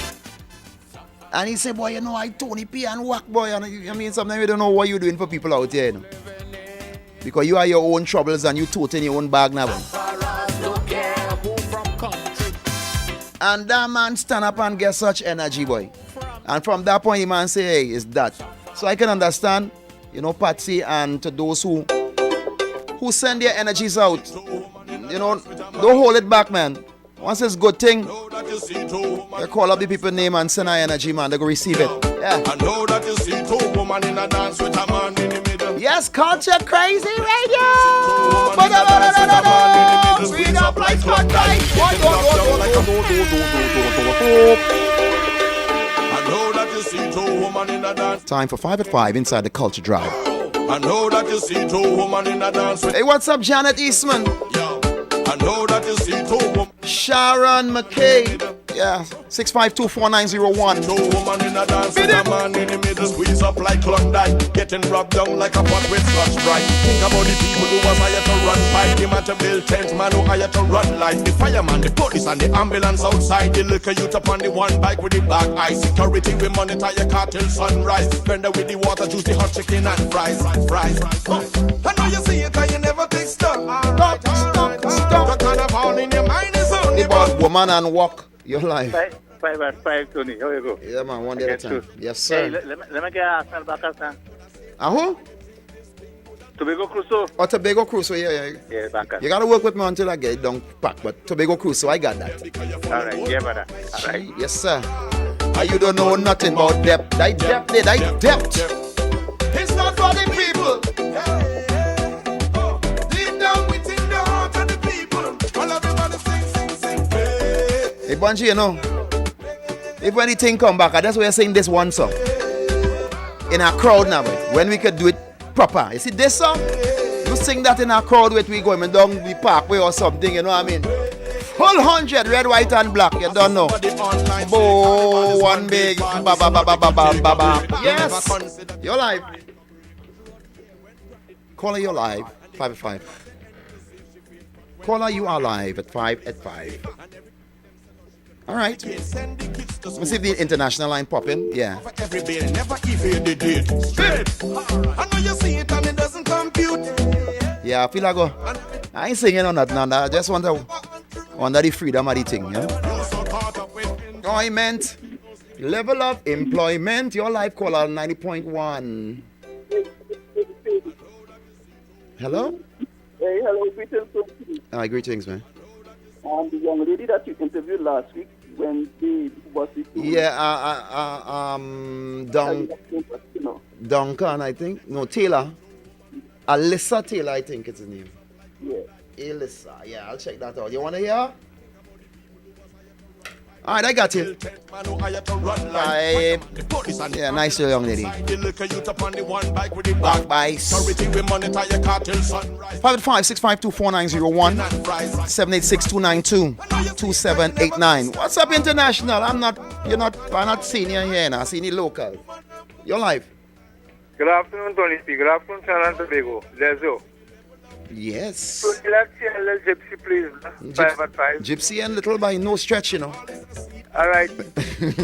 And he said, boy, you know, I Tony P and WACK, boy. And I mean, sometimes you don't know what you're doing for people out here, you know. Because you have your own troubles and you tote in your own bag now. And that man stand up and get such energy, boy. And from that point, the man say, hey, it's that. So I can understand, you know, Patsy, and to those who send their energies out, you know, don't hold it back, man. Once it's a good thing, you call up the people name and send our energy, man. They go receive it. Yeah. I know that you see two women in a dance with a man in the middle. Yes, Culture Krazy Radio. Bring up like one night. I know that you see two women in a dance. Time for 5 at 5 inside the Culture Drive. I know that you see two women in a dance with. Hey, what's up, Janet Eastman? I know that you see two women. Sharon McKay. Yeah, 6524901. Two women in a dance with a man in the middle. Squeeze up like Klondike. Getting rubbed down like a pot with Scotch Brite. Think about the people who was hired to run fight. The man to build tents, man who hired to run lights. The fireman, the police and the ambulance outside. The liquor youth up on the one bike with the black eye. Security, we monitor your car till sunrise. Vendor with the water, juice, the hot chicken and fries. Fries. I know you see it and you never take stop. Stop. The carnival in your mind is only about woman and walk your life. 5 at 5, Tony. Here we go. Yeah, man, one day at a time. Yes, sir. Hey, let me get Arsenal back at time. Who? Tobago Crusoe. Oh, Tobago Crusoe, yeah. Yeah, back at. You gotta work with me until I get it done packed, but Tobago Crusoe, I got that. Alright, yeah, brother. Alright. Yes, sir. And you don't know nothing about depth. I depth. It's not for the people. Deep down within the heart of the people. All everybody sing. Hey, Bungie, you know, If anything come back, that's why we're saying this one song. In our crowd now, when we could do it proper. You see this song? You sing that in our crowd with we going down the parkway or something, you know what I mean? Full 100, red, white, and black, you don't know. Bo, one big, ba ba ba ba ba ba ba ba. Yes, you're live. Caller, you're live. 5 at 5. Caller, you are live at 5 at 5. All right. Let's see if the international line pop in. Yeah. Every bill never evaded it. Straight. I know you see it and it doesn't compute. Yeah, I feel like I ain't singing on that now. I just want to under the freedom of the thing, yeah. Employment, level of employment. Your live caller 90.1. Hello. Hey, hello, greetings. Hi, greetings, man. The young lady that you interviewed last week when she was with you. Yeah, Duncan, I think. No, Taylor. Alyssa Taylor, I think it's his name. Yeah. Alyssa. Yeah, I'll check that out. You want to hear? All right, I got you. Yeah, nice young lady. Back by 556524901 786-292-2789. What's up, international? I'm not senior here now. Senior local. You're live. Good afternoon, Tony P. Good afternoon, Trinidad and Tobago. Lezo. Yes. So let's see a little gypsy, please. 5 at 5. Gypsy and little by no stretch, you know. All right.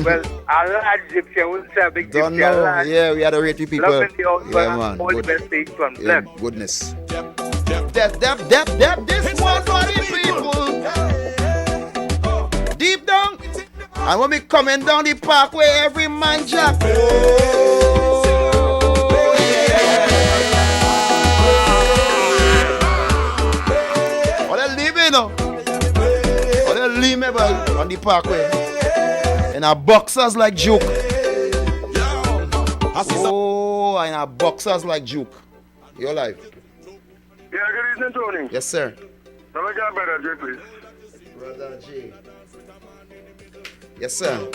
Well, I'll add gypsy. I wouldn't say a big Don't gypsy. know. Yeah, we had a rate with people. Love in the house, yeah, man. All the best things from yeah, them. goodness. This one for the people. Deep down. And when we coming down the parkway, every man jack. Remmeber on the parkway. And our boxers like Juke. Oh, and our boxers like Juke. You're live. Yeah, good evening, Tony. Yes, sir. Let me get Brother J, please. Brother J. Yes, sir.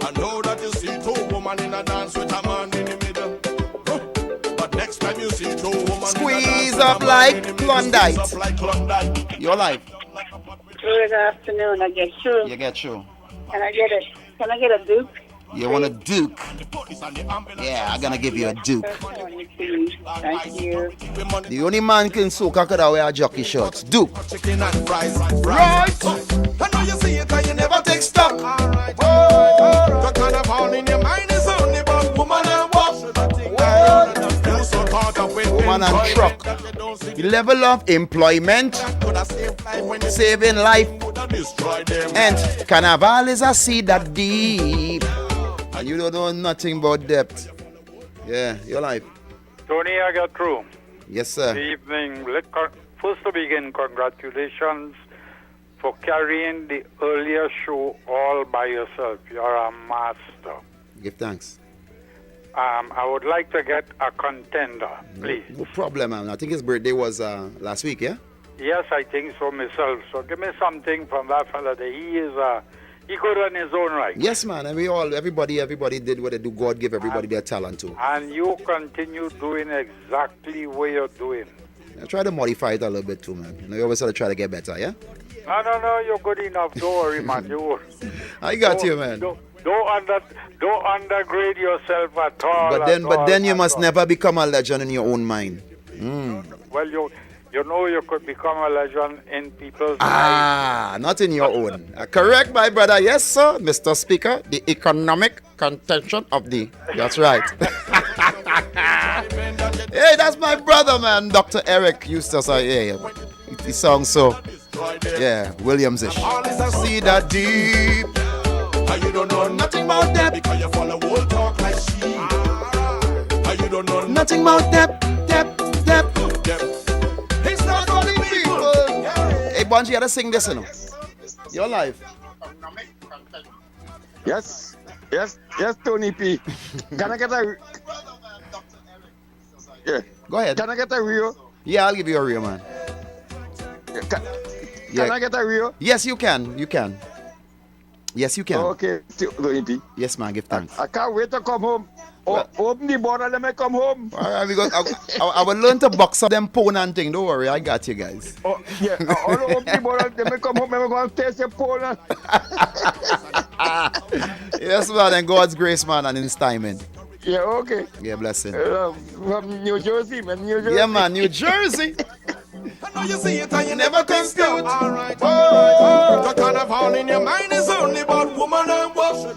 I know that you see two women in a dance with a man in the middle. But next time you see two women squeeze up like Klondike. You're live. Good afternoon. I get through. You get through. Can I get a Duke? You want a Duke? Yeah, I'm gonna give you a Duke. Thank you. The only man can soak could wear jockey shorts. Duke. Right. I know you see it and you never take stock. The kind of all in your mind is only about woman and walk. You so caught up with woman and truck. The level of employment, saving life, and Carnival is a sea that deep. And you don't know nothing about depth. Yeah, your life. Tony, I got through. Yes, sir. Good evening. First to begin, congratulations for carrying the earlier show all by yourself. You're a master. Give thanks. I would like to get a contender, please. No problem, man. I think his birthday was last week, yeah? Yes, I think so myself. So give me something from that fella. He good on his own right. Yes, man. And everybody did what they do. God give everybody their talent too. And you continue doing exactly what you're doing. I try to modify it a little bit too, man. You always have to try to get better, yeah? No, you're good enough. Don't worry, man. I got you, man. Don't undergrade yourself at all. But then you must never become a legend in your own mind. Well, you know you could become a legend in people's minds. Not in your own. Correct, my brother. Yes, sir, Mr. Speaker. The economic contention of the. That's right. Hey, that's my brother, man. Dr. Eric used to say, yeah, he sounds so. Yeah, Williams-ish. See that deep. You don't know nothing about that because you follow old talk like she. You don't know nothing about that. It's not only people. Hey, Bungie, you gotta sing this, you know. You're live. Yes, Tony P. Can I get a? Yeah. Go ahead. Can I get a Rio? Yeah, I'll give you a Rio, man. Can I get a Rio? Yes, you can. You Yes, you can. Okay, yes, man. Give thanks. I can't wait to come home. Open the border, let me come home. All right, I will learn to box up them pone and thing. Don't worry, I got you guys. Oh, yeah, I want to open the border, let me come home, I'm going to taste your pone. Yes, man, and God's grace, man, and in His timing. Yeah, okay. Yeah, blessing. From New Jersey, man, New Jersey. Yeah, man, New Jersey. I know you see it and you never confused. Alright. The carnival in your mind is only about woman and worship.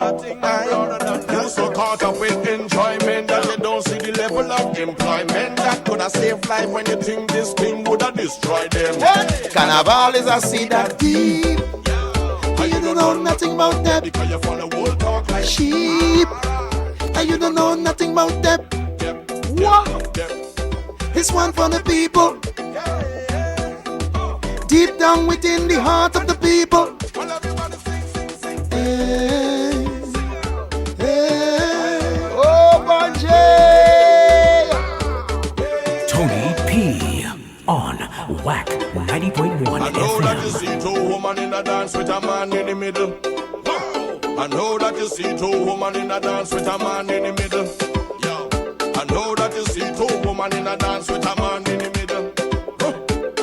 You're so caught up with enjoyment that you don't see the level of employment that could have saved life when you think this thing would have destroyed them. What? Carnival is a seed that deep. And you don't know nothing about that. Because you follow old talk like sheep. And you don't know nothing about that. What? It's one for the people. Deep down within the heart of the people. Hey, hey. Oh, Bonjay! Tony P on WACK 90.1 I know that you FM. see two women in a dance with a man in the middle. I know that you see two women in a dance with a man in the middle. I know that you see two women in a dance with a man in the middle.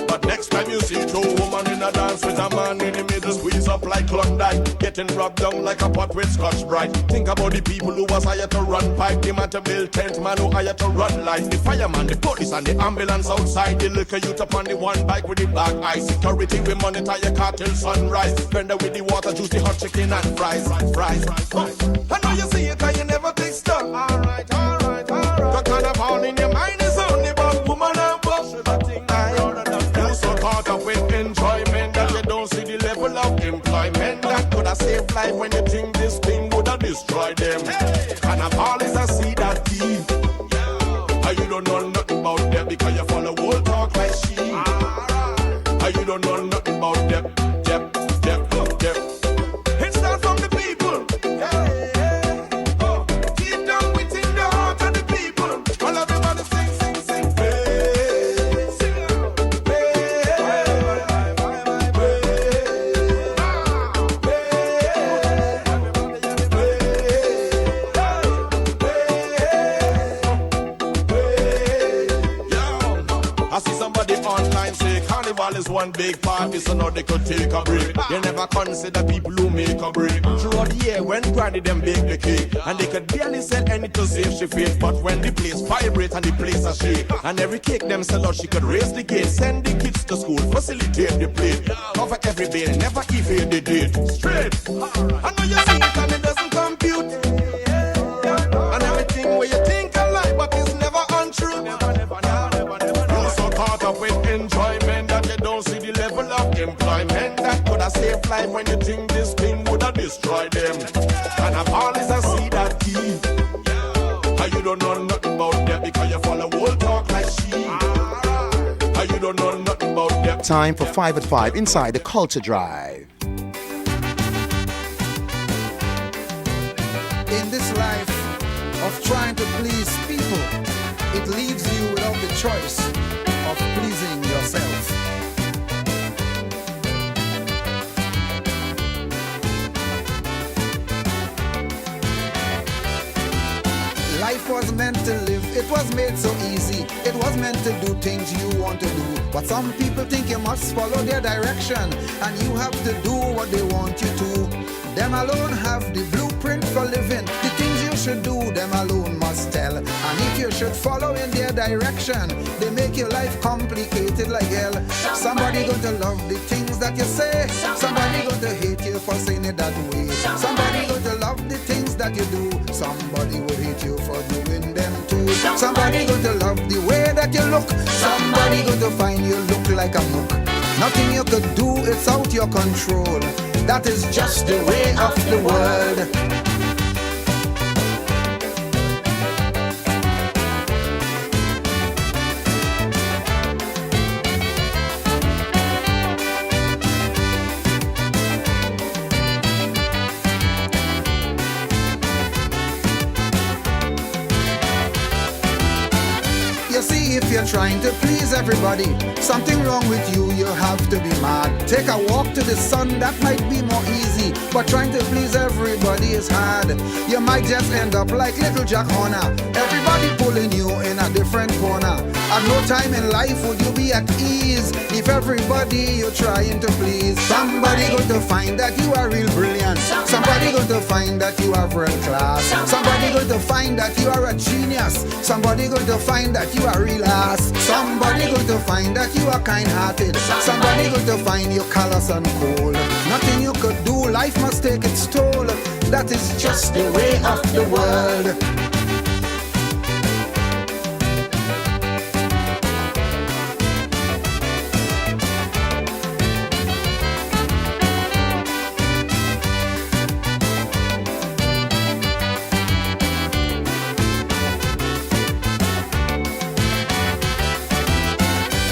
But next time you see two women in a dance with a man in the middle, squeeze up like Klondike, getting rubbed down like a pot with Scotch Brite. Think about the people who was hired to run pipe, the man to build tent, man who hired to run light, the fireman, the police and the ambulance outside, the liquor youth upon the one bike with the black eye, security we monitor your car till sunrise, vendor with the water juice, the hot chicken and fries. I know you see it and you never take stock. Alright. The carnival in your mind is only about woman and worship. You're so caught up with enjoyment that you don't see the level of employment that could have saved life when you think this thing would have destroyed them. Carnival is a seed that deep. And you don't know nothing about them because you follow old talk like sheep. And you don't know nothing about them. It starts from the people. Deep down within the heart of the people. All everybody sing. I see somebody online say carnival is one big party, so now they could take a break. They never consider people who make a break. Throughout the year when Granny them bake the cake, and they could barely sell any to save she face. But when the place vibrate and the place a shake, and every cake them sell out, she could raise the gate, send the kids to school, facilitate the plate, cover every bill, never evade the date. Straight. I know you see it and it doesn't compute. And everything where you think a lie, but it's never untrue. You're so caught up with enjoyment that you don't see the level of employment that could have saved life when you think this thing would have destroyed them. And a ball is a seed that deep. And you don't know nothing about them because you follow old talk like sheep. And you don't know nothing about them. Time for 5 at 5 inside the Culture Drive. In this life of trying to please people, it leaves you without the choice of pleasing yourself. Life was meant to live, it was made so easy. It was meant to do things you want to do. But some people think you must follow their direction, and you have to do what they want you to. Them alone have the blueprint for living. The things you should do, them alone must tell. And if you should follow in their direction, they make your life complicated like hell. Somebody going to love the things that you say. Somebody going to hate you for saying it that way. Somebody going to love the things that you do. Somebody will hate you for doing them too. Somebody going to love the way that you look. Somebody going to find you look like a mook. Nothing you could do, it's out your control. That is just the way of the world. You see, if you trying to please everybody. Something wrong with you, you have to be mad. Take a walk to the sun, that might be more easy, but trying to please everybody is hard. You might just end up like little Jack Horner, everybody pulling you in a different corner. At no time in life would you be at ease if everybody you're trying to please. Somebody going to find that you are real brilliant. Somebody going to find that you are world class. Somebody going to find that you are a genius. Somebody going to find that you are real ass. Somebody going to find that you are kind-hearted. Somebody going to find you callous and cold. Nothing you could do, life must take its toll. That is just the way of the world.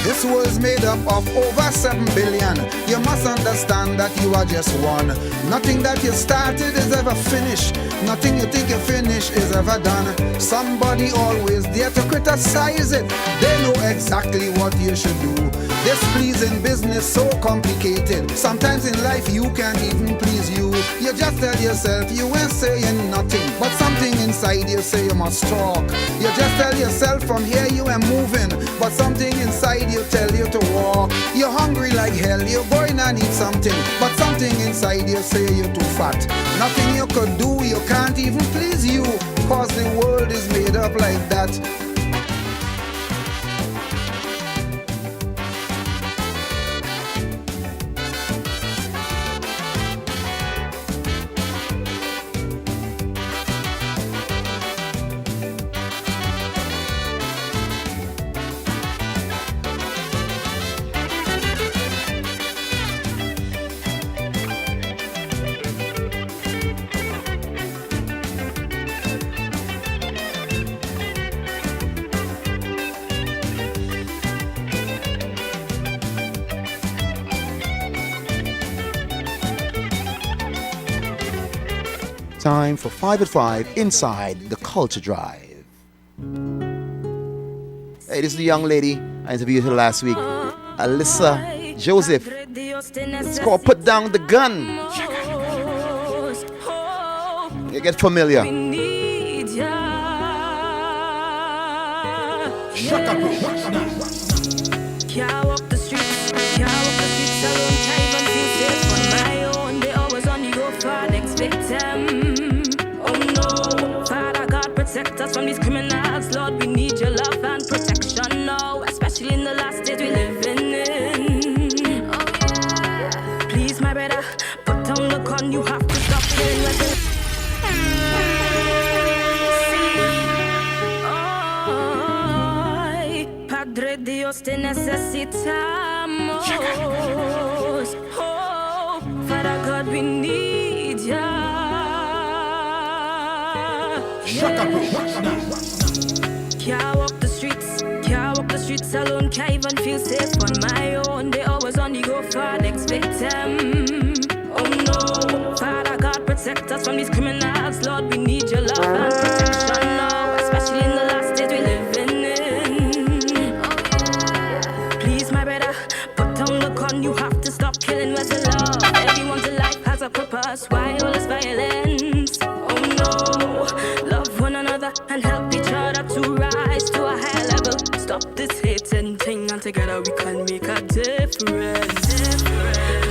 This world's made up of over 7 billion. You must understand that you are just one. Nothing that you started is ever finished. Nothing you think you finish is ever done. Somebody always there to criticize it. They know exactly what you should do. This pleasing business so complicated. Sometimes in life you can't even please you. You just tell yourself you ain't saying nothing, but something inside you say you must talk. You just tell yourself from here you ain't moving, but something inside you tell you to walk. You're hungry like hell, you're going and eat something, but something inside you say you're too fat. Nothing you could do, you can't even please you, cause the world is made up like that. Time for 5 at 5 inside the Culture Drive. Hey, this is the young lady I interviewed her last week, Alyssa Joseph. It's called Put Down the Gun. You get familiar. Shut up. Can't walk the streets alone, can't even feel safe on my own. They always on the go for next victim. Protect us from these criminals, Lord, we need your love and protection now, especially in the last days we living in. Oh yeah. Please, my brother, put down the gun, you have to stop killing weapons. Padre Dios te necesitamos. Oh, Father God, we need ya. Shut up. Can't walk the streets alone, can't even feel safe on my own. They always on the go for next victim. Oh no, Father God, protect us from these criminals, Lord, we need your love and protection now, especially in the last days we living in. Oh yeah. Please, my brother, put down the gun, you have to stop killing what's the love. Everyone's life has a purpose, why all this violence? Oh no, love one another and help each other to rise to a higher level. Stop this hating thing and together we can make a difference.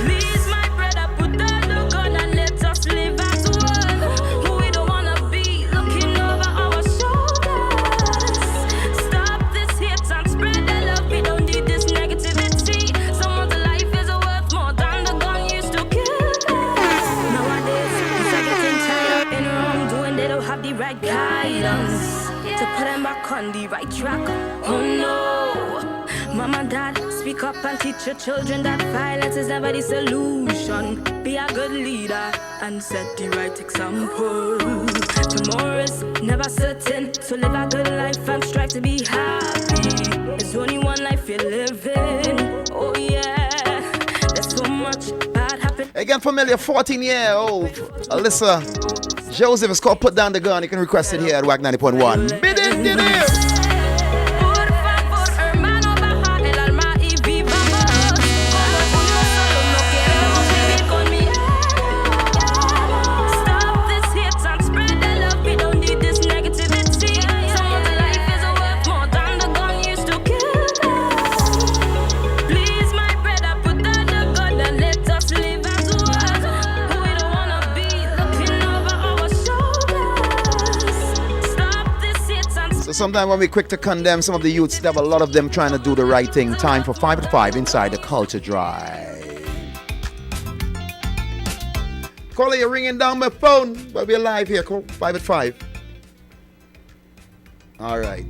Please, my brother, put down the gun and let us live as one. We don't wanna be looking over our shoulders. Stop this hate and spread the love. We don't need this negativity. Someone's life is worth more than the gun used to kill us. Nowadays, people are getting tired in wrongdoing. They don't have the right guidance to put them back on the right track. Oh no, Mom and Dad, speak up and teach your children that violence is never the solution. Be a good leader and set the right example. Tomorrow is never certain, so live a good life and strive to be happy. There's only one life you're living. Oh yeah, there's so much bad happening. Again, familiar 14-year-old Alyssa Joseph. It's called Put Down the Gun. You can request it here at WACK 90.1. sometimes when we're quick to condemn some of the youths, there are a lot of them trying to do the right thing. Time for 5 at 5 inside the Culture Drive. Caller, you're ringing down my phone, but we're live here. Call 5 at 5. All right.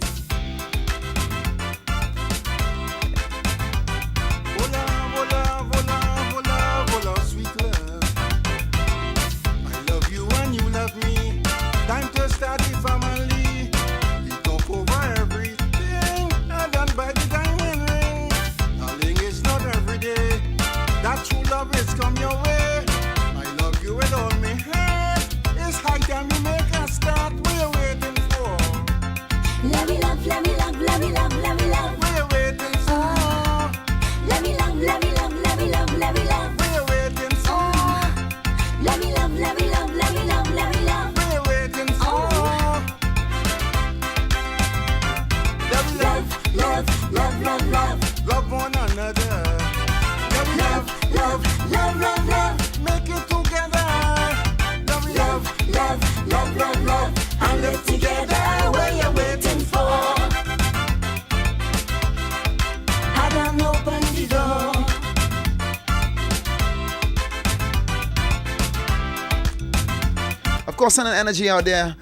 Of course, sending energy out there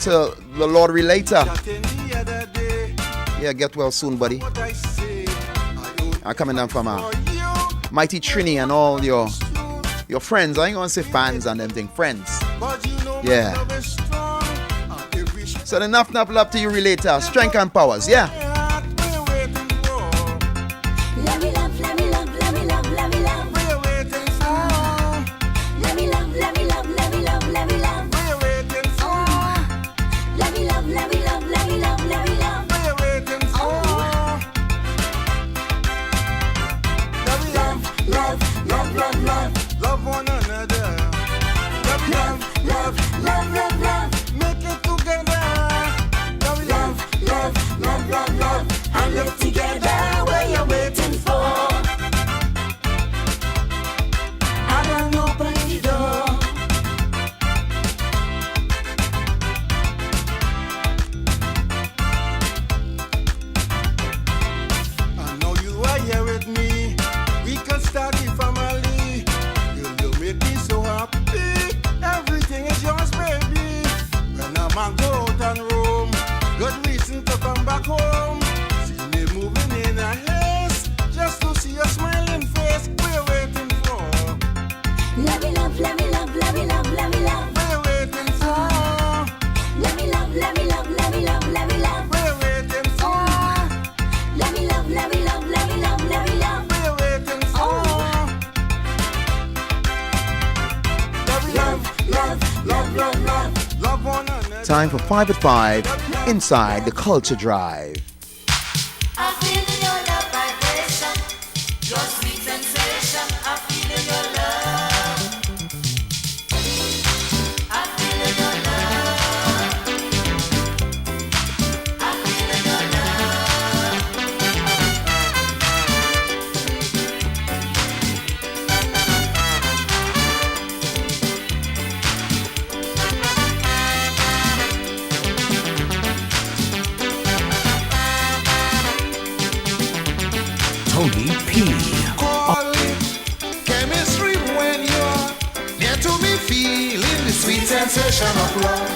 to the Lord Relator. Yeah, get well soon, buddy. I'm coming down from Mighty Trini and all your friends. I ain't gonna say fans and them things, friends. Yeah. So enough love to you, Relator. Strength and powers, yeah. Time for 5 at 5 inside the Culture Drive. I feel your love vibration, your sweet sensation. I feel your love. I feel your love. I feel your Tony P. Call it chemistry when you're near to me, feeling the sweet sensation of love.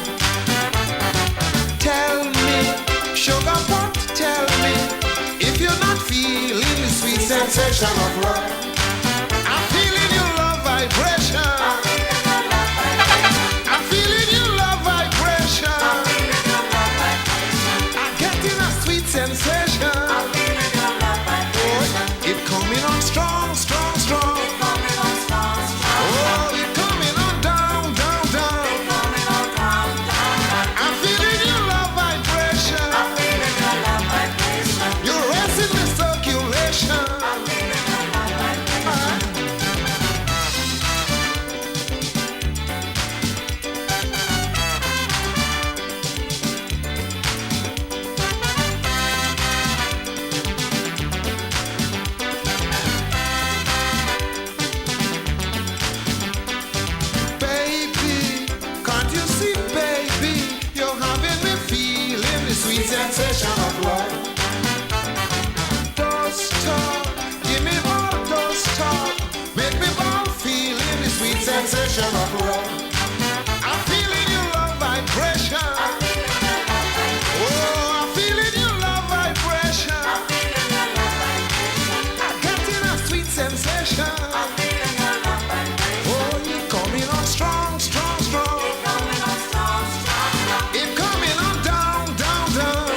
Tell me, sugar pot, tell me, if you're not feeling the sweet sensation of love. I'm feeling your love vibration. I'm feeling your love vibration. I'm getting a sweet sensation. Coming on strong, strong, strong. Oh, it's coming on down, down, down. I'm feeling your love vibration. You're raising the circulation. sensation of love. I'm feeling your love vibration. Oh, I'm feeling your love vibration. I'm getting a sweet sensation. Oh, you're coming on strong, strong, strong. It's coming on down, down, down.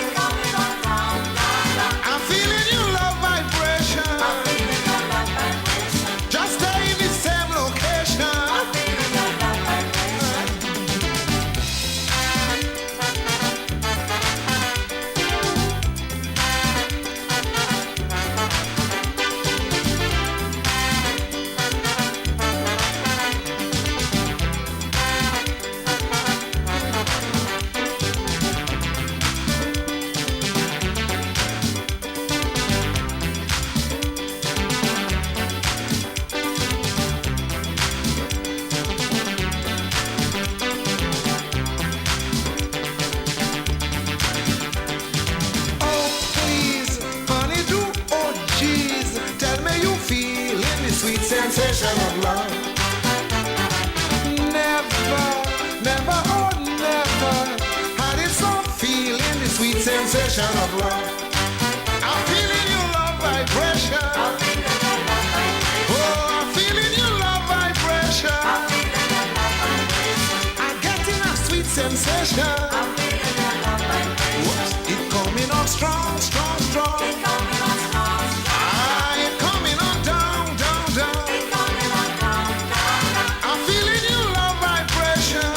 I'm feeling your love vibration. Just stay in the same location. Oh, please, honey, do, oh, jeez, tell me you feel in the sweet sensation of love. Never, never, oh, never had it so feel in the sweet sensation of love. I'm feeling your love vibration. Oh, I'm feeling your love vibration. I'm getting a sweet sensation. Whoops, it coming on strong, strong, strong. Ah, it coming on down, down, down. I'm feeling your love vibration.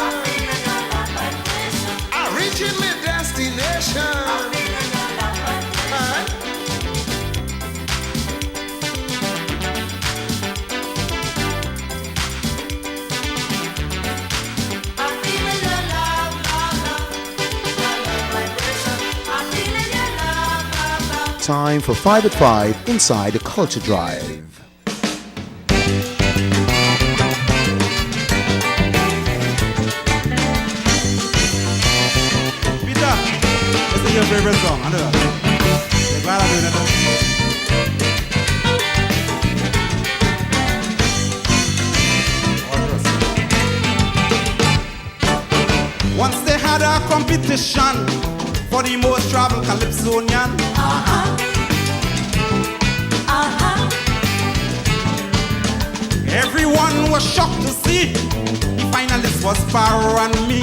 I'm reaching my destination. Ah. Time for 5 at 5 inside the Culture Drive. Peter, this is your favorite song, I know that. You're glad I'm doing it. Once they had a competition for the most traveled Calypsonian. Everyone was shocked to see the finalist was Sparrow and me.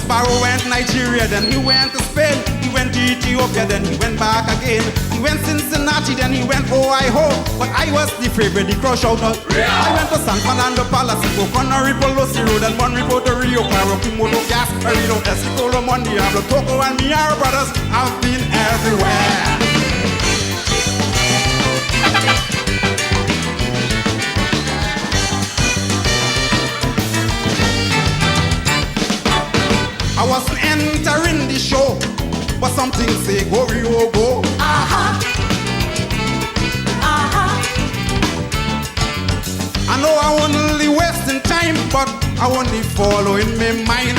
Sparrow went Nigeria, then he went to Spain. He went to Ethiopia, then he went back again. He went Cincinnati, then he went Ohio. But I was the favorite, the crush out. I went to San Fernando Palace, Coconut Polosi Road, and one Ripo to Rio, Parokimoto, Gas, Perino, Escolo, Mondiablo, Toco, and Miara brothers. I've been everywhere. I wasn't entering the show, but something say go Rio go. I know I only wasting time, but I only following me mind.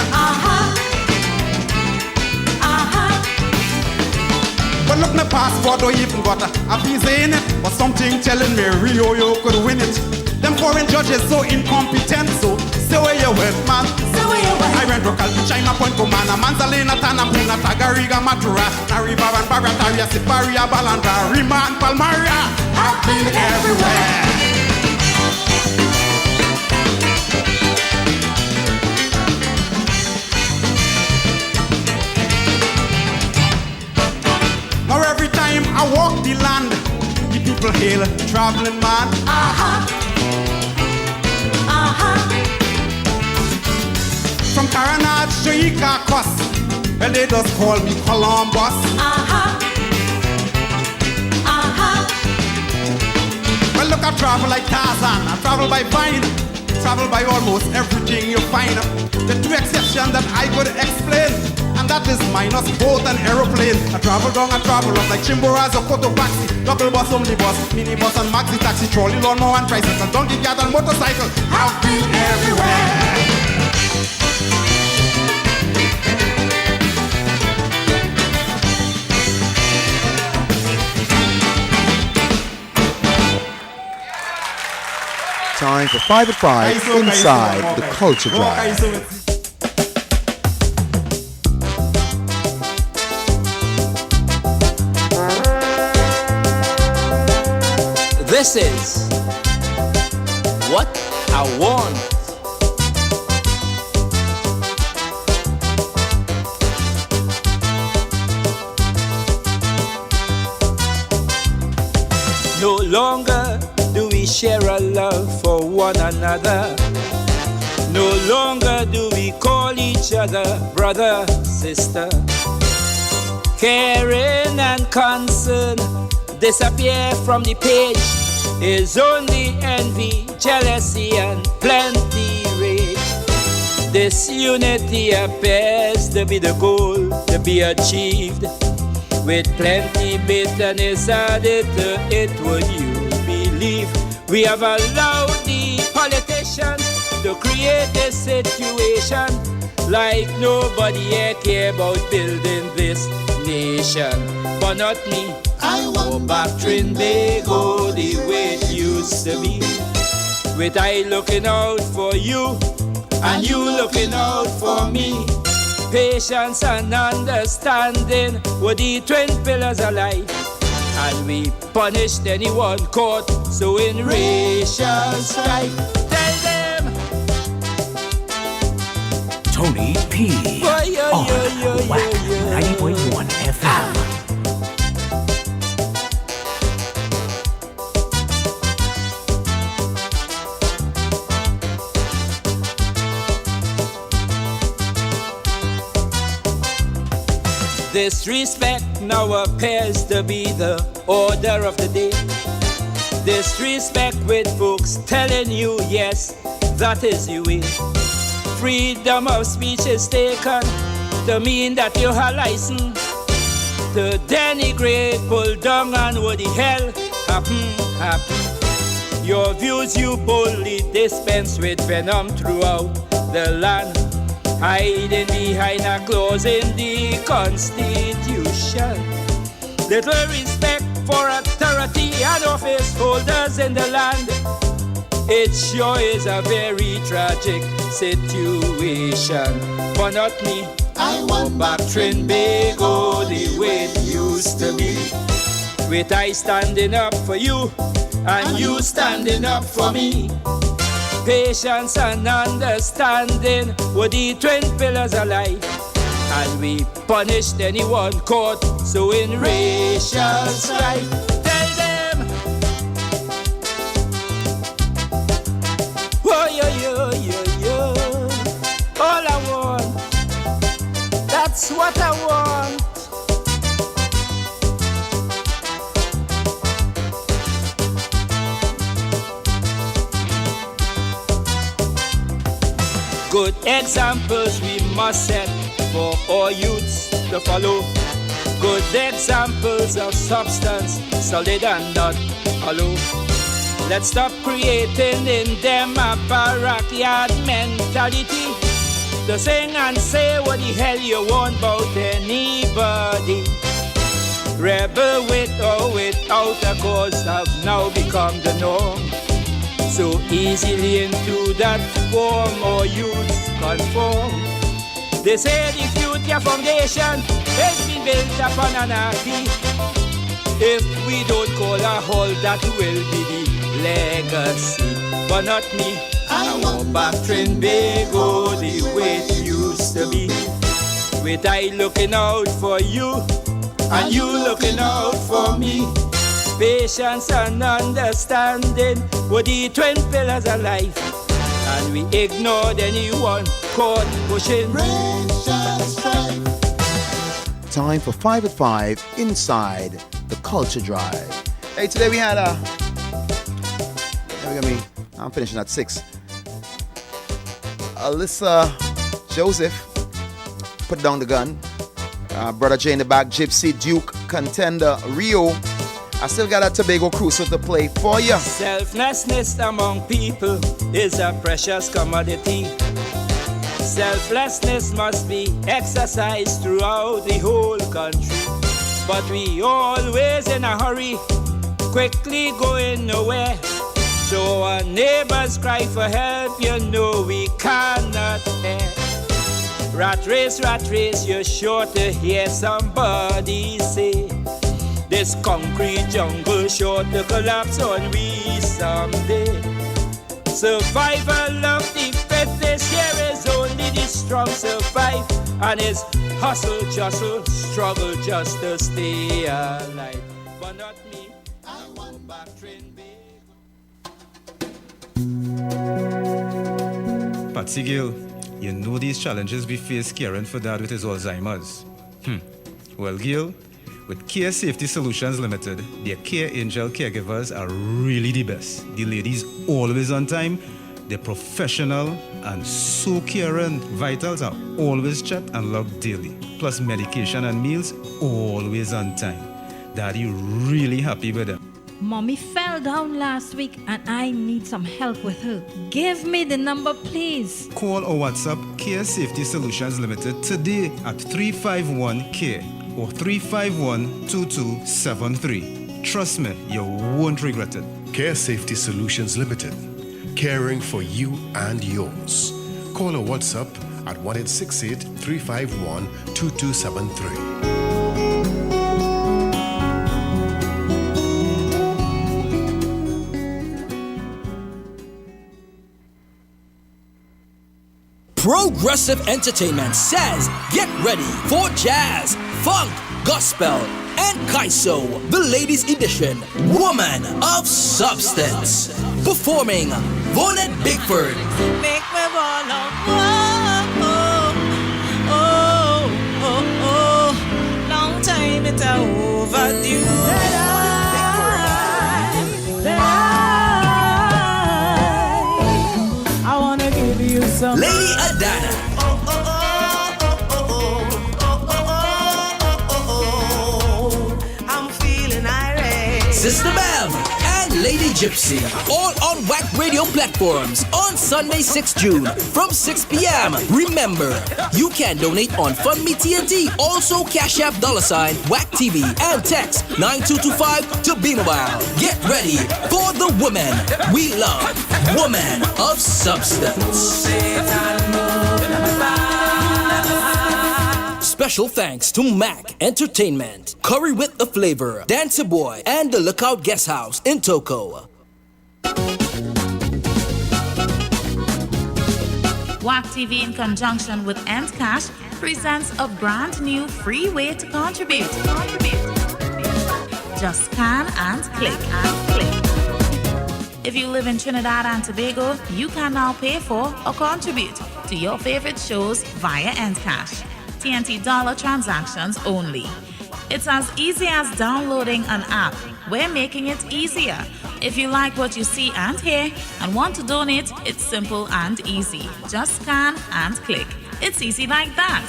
But look, my passport don't even got a visa in it, but something telling me Rio you could win it. Them foreign judges so incompetent, so say where you went, man. I went to China, Point Comana, Manzalena, Tana, Puna, Tagariga, Matura, Nariba, and Barataria, Siparia, Balanda, Rima, and Palmaria. I've been everywhere. Now every time I walk the land, the people hail traveling man. From Caranage to Icacos, well they just call me Columbus. Well look, I travel like Tarzan, I travel by vine, travel by almost everything you find. The two exceptions that I could explain, and that is minus boat and aeroplane. I travel down, I travel up like Chimborazo, Cotopaxi, double bus, omnibus, minibus and maxi taxi, trolley, lawnmower and tricycle, donkey cart and motorcycle. I've been everywhere. Time for 5 at 5 inside the Culture Drive. This is what I want. No longer do we share a love for one another. No longer do we call each other brother, sister. Caring and concern disappear from the page. Is only envy, jealousy, and plenty rage. This unity appears to be the goal to be achieved. With plenty bitterness added to it, would you believe? We have allowed the politicians to create this situation like nobody here care about building this nation. But not me. I want back Trinidad the way it used to be. With I looking out for you and you looking out for me. Patience and understanding were the twin pillars of life. And we punished anyone caught so in racial strife. Tell them Tony P. on WACK 90.1 FM. Disrespect now appears to be the order of the day. Disrespect with folks telling you yes, that is the way. Freedom of speech is taken to mean that you have license to denigrate, pull down, and what the hell happen. Your views you boldly dispense with venom throughout the land. Hiding behind a clause in the Constitution. Little respect for authority and office holders in the land. It sure is a very tragic situation. But not me. I want back Trinidad the way it used to be. With I standing up for you and you standing up for me. Patience and understanding were the twin pillars of life. And we punished anyone caught so in racial strife. Tell them, oh, yo. All I want, that's what I want. Good examples we must set for all youths to follow. Good examples of substance, solid and not hollow. Let's stop creating in them a backyard mentality. To sing and say what the hell you want about anybody. Rebel with or without a cause have now become the norm. So easily into that form or youths conform. They say the future foundation has been built upon anarchy. If we don't call a halt, that will be the legacy. But not me. I want back Trinidad the way it used to be. With I looking out for you and you looking out for me. Patience and understanding were the twin pillars of life. And we ignored anyone caught pushing racial strife. Time for 5 at 5 inside the Culture Drive. Hey, today we had I'm finishing at 6. Alyssa Joseph put down the gun. Brother J in the back, Gypsy, Duke, Contender, Rio. I still got a Tobago Cruiser to play for you. Selflessness among people is a precious commodity. Selflessness must be exercised throughout the whole country. But we always in a hurry, quickly going nowhere. So our neighbors cry for help, you know we cannot help. Rat race, you're sure to hear somebody say, this concrete jungle sure to collapse on we someday. Survival of the fittest, here is only the strong survive, and it's hustle, jostle, struggle just to stay alive. But not me, I want back train big. Patsy Gill, you know these challenges we face caring for dad with his Alzheimer's. Well, Gill, with Care Safety Solutions Limited, their Care Angel caregivers are really the best. The ladies always on time, they're professional and so caring. Vitals are always checked and logged daily. Plus medication and meals always on time. Daddy really happy with them. Mommy fell down last week and I need some help with her. Give me the number, please. Call or WhatsApp Care Safety Solutions Limited today at 351-CARE or 351-2273. Trust me, you won't regret it. Care Safety Solutions Limited, caring for you and yours. Call or WhatsApp at 1-868-351-2273. Progressive Entertainment says, get ready for jazz, funk, gospel, and Kaiso, the ladies' edition, Woman of Substance. Performing Vaughnette Bigford. Make me wanna, oh, long time it's overdue. I wanna give you some. Lady Adana. I'm feeling irate. Sister Bev and Lady Gypsy, all on WACK radio platforms on Sunday, 6 June from 6 p.m. Remember, you can donate on FundMe TNT, also Cash App $WACK TV, and text 9225 to Be Mobile. Get ready for the women we love, Woman of Substance. Special thanks to Mac Entertainment, Curry with the Flavor, Dancer Boy, and the Lookout Guest House in Toko. WACK TV in conjunction with Cash presents a brand new free way to contribute. Just scan and click. If you live in Trinidad and Tobago, you can now pay for or contribute to your favorite shows via Cash. TNT dollar transactions only. It's as easy as downloading an app. We're making it easier. If you like what you see and hear and want to donate, it's simple and easy. Just scan and click. It's easy like that.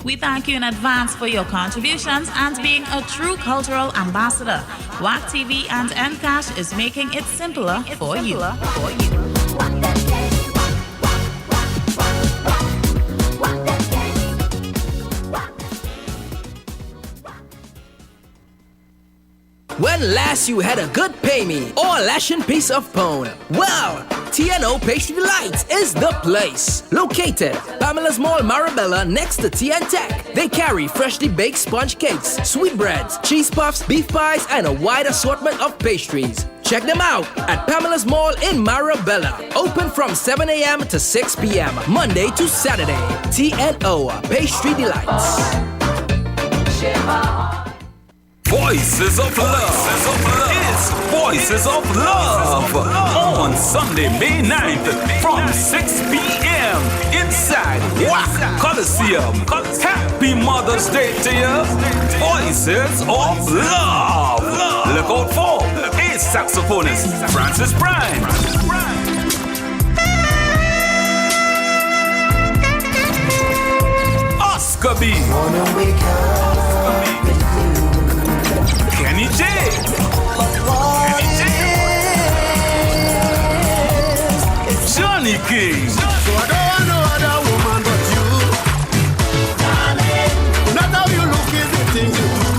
We thank you in advance for your contributions and being a true cultural ambassador. WACK TV and Cash is making it simpler for you. When last you had a good pay me or lashing piece of pone? Well, TNO Pastry Delights is the place. Located Pamela's Mall, Marabella, next to TN Tech. They carry freshly baked sponge cakes, sweetbreads, cheese puffs, beef pies, and a wide assortment of pastries. Check them out at Pamela's Mall in Marabella. Open from 7 a.m. to 6 p.m. Monday to Saturday. TNO Pastry Delights. Voices of Love. It's Voices of Love on Sunday, May 9th from 6 p.m. inside WACK Coliseum. Happy Mother's Day to you. Voices of Love. Look out for a saxophonist, Francis Prime. Oscar B. Kenny J. Johnny King. So I don't want no other woman but you. Darling. Not how you look is the thing you do.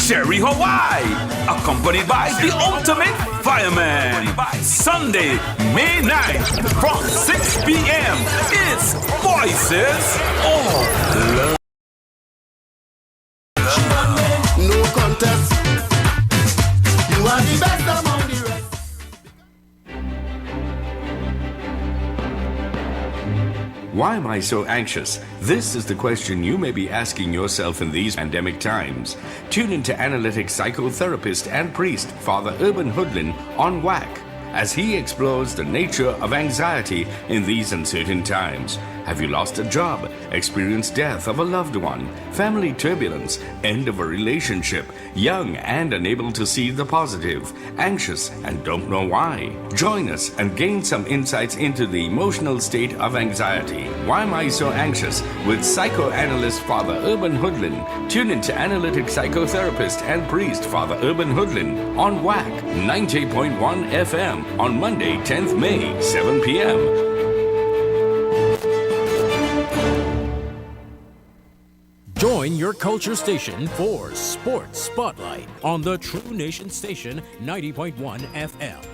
Cherry Jerry Hawaii, accompanied by the ultimate fireman. Sunday, May 9th, from 6 p.m. It's Voices of Love. No contest. You are the best among the rest. Why am I so anxious? This is the question you may be asking yourself in these pandemic times. Tune into analytic psychotherapist and priest Father Urban Hoodlin on WACK as he explores the nature of anxiety in these uncertain times. Have you lost a job, experienced death of a loved one, family turbulence, end of a relationship, young and unable to see the positive, anxious and don't know why? Join us and gain some insights into the emotional state of anxiety. Why am I so anxious? With psychoanalyst Father Urban Hoodlin. Tune into analytic psychotherapist and priest Father Urban Hoodlin on WACK 90.1 FM on Monday, 10th May, 7 p.m. Join your culture station for Sports Spotlight on the True Nation Station 90.1 FM.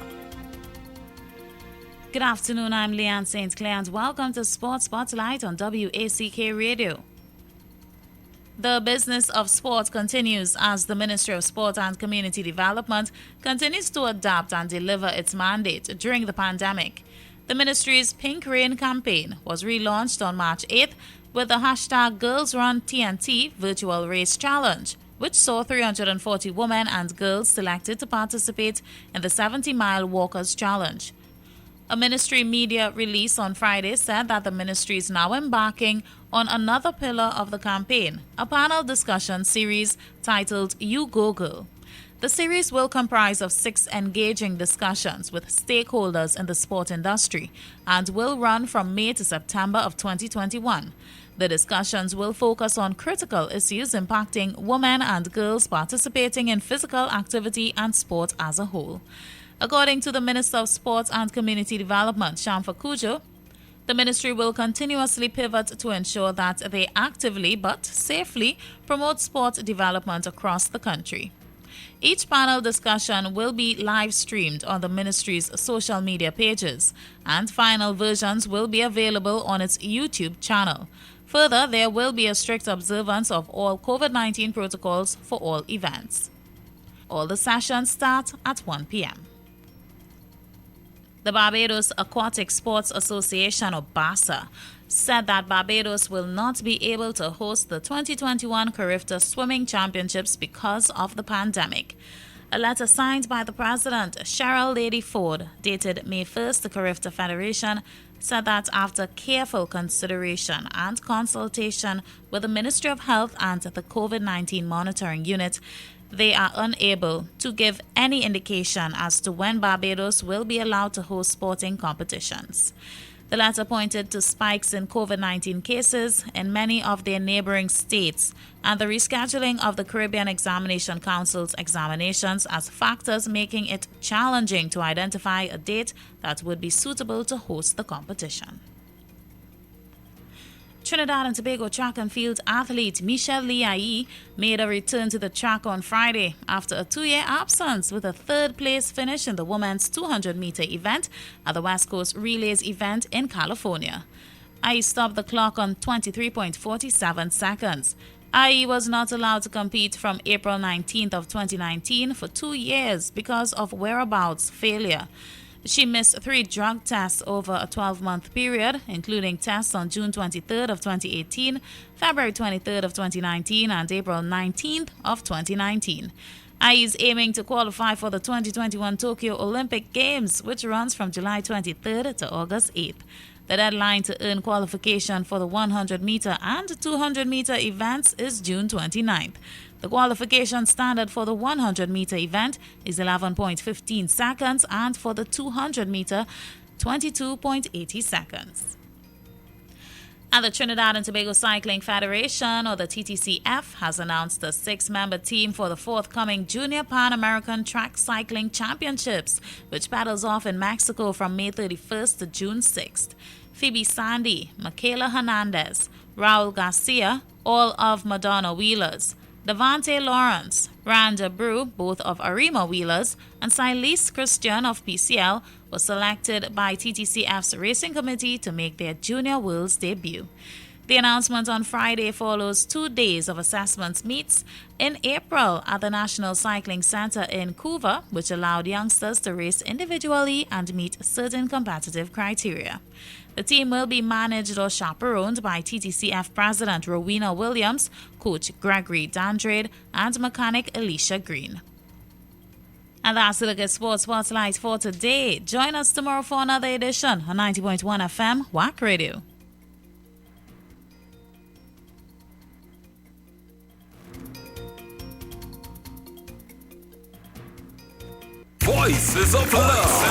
Good afternoon, I'm Leanne St. Clair and welcome to Sports Spotlight on WACK Radio. The business of sport continues as the Ministry of Sport and Community Development continues to adapt and deliver its mandate during the pandemic. The ministry's Pink Rain campaign was relaunched on March 8th with the hashtag Girls Run TNT Virtual Race Challenge, which saw 340 women and girls selected to participate in the 70-mile Walkers Challenge. A ministry media release on Friday said that the ministry is now embarking on another pillar of the campaign, a panel discussion series titled You Go Girl. The series will comprise of 6 engaging discussions with stakeholders in the sport industry and will run from May to September of 2021. The discussions will focus on critical issues impacting women and girls participating in physical activity and sport as a whole. According to the Minister of Sport and Community Development, Shamfa Kujo, the ministry will continuously pivot to ensure that they actively but safely promote sport development across the country. Each panel discussion will be live streamed on the ministry's social media pages, and final versions will be available on its YouTube channel. Further, there will be a strict observance of all COVID-19 protocols for all events. All the sessions start at 1 p.m. The Barbados Aquatic Sports Association, or BASA, said that Barbados will not be able to host the 2021 Carifta Swimming Championships because of the pandemic. A letter signed by the President, Cheryl Lady Ford, dated May 1st, the Carifta Federation, said that after careful consideration and consultation with the Ministry of Health and the COVID-19 Monitoring Unit, they are unable to give any indication as to when Barbados will be allowed to host sporting competitions. The letter pointed to spikes in COVID-19 cases in many of their neighboring states and the rescheduling of the Caribbean Examination Council's examinations as factors making it challenging to identify a date that would be suitable to host the competition. Trinidad and Tobago track and field athlete Michelle Liai made a return to the track on Friday after a 2-year absence with a 3rd place finish in the women's 200-meter event at the West Coast Relays event in California. Ai stopped the clock on 23.47 seconds. Ai was not allowed to compete from April 19th of 2019 for 2 years because of whereabouts failure. She missed 3 drug tests over a 12-month period, including tests on June 23rd of 2018, February 23rd of 2019, and April 19th of 2019. Ai is aiming to qualify for the 2021 Tokyo Olympic Games, which runs from July 23rd to August 8th. The deadline to earn qualification for the 100-meter and 200-meter events is June 29th. The qualification standard for the 100-meter event is 11.15 seconds and for the 200-meter, 22.80 seconds. And the Trinidad and Tobago Cycling Federation, or the TTCF, has announced a 6-member team for the forthcoming Junior Pan American Track Cycling Championships, which paddles off in Mexico from May 31st to June 6th. Phoebe Sandy, Michaela Hernandez, Raul Garcia, all of Madonna Wheelers, Devante Lawrence, Randa Brew, both of Arima Wheelers, and Silas Christian of PCL were selected by TTCF's racing committee to make their Junior Worlds debut. The announcement on Friday follows 2 days of assessments meets in April at the National Cycling Center in Couva, which allowed youngsters to race individually and meet certain competitive criteria. The team will be managed or chaperoned by TTCF President Rowena Williams, Coach Gregory Dandrade, and mechanic Alicia Green. And that's the look at Sports Spotlight for today. Join us tomorrow for another edition on 90.1 FM, WACK Radio. Voices of Love.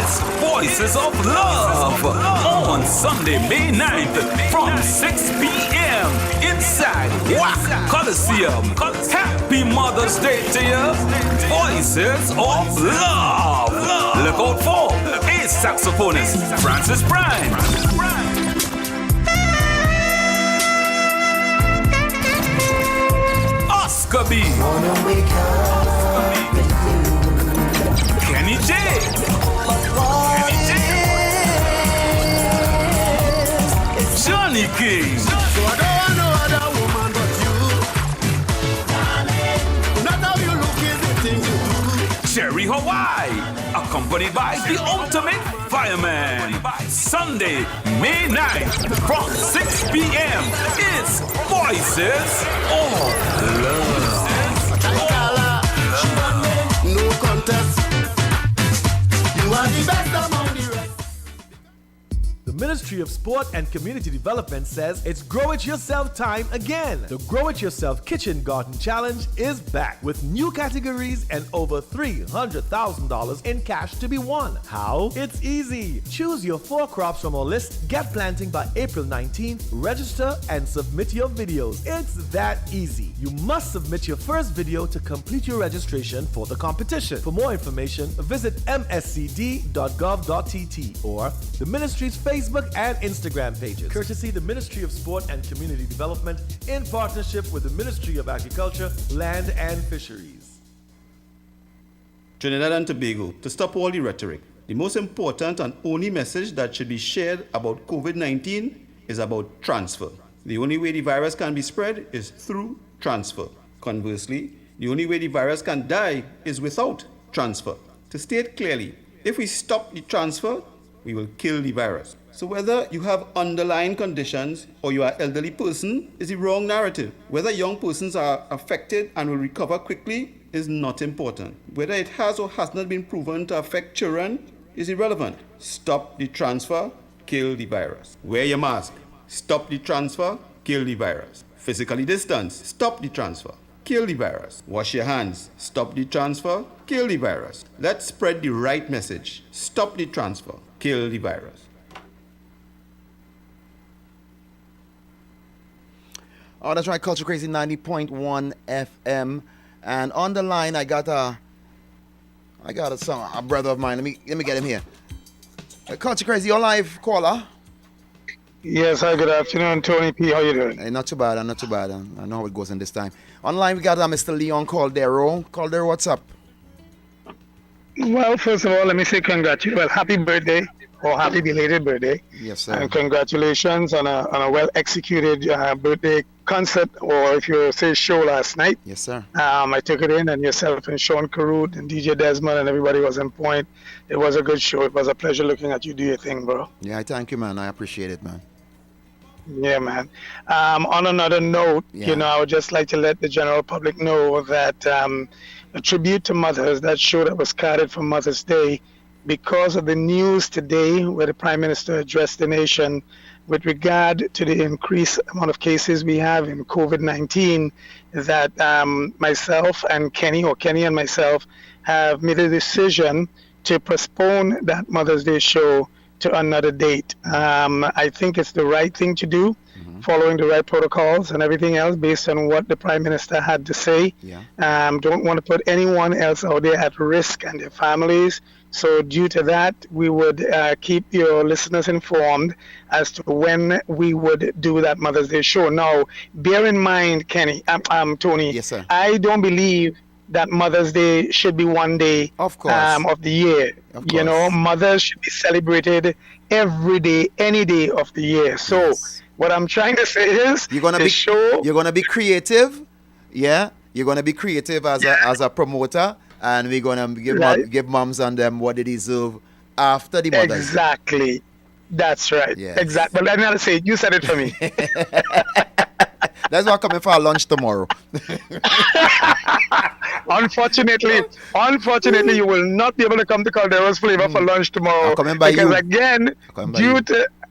It's Voices of Love on Sunday, May 9th from 6 p.m. inside WACK Coliseum. Happy Mother's Day to you. Voices of Love. Look out for a saxophonist, Francis Prime. Oscar B. Kenny J. Johnny King. So I don't want no other woman but you. Not how you look is the thing you do. Cherry Hawaii, accompanied by the ultimate fireman. Sunday, May 9th from 6 p.m. It's Voices of Love. No contest. You are the best among the rest. The Ministry of Sport and Community Development says it's Grow It Yourself time again. The Grow It Yourself Kitchen Garden Challenge is back with new categories and over $300,000 in cash to be won. How? It's easy. Choose your 4 crops from our list, get planting by April 19th, register and submit your videos. It's that easy. You must submit your first video to complete your registration for the competition. For more information, visit mscd.gov.tt or the Ministry's Facebook and Instagram pages. Courtesy the Ministry of Sport and Community Development in partnership with the Ministry of Agriculture, Land and Fisheries. Trinidad and Tobago, to stop all the rhetoric, the most important and only message that should be shared about COVID-19 is about transfer. The only way the virus can be spread is through transfer. Conversely, the only way the virus can die is without transfer. To state clearly, if we stop the transfer, we will kill the virus. So whether you have underlying conditions or you are an elderly person is the wrong narrative. Whether young persons are affected and will recover quickly is not important. Whether it has or has not been proven to affect children is irrelevant. Stop the transfer, kill the virus. Wear your mask. Stop the transfer, kill the virus. Physically distance. Stop the transfer, kill the virus. Wash your hands. Stop the transfer, kill the virus. Let's spread the right message. Stop the transfer, kill the virus. Oh, that's right, Culture Krazy 90.1 FM. And on the line, I got a song, a brother of mine. Let me get him here. Culture Krazy, you're live, caller. Yes, hi, good afternoon, Tony P. How you doing? Hey, not too bad. I know how it goes in this time. Online, we got Mr. Leon Coldero. Coldero, what's up? Well, first of all, let me say congratulations. Well, happy birthday, or happy belated birthday. Yes, sir. And congratulations on a well-executed birthday concert, or if you say show last night. Yes, sir. I took it in, and yourself and Sean Carruth and DJ Desmond and everybody was on point. It was a good show. It was a pleasure looking at you do your thing, bro. Yeah, I thank you, man. I appreciate it, man. Yeah, man. On another note, I would just like to let the general public know that a tribute to mothers, that show that was carried for Mother's Day, because of the news today where the Prime Minister addressed the nation with regard to the increased amount of cases we have in COVID-19, that myself and Kenny and myself have made a decision to postpone that Mother's Day show to another date. I think it's the right thing to do. following the right protocols and everything else based on what the Prime Minister had to say. Don't want to put anyone else out there at risk and their families. So due to that, we would keep your listeners informed as to when we would do that Mother's Day show. Now, bear in mind, Kenny, Tony, yes, sir. I don't believe that Mother's Day should be one day of the year. You know, mothers should be celebrated every day, any day of the year. So what I'm trying to say is you're gonna be creative. Yeah, you're gonna be creative as a promoter, and we're gonna give moms and them what they deserve after the Mother's Day. Exactly. That's right. Yes. Exactly. But let me not say it. You said it for me. That's why I'm coming for our lunch tomorrow. Unfortunately, you will not be able to come to Coldero's Flavor for lunch tomorrow. I'm coming by because you. Again,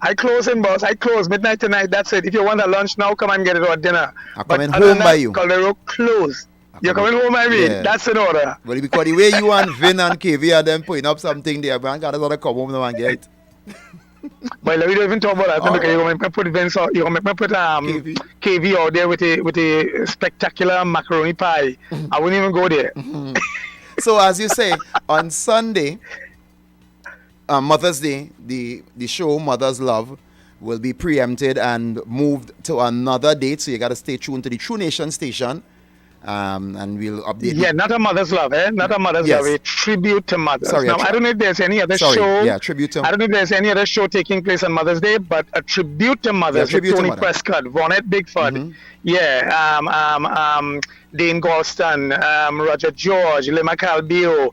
I close in, boss. I close midnight tonight. That's it. If you want a lunch now, come and get it or dinner. I'm coming home by you. Caldero closed. You're coming home by me. Yeah. That's in order. Well, because the way you and Vin and KV are them putting up something there, man, gotta come home now and get it. But let me don't even talk about that because you're gonna make me put Vince out, you're gonna make me put KV out there with a spectacular macaroni pie. I wouldn't even go there. So as you say, on Sunday, Mother's Day, the show Mother's Love will be preempted and moved to another date. So you gotta stay tuned to the True Nation station. And we'll update. Yeah, not a Mother's Love, Not a Mother's Love, a tribute to mothers. Sorry, now, I don't know if there's any other show. Yeah, tribute to. I don't know if there's any other show taking place on Mother's Day, but a tribute to mothers. Yeah, Tony Prescott, Vaughnette Bigford, Dane Gulston, Roger George, LIma Calbio.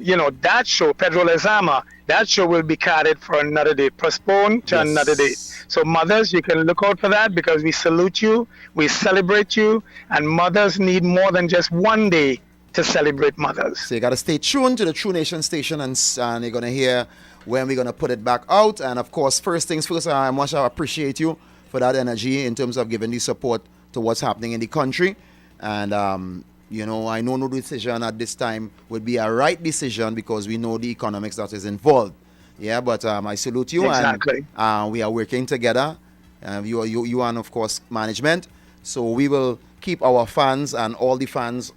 You know, that show, Pedro Lezama, that show will be carried for another day, postponed to another day. So mothers, you can look out for that because we salute you, we celebrate you, and mothers need more than just one day to celebrate mothers. So you got to stay tuned to the True Nation station and you're going to hear when we're going to put it back out. And of course, first things first, I must appreciate you for that energy in terms of giving the support to what's happening in the country. And, you know, I know no decision at this time would be a right decision because we know the economics that is involved. Yeah, but I salute you. Exactly. And we are working together. You and, of course, management. So we will keep our fans and all the fans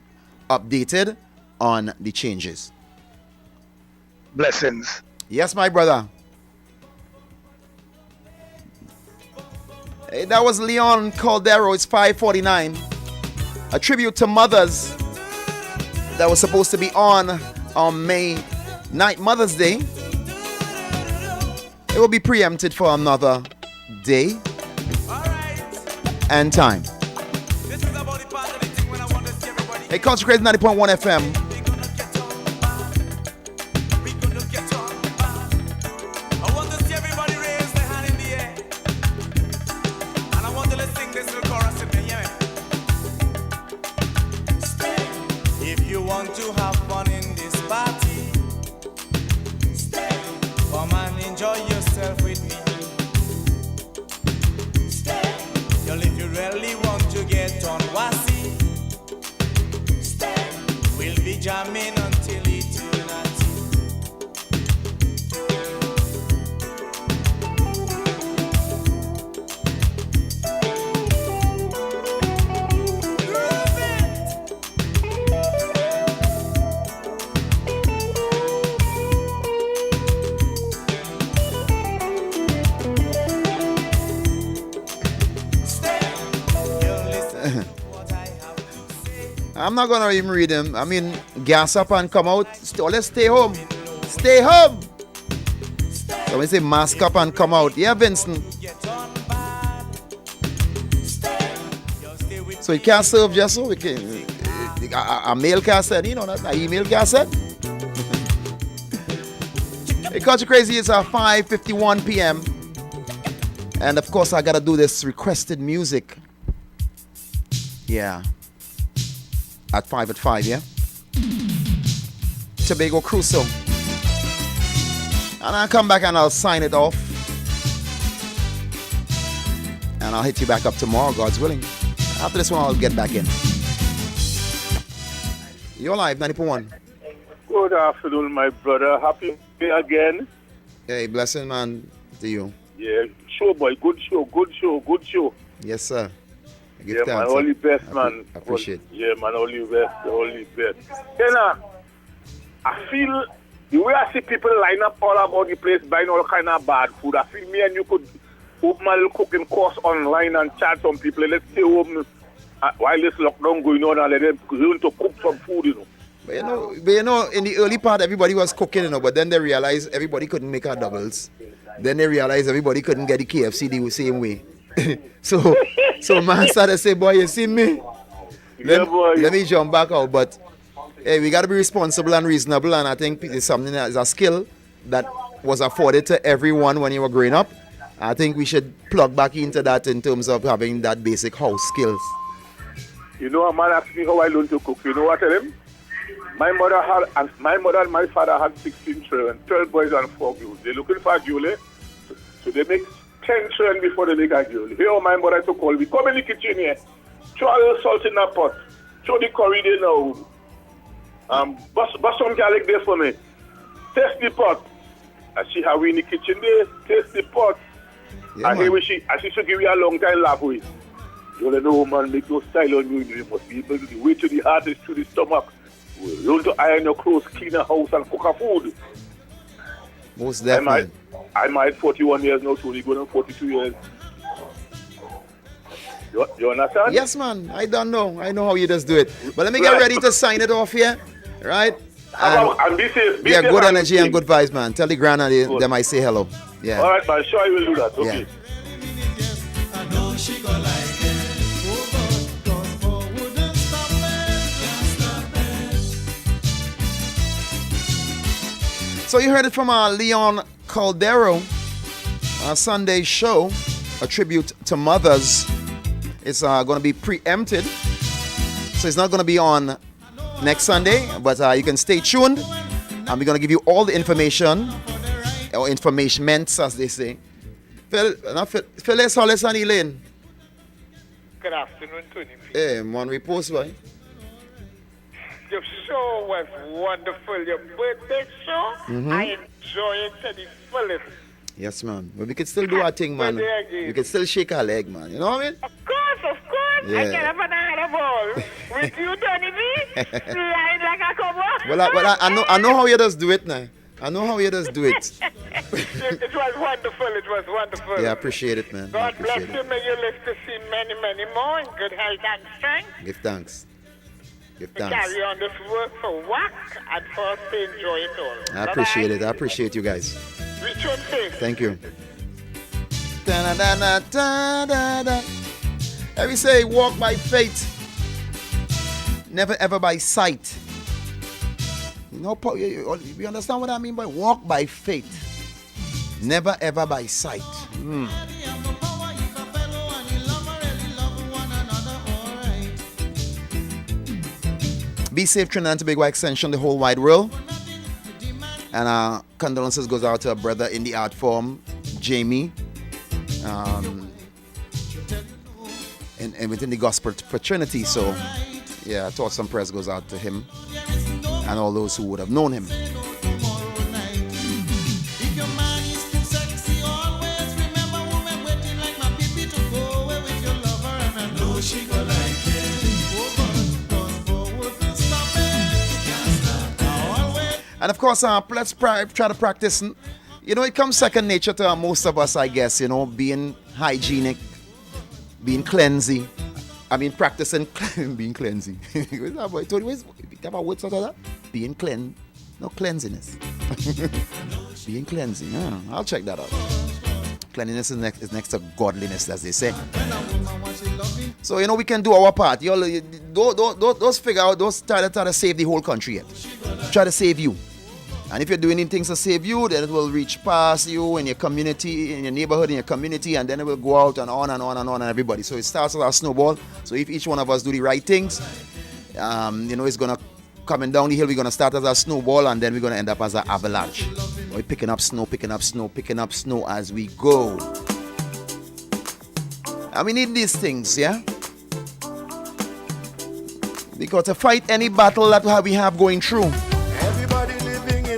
updated on the changes. Blessings. Yes, my brother. Hey, that was Leon Coldero. It's 5:49. A tribute to mothers that was supposed to be on May 9th, Mother's Day. It will be preempted for another day and time. Hey, Culture Krazy 90.1 FM. I want to see everybody raise their hand in the air. And I want to sing this little chorus with me, yeah. If you want to have fun in this party, come and enjoy yourself with me. Girl, if you really want to get on wassy, we'll be jamming until eternity. I'm not gonna even read them. I mean, gas up and come out. Let's stay home. Stay home. So when you say mask up and come out, yeah, Vincent. So you can't serve just so. A mail cassette, you know, not an email cassette. Hey, Culture Krazy, it's 5:51 p.m. And of course, I gotta do this requested music. Yeah. At 5 yeah? Tobago Crusoe. And I'll come back and I'll sign it off. And I'll hit you back up tomorrow, God's willing. After this one, I'll get back in. You're live, 90.1. Good afternoon, my brother. Happy New Year again. Hey, blessing, man, to you. Yeah, show, boy. Good show. Yes, sir. Yeah, man, all the best, man. Appreciate. Yeah, man, all the best. Then, I feel the way I see people line up all about the place buying all kind of bad food. I feel me and you could open a little cooking course online and chat some people. Let's stay home while this lockdown going on and let them learn to cook some food, you know. But you know, in the early part, everybody was cooking, you know, but then they realized everybody couldn't make our doubles. Then they realized everybody couldn't get the KFC the same way. so man started to say, boy, you see me? Let me jump back out. But hey, we got to be responsible and reasonable, and I think it's something that is a skill that was afforded to everyone when you were growing up. I think we should plug back into that in terms of having that basic house skills. You know, a man asked me how I learned to cook. You know what I tell him? My mother and my father had 16 children, 12 boys and 4 girls. They're looking for a girl, so they make 10 children before they make a girl. Here, my mother to call me. Come in the kitchen here. Throw a little salt in that pot. Throw the curry there now. Bust some garlic there for me. Taste the pot. I see how we in the kitchen there. Taste the pot. Yeah, and here she should give you a long time laugh with. You don't know, man, make no style on you. You must be able to the way to the heart is to the stomach. Learn to iron your clothes, clean a house, and cook a food. Most definitely. I'm at 41 years now, so we're going on 42 years. You understand? Yes, man. I don't know. I know how you just do it. But let me get ready to sign it off here. Right? And be safe. Yeah, good energy and good vibes, man. Tell the grandma they might say hello. Yeah. All right, man. Sure, I will do that. Okay. Yeah. So you heard it from Leon Coldero, our Sunday show, a tribute to mothers. It's going to be preempted, so it's not going to be on next Sunday, but you can stay tuned, and we're going to give you all the information, or informationments, as they say. Phyllis Hollis and Elaine. Good afternoon, Tony. Hey, man, we post, boy. Your show was wonderful. Your birthday show, I enjoy it to the fullest. Yes, man. But we can still do our thing, man. We can still shake our leg, man. You know what I mean? Of course. Yeah. I get up and I had a ball. With you, Tony B, flying like a cover. Well, I know how you just do it now. I know how you just do it. It was wonderful. Yeah, I appreciate it, man. God bless you. May you live to see many, many more in good health and strength. Give thanks. To carry on this work for WACK and for us to enjoy it all. I appreciate it. I appreciate you guys. Return safe. Thank you. Every say, walk by faith, never ever by sight. You know, you understand what I mean by walk by faith, never ever by sight. Be safe, Trinidad and Tobago extension, the whole wide world. And condolences goes out to a brother in the art form, Jamie, and within the gospel fraternity. So, yeah, thoughts and prayers goes out to him and all those who would have known him. And of course, let's try to practice. You know, it comes second nature to most of us, I guess, you know, being hygienic, being cleansing. I mean, practicing being cleansing. What's that, boy? Tony, have a word sort of that? Being cleansiness. Being cleansing. Yeah, I'll check that out. Cleanliness is next to godliness, as they say. So, you know, we can do our part. Those figure out, those try to save the whole country yet. Try to save you. And if you're doing things to save you, then it will reach past you in your community, in your neighborhood, in your community, and then it will go out and on and on and on and everybody. So it starts as a snowball. So if each one of us do the right things, you know, it's going to, coming down the hill, we're going to start as a snowball, and then we're going to end up as an avalanche. We're picking up snow as we go. And we need these things, yeah? Because to fight any battle that we have going through,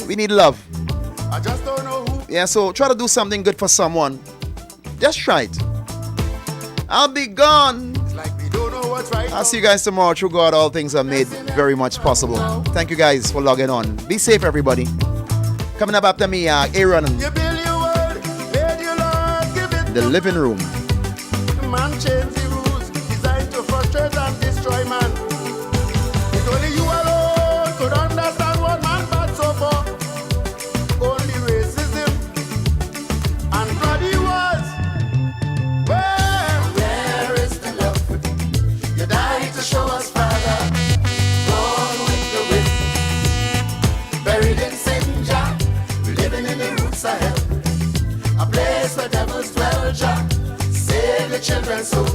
we need love. I just don't know who. Yeah, so try to do something good for someone. Just try it. I'll be gone. I'll see you guys tomorrow. Through God, all things are made very much possible. Thank you guys for logging on. Be safe, everybody. Coming up after me, Aaron. The living room. Man change the rules designed to frustrate and destroy man. It's only you alone could understand what man bad so far. Only racism and bloody wars. Where is the love? You died to show us, Father. Born with the wind, buried in sin, Jah. Living in the roots of hell, a place where devils dwell, Jah. Save the children's soul.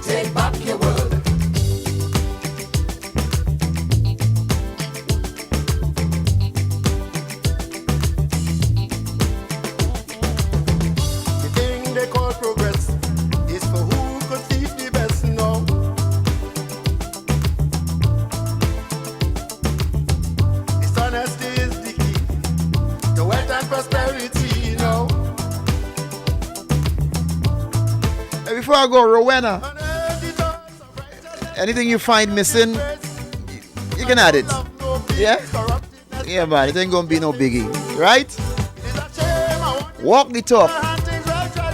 Take back your world. The thing they call progress is for who could thief the best now. Dishonesty is the key to wealth and prosperity now. Before I go, Rowena, anything you find missing, you can add it. Yeah? Yeah, man, it ain't gonna be no biggie. Right? Walk the talk.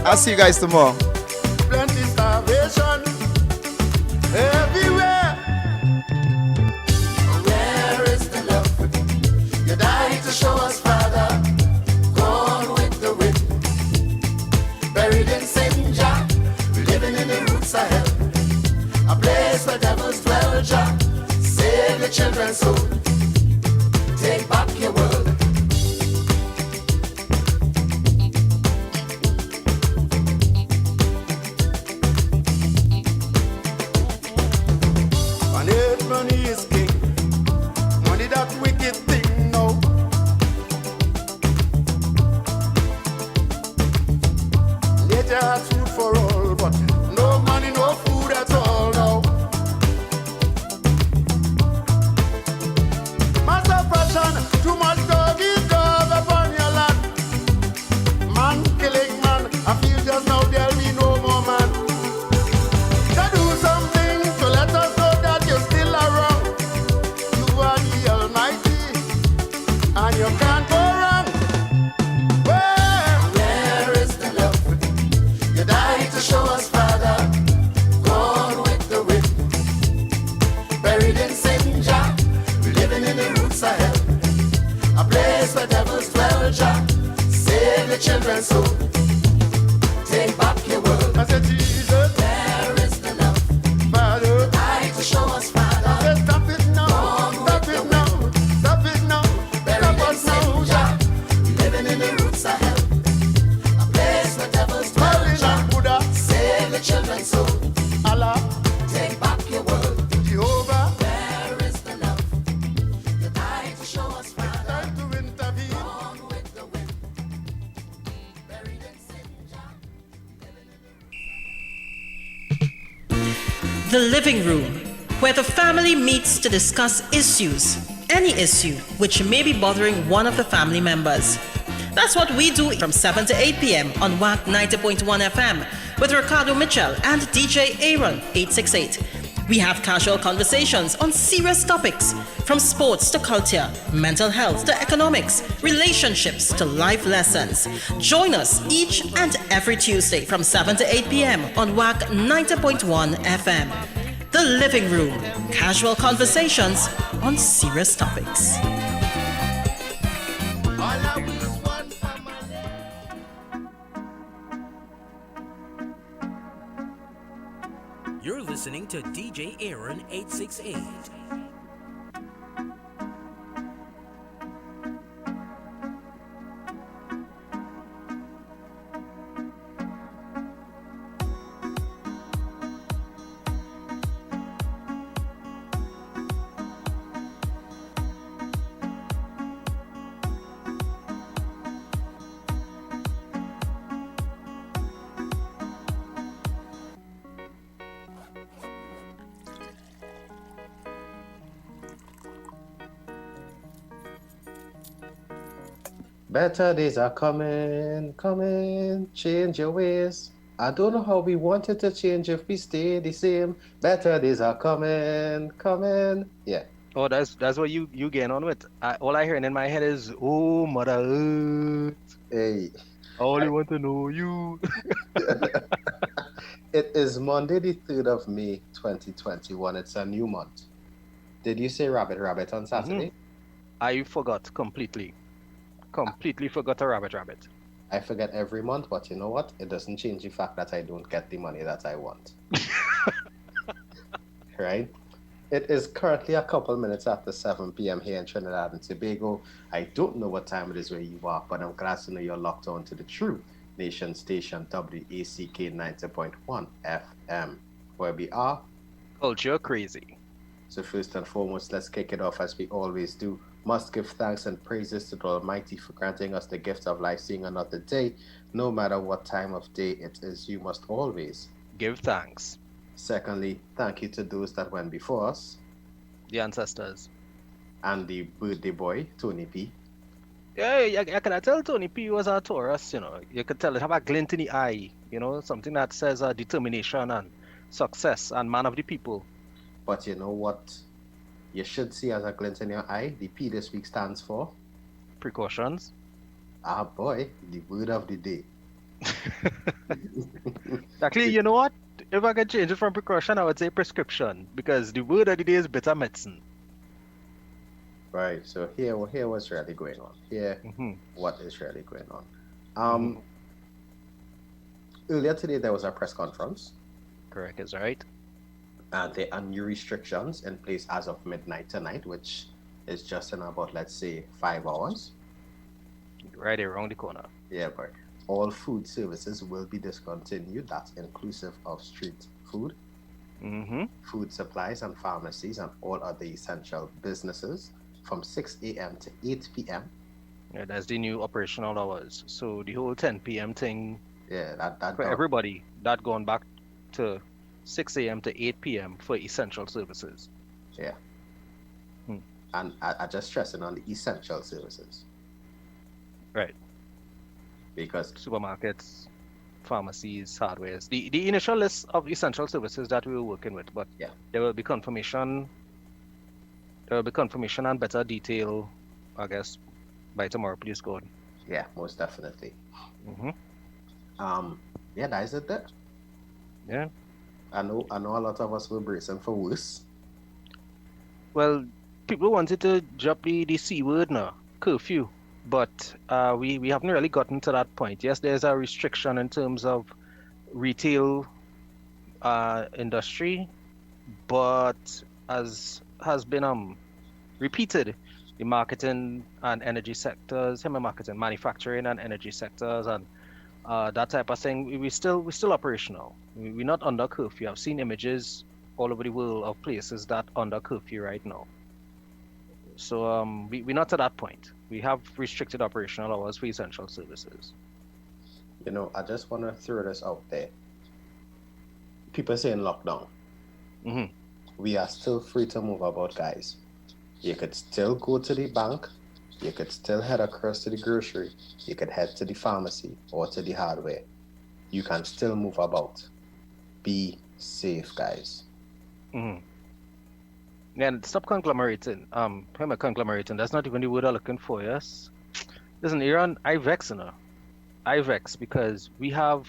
I'll see you guys tomorrow. Plenty starvation everywhere. Where is the love? You died to show us, Father. Gone with the wind, buried in sin, Jah. Living in the roots of hell, a place where devils dwell, Jah. Save the children's soul. Take back your world. On earth money is king. Money that wicked thing, no. Nature has food for all, but no money, no food at all now. Mass oppression, too much dog is dog upon your land. Man killing man, I feel just now there'll be no more man. To do something to let us know that you're still around. You are the Almighty, and you can't go wrong. Where is the love? You died to show us, Father. Gone with the wind, buried in sin, Jah. Living in the roots of hell, a place where devils dwell, Jah. Save the children's soul. Take back your world. I said, Jesus, where is the love? Father, died to show us, Father. I said, stop it now. Stop it now. Stop it now. Stop us now, Jah. Living in the roots of hell, a place where devils dwell, Jah. Save the children's soul. Allah, take back your world. Jehovah, where is the love? You died to show us, Father. Time to intervene. Gone with the wind, buried in sin, Jah. The living room, where the family meets to discuss issues, any issue which may be bothering one of the family members. That's what we do from 7 to 8 p.m. on WACK 90.1 FM with Ricardo Mitchell and DJ Aaron 868. We have casual conversations on serious topics, from sports to culture, mental health to economics, relationships to life lessons. Join us each and every Tuesday from 7 to 8 p.m. on WACK 90.1 FM. The Living Room, casual conversations on serious topics. You're listening to DJ Aaron 868. Better days are coming, change your ways. I don't know how we wanted to change if we stay the same. Better days are coming. Yeah. Oh, that's what you getting on with. All I hearing in my head is, "Oh, Mother Earth, Hey, I only want to know you." it is Monday, the 3rd of May, 2021. It's a new month. Did you say rabbit on Saturday? I forgot completely. Completely forgot a rabbit. I forget every month, but you know what? It doesn't change the fact that I don't get the money that I want. Right? It is currently a couple minutes after 7 p.m. here in Trinidad and Tobago. I don't know what time it is where you are, but I'm glad to know you're locked on to the True Nation station, WACK 90.1 FM, where we are Culture Crazy. So first and foremost, let's kick it off as we always do. Must give thanks and praises to the Almighty for granting us the gift of life, seeing another day. No matter what time of day it is, you must always give thanks. Secondly, thank you to those that went before us. The ancestors. And the birthday boy, Tony P. Yeah, I can tell Tony P was a Taurus, you know. You could tell it have a glint in the eye, you know, something that says determination and success and man of the people. But you know what you should see as a glint in your eye? The P this week stands for? Precautions. Ah boy, the word of the day. Actually, you know what? If I could change it from precaution, I would say prescription, because the word of the day is better medicine. Right, so here what's really going on. What is really going on. Earlier today there was a press conference. Correct, is right. And there are new restrictions in place as of midnight tonight, which is just in about, let's say, 5 hours. Right around the corner. Yeah, but all food services will be discontinued. That's inclusive of street food, food supplies and pharmacies and all other essential businesses from 6 a.m. to 8 p.m. Yeah, that's the new operational hours. So the whole 10 p.m. thing, that for everybody, that going back to 6 a.m. to 8 p.m. for essential services. Yeah. And I just stressing on the essential services. Right. Because supermarkets, pharmacies, hardwares, the initial list of essential services that we were working with, but there will be confirmation. There will be confirmation and better detail, I guess, by tomorrow. Please go on. Yeah, most definitely. Yeah, that is it there. Yeah. I know a lot of us were bracing for worse. Well, people wanted to drop the C word now, curfew. But we haven't really gotten to that point. Yes, there's a restriction in terms of retail industry, but as has been repeated, the marketing and energy sectors, manufacturing and energy sectors, and that type of thing, we're still operational. We're not under curfew. I've seen images all over the world of places that are under curfew right now. So we're not to that point. We have restricted operational hours for essential services. You know, I just want to throw this out there. People saying lockdown. We are still free to move about, guys. You could still go to the bank. You could still head across to the grocery. You could head to the pharmacy or to the hardware. You can still move about. Be safe, guys. And stop conglomerating. Conglomerating, that's not even the word I'm looking for, yes? Listen, Aaron, I vex, you know. I vex because we have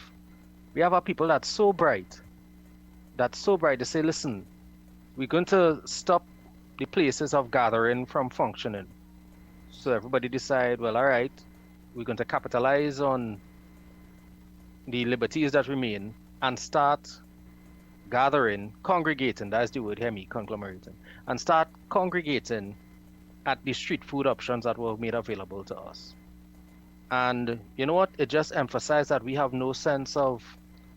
our people that's so bright. They say, listen, we're going to stop the places of gathering from functioning. So everybody decide, well, all right, we're going to capitalize on the liberties that remain and start congregating, that's the word, hear me, conglomerating, and start congregating at the street food options that were made available to us. And you know what? It just emphasized that we have no sense of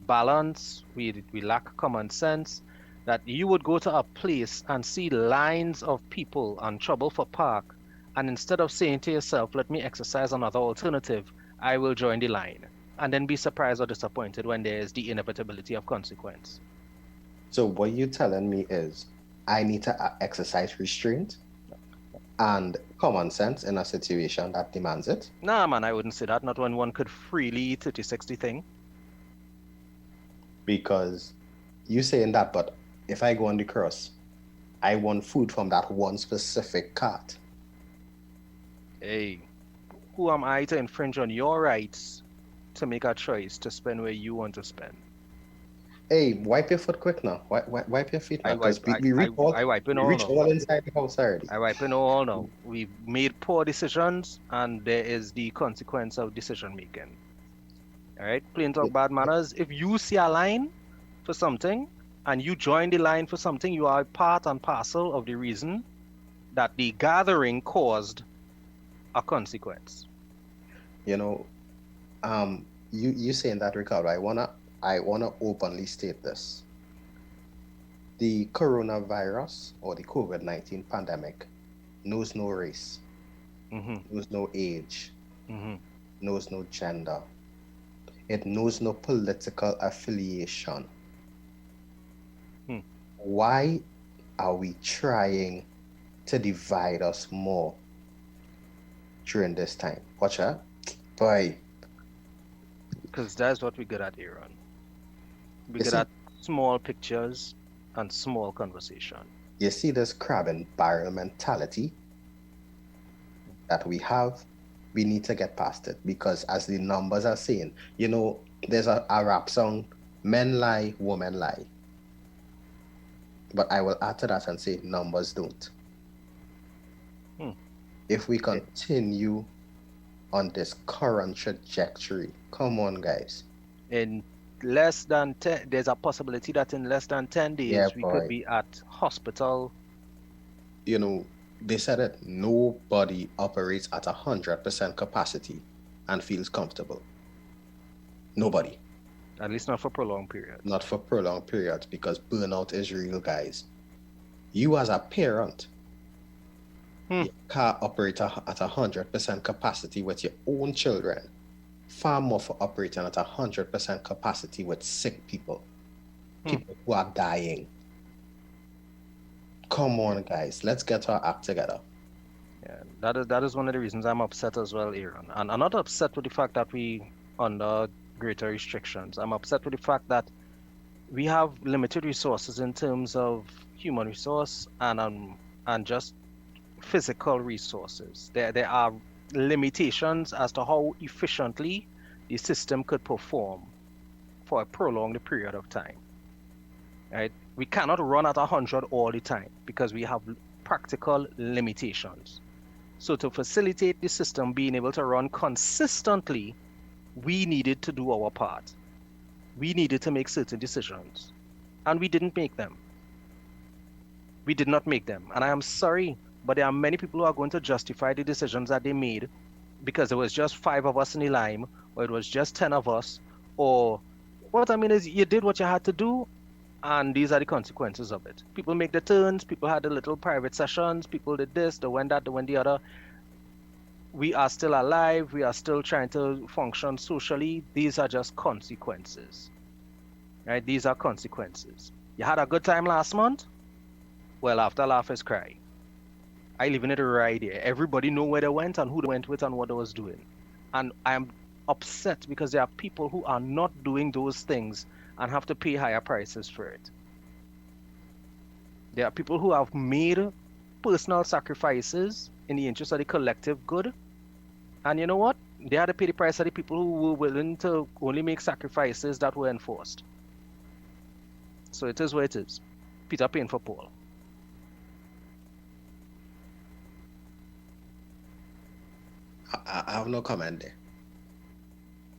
balance, we lack common sense, that you would go to a place and see lines of people and trouble for park, and instead of saying to yourself, let me exercise another alternative, I will join the line, and then be surprised or disappointed when there is the inevitability of consequence. So what you're telling me is I need to exercise restraint and common sense in a situation that demands it. Nah, man, I wouldn't say that. Not when one could freely eat 30-60 thing. Because you saying that, but if I go on the cross, I want food from that one specific cart. Hey, who am I to infringe on your rights to make a choice to spend where you want to spend? Hey, wipe your foot quick now. Wipe your feet now. I wipe it all reach now. all inside the house already. I wipe it all now. We've made poor decisions, and there is the consequence of decision making. All right, plain talk, bad manners. If you see a line for something and you join the line for something, you are part and parcel of the reason that the gathering caused a consequence. You know, you saying that, Ricardo, I wanna openly state this. The coronavirus or the COVID-19 pandemic knows no race, knows no age, knows no gender. It knows no political affiliation. Why are we trying to divide us more during this time? Watch out. Boy. Because that's what we're good at, Aaron. We're good see- at small pictures and small conversation. You see this crab and barrel mentality that we have, we need to get past it, because as the numbers are saying, you know, there's a rap song, men lie, women lie. But I will add to that and say numbers don't. If we continue on this current trajectory, come on, guys. In less than 10, there's a possibility that in less than 10 days, we could be at hospital. You know, they said it, nobody operates at 100% capacity and feels comfortable. Nobody. At least not for prolonged periods. Not for prolonged periods, because burnout is real, guys. You as a parent, you can't operate at 100% capacity with your own children. Far more for operating at 100% capacity with sick people. People who are dying. Come on, guys. Let's get our act together. Yeah, that is one of the reasons I'm upset as well, Aaron. And I'm not upset with the fact that we under greater restrictions. I'm upset with the fact that we have limited resources in terms of human resource and just physical resources. There are limitations as to how efficiently the system could perform for a prolonged period of time. Right? We cannot run at 100 all the time because we have practical limitations. So to facilitate the system being able to run consistently, we needed to do our part. We needed to make certain decisions, and we didn't make them. We did not make them, and I am sorry, but there are many people who are going to justify the decisions that they made because there was just 5 of us in the LIma, or it was just 10 of us, or what I mean is you did what you had to do, and these are the consequences of it. People make the turns, people had the little private sessions, people did this, they went that, they went the other. We are still alive, we are still trying to function socially. These are just consequences. Right? These are consequences. You had a good time last month? Well, after laugh is cry. I live in it right here. Everybody know where they went and who they went with and what they was doing. And I am upset because there are people who are not doing those things and have to pay higher prices for it. There are people who have made personal sacrifices in the interest of the collective good. And you know what? They had to pay the price of the people who were willing to only make sacrifices that were enforced. So it is what it is. Peter paying for Paul. I have no comment there.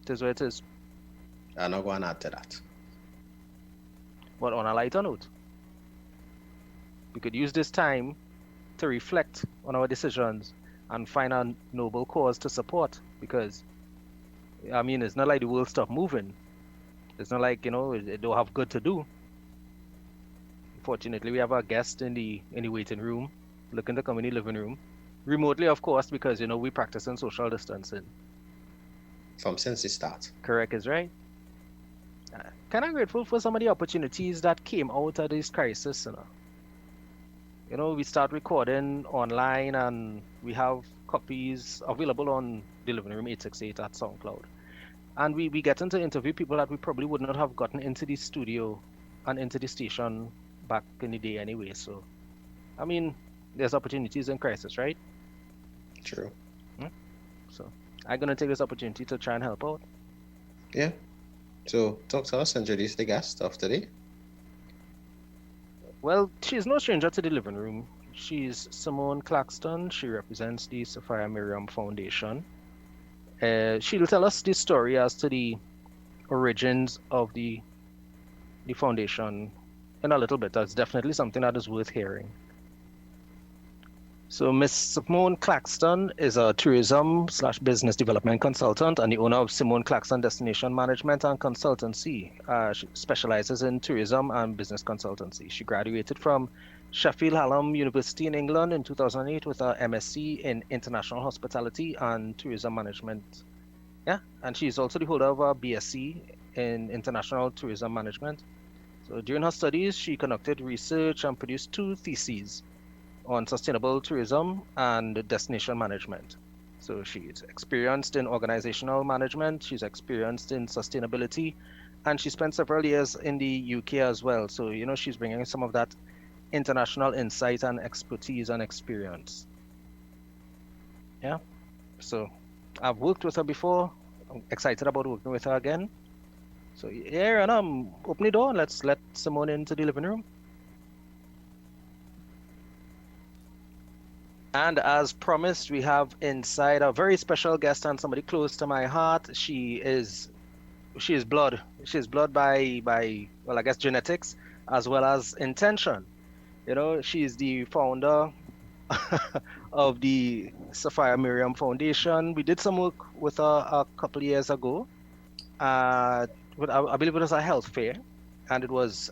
It is what it is. I'm not going to add to that. But on a lighter note, we could use this time to reflect on our decisions and find a noble cause to support, because I mean, it's not like the world stopped moving. It's not like, you know, it don't have good to do. Fortunately, we have a guest in the waiting room, looking to come in the living room, remotely, of course, because, you know, we practice in social distancing from since the start. Correct is right. Kind of grateful for some of the opportunities that came out of this crisis, you know. we start recording online, and we have copies available on the Living Room 868 at SoundCloud. And we get into interview people that we probably would not have gotten into the studio and into the station back in the day anyway. So, I mean, there's opportunities in crisis, right? True. So, I'm going to take this opportunity to try and help out. Yeah. So, talk to us, introduce the guest of today. Well, she's no stranger to the Living Room. She's Simone Claxton. She represents the Sophia Miriam Foundation. She'll tell us the story as to the origins of the foundation in a little bit. That's definitely something that is worth hearing. So Miss Simone Claxton is a tourism/business development consultant and the owner of Simone Claxton Destination Management and Consultancy. She specializes in tourism and business consultancy. She graduated from Sheffield Hallam University in England in 2008 with a MSc in International Hospitality and Tourism Management. Yeah, and she's also the holder of a BSc in International Tourism Management. So during her studies, she conducted research and produced 2 theses on sustainable tourism and destination management. So she's experienced in organizational management, she's experienced in sustainability, and she spent several years in the UK as well. So, she's bringing some of that international insight and expertise and experience. Yeah, so I've worked with her before. I'm excited about working with her again. So yeah, and open the door and let's let Simone into the living room. And as promised, we have inside a very special guest and somebody close to my heart. She is blood. She's blood by well, I guess genetics as well as intention. She's the founder of the Sophia Miriam Foundation. We did some work with her a couple of years ago. I believe it was a health fair, and I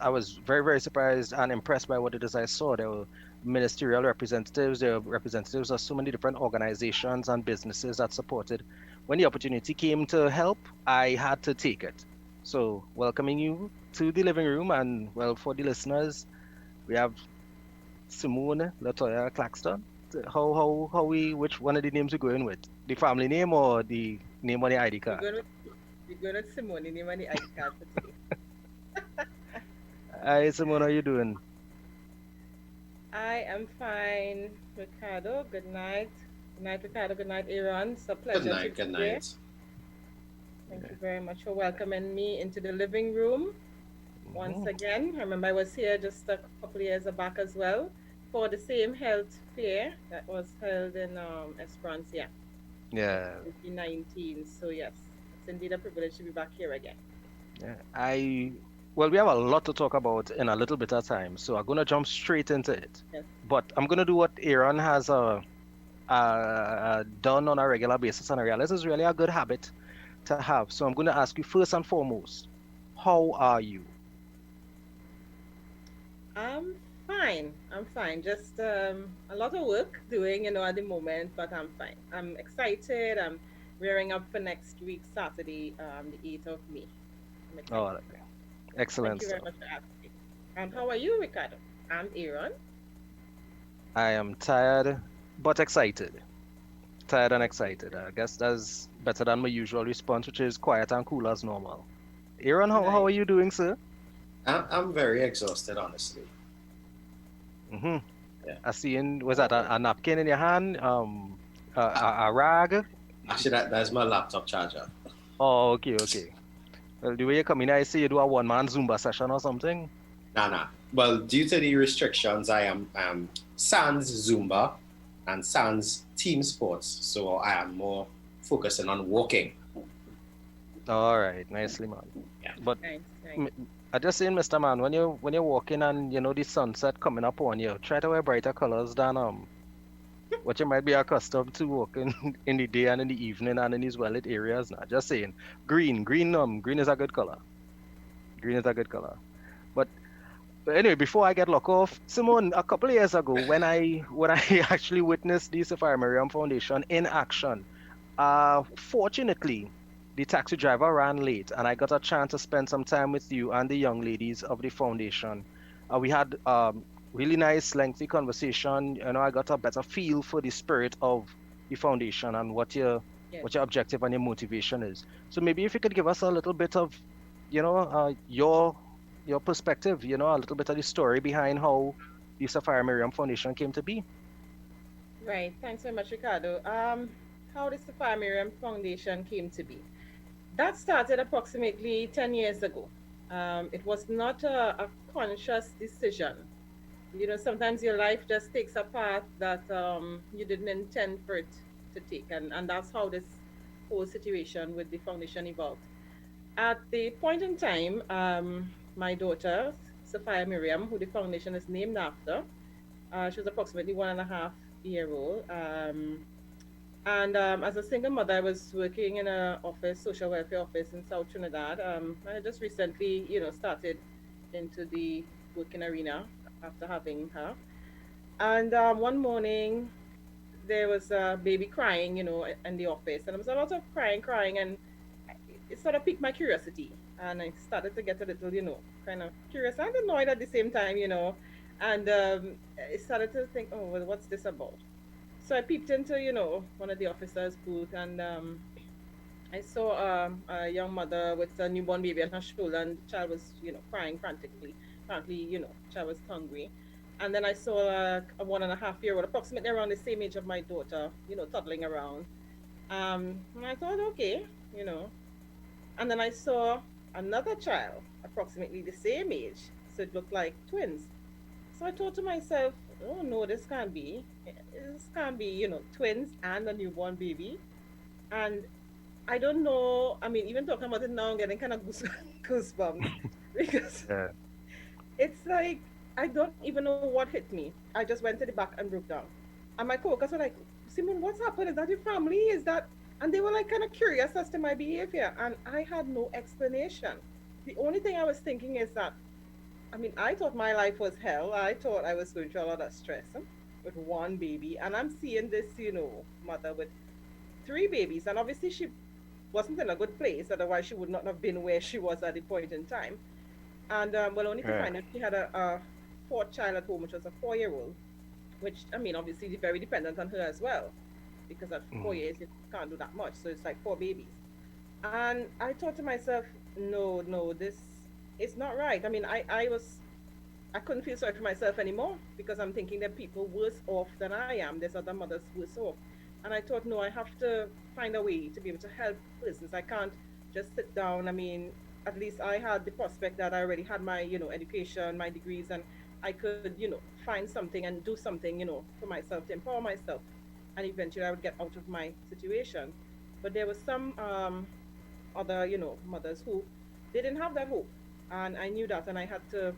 was very, very surprised and impressed by what it is I saw. There were ministerial representatives, there were representatives of so many different organizations and businesses that supported. When the opportunity came to help, I had to take it. So welcoming you to the living room, and well, for the listeners, we have Simone Latoya Claxton. Which one of the names we're going with? The family name or the name on the ID card? We're going with Simone, name on the ID card for today. Hi Simone, how you doing? I am fine, Ricardo. Good night. Good night, Ricardo. Good night, Aaron. It's a pleasure Good night. Thank you very much for welcoming me into the living room once again. I remember I was here just a couple of years back as well for the same health fair that was held in Esperance, yeah. 2019. So yes, it's indeed a privilege to be back here again. Yeah, we have a lot to talk about in a little bit of time, so I'm gonna jump straight into it. Yes. But I'm gonna do what Aaron has done on a regular basis, and I realize it's really a good habit to have. So I'm gonna ask you first and foremost, how are you? I'm fine. Just a lot of work doing, at the moment, but I'm fine. I'm excited. I'm rearing up for next week, Saturday, the 8th of May. Oh, okay. Excellent. Thank you very much for asking. And how are you, Ricardo? I'm Aaron. I am tired, but excited. Tired and excited. I guess that's better than my usual response, which is quiet and cool as normal. Aaron, how are you doing, sir? I'm very exhausted, honestly. Mm-hmm. Yeah. I see. Was that a napkin in your hand? A rag? Actually, that's my laptop charger. Oh, okay. Well, the way you come in, I see you do a one-man Zumba session or something. Nah. Well, due to the restrictions, I am sans Zumba and sans team sports, so I am more focusing on walking. All right, nicely, man. Yeah. But Thanks. I just saying, Mr. Man, when you're walking and the sunset coming up on you, try to wear brighter colors than what you might be accustomed to walking in the day and in the evening and in these well-lit areas. Nah, just saying, green is a good color. But anyway, before I get locked off, Simone, a couple of years ago, when I actually witnessed the Sophia Miriam Foundation in action, fortunately, the taxi driver ran late, and I got a chance to spend some time with you and the young ladies of the foundation. We had really nice, lengthy conversation. You know, I got a better feel for the spirit of the foundation and what your objective and your motivation is. So maybe if you could give us a little bit of, you know, your perspective, you know, a little bit of the story behind how the Sapphire Miriam Foundation came to be. Right. Thanks very much, Ricardo. How the Sapphire Miriam Foundation came to be. That started approximately 10 years ago. It was not a conscious decision. You know, sometimes your life just takes a path that you didn't intend for it to take. And that's how this whole situation with the foundation evolved. At the point in time, my daughter, Sapphire Miriam, who the foundation is named after, she was approximately 1.5-year old. As a single mother, I was working in an office, social welfare office in South Trinidad. I just recently, you know, started into the working arena after having her. And one morning, there was a baby crying, you know, in the office. And there was a lot of crying, and it sort of piqued my curiosity. And I started to get a little, you know, kind of curious and annoyed at the same time, you know. And I started to think, oh, well, what's this about? So I peeped into, you know, one of the officers' booth, and I saw a young mother with a newborn baby on her shoulder, and the child was, you know, crying frantically. Apparently, you know, the child was hungry. And then I saw a 1.5-year-old, approximately around the same age of my daughter, you know, toddling around. And I thought, okay, you know. And then I saw another child, approximately the same age, so it looked like twins. So I thought to myself, oh no, this can't be. This can't be, you know, twins and a newborn baby. And I don't know, I mean, even talking about it now, I'm getting kind of goosebumps because it's like, I don't even know what hit me. I just went to the back and broke down. And my coworkers were like, Simon, what's happened? Is that your family? Is that? And they were like kind of curious as to my behavior. And I had no explanation. The only thing I was thinking is that, I mean, I thought my life was hell. I thought I was going through a lot of stress with one baby. And I'm seeing this, you know, mother with 3 babies. And obviously she wasn't in a good place. Otherwise she would not have been where she was at the point in time. And well, only to find out she had a 4th child at home, which was a 4-year-old, which, I mean, obviously very dependent on her as well. Because at 4 years, you can't do that much. So it's like 4 babies. And I thought to myself, no, this is not right. I mean, I couldn't feel sorry for myself anymore because I'm thinking that people worse off than I am. There's other mothers worse off. And I thought, no, I have to find a way to be able to help persons. I can't just sit down. I mean, at least I had the prospect that I already had my, you know, education, my degrees, and I could, you know, find something and do something, you know, for myself, to empower myself. And eventually I would get out of my situation. But there was some other, you know, mothers who they didn't have that hope. And I knew that, and I had to,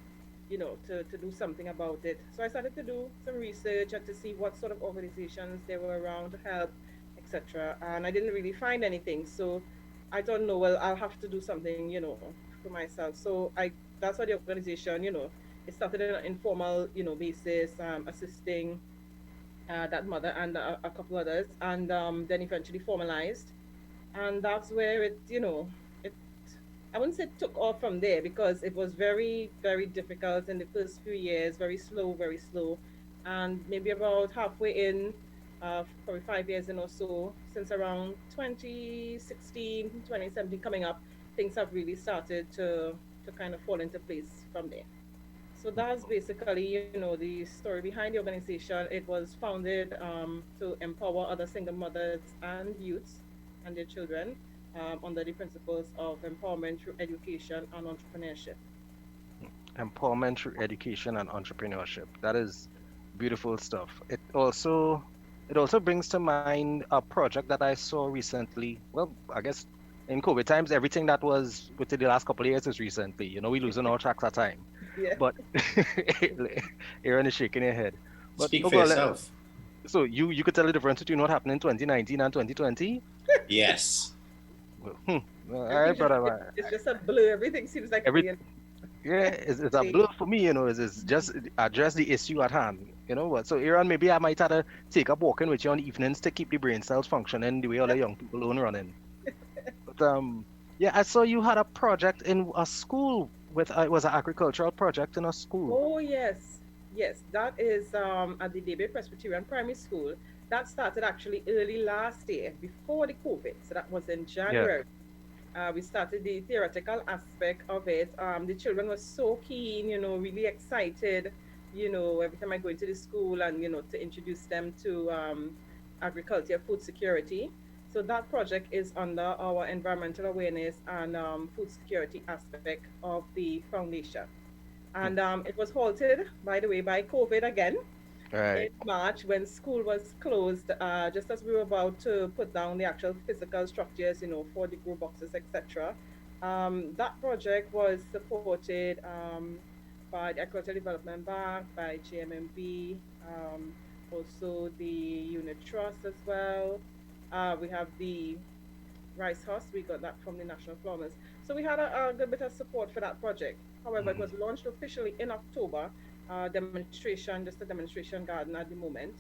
you know, to do something about it. So I started to do some research and to see what sort of organizations there were around to help, etc. And I didn't really find anything. So I thought, no, well, I'll have to do something, you know, for myself. So that's why the organization, you know, it started on an informal, you know, basis, assisting that mother and a couple others, and then eventually formalized. And that's where it, you know, I wouldn't say took off from there because it was very, very difficult in the first few years, very slow. And maybe about halfway in, probably 5 years in or so, since around 2016, 2017 coming up, things have really started to kind of fall into place from there. So that's basically, you know, the story behind the organization. It was founded to empower other single mothers and youths and their children under the principles of empowerment through education and entrepreneurship. Empowerment through education and entrepreneurship. That is beautiful stuff. It also brings to mind a project that I saw recently. Well, I guess in COVID times, everything that was within the last couple of years is recently. You know, we're losing all tracks of time. Yeah. But Aaron is shaking her head. But, speak for yourself. So you could tell the difference between what happened in 2019 and 2020? Yes. All right, brother. It's just a blur. Everything seems like it's a blur for me, you know. It's just address the issue at hand. You know what? So Aaron, maybe I might have to take up walking with you on evenings to keep the brain cells functioning the way all the young people own running. But yeah, I saw you had a project in a school with it was an agricultural project in a school. Oh yes. Yes, that is at the Debe Presbyterian Primary School. That started actually early last year, before the COVID. So that was in Yeah. January. We started the theoretical aspect of it. The children were so keen, really excited, every time I go into the school and, to introduce them to agriculture, food security. So that project is under our environmental awareness and food security aspect of the foundation. And it was halted, by the way, by COVID again in Right. March when school was closed, just as we were about to put down the actual physical structures, for the grow boxes, etc. That project was supported by the Agricultural Development Bank, by GMMB, also the Unit Trust as well. We have the Rice Husk, we got that from the National Farmers. So we had a good bit of support for that project. However, it was launched officially in October, demonstration, just a demonstration garden at the moment,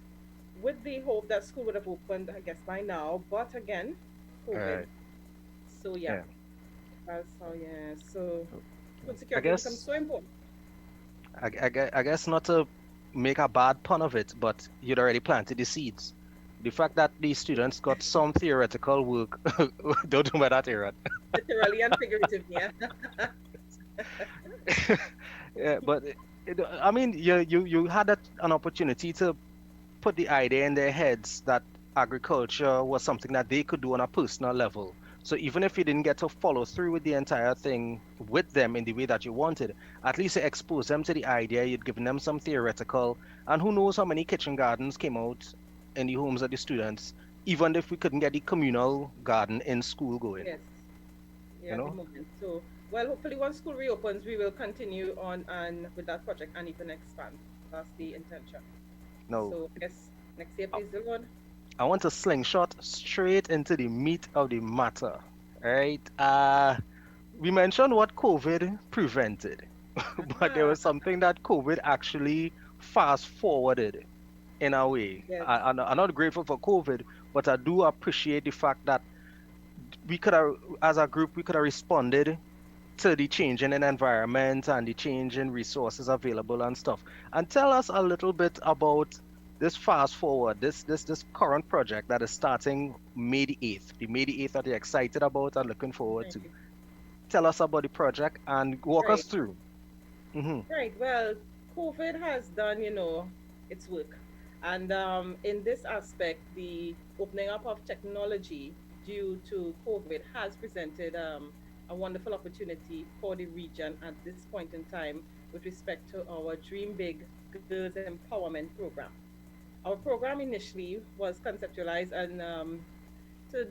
with the hope that school would have opened, I guess, by now. But again, COVID. Right. So yeah, Yeah. that's how, yeah. So food I security becomes guess so important. I guess not to make a bad pun of it, but you'd already planted the seeds. The fact that the students got some theoretical work, don't do by that era. Literally and figuratively, yeah. Yeah, but I mean, you had an opportunity to put the idea in their heads that agriculture was something that they could do on a personal level. So even if you didn't get to follow through with the entire thing with them in the way that you wanted, at least you expose them to the idea, you'd given them some theoretical, and who knows how many kitchen gardens came out in the homes of the students, even if we couldn't get the communal garden in school going. Yes. Yeah, You at the know? moment. So, well, hopefully once school reopens, we will continue on and with that project and even expand. That's the intention. No. So, yes, next year, please, the Lord. I want to slingshot straight into the meat of the matter. Right? We mentioned what COVID prevented, but there was something that COVID actually fast forwarded in a way. Yes. I'm not grateful for COVID, but I do appreciate the fact that we could have, as a group, we could have responded to the change in an environment and the change in resources available and stuff. And tell us a little bit about this fast forward, this current project that is starting May the 8th. The May the 8th that you're excited about and looking forward to. Tell us about the project and walk us through. Right. Well, COVID has done, its work. And in this aspect, the opening up of technology due to COVID has presented a wonderful opportunity for the region at this point in time with respect to our Dream Big Girls Empowerment Program. Our program initially was conceptualized and to,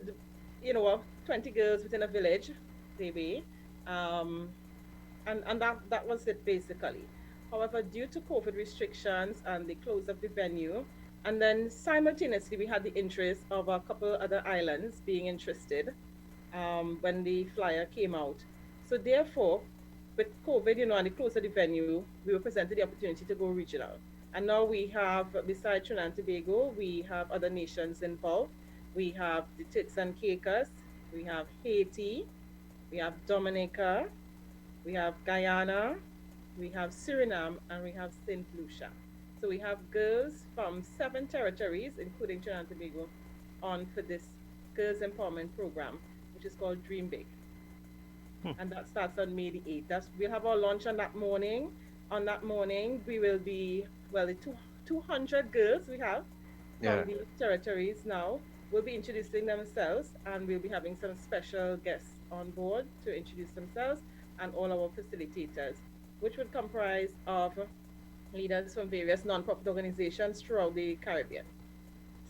20 girls within a village, maybe, and that was it basically. However, due to COVID restrictions and the close of the venue, and then simultaneously we had the interest of a couple other islands being interested when the flyer came out. So therefore, with COVID, and the close of the venue, we were presented the opportunity to go regional. And now we have, besides Trinidad and Tobago, we have other nations involved. We have the Turks and Caicos, we have Haiti, we have Dominica, we have Guyana, we have Suriname, and we have St. Lucia. So we have girls from 7 territories, including Trinidad and Tobago, on for this Girls Empowerment Program, which is called Dream Big. And that starts on May the 8th. We'll have our launch on that morning. On that morning, we will be, the 200 girls we have from the territories now will be introducing themselves, and we'll be having some special guests on board to introduce themselves and all our facilitators, which would comprise of leaders from various non-profit organizations throughout the Caribbean.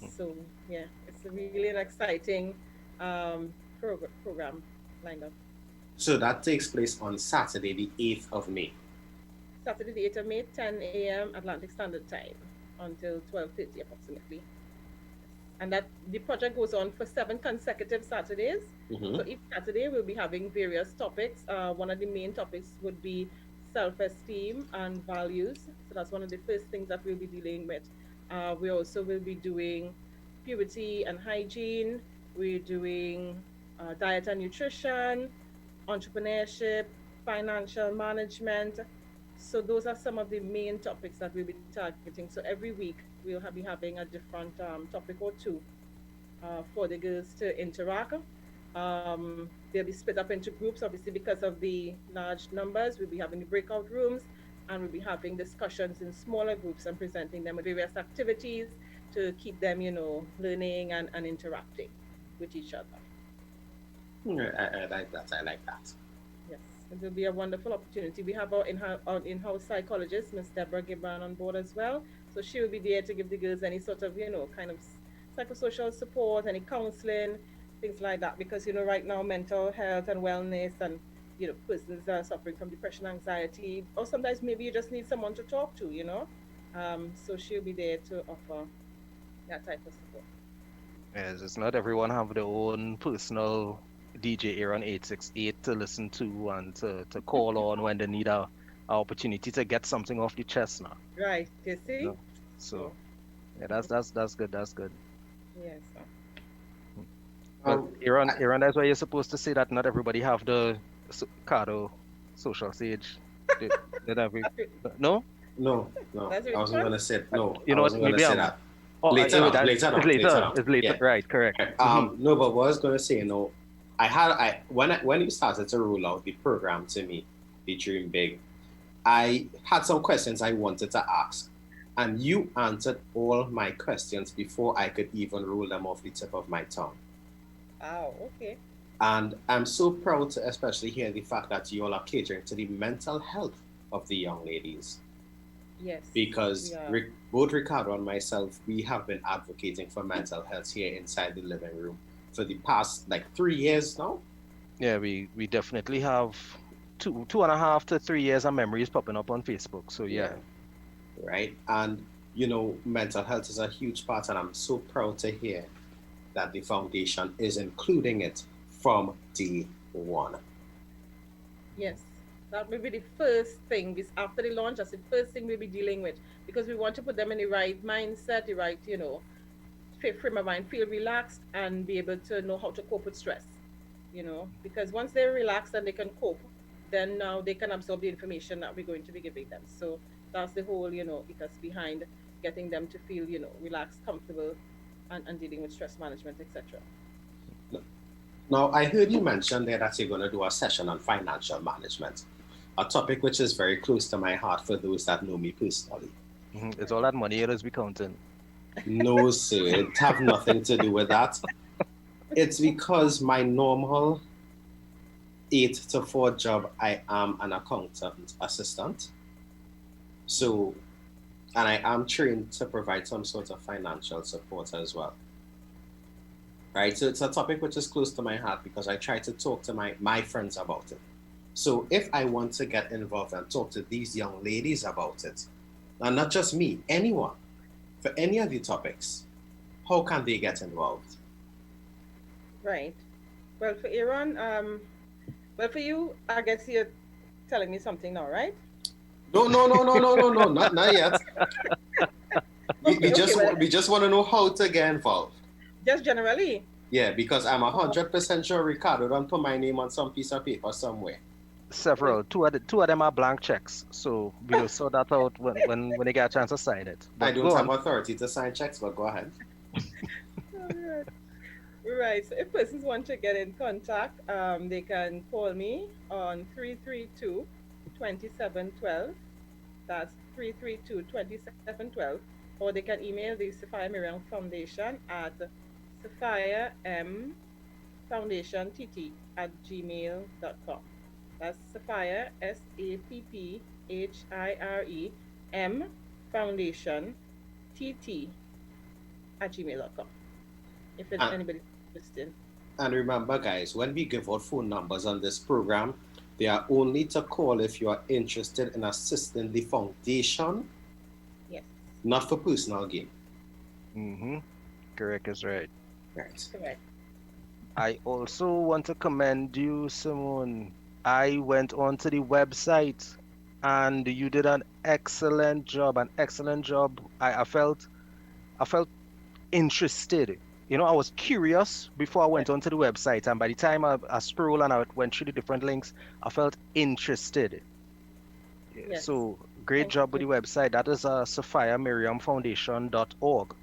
So, yeah, it's really an exciting program lined up. So that takes place on Saturday, the 8th of May. Saturday, the 8th of May, 10 a.m. Atlantic Standard Time until 12:30 approximately. And that the project goes on for 7 consecutive Saturdays. So each Saturday we'll be having various topics. One of the main topics would be self-esteem and values. So that's one of the first things that we'll be dealing with. We also will be doing puberty and hygiene. We're doing diet and nutrition, entrepreneurship, financial management. So those are some of the main topics that we'll be targeting. So every week we'll be having a different topic or two for the girls to interact. They'll be split up into groups, obviously because of the large numbers. We'll be having the breakout rooms, and we'll be having discussions in smaller groups and presenting them with various activities to keep them, learning and interacting with each other. I like that. I like that. Yes, it will be a wonderful opportunity. We have our in-house psychologist, Ms. Deborah Gibran, on board as well. So she will be there to give the girls any sort of, kind of psychosocial support, any counseling, things like that. Because, right now, mental health and wellness and, persons are suffering from depression, anxiety, or sometimes maybe you just need someone to talk to, So she'll be there to offer that type of support. Yes, it's not everyone have their own personal DJ Aaron 868 to listen to and to call on when they need a opportunity to get something off the chest now. Right, you see? So yeah, that's good. That's good. Yes. But Aaron, that's why you're supposed to say that not everybody have the Cardo social sage. Did we? No. No. I wasn't gonna say no. You know what? Maybe that. Later on. Right, correct. No, but what I was gonna say, when you started to roll out the program to me, the Dream Big, I had some questions I wanted to ask, and you answered all my questions before I could even roll them off the tip of my tongue. Oh, okay. And I'm so proud to especially hear the fact that you all are catering to the mental health of the young ladies. Yes. Because both Ricardo and myself, we have been advocating for mental health here inside the living room for the past 3 years now. Yeah, we definitely have 2.5 to 3 years of memories popping up on Facebook. So yeah. Right. And mental health is a huge part, and I'm so proud to hear that the foundation is including it from day one. Yes. That will be the first thing. After the launch, that's the first thing we'll be dealing with, because we want to put them in the right mindset, the right, frame of mind, feel relaxed and be able to know how to cope with stress, because once they're relaxed and they can cope, then now they can absorb the information that we're going to be giving them. So that's the whole, because behind getting them to feel, relaxed, comfortable, and dealing with stress management, etc. Now, I heard you mention there that you're going to do a session on financial management, a topic which is very close to my heart for those that know me personally. It's all that money it is we counting. No, sir, it have nothing to do with that. It's because my normal 8 to 4 job, I am an accountant assistant. So, and I am trained to provide some sort of financial support as well. Right, so it's a topic which is close to my heart because I try to talk to my friends about it. So if I want to get involved and talk to these young ladies about it, and not just me, anyone, for any of the topics, how can they get involved? Right. Well, for Aaron, for you, I guess you're telling me something now, right? No, not yet. We just want to know how to get involved. Just generally? Yeah, because I'm 100% sure Ricardo don't put my name on some piece of paper somewhere. Several. Two of them are blank checks, so we'll sort that out when they get a chance to sign it. But I don't have authority to sign checks, but go ahead. Right. So if persons want to get in contact, they can call me on 332-2712. That's 332-2712. Or they can email the Sophia Miriam Foundation at sophiamfoundationtt@gmail.com. That's Sophia, SAPPHIREM Foundation TT@gmail.com. If there's anybody interested. And remember, guys, when we give out phone numbers on this program, they are only to call if you are interested in assisting the foundation. Yes. Not for personal gain. Correct is right. Right. Correct. I also want to commend you, Simone. I went onto the website and you did an excellent job. I felt interested. I was curious before I went onto the website, and by the time I scrolled and I went through the different links, I felt interested. Yes. So great job with the website. That is SophiaMiriamFoundation.org.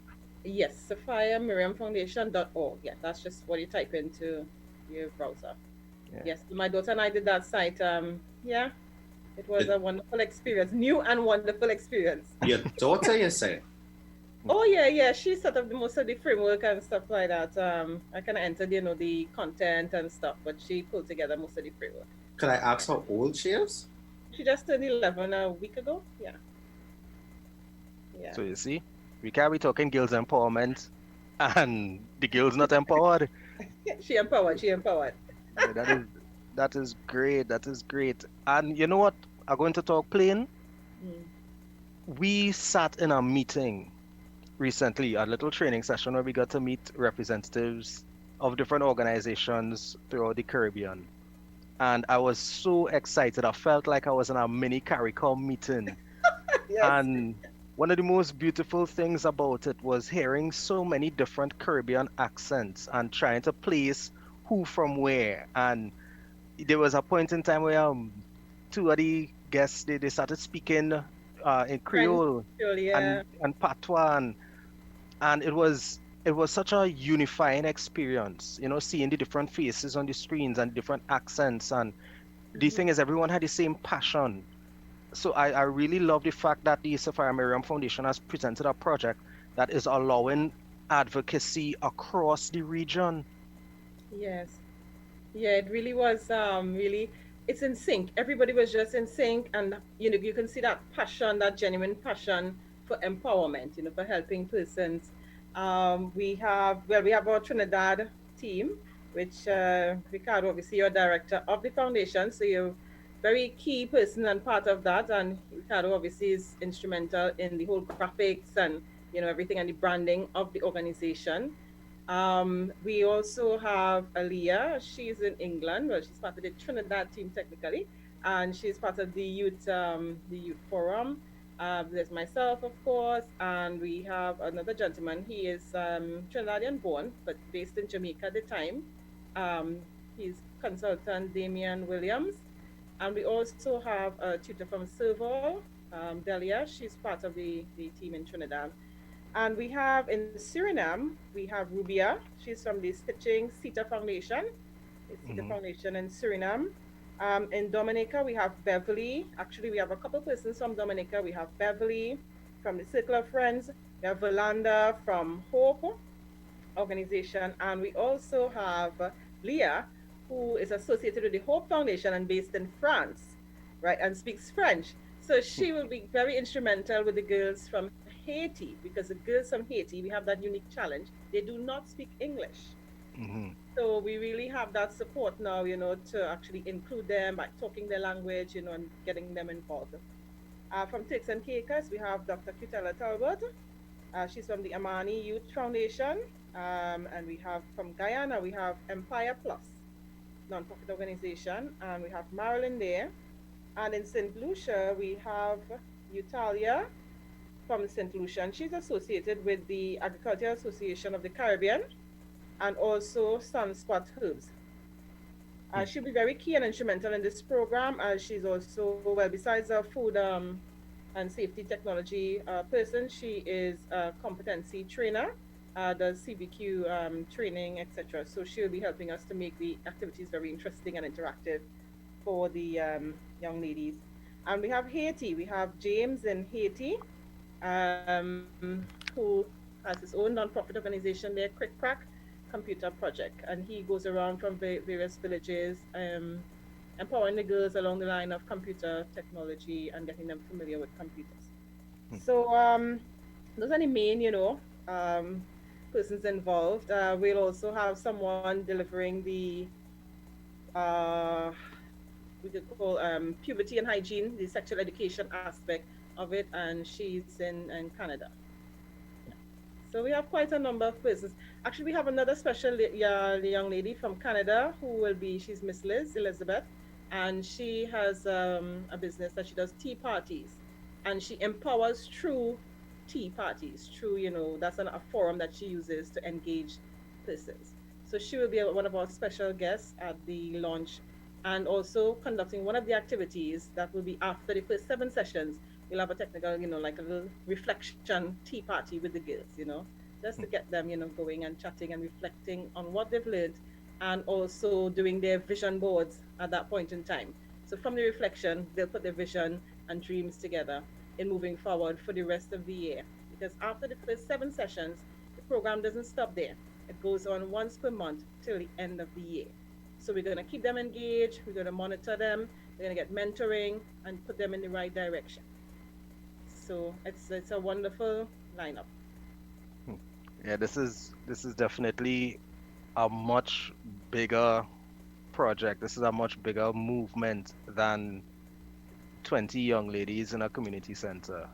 Yes, SophiaMiriamFoundation.org. Yeah, that's just what you type into your browser. Yeah. Yes, my daughter and I did that site. Yeah, it was a wonderful experience, new and wonderful experience. Your daughter, you say? Oh yeah. She set up most of the framework and stuff like that. I kind of entered, the content and stuff, but she pulled together most of the framework. Could I ask how old she is? She just turned 11 a week ago. Yeah. So you see, we can't be talking girls empowerment and the girls not empowered. She empowered. Yeah, that is great. That is great. And you know what? I'm going to talk plain. We sat in a meeting recently, a little training session where we got to meet representatives of different organizations throughout the Caribbean. And I was so excited. I felt like I was in a mini CARICOM meeting. Yes. And one of the most beautiful things about it was hearing so many different Caribbean accents and trying to place who from where. And there was a point in time where two of the guests, they started speaking in Creole and Patois, and it was such a unifying experience, seeing the different faces on the screens and different accents. And the thing is, everyone had the same passion. So I really love the fact that the Sophia Miriam Foundation has presented a project that is allowing advocacy across the region. Yes. Yeah, it really was it's in sync. Everybody was just in sync, and you can see that passion, that genuine passion for empowerment, for helping persons. We have our Trinidad team, which Ricardo, obviously you're director of the foundation, so you're very key person and part of that, and Ricardo obviously is instrumental in the whole graphics and everything and the branding of the organization. We also have Aliyah. She's in England. Well, she's part of the Trinidad team technically, and she's part of the youth forum. There's myself, of course, and we have another gentleman. He is Trinidadian born, but based in Jamaica at the time. He's consultant Damian Williams. And we also have a tutor from Serval, Delia. She's part of the team in Trinidad. And we have in Suriname, we have Rubia. She's from the Stitching CETA Foundation. It's CETA Foundation in Suriname. In Dominica, we have Beverly. Actually, we have a couple persons from Dominica. We have Beverly from the Circle of Friends. We have Valanda from Hope organization. And we also have Leah, who is associated with the Hope Foundation and based in France, right, and speaks French. So she will be very instrumental with the girls from Haiti, because the girls from Haiti, we have that unique challenge. They do not speak English. So we really have that support now, to actually include them by talking their language, and getting them involved. From Turks and Caicos, we have Dr. Cutella Talbot. She's from the Amani Youth Foundation. And we have from Guyana, we have Empire Plus, non-profit organization, and we have Marilyn there. And in St. Lucia, we have Eutalia from St. Lucia, and she's associated with the Agricultural Association of the Caribbean and also Sunspot Herbs. She'll be very key and instrumental in this program, as she's also, besides a food and safety technology person, she is a competency trainer, does CBQ training, etc. So she'll be helping us to make the activities very interesting and interactive for the young ladies. And we have Haiti. We have James in Haiti, who has his own non-profit organization there, Quick Crack Computer Project. And he goes around from various villages, empowering the girls along the line of computer technology and getting them familiar with computers. So those are the main, persons involved. We'll also have someone delivering the we could call puberty and hygiene, the sexual education aspect of it, and she's in Canada. So we have quite a number of persons. Actually, we have another special young lady from Canada who will be, she's Miss Liz Elizabeth, and she has a business that she does tea parties, and she empowers through tea parties, through, that's a forum that she uses to engage persons. So she will be one of our special guests at the launch. and also conducting one of the activities that will be after the first 7 sessions. We'll have a technical, like a little reflection tea party with the girls, just to get them, going and chatting and reflecting on what they've learned, and also doing their vision boards at that point in time. So from the reflection, they'll put their vision and dreams together in moving forward for the rest of the year. Because after the first 7 sessions, the program doesn't stop there. It goes on once per month till the end of the year. So we're going to keep them engaged, we're going to monitor them, we're going to get mentoring and put them in the right direction. So it's a wonderful lineup. Yeah, this is definitely a much bigger project. This is a much bigger movement than 20 young ladies in a community center.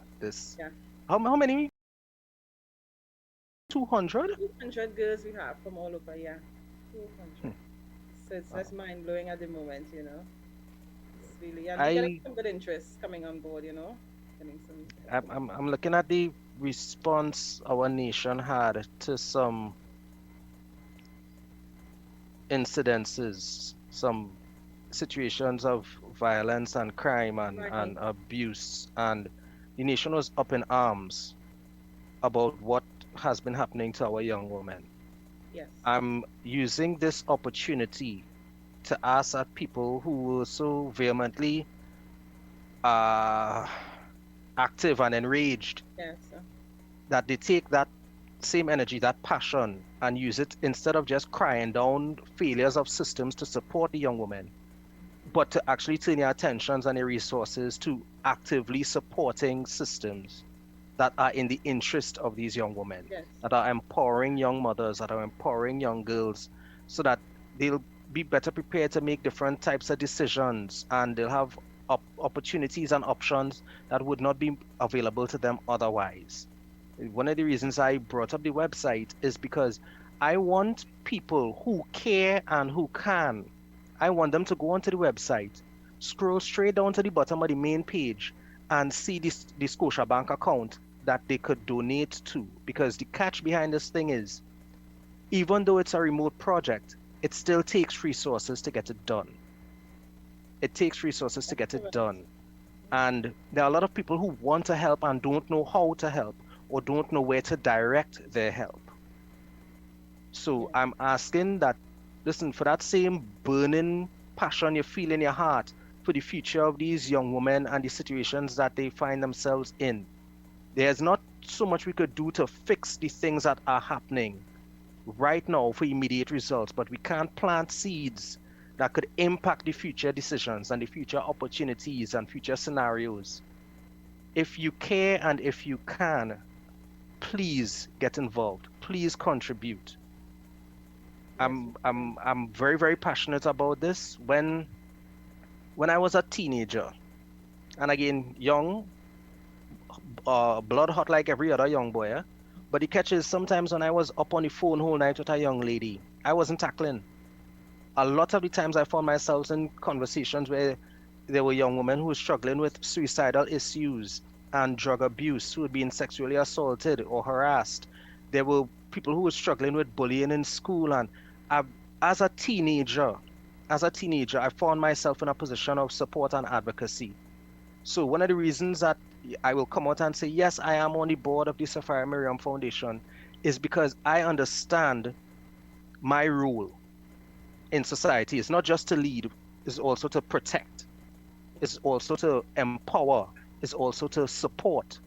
How many? 200? 200 girls we have from all over, yeah. 200. So it's just mind blowing at the moment, It's really, and we're getting some good interest coming on board, Getting some. I'm looking at the response our nation had to some incidences, some situations of violence and crime and abuse, and the nation was up in arms about what has been happening to our young women. Yes. I'm using this opportunity to ask that people who were so vehemently active and enraged, yes, that they take that same energy, that passion, and use it instead of just crying down failures of systems to support the young women, but to actually turn your attentions and your resources to actively supporting systems that are in the interest of these young women, yes, that are empowering young mothers, that are empowering young girls, so that they'll be better prepared to make different types of decisions, and they'll have opportunities and options that would not be available to them otherwise. One of the reasons I brought up the website is because I want people who care and who can, I want them to go onto the website, scroll straight down to the bottom of the main page, and see the Scotiabank account that they could donate to. Because the catch behind this thing is, even though it's a remote project, it still takes resources to get it done. It takes resources to get it done. And there are a lot of people who want to help and don't know how to help, or don't know where to direct their help. So I'm asking that, listen, for that same burning passion you feel in your heart for the future of these young women and the situations that they find themselves in, there's not so much we could do to fix the things that are happening right now for immediate results, but we can't plant seeds that could impact the future decisions and the future opportunities and future scenarios. If you care and if you can, please get involved. Please contribute. I'm very, very passionate about this. When I was a teenager, and again, young, blood hot like every other young boy, but the catch is sometimes when I was up on the phone whole night with a young lady, I wasn't tackling. A lot of the times I found myself in conversations where there were young women who were struggling with suicidal issues and drug abuse, who had been sexually assaulted or harassed. There were people who were struggling with bullying in school. And as a teenager, I found myself in a position of support and advocacy. So one of the reasons that I will come out and say, yes, I am on the board of the Sapphire Miriam Foundation is because I understand my role in society. It's not just to lead, it's also to protect. It's also to empower. It's also to support.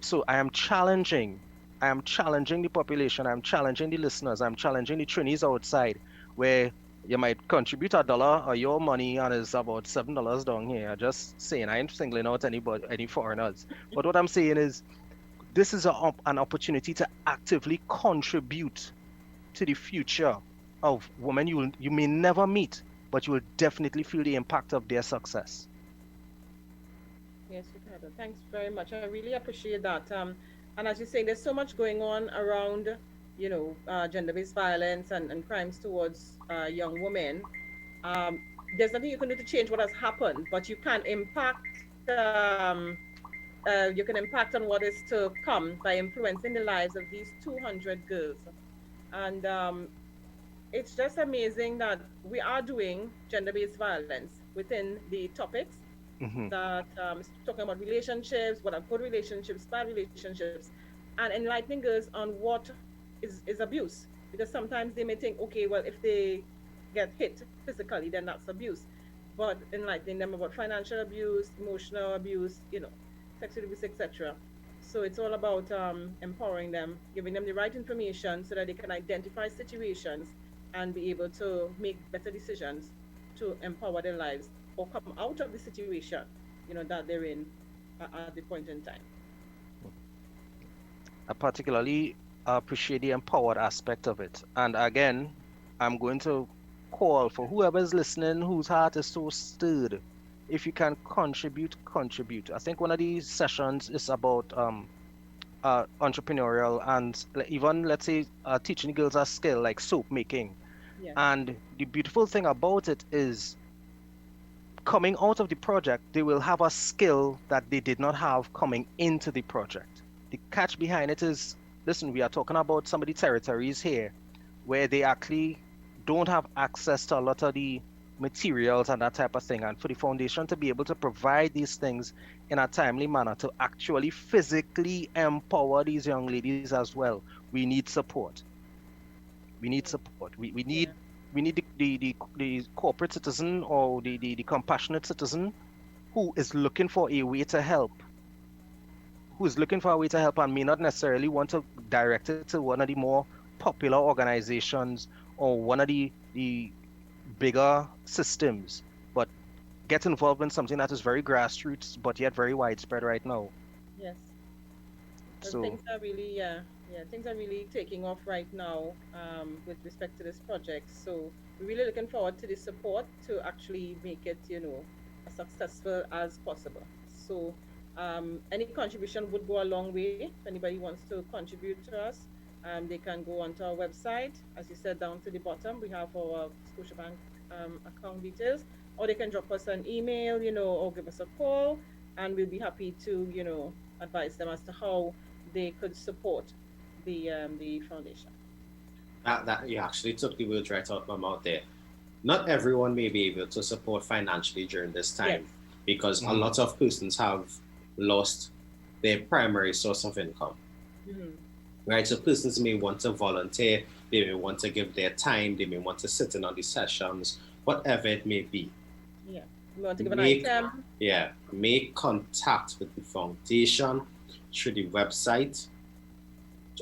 So I am challenging the population, I'm challenging the listeners, I'm challenging the Trinis outside, where you might contribute $1 or your money and it's about $7 down here. Just saying, I ain't singling out any foreigners. But what I'm saying is, this is an opportunity to actively contribute to the future of women you may never meet, but you will definitely feel the impact of their success. Yes, Ricardo, thanks very much. I really appreciate that. And as you say, there's so much going on around, gender-based violence and crimes towards young women. There's nothing you can do to change what has happened, but you can impact. You can impact on what is to come by influencing the lives of these 200 girls. And it's just amazing that we are doing gender-based violence within the topics that is talking about relationships, what are good relationships, bad relationships, and enlightening girls on what is abuse. Because sometimes they may think, okay, well, if they get hit physically, then that's abuse. But enlightening them about financial abuse, emotional abuse, sexual abuse, etc. So it's all about empowering them, giving them the right information so that they can identify situations and be able to make better decisions to empower their lives or come out of the situation, that they're in at the point in time. I particularly appreciate the empowered aspect of it. And again, I'm going to call for whoever's listening whose heart is so stirred. If you can contribute. I think one of these sessions is about entrepreneurial and even, let's say, teaching girls a skill like soap making. Yes. And the beautiful thing about it is coming out of the project, they will have a skill that they did not have coming into the project. The catch behind it is, listen, we are talking about some of the territories here where they actually don't have access to a lot of the materials and that type of thing. And for the foundation to be able to provide these things in a timely manner to actually physically empower these young ladies as well, we need support. We need the corporate citizen or the compassionate citizen who is looking for a way to help. And may not necessarily want to direct it to one of the more popular organizations or one of the bigger systems, but get involved in something that is very grassroots but yet very widespread right now. Yes. So things are really taking off right now with respect to this project. So we're really looking forward to the support to actually make it, as successful as possible. So any contribution would go a long way. If anybody wants to contribute to us, they can go onto our website. As you said, down to the bottom, we have our Scotiabank account details, or they can drop us an email, or give us a call, and we'll be happy to, advise them as to how they could support the foundation. That you actually took the words right out of my mouth there. Not everyone may be able to support financially during this time, because a lot of persons have lost their primary source of income. Right, so persons may want to volunteer, they may want to give their time, they may want to sit in on the sessions, whatever it may be. Yeah, you want to give an item? Yeah, make contact with the foundation through the website.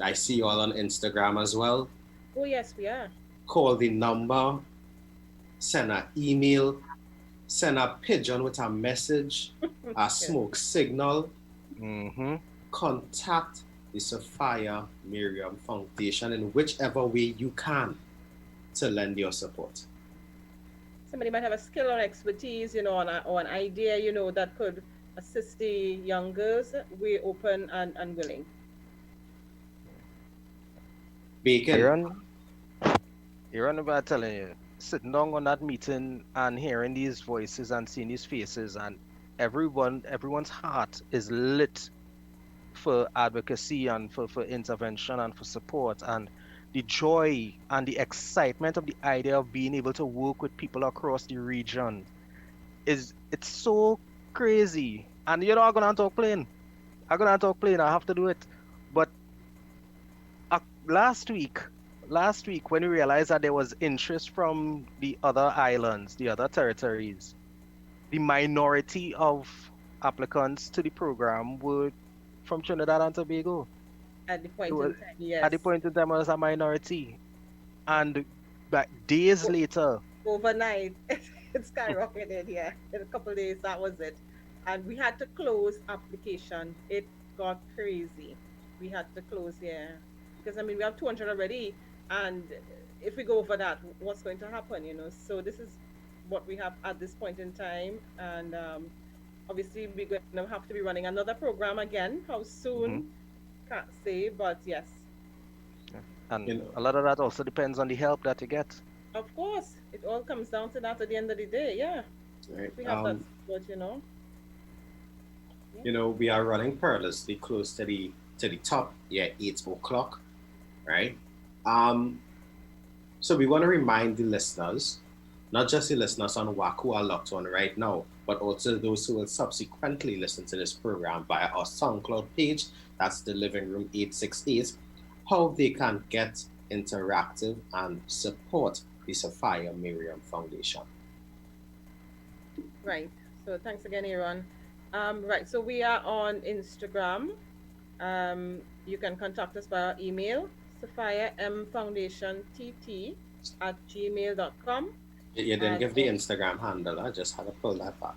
I see you all on Instagram as well. Oh yes, we are. Call the number, send an email, send a pigeon with a message, a smoke signal. Contact the Sophia Miriam Foundation in whichever way you can to lend your support. Somebody might have a skill or expertise, or an idea, that could assist the young girls. We're open and willing. Bacon. Aaron, I'm telling you, sitting down on that meeting and hearing these voices and seeing these faces, and everyone's heart is lit for advocacy and for intervention and for support, and the joy and the excitement of the idea of being able to work with people across the region it's so crazy. And I'm gonna talk plain. I have to do it. But last week when we realized that there was interest from the other islands, the other territories, the minority of applicants to the program were from Trinidad and Tobago. At the point in time, yes. At the point in time, I was a minority. And days later... Overnight, it skyrocketed, yeah. In a couple of days, that was it. And we had to close application. It got crazy. We had to close, yeah. Because, we have 200 already. And if we go over that, what's going to happen, So this is what we have at this point in time. And obviously, we're going to have to be running another program again. How soon? Can't say, but yes. And a lot of that also depends on the help that you get. Of course. It all comes down to that at the end of the day, yeah. Right. We have that support, Yeah. We are running perilously close to the top, 8 o'clock, right? So we want to remind the listeners, not just the listeners on WACK who are locked on right now, but also those who will subsequently listen to this program via our SoundCloud page, that's the Living Room 868, how they can get interactive and support the Sophia Miriam Foundation. Right. So thanks again, Aaron. Right. So we are on Instagram. You can contact us via email, sophiamfoundationtt@gmail.com. You didn't give the Instagram handle. I just had to pull that back.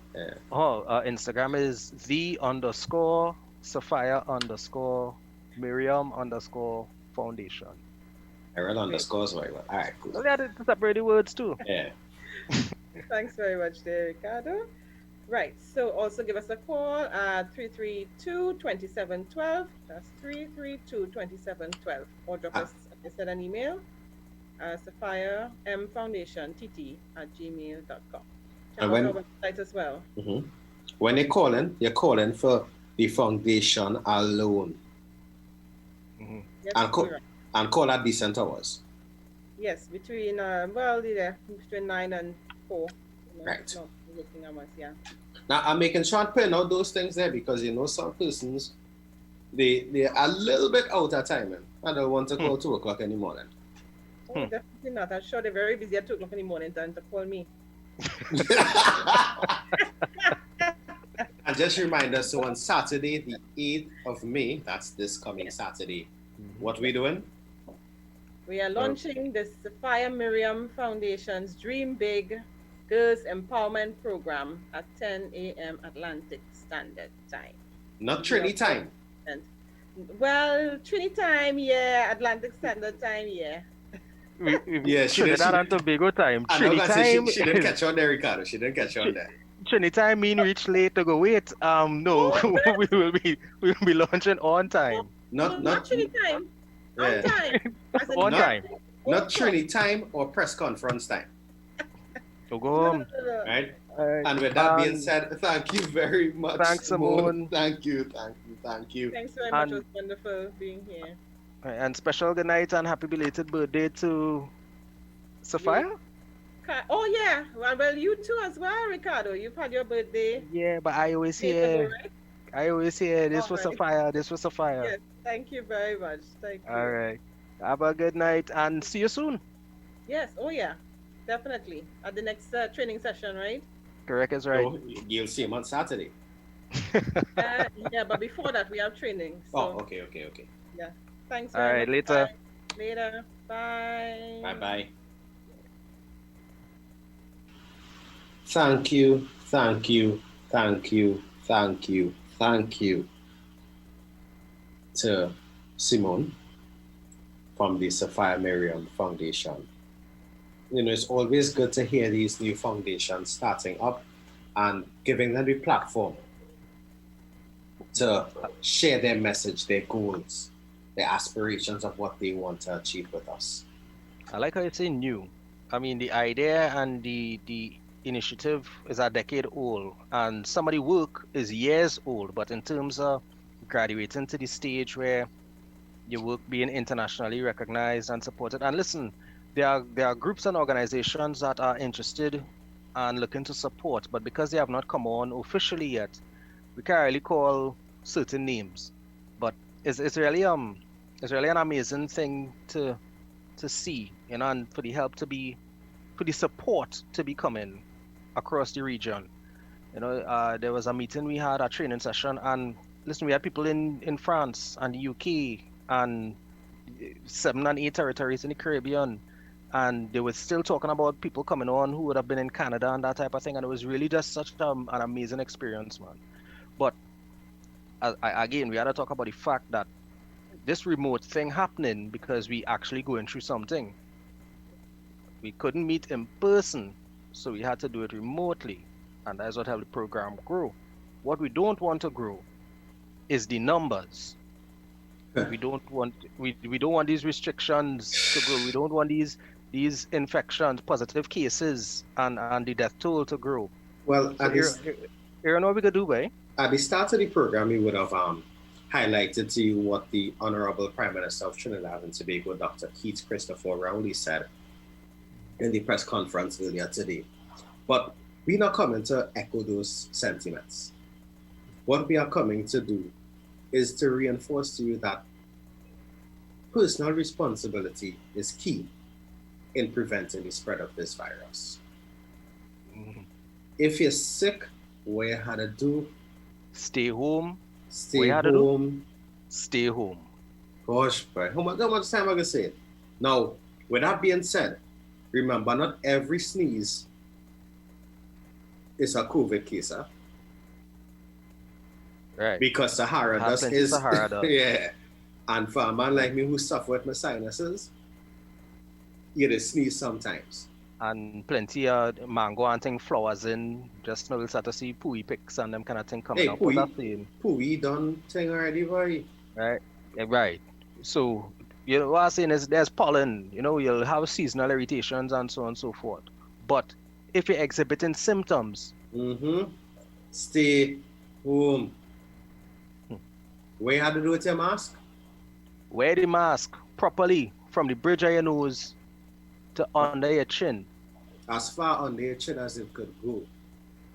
Instagram is the_Sophia_Miriam_Foundation. Errol underscores very well. All right, cool. We had to separate the words too. Yeah. Thanks very much there, Ricardo. Right, so also give us a call at 332-2712. That's 332-2712. Or drop us, like I said, an email, sophiamfoundationtt@gmail.com. Check out our website as well. Mm-hmm. When you're calling for the foundation alone. Mm-hmm. Yes, and call at decent hours. Yes, between between 9 and 4. Right. No, working hours, yeah. Now I'm making sure I'm putting out those things there because some persons they're a little bit out of timing. I don't want to call 2 o'clock in the morning. Oh, definitely not. I'm sure they're very busy at 2 o'clock in the morning time to call me. And just remind us, so on Saturday, the 8th of May, that's this coming Saturday, what we doing? We are launching the Sophia Miriam Foundation's Dream Big Girls Empowerment Program at 10 a.m. Atlantic Standard Time. Not Trini time. Well, Trini time, yeah. Atlantic Standard Time, yeah. Yeah, Trinidad and Tobago time. Trini time. She didn't catch on there, Ricardo. She didn't catch on there. Trini time mean reach late to go wait. No, we will be launching on time. Not Trini time. On time. On time. Not Trini time or press conference time. Go right. And with that being said, thank you very much. Thanks, Simone. Thank you. Thanks very much. It was wonderful being here. And special good night and happy belated birthday to Sophia. Oh yeah, well you too as well, Ricardo. You've had your birthday. Yeah, but I always hear. This was Sophia. This was Sophia. Yes, thank you very much. Thank you. All right. Have a good night and see you soon. Yes. Oh yeah. Definitely. At the next training session, right? Correct is right. So you'll see him on Saturday. Yeah, but before that we have training. So, okay. Yeah. Thanks. All right, later. Bye. Later. Bye. Bye. Thank you to Simone from the Sophia Miriam Foundation. It's always good to hear these new foundations starting up and giving them the platform to share their message, their goals, their aspirations of what they want to achieve with us. I like how you say new. I mean, the idea and the initiative is a decade old, and some of the work is years old, but in terms of graduating to the stage where your work being internationally recognized and supported, and listen, there are groups and organizations that are interested and looking to support, but because they have not come on officially yet, we can't really call certain names. But it's really an amazing thing to see, and for the help to be, for the support to be coming across the region. There was a meeting we had, a training session, and listen, we had people in France and the UK and 7 and 8 territories in the Caribbean. And they were still talking about people coming on who would have been in Canada and that type of thing. And it was really just such an amazing experience, man. But again, we had to talk about the fact that this remote thing happening because we actually going through something. We couldn't meet in person, so we had to do it remotely. And that's what helped the program grow. What we don't want to grow is the numbers. We don't want these restrictions to grow. We don't want these infections, positive cases, and the death toll to grow. Well, so Aaron, what we could do, right? At the start of the program, we would have highlighted to you what the Honorable Prime Minister of Trinidad and Tobago, Dr. Keith Christopher Rowley, said in the press conference earlier today. But we're not coming to echo those sentiments. What we are coming to do is to reinforce to you that personal responsibility is key in preventing the spread of this virus. If you're sick, what you had to do? Stay home. Stay home. Stay home. Gosh, boy. How much time I can say it? Now, with that being said, remember, not every sneeze is a COVID case, huh? Right. Because Sahara dust is Sahara dust. Yeah. And for a man like me who suffer with my sinuses, you just sneeze sometimes. And plenty of mango and thing flowers in, just now we'll start to see pooey pics and them kind of thing coming up. Pooey done thing already, boy. Right, yeah, right. So, you know, what I'm saying is there's pollen, you know, you'll have seasonal irritations and so on and so forth. But if you're exhibiting symptoms, stay home. What you have to do with your mask? Wear the mask properly from the bridge of your nose to under your chin. As far under your chin as it could go.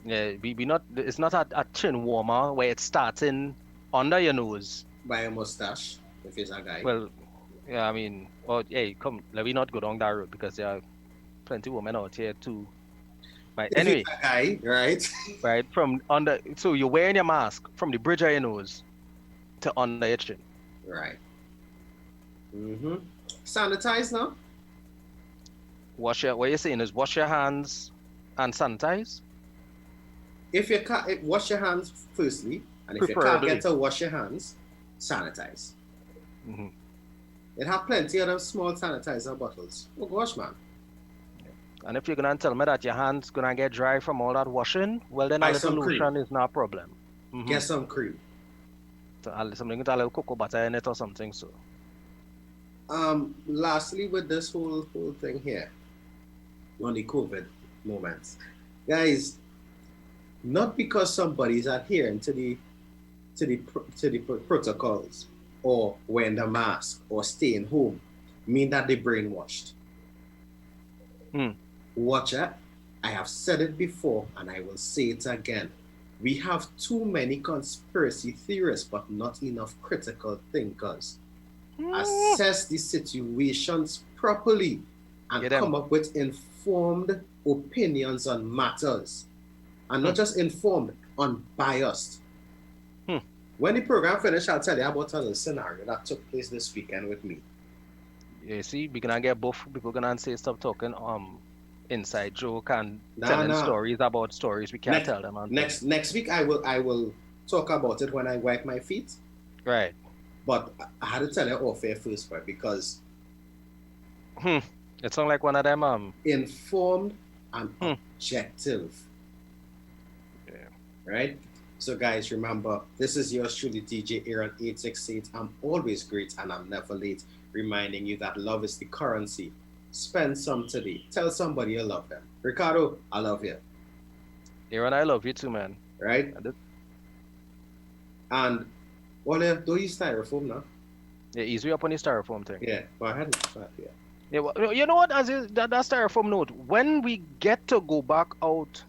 Yeah, it's not a chin warmer where it's starting under your nose. By a mustache, if it's a guy. Well, yeah, I mean, hey, come, let me not go down that road because there are plenty of women out here too. Right, if anyway. It's a guy, right? Right, from under, so you're wearing your mask from the bridge of your nose to under your chin. Right. Sanitize now? What you're saying is wash your hands and sanitize? If you can't, wash your hands firstly, and if you can't get to wash your hands, sanitize. It have plenty of them small sanitizer bottles. Oh gosh, man. And if you're gonna tell me that your hands gonna get dry from all that washing, well then a little lotion is not a problem. Get some cream. So something with a little cocoa butter in it or something. So. Lastly, with this whole thing here, on the COVID moments, guys, not because somebody's adhering to the protocols or wearing the mask or staying home, mean that they're brainwashed. Watch it. I have said it before and I will say it again. We have too many conspiracy theorists, but not enough critical thinkers. Assess the situations properly and come up with informed opinions on matters. And not just informed, unbiased. When the program finished, I'll tell you about a little scenario that took place this weekend with me. You see, we're gonna get both people gonna say stop talking inside joke and telling stories about stories we can't tell them. Next week I will talk about it when I wipe my feet. Right. But I had to tell you off air first, right? Because it sounds like one of them informed and objective. Yeah. Right? So guys, remember, this is yours truly, DJ Aaron 868. I'm always great and I'm never late. Reminding you that love is the currency. Spend some today. Tell somebody you love them. Ricardo, I love you. Aaron, I love you too, man. Right? And well, do you styrofoam now? Yeah, easy up on the styrofoam thing. Yeah, go ahead. Yeah, well, you know what? As that styrofoam note, when we get to go back out,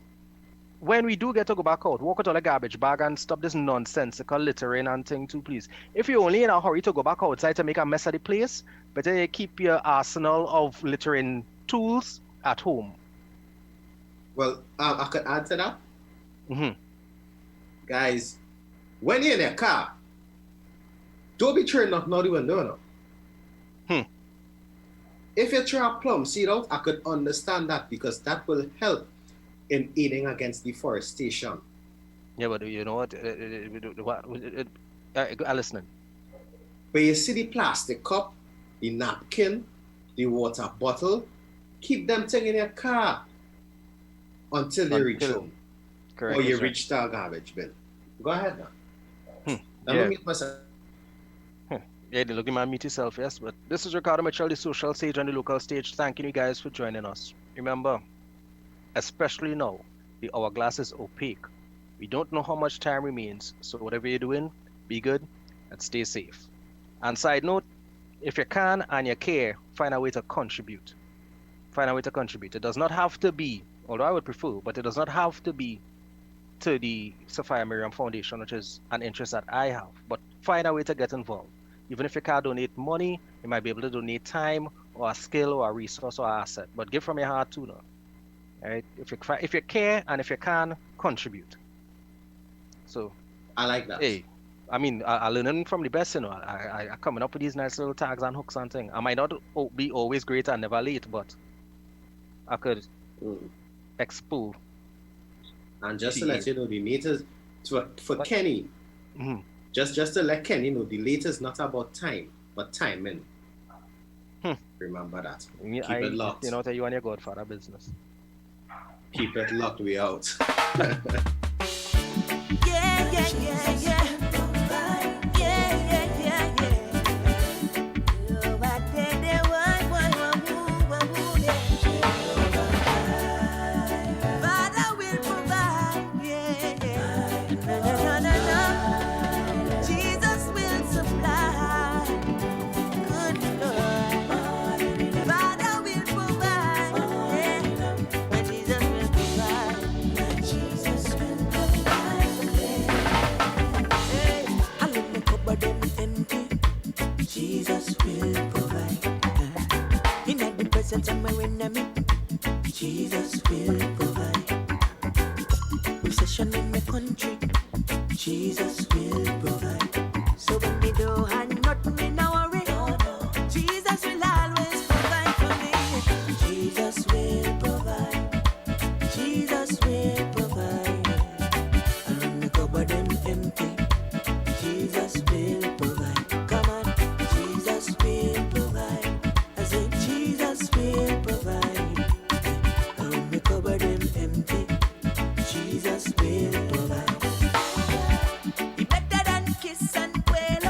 walk out all the garbage bag and stop this nonsensical littering and thing too, please. If you're only in a hurry to go back outside to make a mess of the place, better you keep your arsenal of littering tools at home. Well, I could add to that. Guys, when you're in a car, don't be throwing nothing out the window now. If you throw a plum seed out, I could understand that because that will help in aiding against deforestation. Yeah, but you know what? I'm listening. But you see the plastic cup, the napkin, the water bottle, keep them things in your car until you reach home. Correct. Or you reach the garbage bin. Go ahead now. Let me meet myself. Yeah, they look at my meet yourself, yes. But this is Ricardo Mitchell, the social stage and the local stage. Thanking you guys for joining us. Remember, especially now, the hourglass is opaque. We don't know how much time remains, so whatever you're doing, be good and stay safe. And side note, if you can and you care, find a way to contribute. Find a way to contribute. It does not have to be, although I would prefer, but it does not have to be to the Sophia Miriam Foundation, which is an interest that I have. But find a way to get involved. Even if you can't donate money, you might be able to donate time or a skill or a resource or an asset. But give from your heart too, no? All right? If you care and if you can, contribute. So I like that. Hey, I mean, I learning from the best, you know. I coming up with these nice little tags and hooks and things. I might not be always great and never late, but I could explore. And just to let you know, the latest for Kenny, just to let Kenny know, the latest is not about time, but timing. Remember that. Keep it locked. You know, tell you and your Godfather business. Keep it locked. We out. Jesus will provide. Recession in the country, Jesus will provide. So when we don't have nothing in our way, Jesus will always provide for me. Jesus will provide. Jesus will provide. And when the cupboard empty, Jesus will provide. Come on, Jesus will provide. I say Jesus will provide. Cover them empty, Jesus will provide. He better than kiss and quail.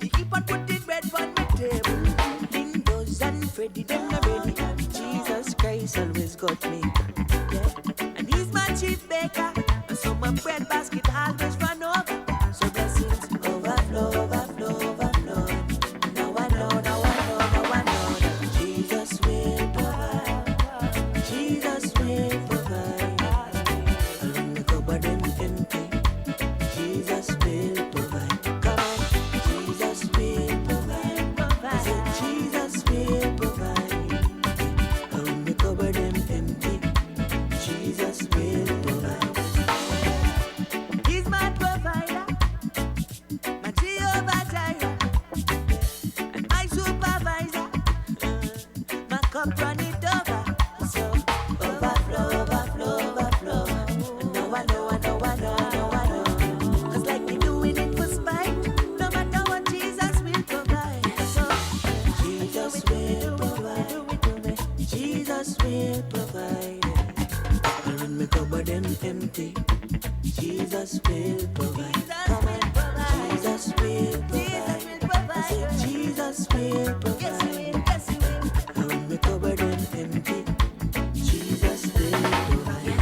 He keep on putting bread on my table. Lindos and Freddy, them not ready. Jesus Christ always got me. Yeah. And he's my chief baker. And so my bread basket always run over. So blessings overflow, overflow, overflow. Now I know, now I know, now I know that Jesus will provide. Jesus will provide. And when the cupboard empty, Jesus will provide. Come on, Jesus will provide. I said Jesus will provide. And when the cupboard empty, Jesus will provide. He's my provider, my Jehovah Jireh, and my supervisor. My cup run it over. So overflow, overflow, overflow. And now I know, I know, I know, I know, I know. 'Cause like they doing it for spite, no matter what Jesus will provide. So Jesus will provide. Jesus will provide. And when my cupboard empty, Jesus will provide. Come on, Jesus will provide. I said Jesus will provide. Yes, he will, yes, he will. And when my cupboard empty, Jesus will provide.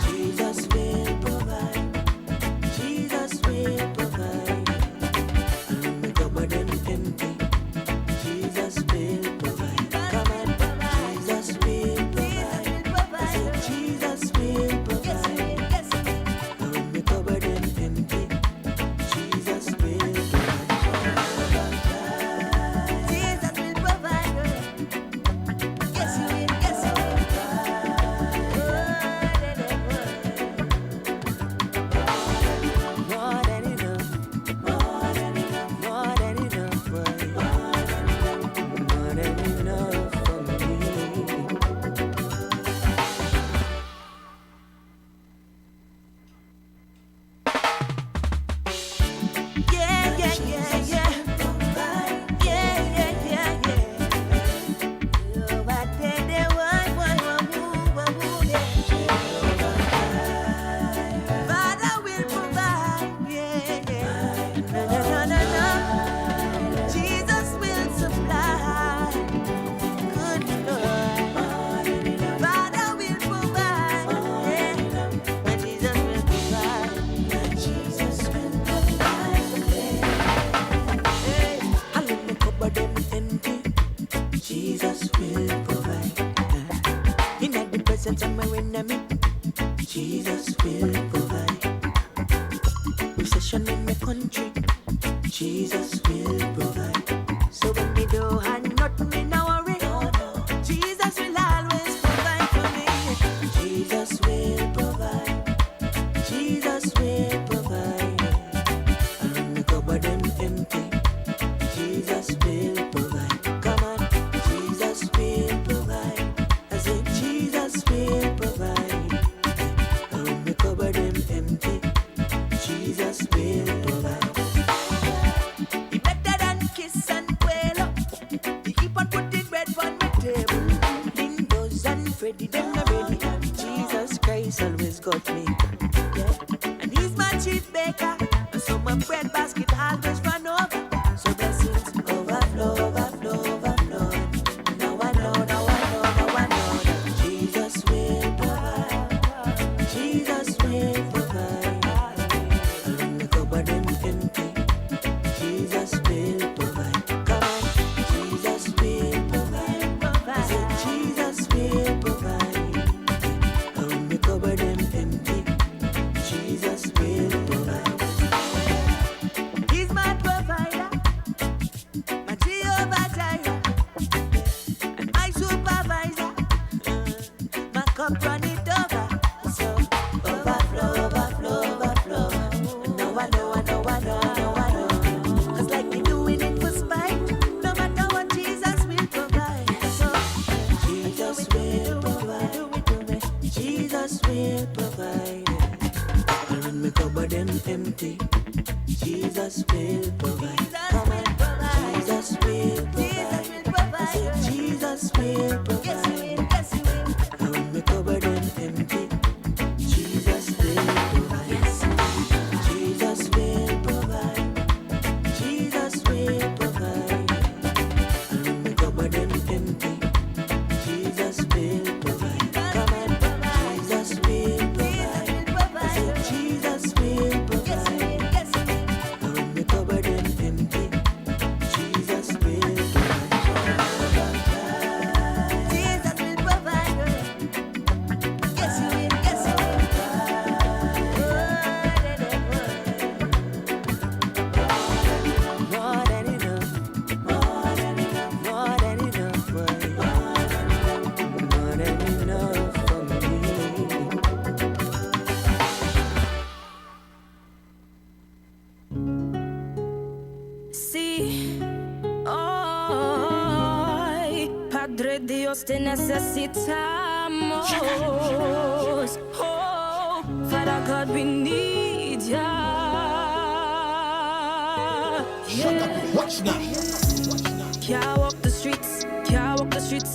Jesus will provide. Jesus will provide. And when the cupboard empty, Jesus will provide. Come on, Jesus will provide. I said Jesus will provide. And when the cupboard empty, presence and my enemy. Jesus will provide. Recession in my country. Jesus will provide. So when me don't have nothing, me no worry. Jesus will always provide for me. Jesus will provide. Jesus will provide. And when the cupboard them empty, Jesus will provide. Come on, Jesus will provide. I said Jesus will provide. And when the cupboard them empty, Jesus will provide. He better than kiss and quail up. He keep on putting bread on my table. Lindos and Freddy, them not ready. Jesus Christ always got me. Yeah. And he's my chief baker. And so my bread basket always run over. So blessings overflow, overflow, overflow. Now I know, now I know, now I know that Jesus will provide. Jesus will provide. And when the cupboard them empty, Jesus will provide. Come on, Jesus will provide. I said Jesus will provide. And when the cupboard them empty, Jesus will provide. He's my provider, my Jehovah Jireh, and my supervisor. My cup run it over, so overflow, overflow, overflow. Now I know, I know, I know, I know, I know. 'Cause like me doing it for spite, no matter what Jesus will provide. So Jesus will provide. Jesus will provide. And when me cupboard them empty, Jesus will provide. Come on, Jesus will provide. I said Jesus will provide. And when me cupboard them empty, Jesus will provide. Jesus will provide. Jesus will provide. And when me cupboard them empty, Jesus will provide. Come on, Jesus will provide. I said Jesus will provide. And when me cupboard them empty, Jesus will provide. Jesus will provide. Yes, He will. Yes, He will. More than enough. More than enough. More than enough for you. More than enough for me. Sí, hoy, Padre Dios, te necesitamos. Oh, Father God, we need ya. Watch now. Can't walk the streets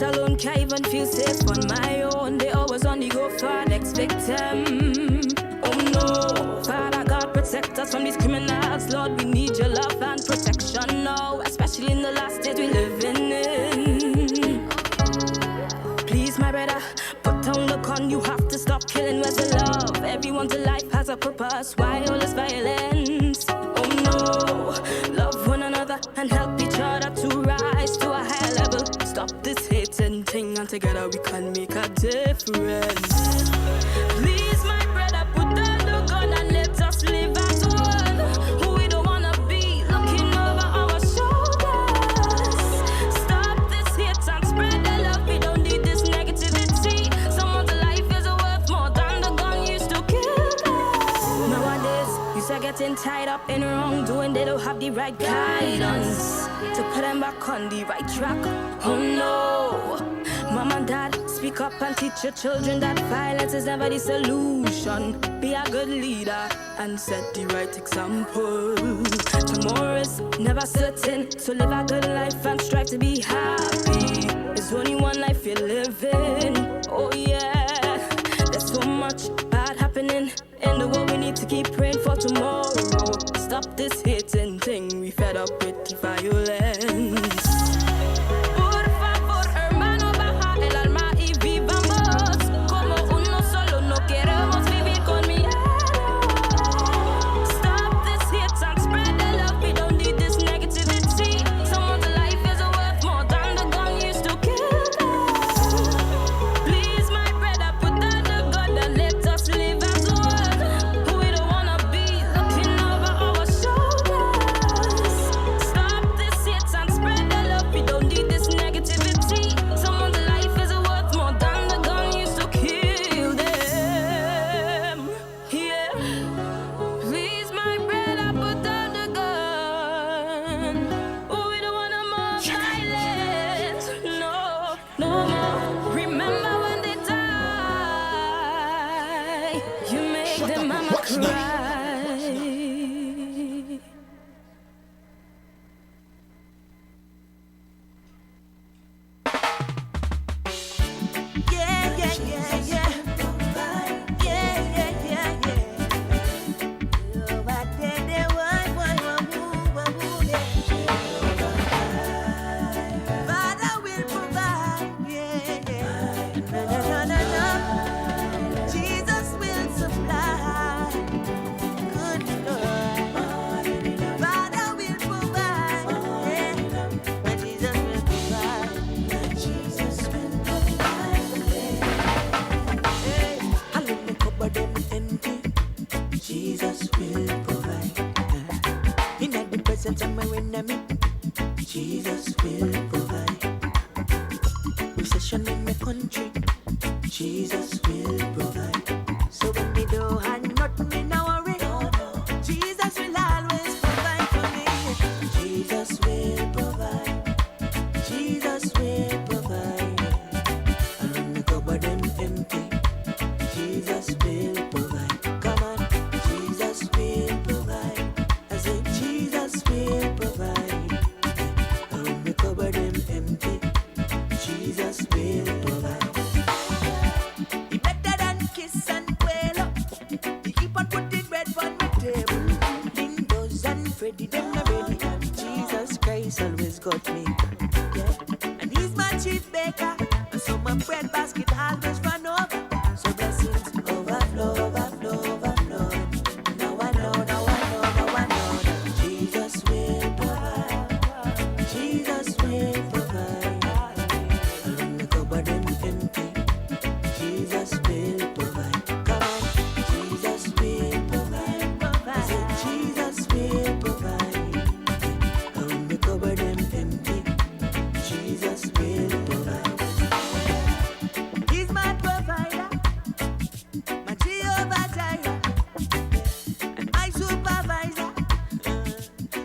alone, can't even feel safe on my own. They always on the go for next victim. Oh no, Father God, protect us from these criminals. Lord, we need your love and protection now, especially in the last days we living in. Please, my brother, put down the gun. You have to stop killing. Where's the love? Everyone's life has a purpose. Why all this violence? Oh no, love one another and help each other to rise to a higher level. Stop this hating thing, and together we can make a difference. Please, my brother, put down the gun and let us live as one. We don't wanna be looking over our shoulders. Stop this hate and spread the love. We don't need this negativity. Someone's life is worth more than the gun used to kill them. Nowadays, youth are getting tied up in wrongdoing. They don't have the right guidance to put them back on the right track. Oh no, Mom and Dad, speak up and teach your children that violence is never the solution. Be a good leader and set the right example. Tomorrow is never certain, so live a good life and strive to be happy. There's only one life you're living. Oh yeah, there's so much bad happening in the world. We need to keep praying for tomorrow. Stop this hating thing, we fed up with the violence. Por favor, hermano, baja el alma y vivamos como uno solo. No queremos vivir con miedo. Stop this hate and spread the love. We don't need this negativity. Someone's life is worth more than the gun used to kill them. Please, my brother, put country, Jesus will provide. So when me don't have nothing, me no worry. Jesus will always provide for me. Jesus will provide. Jesus will provide. And when the cupboard them empty, Jesus will provide. Come on, Jesus will provide. I said Jesus will provide. And when the cupboard them empty, Jesus will provide. He better than kiss and quail up. He keep on putting bread on my table. Lindos and Freddy, them are ready. Jesus Christ always got me. Yeah. And he's my chief baker. And so my bread basket always run over. So blessings overflow, overflow, overflow. Now I know, now I know, now I know that Jesus will provide. Jesus will provide. And when the cupboard them empty, Jesus will provide. Come on, Jesus will provide. I said Jesus will provide. And when the cupboard them empty, Jesus will provide. He's my provider, my Jehovah Jireh, and my supervisor.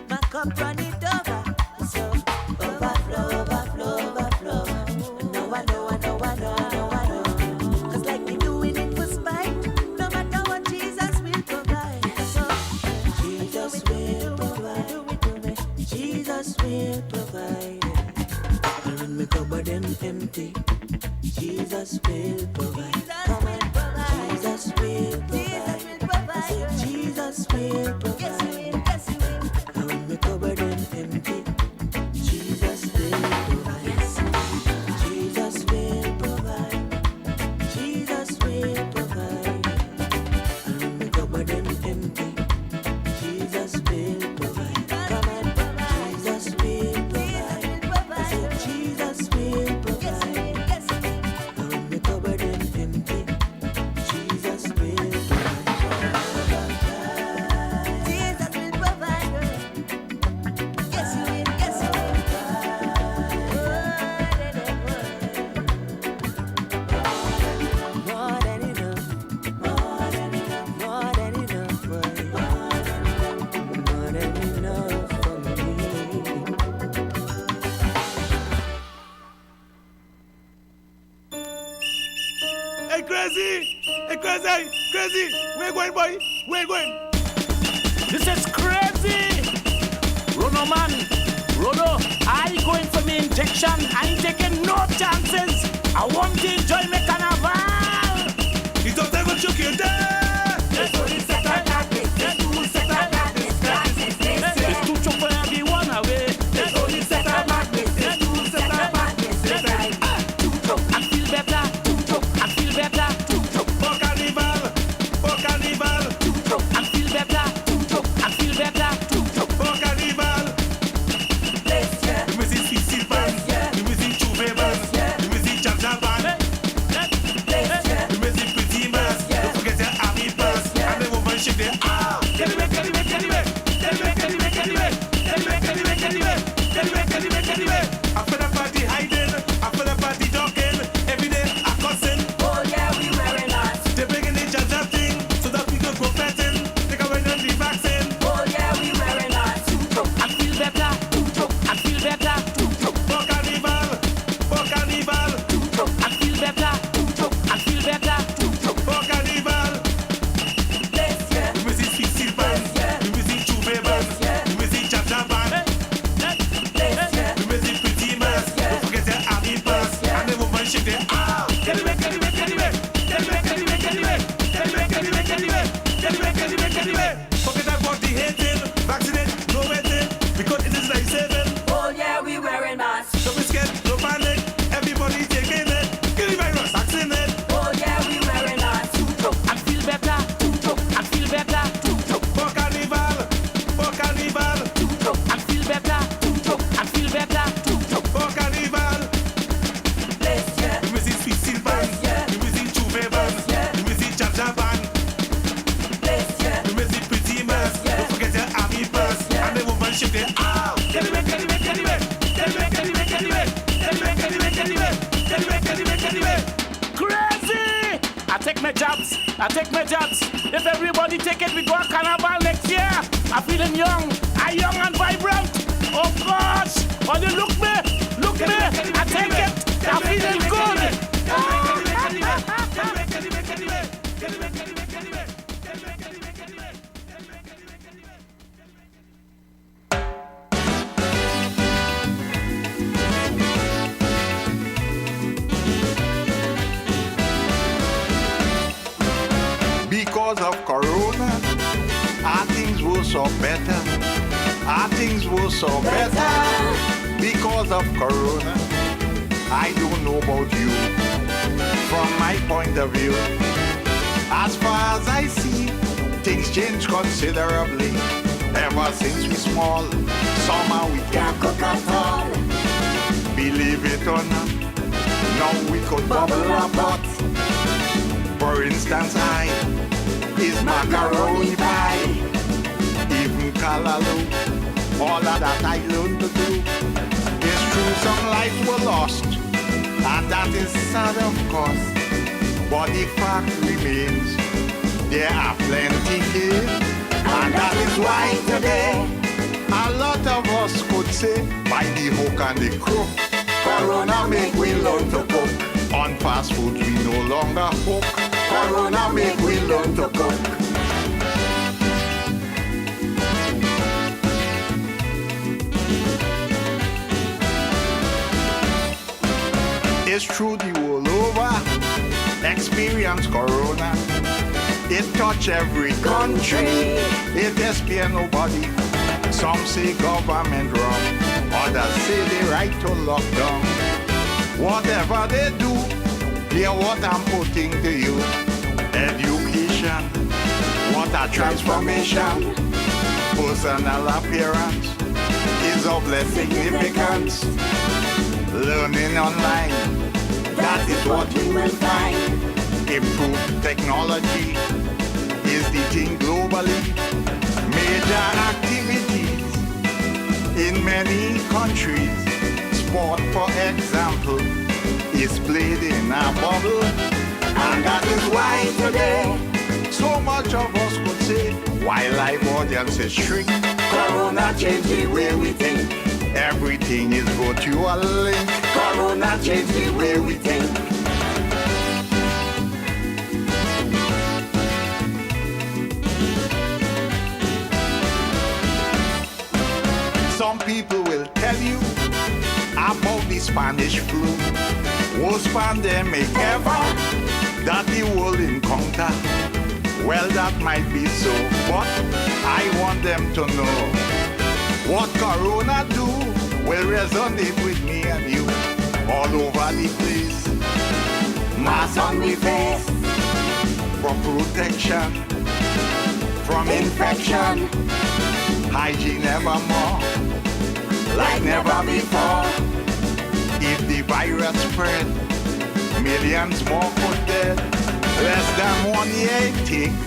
My cup run it over, so overflow, overflow, overflow. No, I know, I know, I know, I know, I know. 'Cause like me doing it for spite, no matter what, Jesus will provide. So Jesus will provide. Jesus will provide. And when my cupboard them empty, Jesus will provide. Come on, Jesus will provide. I said Jesus will provide. Yes, he will. Yes, he will. And when my cupboard them empty, Jesus will provide. Yes, Jesus will provide. Jesus will provide. And when my cupboard them empty, Jesus will provide. Come on, Jesus will provide. I said Jesus will provide. Yes, he will. And when my cupboard them empty, Jesus will provide. Jesus will provide. Yes, he will. Yes, he will. More than enough. More than enough. More than enough. More than enough for me. Hey, Krazy! Hey, Krazy! Krazy! Where you going, boy? Where you going? This is crazy! Rono man, Rono, I going for me injection. I ain't taking no chances. I want to enjoy my carnival. You don't ever choke your dad! It's too choke for everyone away. I feel better. I feel better. For carnival! For carnival! I feel better. I feel better. For carnival! The music Sissi band, the music Chuve band, the music Jaja band. I take my jobs. If everybody take it, we go a carnival next year. I'm feeling young. I'm young and vibrant. Oh gosh. Oh, you look me. I take it. I'm feeling good. Because of Corona, our things were so better. Our things were so better. Because of Corona, I don't know about you. From my point of view, as far as I see, things change considerably. Ever since we small, somehow we can't cook at all. Believe it or not, now we could bubble a pot. For instance, I is macaroni pie, even callaloo, all of that I learned to do. It's true some lives were lost, and that is sad of course, but the fact remains, there are plenty here, and that is why today, a lot of us could say, by the hook and the crook, Corona make we learn to cook, on fast food we no longer hook. Corona make we learn to cook. It's true the world over, experience Corona. It touch every country, it just spare nobody. Some say government wrong, others say they right to lockdown. Whatever they do, hear what I'm putting to you. Education, what a transformation. Personal appearance is of less significance. Learning online, that is what you will find. Improved technology is the thing globally. Major activities in many countries. Sport, for example, is played in a bubble, and that is why today so much of us could say, why live audiences shrink. Corona changed the way we think. Everything is virtual link. Corona changed the way we think. Some people will tell you about the Spanish flu, worst pandemic ever that the world encounter. Well, that might be so, but I want them to know what Corona do will resonate with me and you all over the place. Mask on we face for protection from infection. Hygiene evermore, like never before. If the virus spread, millions more could dead. Less than 1 year it take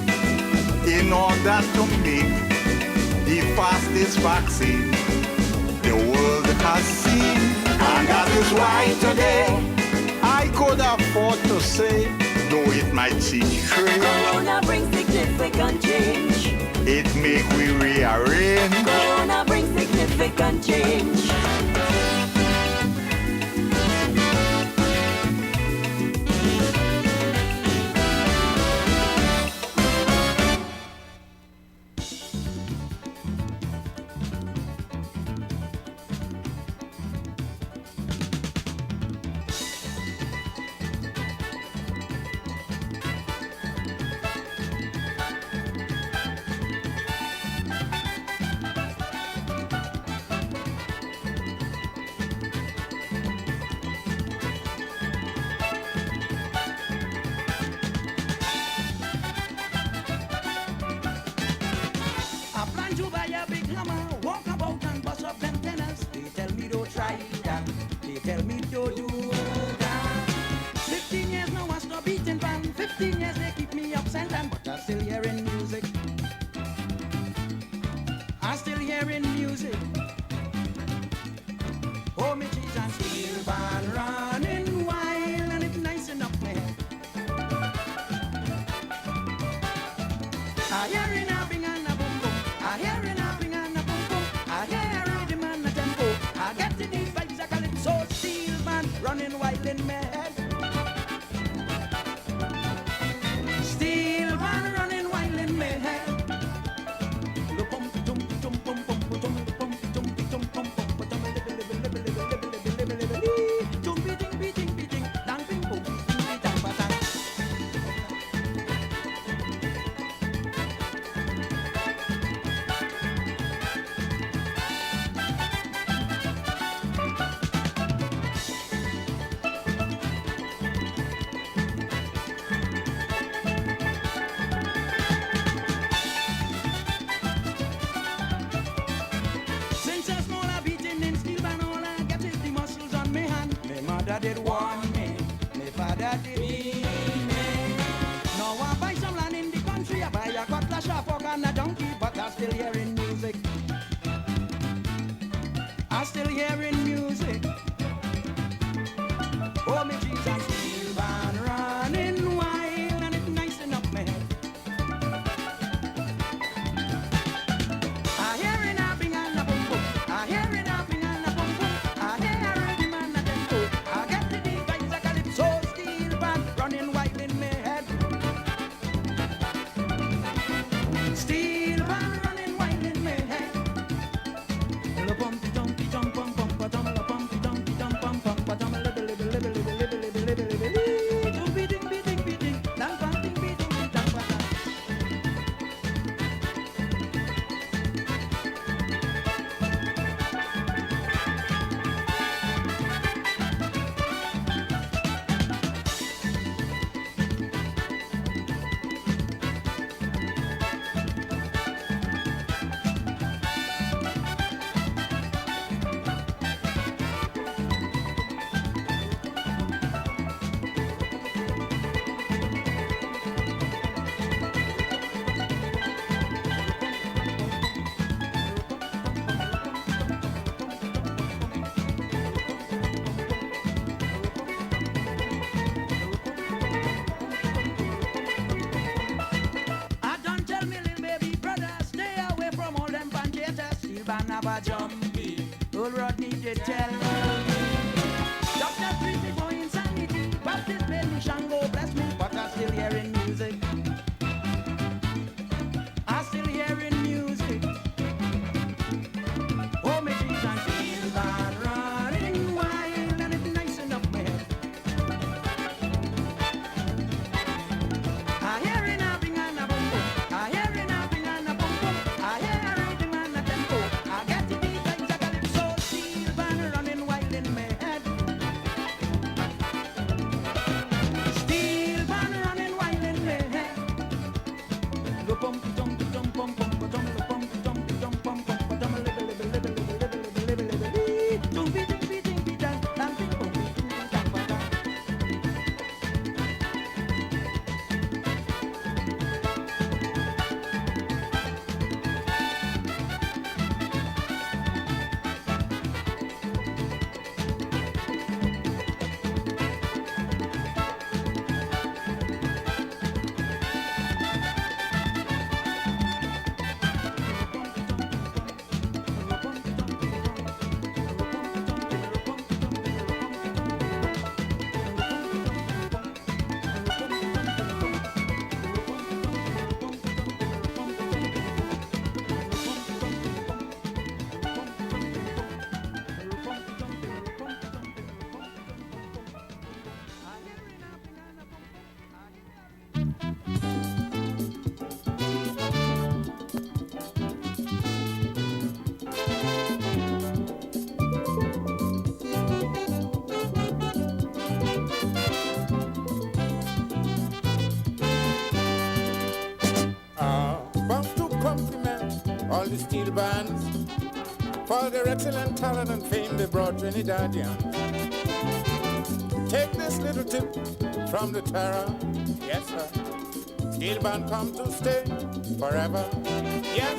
in order to make the fastest vaccine the world has seen. And that is why today I could afford to say, though it might seem strange, Corona brings significant change. It make we rearrange. Corona brings significant change. running wild in my head. Steel band running wild in my head. Did warn me, my father did beat me. Now I buy some land in the country, I buy a cutlass, a fork and a donkey, but I'm still hearing music. I'm still hearing music. Oh, me Jesus, steel band running wild and it's nice enough, man. I hear it hopping and a boom boom. I hear it hopping and a boom boom. I hear rhythm and a tempo. I get the beat like a calypso. Steel band running wild in my head. Steel band running wild in my head. La bumpy dumpy jump bum bum ba dum la bumpy dumpy jump bum bum ba dum la dum be ding be ding be ding dang bang ding be ding be dang ba dang. I don't tell me little baby brother, stay away from all them pancators. Steel band never jumpy. Old Rodney did tell me. Doctor treat me for insanity. Baptist made me Shango bless me, but I'm still hearing music. I'm still hearing music. Oh, me Jesus, steel band running wild and it's nice enough, man. I hear it hopping and a boom boom. I hear it hopping and a boom boom. I hear a rhythm and a tempo. I get the beat like a calypso. Steel band running wild in my head. Steel band running wild in my head. Lo bumpy dumpy jump bum bum ba dum lo bumpy dumpy jump bum bum ba dum libby libby libby libby libby libby libby. Don't be ding be dang dang ding boom be ding ding dang ba dang. Want to compliment all the steel bands for their excellent talent and fame they brought Trinidadians. Take this little tip from the terror, yes sir. Steel band come to stay forever, yes.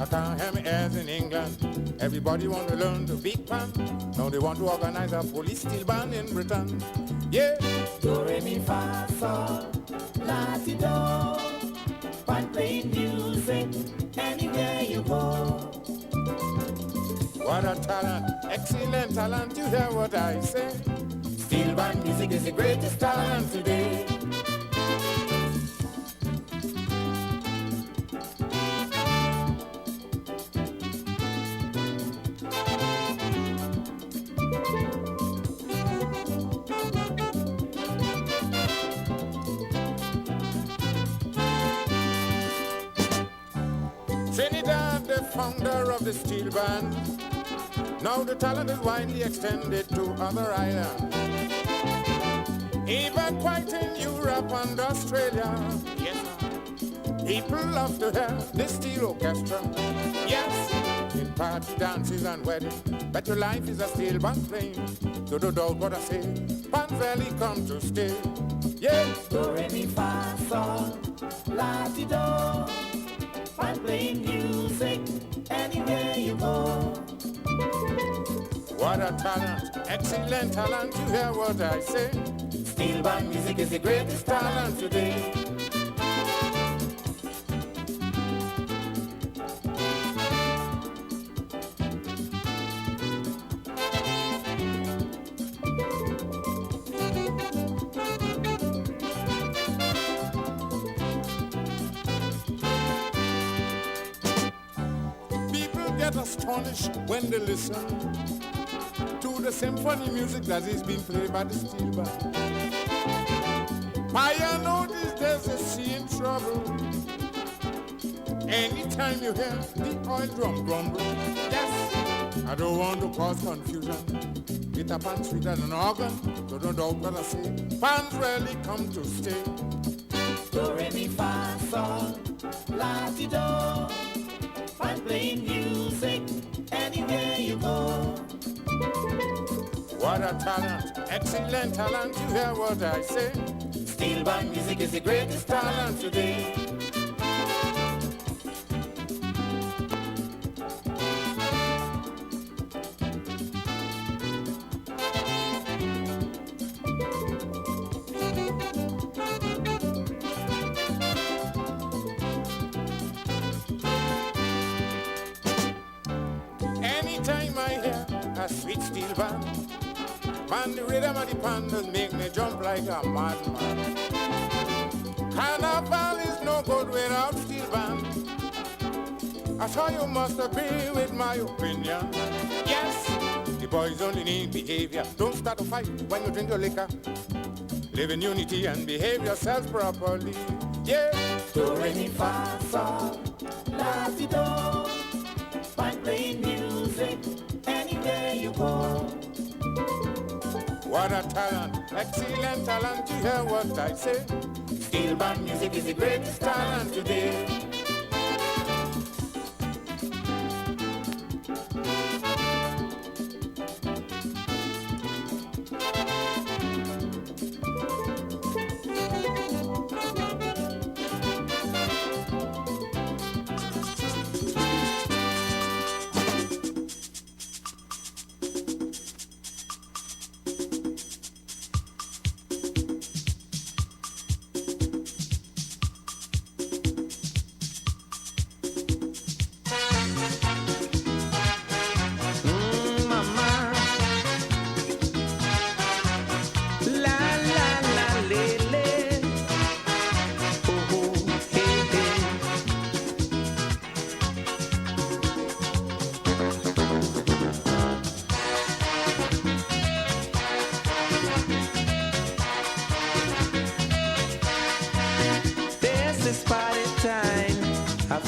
I can't hear me as in England. Everybody want to learn the big pan. Now they want to organize a police steel band in Britain. Yeah. Do re mi fa sol la ti do. But playing music anywhere you go. What a talent, excellent talent, you hear what I say? the greatest talent today. Trinidad, the founder of the steel band. Now the talent is widely extended to other islands. Even quite in Europe and Australia. Yes, people love to hear the steel orchestra. Yes, in party dances and weddings. Bet your life is a steel band playing. So don't doubt what I say. Band really come to stay. Yeah. Do, re, mi, fa, sol, la, ti, do. Band playing music anywhere you go. What a talent, excellent talent, you hear what I say. Steel band music is the greatest talent today. People get astonished when they listen to the symphony music that is being played by the steel band. I notice there's a sea in trouble. Anytime you hear the oil drum grumble, yes, I don't want to cause confusion. Guitar pan sweeter than an organ, so don't doubt what I say. Fans rarely come to stay. Do, re, mi, fa, sol, la, ti, do. Fan playing music anywhere you go. What a talent, excellent talent, you hear what I say. Steel band music is the greatest talent today. Anytime I hear a sweet steel band, man, the rhythm of the pandas make me jump like a madman. Carnival is no good without steel band. I saw you must agree with my opinion. Yes, the boys only need behavior. Don't start a fight when you drink your liquor. Live in unity and behave yourself properly. Yeah. Do, re, mi, fa, sol, la, ti, do. Fine playing music anywhere you go. What a talent, excellent talent, you hear what I say. Steel band music is the greatest talent today.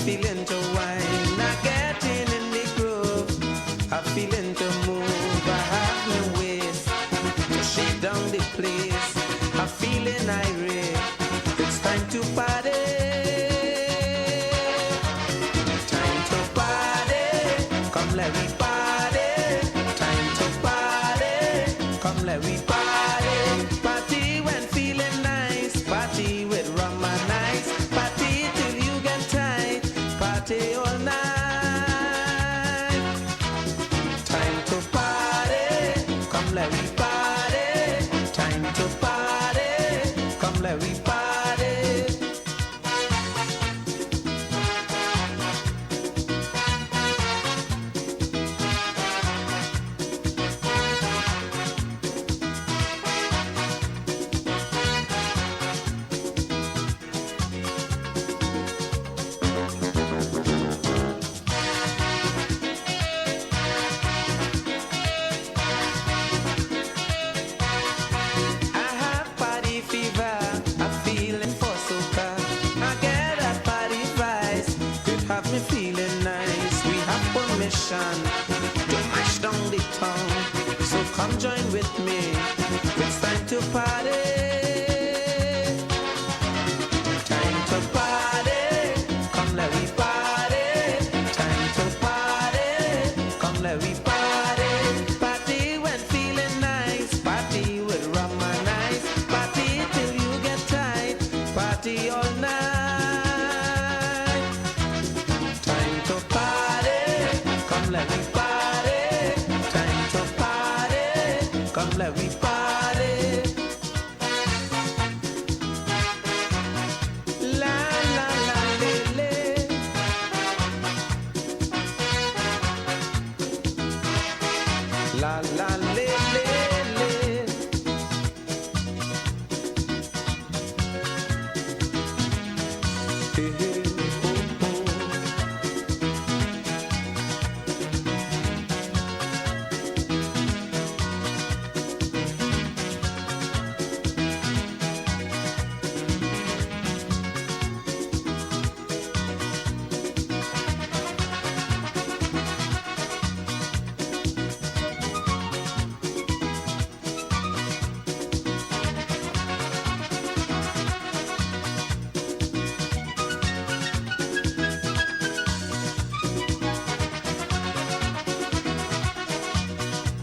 feeling to whine, not getting in the groove. I'm feeling to move, I have no ways to shake down the place. I'm feeling irate, it's time to party. Time to party, come let me party. Time to party, come let me party. Party when feeling nice, party with rum and ice. Party till you get tight, party all night. Time to party, come let me party. Time to party, come let me party. nation to mash down the town. So come join with me. It's time to party. Time to party. Come let we party. Time to party. Come let we party. Party when feeling nice. Party with rum and ice. Party till you get tight. Party all night. Time to party. Come let me party. Time to party. Come let me party. La la la le le. La la le le le. Hey, hey,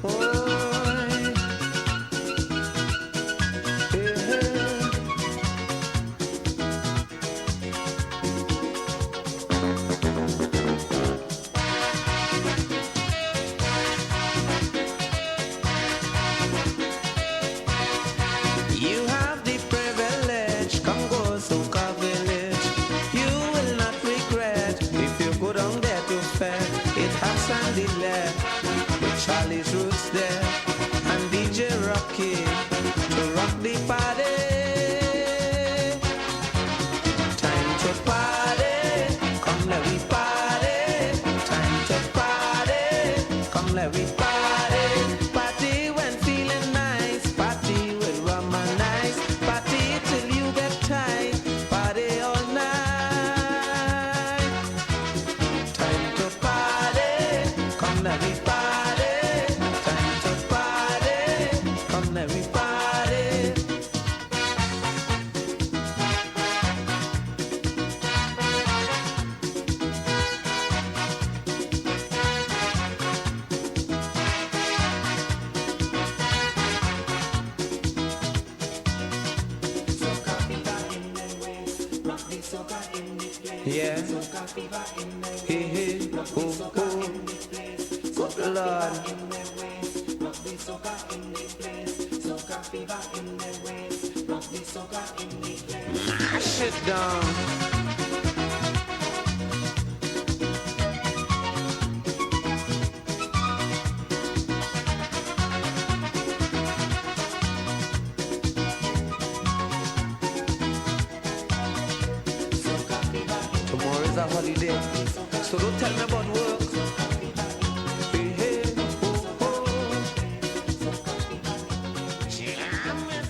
oh, oh. You have the privilege, come go Soca village. You will not regret if you go down there to fair. It has Sandy left with Charlie's roots there and DJ Rocky to rock the party. Time to party, come let we party. Time to party, come let we party. Party when feeling nice. Party with rum and ice. Party till you get tight. Party all night. Time to party. Come let me party. Time to party. Come let me party. Yeah. Hey, hey, oh, oh. Good Lord. Mash it down. Tomorrow is a holiday, so don't tell me about work. Hey, hey, oh, oh. Jam it.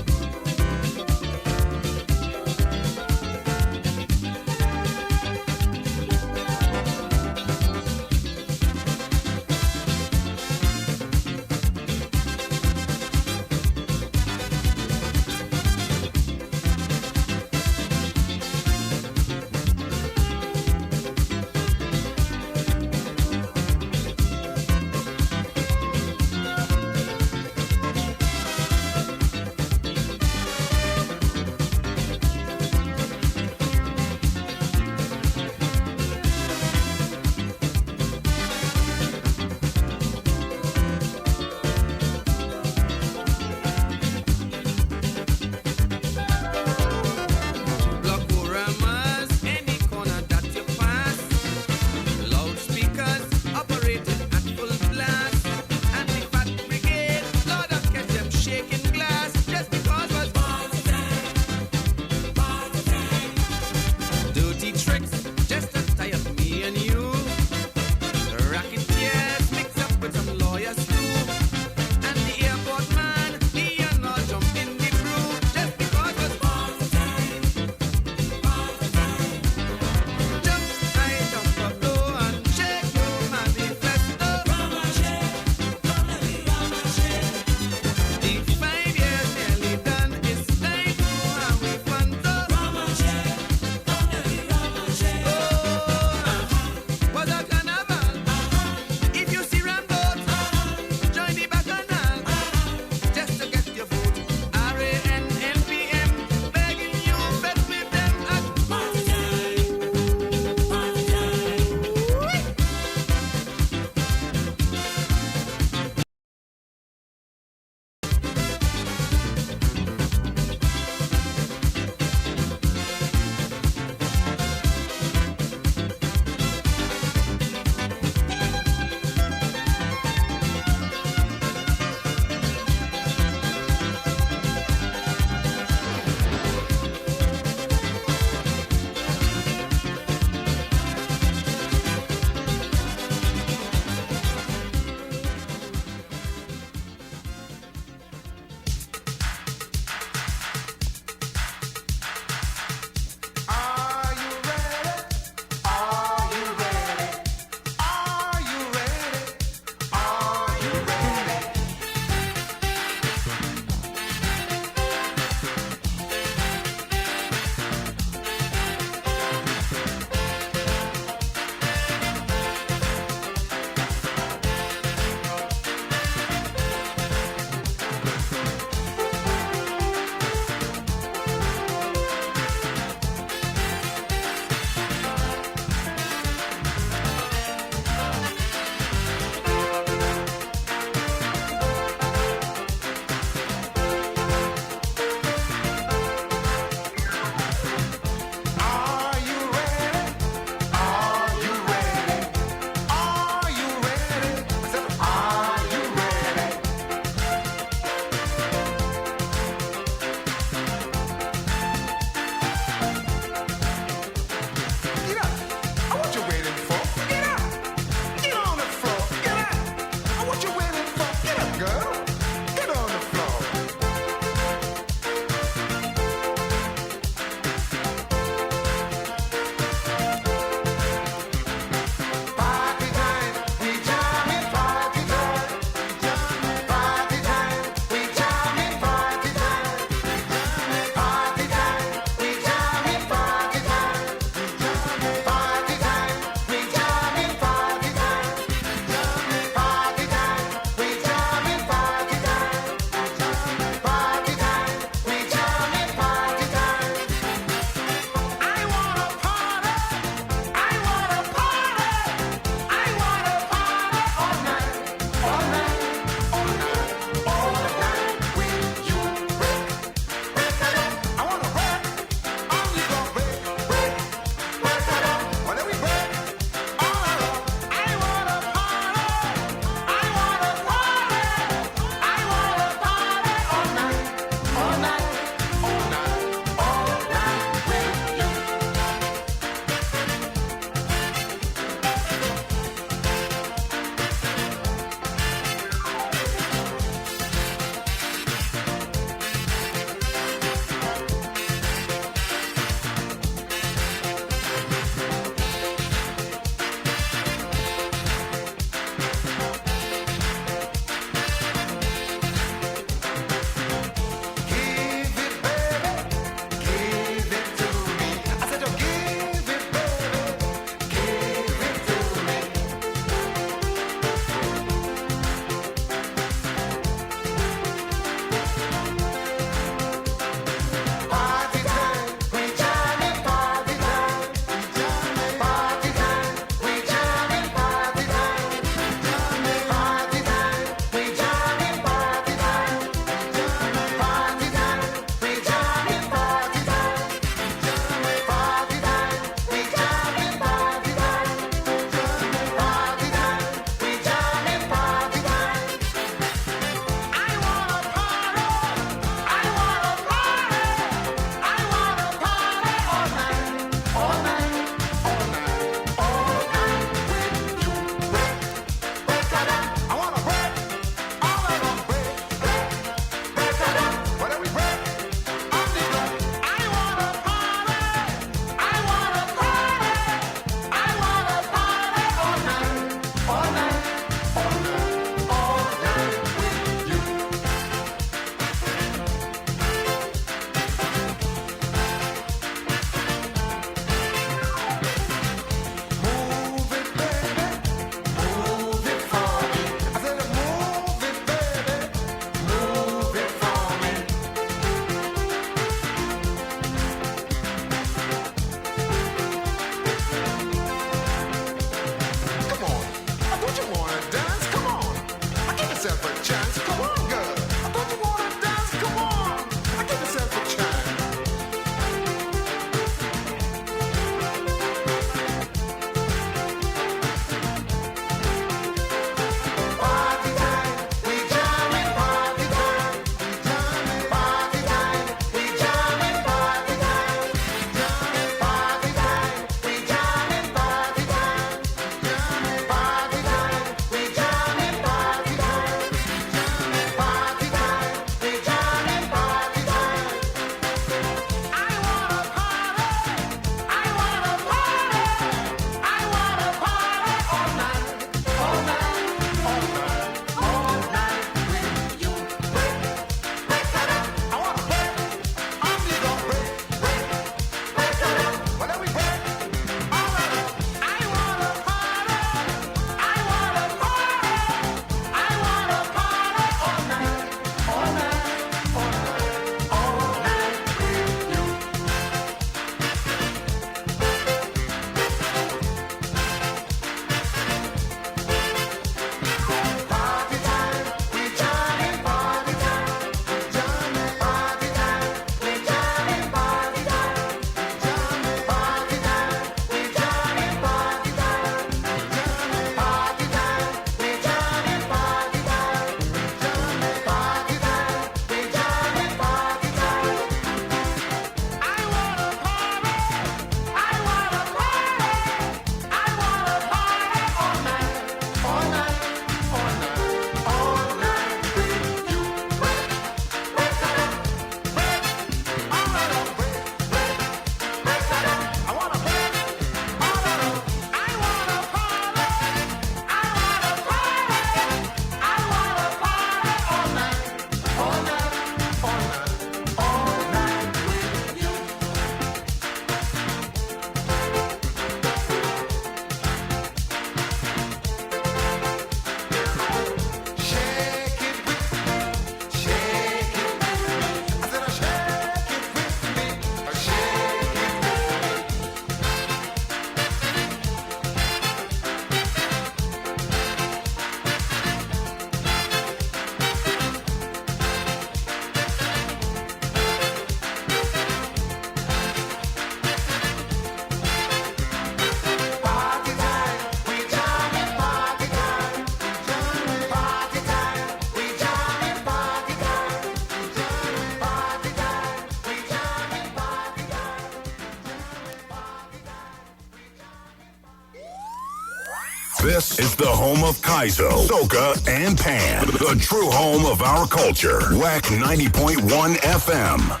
This is the home of Kaizo, Soca, and Pan. The true home of our culture. WACK 90.1 FM.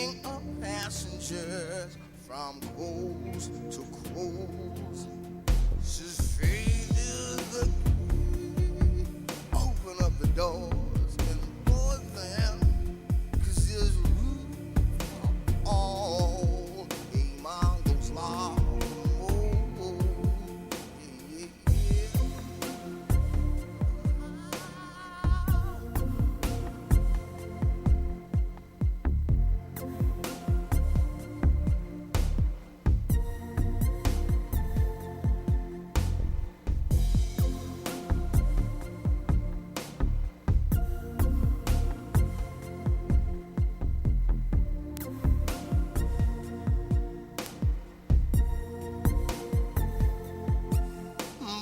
moving of passengers from coast to coast. Says faith is the key. Open up the doors and board them, 'cause there's room for all. Among those long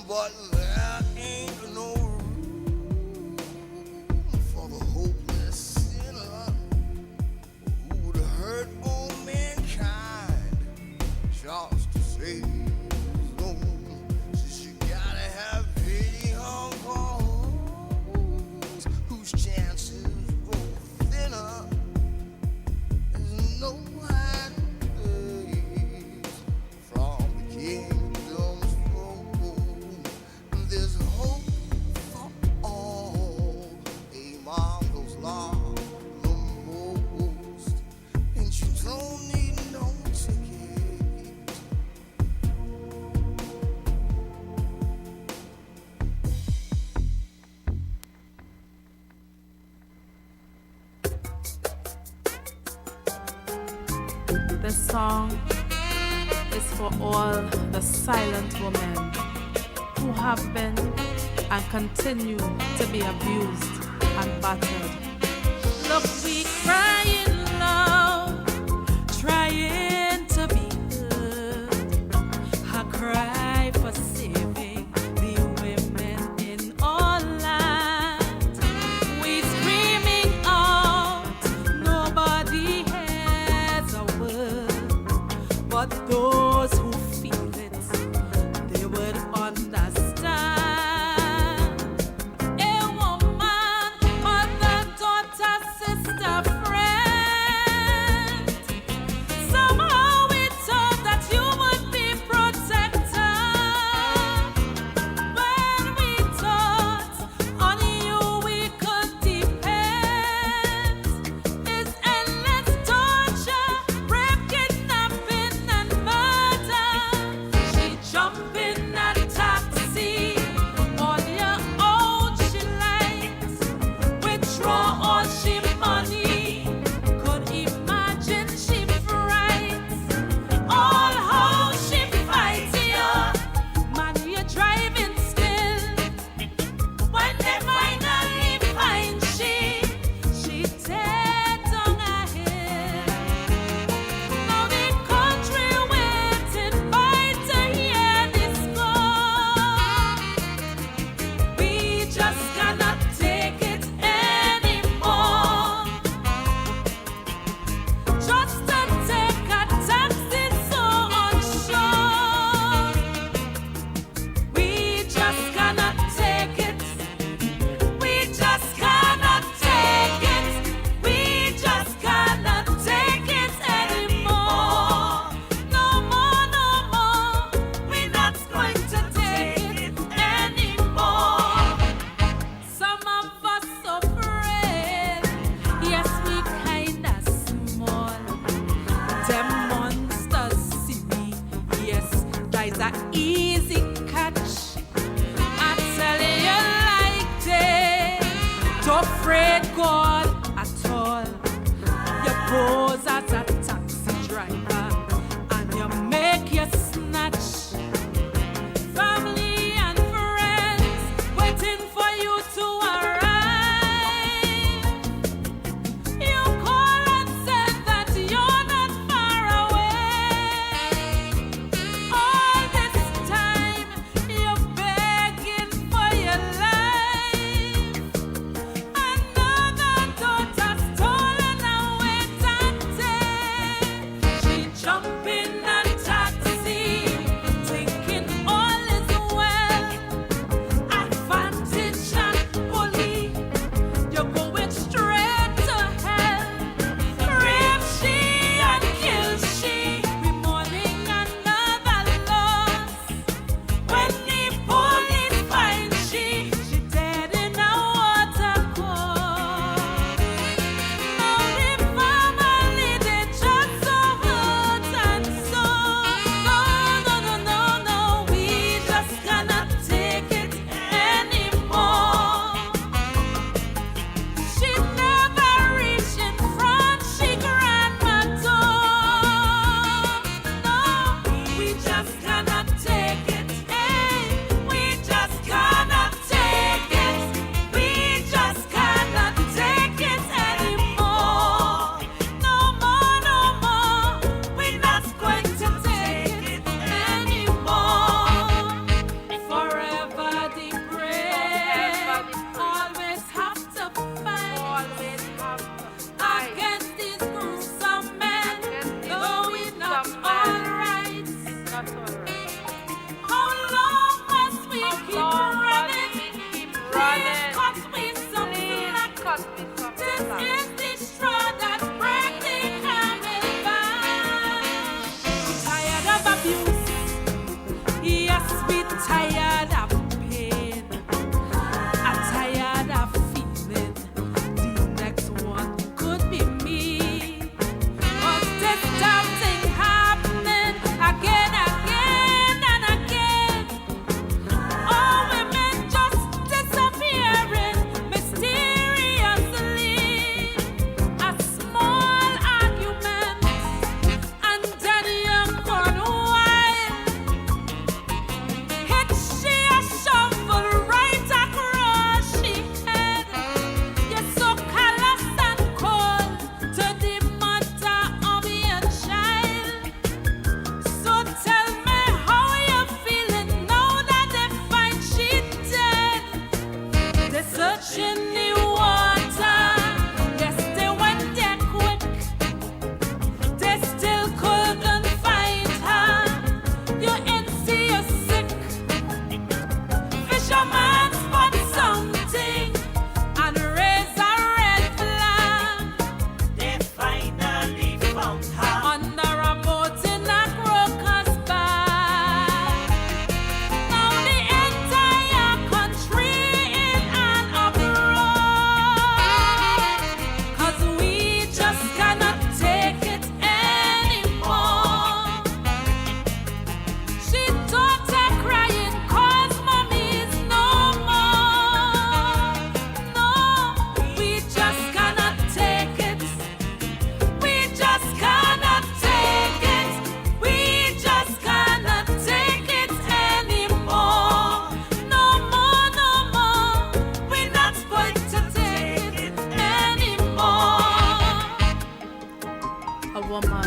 but there ain't no room for the hopeless sinner who would hurt all mankind just to save his own. Says you gotta have pity on those whose chances grow thinner. There's no hiding place from the kingdom's throne. There's hope for all among those lost the most, and you don't need no ticket. This song is for all the silent women who have been and continue to be abused and battered. Look, we crying loud, trying to be heard. I cry for saving the women in our land. We screaming out, nobody has a word, but those who feel it, they would understand. A woman, mother, daughter, sister, friend. Somehow we thought that you would be protected. When we thought on you we could depend. It's endless torture, rape, kidnapping, and murder.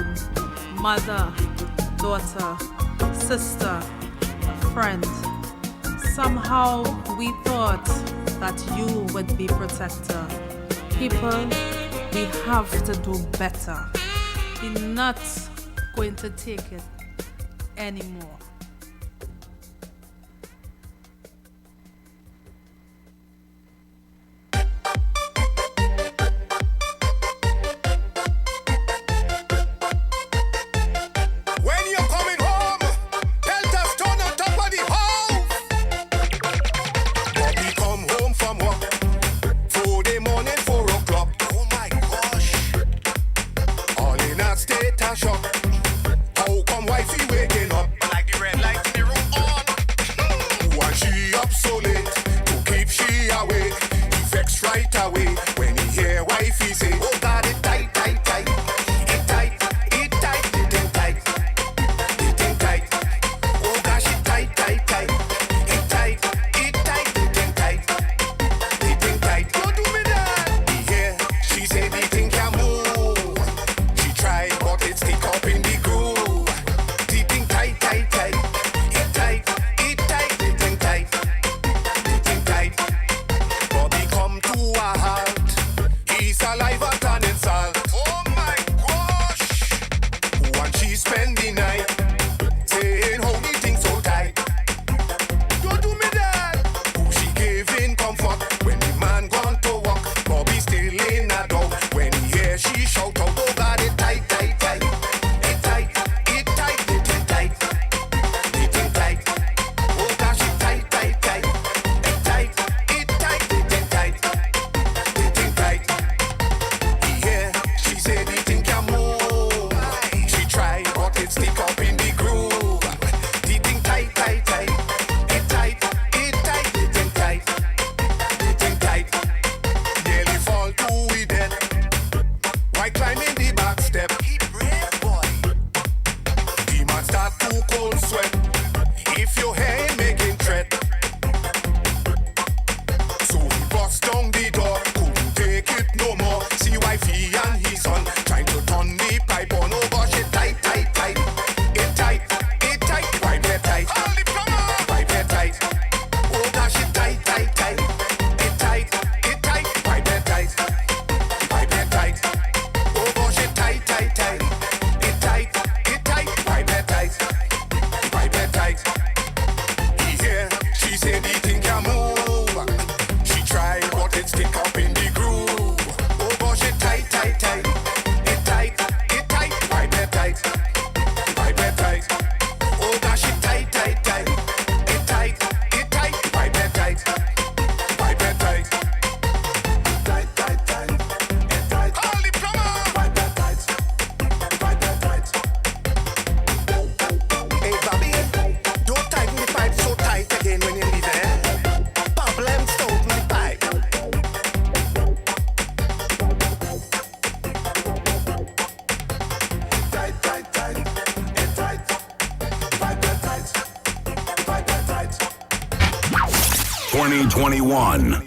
cousin, mother, daughter, sister, friend. Somehow we thought that you would be protector. People, we have to do better. We're not going to take it anymore.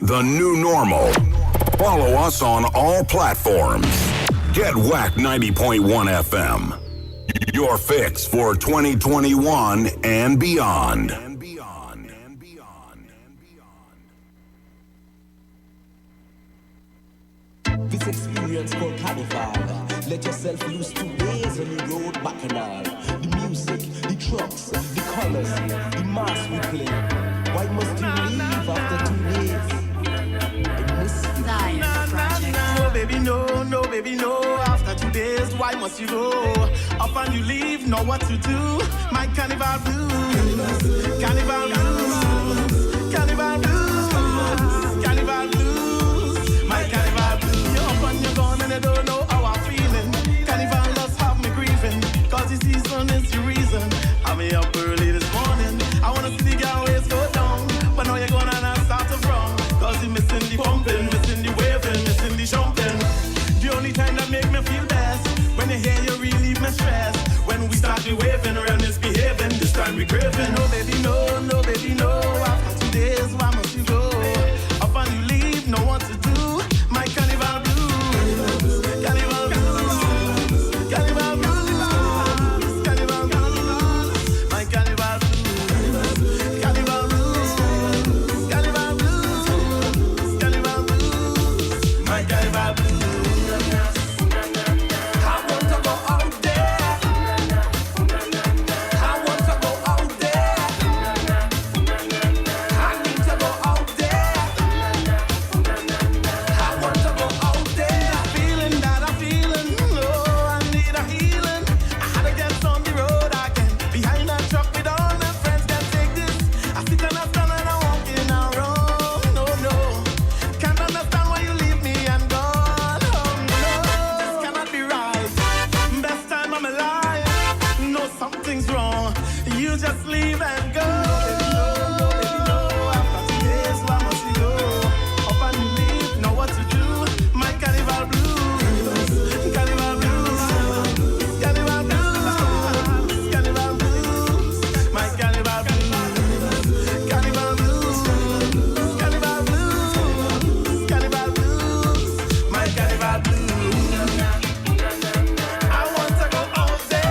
The new normal. Follow us on all platforms. Get WACK 90.1 FM. Your fix for 2021 and beyond. This experience called Carnival. Let yourself loose 2 days on the road bacchanal. The music, the trucks, the colors, the mass we play. Why must you leave after 2 days? I miss you. No, baby, no, no, baby, no. After 2 days, why must you go? Up and you leave, know what to do. My carnival blues, carnival blues, carnival blues, carnival blues, my carnival blues. You're up and you're gone and I don't know how I'm feeling. Carnival does have me grieving, cause the season is the reason. I'm up early this morning. I wanna see the girl ways go down, but now you're gonna not start to from. Cause you're missing the pumping, missing the waving, missing the jumping. The only time that make me feel best, when you hear you relieve my stress. When we start be waving around misbehaving, this time we craving. No baby, no, no baby, no. After 2 days, why must you go? Up and you leave, know what to do. My carnival blues, carnival blues, carnival blues. just leave and go. No, baby, no. After 2 days, why must you go? Up and you leave, know what to do. My carnival blues, carnival blues, carnival blues, carnival blues, my carnival blues, carnival blues, carnival blues, carnival blues, my carnival blues. I want to go all day.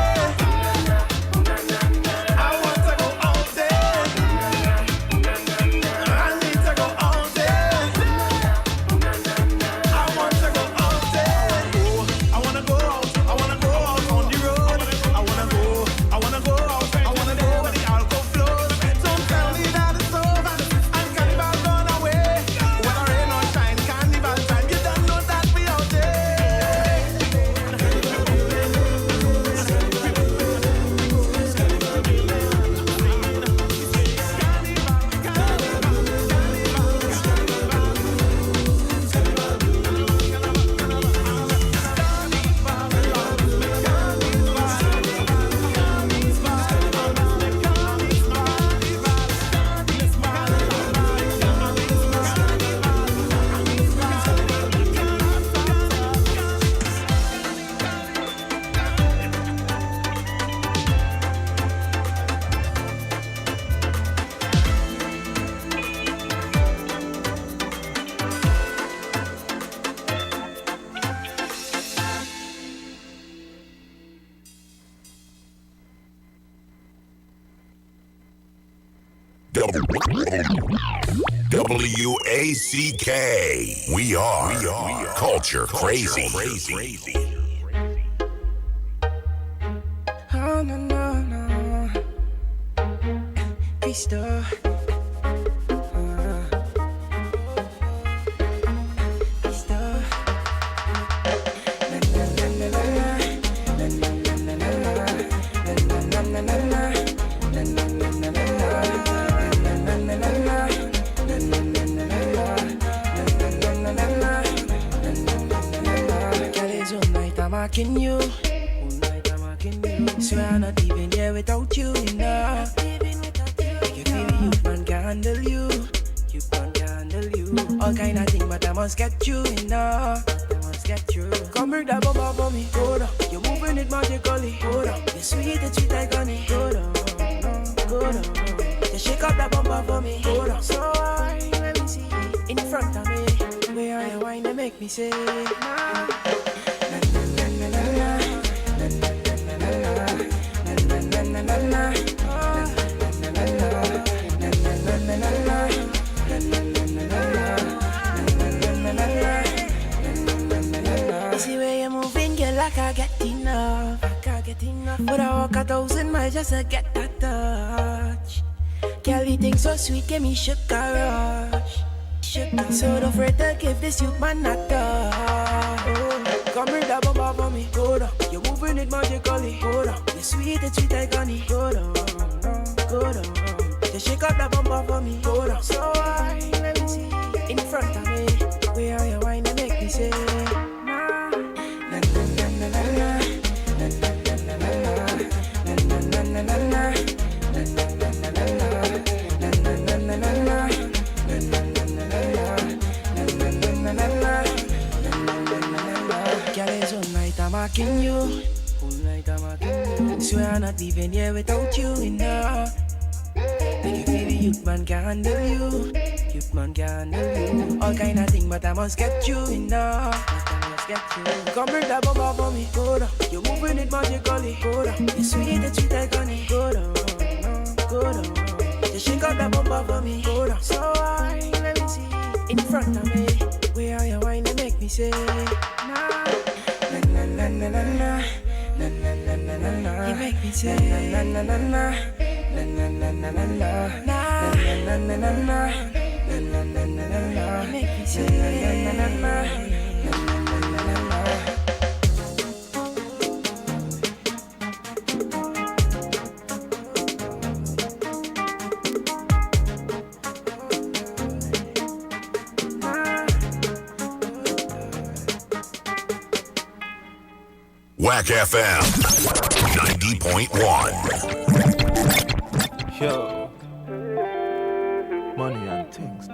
I want to go all day. I need to go all day. I want to go all day. I wanna go out. I wanna go out on the road. I wanna go out. I wanna go where the alcohol flows. Don't tell me that it's over and carnival gone away. Whether rain or shine, carnival time. You don't know that we out there. WACK. We are Culture Crazy. Oh, no. Freestyle. Freestyle. Girl, it's all night I'm marking you. Swear I'm not even here without you, you know. Make you feel you man can handle you. You man can handle you. All kind of thing, but I must get you, you know. I must get you. Come bring that bumper for me, hold on. You're moving it magically, hold on. You're sweet and sweet like honey, hold on, hold on. Just shake up that bumper for me, hold on. So I let me see in front of me. Where are you wine to make me say, nah. See where you're moving, girl, I can't get enough. But I walk 1,000 miles just to get that touch. Girl, you think so sweet, give me sugar rush. So don't afraid to give this youth man a touch. Come bring that bumper for me, hold on. You're moving it magically, hold on. You're sweet and sweet like honey, hold on, hold on. Just shake up that bumper for me, hold on. So I let me see in front of me. Where are you wine to make me say, nah, na na na na na na, na na na na na, na na na na na, na na na na na, na na na na na. Girl, it's all night I'm marking you. All night I'm marking you. Swear I'm not leaving here without you, you know. Make you feel the youth man can handle you. Youth man can handle you. All kind of thing, but I must get you, you know. I must get you. Come bring that bumper for me, hold on. You're moving it magically, hold on. You're sweet and sweet like honey, hold on, hold on. Just shake up that bumper for me, hold on. So I let me see in front of me. Where are you wine to make me say, nah, na na na na na na, na na na na na na. You make me say, na na na na na, na na na na na na, na na na na na, na na na na na. You make me say, na na na na na, na na na na na. WACK FM 90.1. Yo, money and things.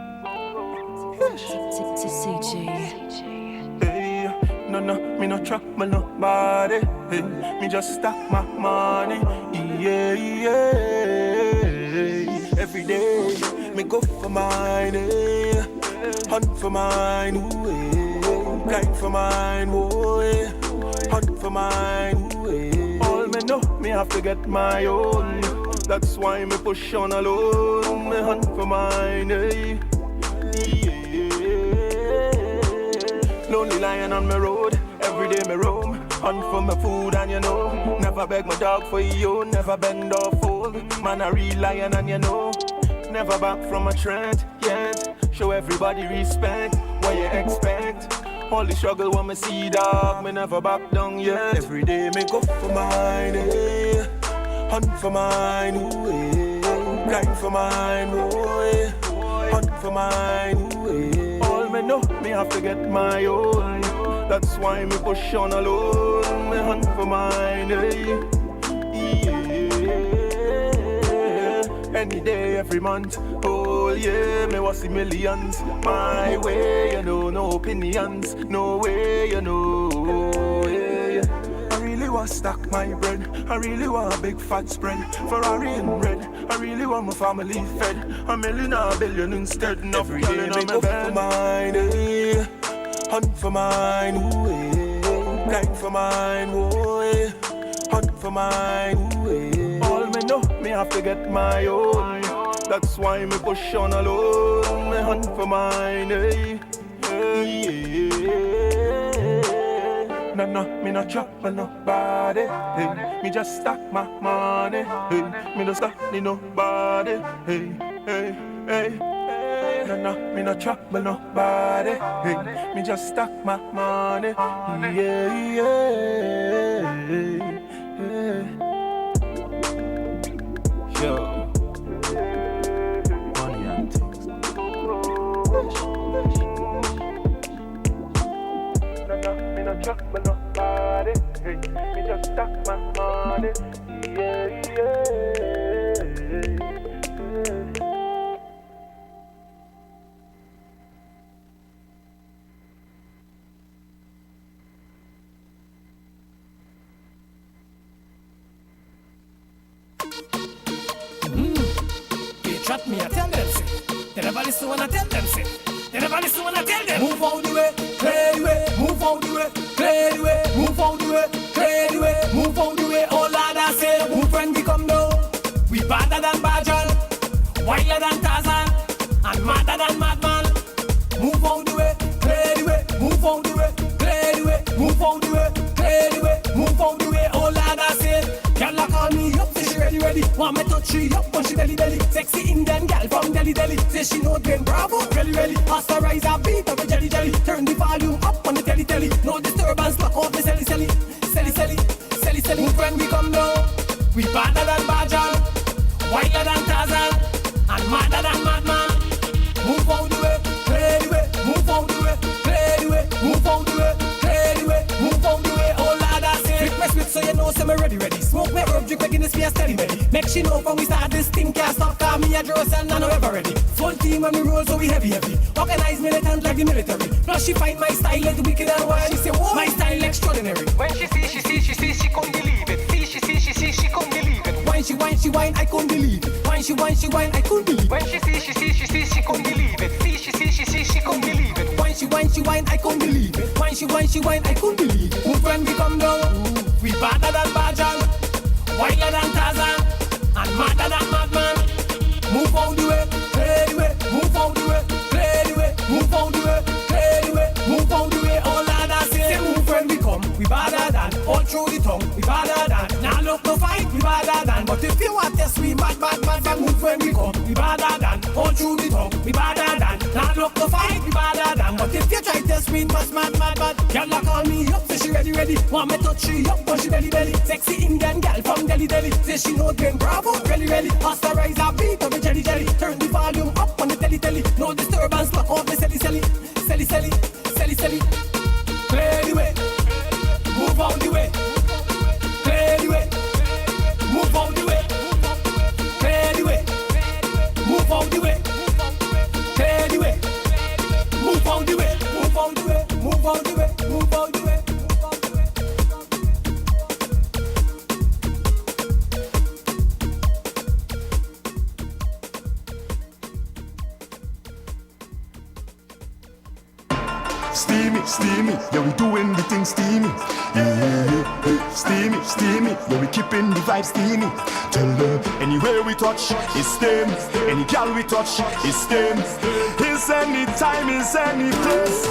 Hey, no, me no trouble nobody. Hey, me just stack my money. Yeah. Every day, me go for mine. Hunt for mine. Grind for mine. Hunt for mine. All me know, me have to get my own. That's why me push on alone. Me hunt for mine. Lonely lion on my road, every day me roam. Hunt for my food and you know, never beg my dog for you, never bend or fold. Man a real lion and you know, never back from a trend yet. Show everybody respect, what you expect. All the struggle when me see dog, me never back down yet. Every day me go for mine, hunt for mine, grind for mine, hunt for mine. All me know, me have to get my own. That's why me push on alone. Me hunt for mine. Any day, every month. Oh yeah, me was see millions. My way, you know, no opinions. No way, you know. Yeah. I really want stack my bread. I really want a big fat spread. Ferrari in red. I really want my family fed. A million or a billion instead. Every day me go for mine. Hunt for mine. Grind for mine. Hunt for mine. All me know, me have to get my own. That's why me push on alone. Me hunt for mine. No, me no trouble nobody. Hey, me just stack my money. Hey, me no stack nobody. Hey. No, me no trouble nobody. Hey, me just stack my money. Yeah. Yo, money and things. No, me no trouble nobody. Hey, me just stack my money. Yeah. Trap me, I tell them, say. They never listen when I tell them, say. They never listen when I tell them. Move out the way, clear the way, move out the way, clear the way, move out the way, clear the way, move out the way. Oh Lord, I say, move when we come down. We badder than Bajan, wilder than Tarzan, and madder than Madman. Move out the way, clear the way, move out the way, clear the way, move out the way, clear the way, move out the way. Oh Lord, I say, girl, call me up, say she ready. Want me touch she up, but she belly. Sexy Indian girl from Delhi. Say she know Dane Bravo, really. Pasteurize her beat up with jelly. Turn the volume up on the telly. No disturbance, lock off the selly. Move when we come down. We badder than Bajan, wilder than Tarzan, and madder than Madman. Move out the way, clear the way, move out the way, clear the way, move out the way, clear the way, move out the way. Oh Lord, I say, fit my spit so you know, say me ready. Smoke me herb, drink my Guinness, me a steady belly. Make she know from we start this thing can't stop. Call me a Jerusalem, and I'm ever ready. Full team when we roll, so we heavy. Organized militant like the military. Plus she find my style like the wicked and wild. She say, whoa, my style extraordinary. When she see, she couldn't believe it. She couldn't believe it. Wine, she wine, I couldn't believe it. Wine, she wine, I couldn't believe it. When she see, she couldn't believe it. She couldn't believe it. Wine, she wine, I couldn't believe it. Wine, she wine, I couldn't believe it. Move when we come down. We badder than Bajan, wilder than Tarzan, and madder than Madman. Move out the way, clear the way, move out the way, clear the way, move out the way, clear the way, move out the way. All that I say, move when we come, we badder than. All through the tongue, we badder than. Now look no fight, we badder than. But if you want test, we mad, move when we come, we badder than. All through the tongue, we badder than. Now look no fight, we badder than. But if you try test, we mad. Girl, call me up, say she ready. Want me touch she up, but she belly. Sexy Indian girl from Delhi. Say she know Dane Bravo, really. Pasteurize her beat up with jelly. Turn the volume up on the telly. No disturbance, lock off the selly. Clear the way, move out the way. Clear the way, move out the way. Clear the way, steamy. Yeah, we doing the thing steamy. Yeah. Steamy, steamy. Yeah, we keeping the vibe steamy. Tell them anywhere we touch is them. Any girl we touch is them. It's any time, it's any place.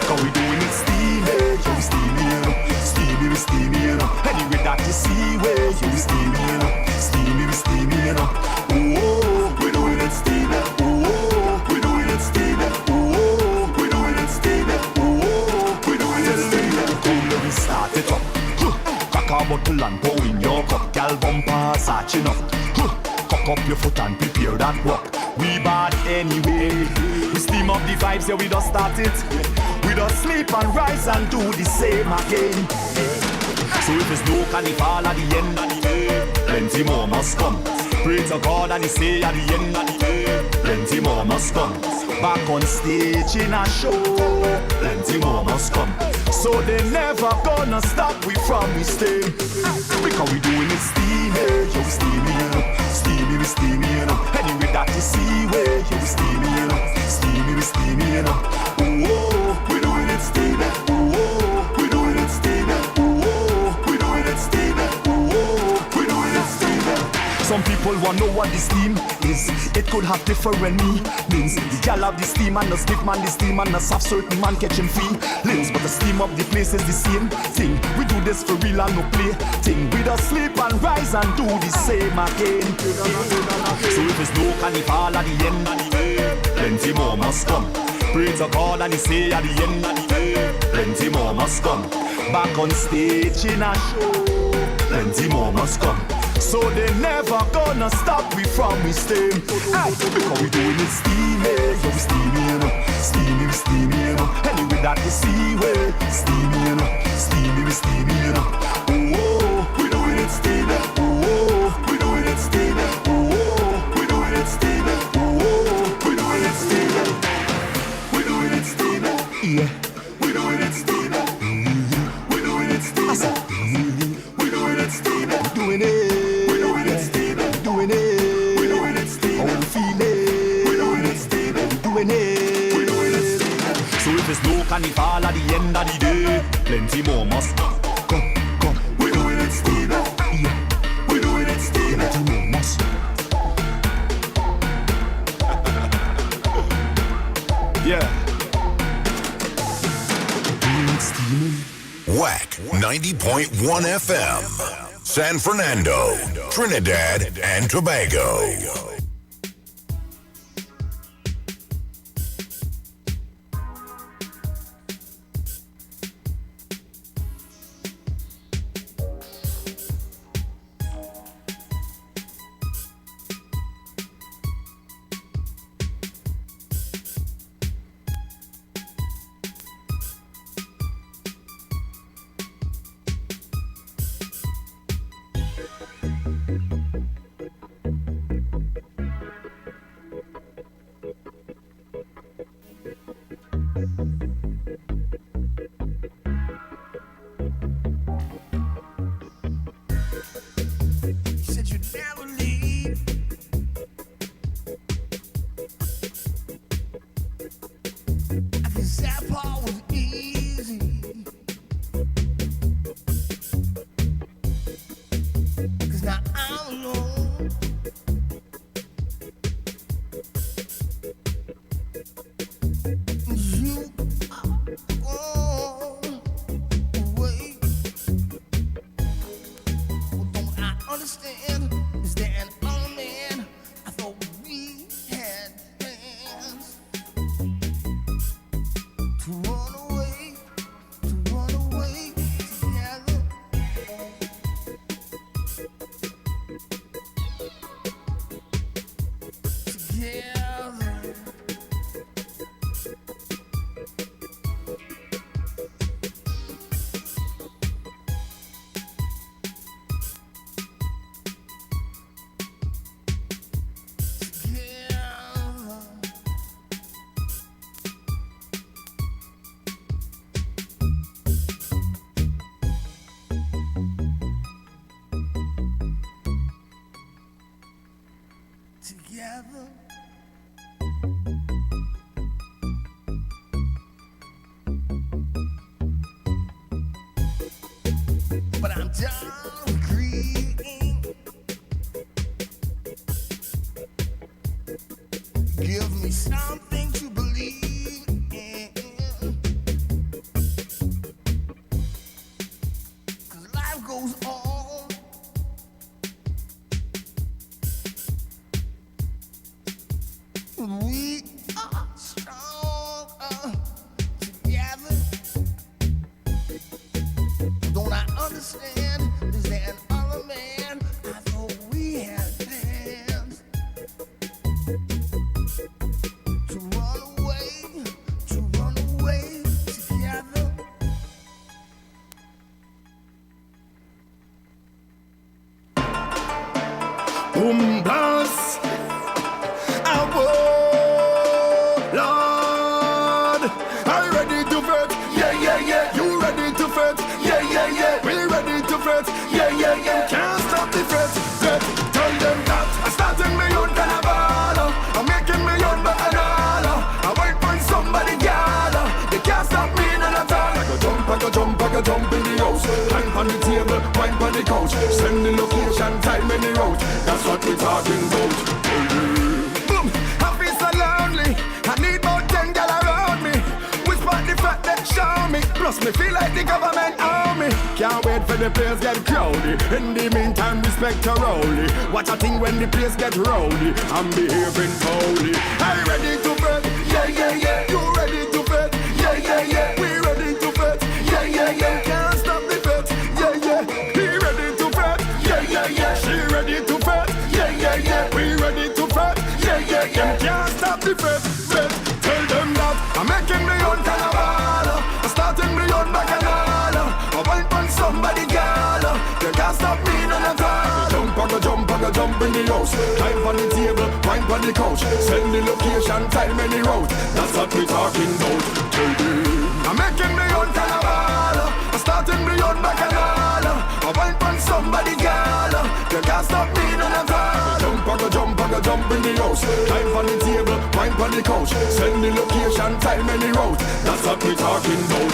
Cause we doing it steamy. Yeah, we steamy, you know. Steamy, we steamy, you know. Anyway that you see where you steamy, you know. Steamy, we steamy, you know. Oh, we doing it steamy. Oh, we doing it steamy. Oh, we doing it steamy. Oh, we doing it steamy. Cool, we start it up. Crack a bottle and pour in your cup. Gal bumper searching up. Cock up your foot and prepare that walk. We bad anyway. We steam up the vibes, yeah, we just start it. We just sleep and rise and do the same again. So if there's no carnival at the end of the day, plenty more must come. Pray to God and he say at the end of the day, plenty more must come. Back on stage in a show, plenty more must come. So they never gonna stop we from we stay. Because we doing it steamy, yo, steamy, you know. Steamy, we steamy, you know. Anyway that you see where you steamy, you know. Steamy, we steamy, you know. Oh, we doing it steamy. Oh, we doing it steamy. Oh, we doing it steamy. Oh, we doing it steamy. Some people want to know what the steam is. It could have different meanings. The gal have the steam and the stick man the steam and the soft certain man catching feelings. But the steam of the place is the same thing. We do this for real and no play thing. We just sleep and rise and do the same again. So if there's no carnival at the end of the day, plenty more must come. Pray to God and he say at the end of the day, plenty more must come. Back on stage in a show, plenty more must come. So they never gonna stop we from we stay. Aye, because we doing it steamy, yo, we steamy, you know. Steamy, we steamy, you know. Anyway that you see where steamy, you know. Steamy, we steamy, you know. Oh, we doing it steamy. Oh, we doing it steamy. Oh, we doing it steamy. Oh, we doing it steamy. We doing it steamy. Yeah, we doing it steamy. We doing it steamy. We doing it steamy. Doing it. So if there's no carnival at the end of the day, plenty more must come. We're doing it steamy. Yeah, we're doing it steamy. Plenty more must. Yeah. Doing it steamy. WACK 90.1 FM, San Fernando, Trinidad and Tobago. down creek. Give me something to believe in. 'Cause life goes on. We are stronger together. Don't I understand? Is there an other man? I thought we had plans to run away together. Blast. Lord, are you ready to fight? Yeah, yeah, yeah. You ready to fight? Yeah, yeah, yeah. We ready to fight? Yeah, yeah, yeah. Can't stop the fight. Tell them that I'm starting my own carnival. I'm making my own bacchanal. I wait for somebody, gala. They can't stop me none at all. I go jump in the house. Hang on the table, wine on the couch. Send the location, time and the route. That's what we're talking about. Boom, I feel so lonely. I need about 10 gal around me. Whisper the fact that show me. Plus me feel like the government own me. Can't wait for the place get crowded. In the meantime, respect your rowley. Watch a thing when the place get rowdy. I'm behaving holy. Are you ready to bet? Yeah, yeah, yeah. You ready to bet? Yeah, yeah, yeah. We ready to bet? Yeah, yeah, yeah. Can't stop the bet? Yeah, yeah. He ready to bet? Yeah, yeah, yeah. She ready to bet? Yeah, yeah, yeah. We ready to bet? Yeah, yeah, yeah. Can't stop the bet? Tell them that I'm making my own carnival. I'm starting my own bacchanal. I wine on somebody, gala. You can't stop me none at all. I go jump in the house. Climb on the table, wine on the couch. Send the location, time and the route. That's what we talking about. I'm making my own carnival. I'm starting my own bacchanal. I wine on somebody, gala. You can't stop me none at all. I go jump in the house. Climb on the table, wine on the couch. Send the location, time and the route. That's what we talking about.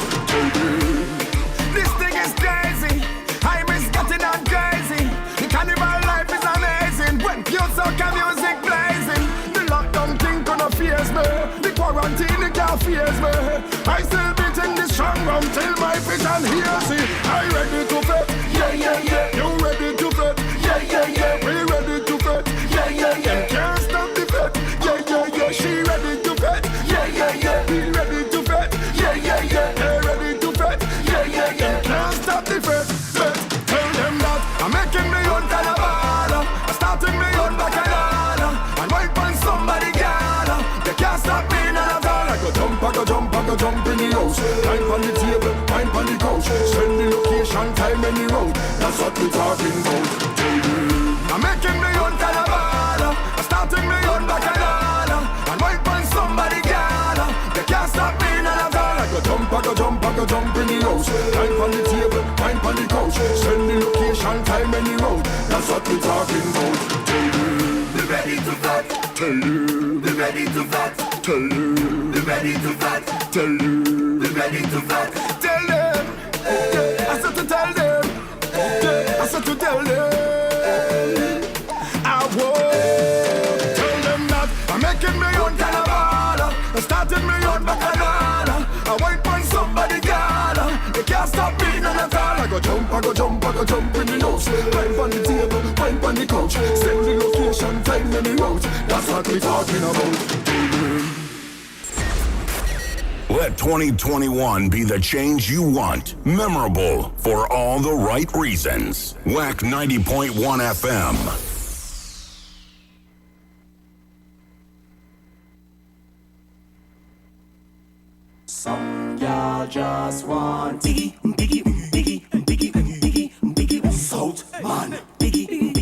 This thing is crazy. I miss getting on crazy. The carnival life is amazing. When pure soca music blazing. The lockdown thing gonna fears me. The quarantine it can't fears me. I still beating the strong rum till my vision hears it. Are you ready to fight? Yeah, yeah, yeah. You ready to fight? Yeah, yeah, yeah. We ready to fight? Yeah, yeah, yeah. Can't stop the fight? Yeah, yeah, yeah. She ready to fight? Yeah, yeah, yeah. We ready to fight? Yeah, yeah, yeah. They ready to fight? Yeah, yeah, yeah. Can't stop the fight? Tell them that I'm making my own carnival. I'm starting my own bacchanal. I'm waiting on somebody, gala. They can't stop me none at all. I go jump in the house. Time on the table, wine on the couch. Send the location, time and the road. That's what we talking about. I'm making my own carnival. I'm starting my own bacchanal. I'm waiting on somebody, gala. They can't stop me none at all. I go jump in the house. Time on the table, wine on the couch. Send the location, time and the road. That's what we talking about. Be ready to fight. Be ready to fight. Be ready to fight. Be ready to fight. Tell them. I said to tell them. I said to tell them. I won't tell them that I'm making my own carnival. I started my own bacchanal. I wait for somebody, gala. They can't stop me none at all. I go jump in the house. Climb on the table, climb on the couch. Send the location, time and the route. That's what we talking about. Let 2021 be the change you want. Memorable for all the right reasons. WACK 90.1 FM. Some y'all just want Biggie, South man. Biggie,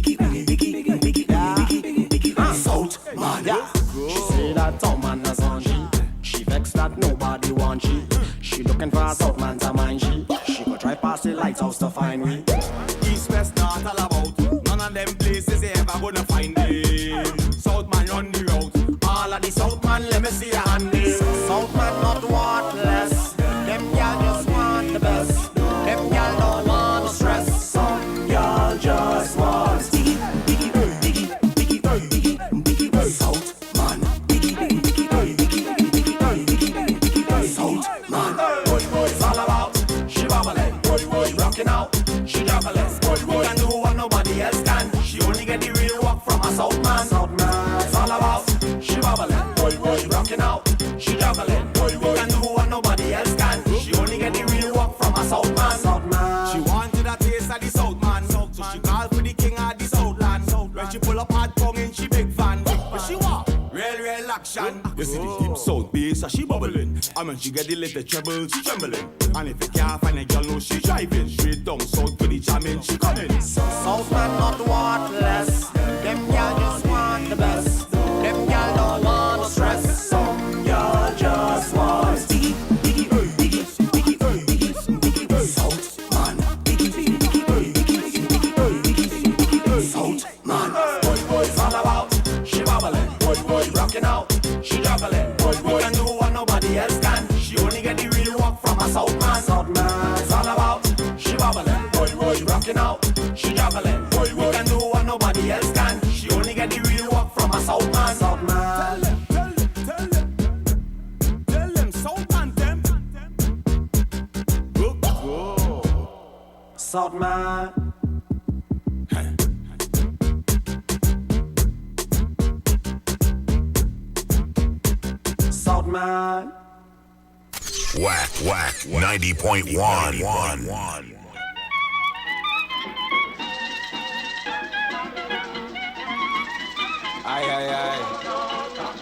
South man. Yeah. She say that Tom man has on she vexed that nobody want she. She looking for a South man to mind she. She go drive past the lighthouse to find me. East, west, north, all about. None of them places they ever gonna find them. South man on the road. All of the South man, let me see your hand. South man not worthless. Them y'all just want the best. Them y'all don't want no stress. king of the Southland. When she pull up hard tongue in she big fan. But she walk real action. You see the deep south bass and she bubbling. And when she get the little treble, she trembling. And if you can't find a girl, no, she driving. Straight down south to the jamming, she coming. Southman not worthless. Them y'all just want the best. Them y'all don't want no stress. Some y'all just want Southman. Southman. Boy's all about. She bubbling. Boy rocking out. She juggling. Boy can do what nobody else can. She only get the real work from a Southman. Southman. It's all about. She bubbling. Boy rocking out. She juggling. Boy can do what nobody else can. She only get the real work from a Southman. Southman. Tell them, Southman, them. Go. Southman. Southman. WACK 90.1. Aye.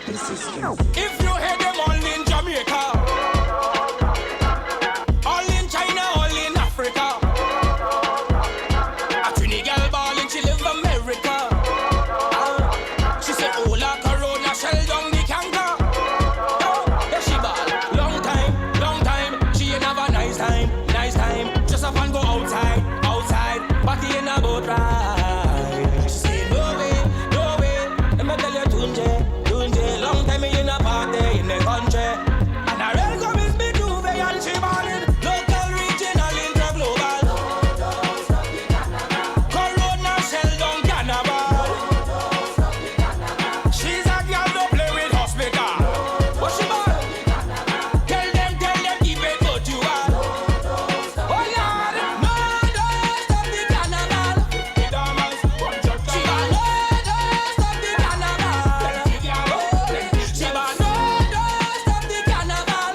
This is If you hear them all in Jamaica, all in China, all in Africa, a Trinidad ballin', she live America. She said, oh la corona, shell down the canker. Yeah, she ball. Long time, she ain't have a nice time. Just up and go outside, party in a boat ride. She say, no way, let me tell you, Tunje, long time in a party in the country. And I real come is me Juve and she ballin'. Local, regional, interglobal. Corona, shell down, carnival. She's a girl, don't play with hospital. What she ball? Tell them, keep it good you are. Oh Lord, no, don't stop the carnival. She ball, no, don't stop the carnival. She ball, no, don't stop the carnival.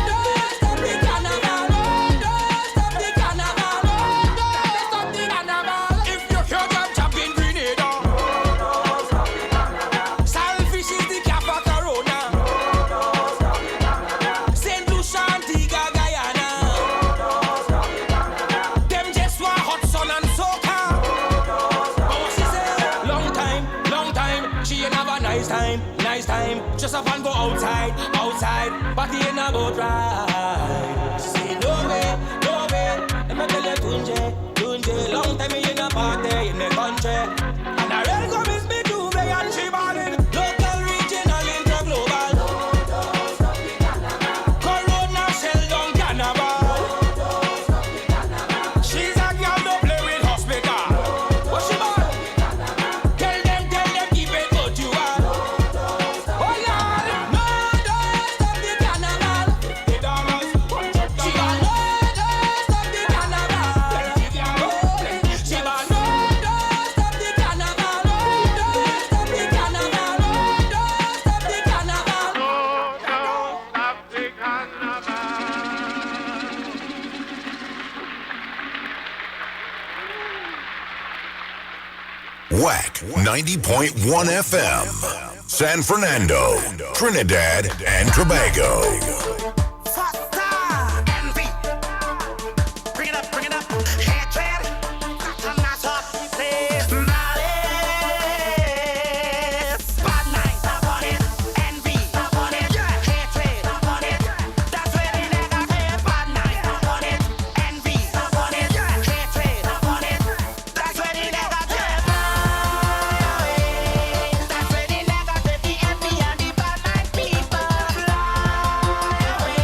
Don't stop the carnival. Don't stop the carnival. Don't stop the carnival. If you hear them chopping Grenada, Salfish is the cap for Corona. St. Lucia, Antigua, Guyana. Them just want hot sun and soca. But what she say? Long time, she ain't have a nice time. Just up and go outside, party in a boat ride. She say, no way, let me tell you, Tunje, long time in a party in the country. And I real come is me Juve and she ballin'. Local, regional, interglobal. Corona, shell down, carnival. She's a girl, don't play with hospital. What she ball? Tell them, keep it good you are. Oh Lord, no, don't stop the carnival. She ball, no, don't stop the carnival. She ball, no, don't stop the carnival. Don't stop the carnival. Don't stop the carnival. WACK 90.1 FM. San Fernando, Trinidad, and Tobago. envy. Bring it up. Hatred. Mash up the place. Malice. Bad night upon it. Envy upon it. Hatred upon it. That's where the negative. Bad night upon it. Envy upon it. Hatred upon it. That's where the negative. That's where the negative, the envy and the bad night people fly away.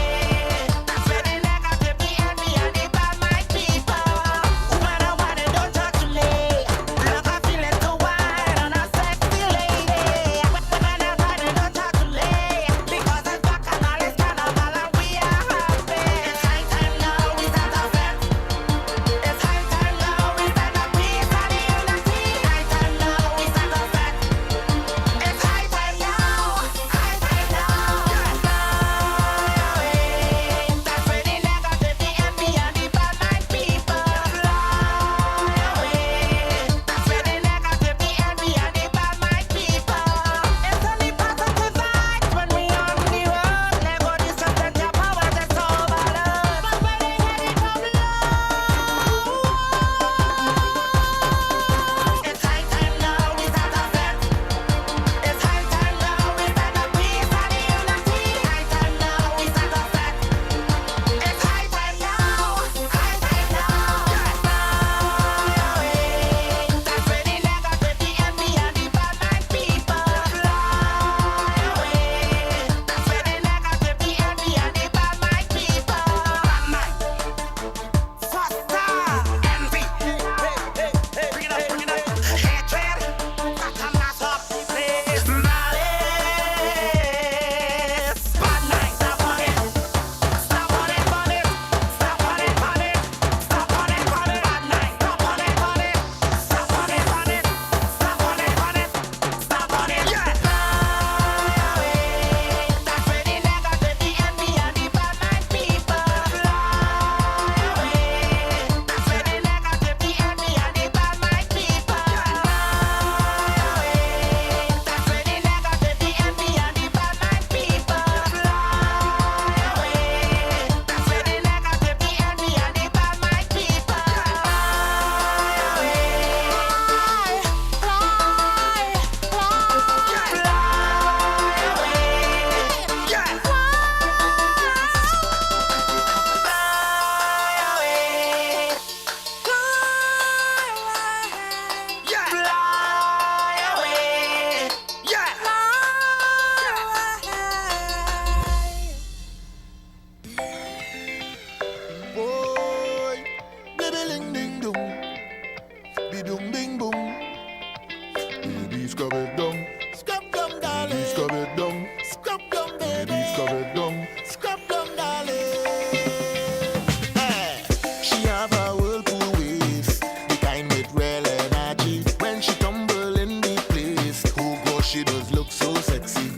scrub it down. Scrub down, darling. Baby, scrub it down. Scrub down, baby. Baby, scrub it down. Scrub down, darling. She have a whirlpool waist, the kind with real energy. When she tumble in the place, oh gosh, she does look so sexy.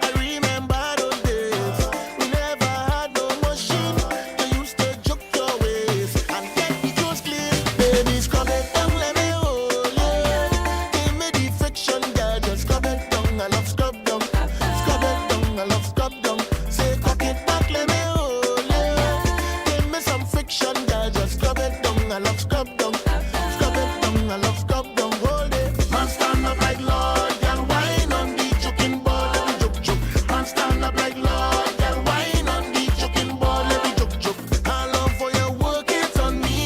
I remember those days, we never had no machine. You used to juke your waist and get the clothes clean. Baby, scrub it down, let me hold you. Give me the friction, girl, just scrub it down. I love scrub down. Scrub it down, I love scrub down. Say cock it back, let me hold you. Give me some friction, girl, just scrub it down. I love scrub down. Scrub it down, I love scrub down. Hold it. Man stand up like Lord, girl, wine on the choking ball, let me juke juke. Man stand up like Lord, girl, wine on the choking ball, let me juke juke. I love for your work it on me.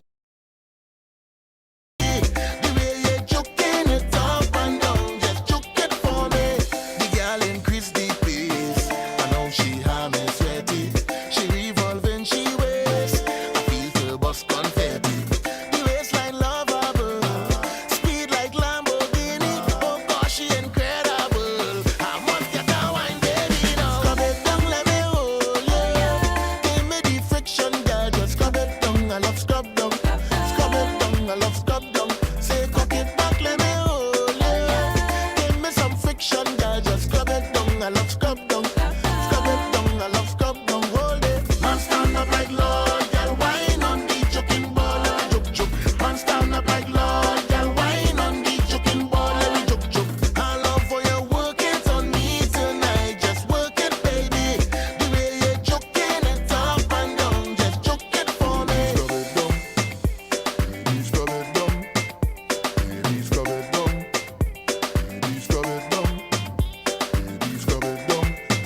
The way you're juking it up and down, just juke it for me. The girl increase the pace, I know she have me sweaty. She revolving, she waist, I feel to bust confetti. The waistline lovable, speed like Lamborghini. Oh gosh, she incredible. I must get that wine, baby, now. Scrub it down, let me hold you. Give me the friction, girl, just scrub it down. I love scrub down. Scrub it down, I love scrub down. Say cock it back, let me hold you. Give me some friction, girl, just scrub it down. I love scrub down. Scrub it down, I love scrub down. Hold it. Man stand up like Lord, girl, wine on the choking ball, let me juke juke. Man stand up like Lord, girl, wine on the choking ball, let me juke juke. I love for you work it on me tonight, just work it, baby. The way you're juking it up and down, just juke it for me. Scrub it down, baby, scrub it down. Baby, scrub it down. Baby, scrub it down.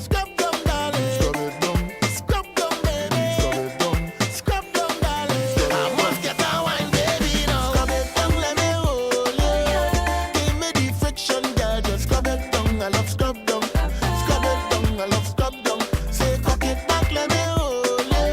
Scrub down, darling. Scrub it down. Scrub down, baby. Scrub it down. Scrub down, darling. I must get that wine, baby, now. Scrub it down, let me hold you. Give me the friction, girl, just scrub it down. I love scrub down. Scrub it down, I love scrub down. Say cock it back, let me hold you.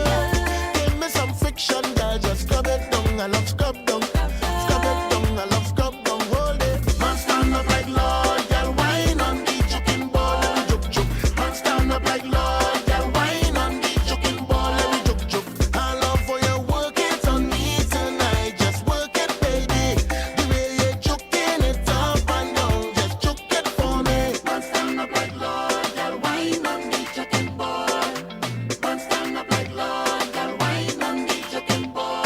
Give me some friction, girl, just scrub it down. I love scrub down. Scrub it down, I love scrub down. Hold it. Man stand up like Lord, girl, wine on the choking ball, let me juke juke. Man stand up like Lord, girl, wine on the choking ball, let me juke juke. I love for you work it on me tonight, just work it, baby. The way you're juking it up and down, just juke it for me. Man stand up like Lord, girl, wine on the choking ball. Man stand up like Lord, girl, wine on the choking ball.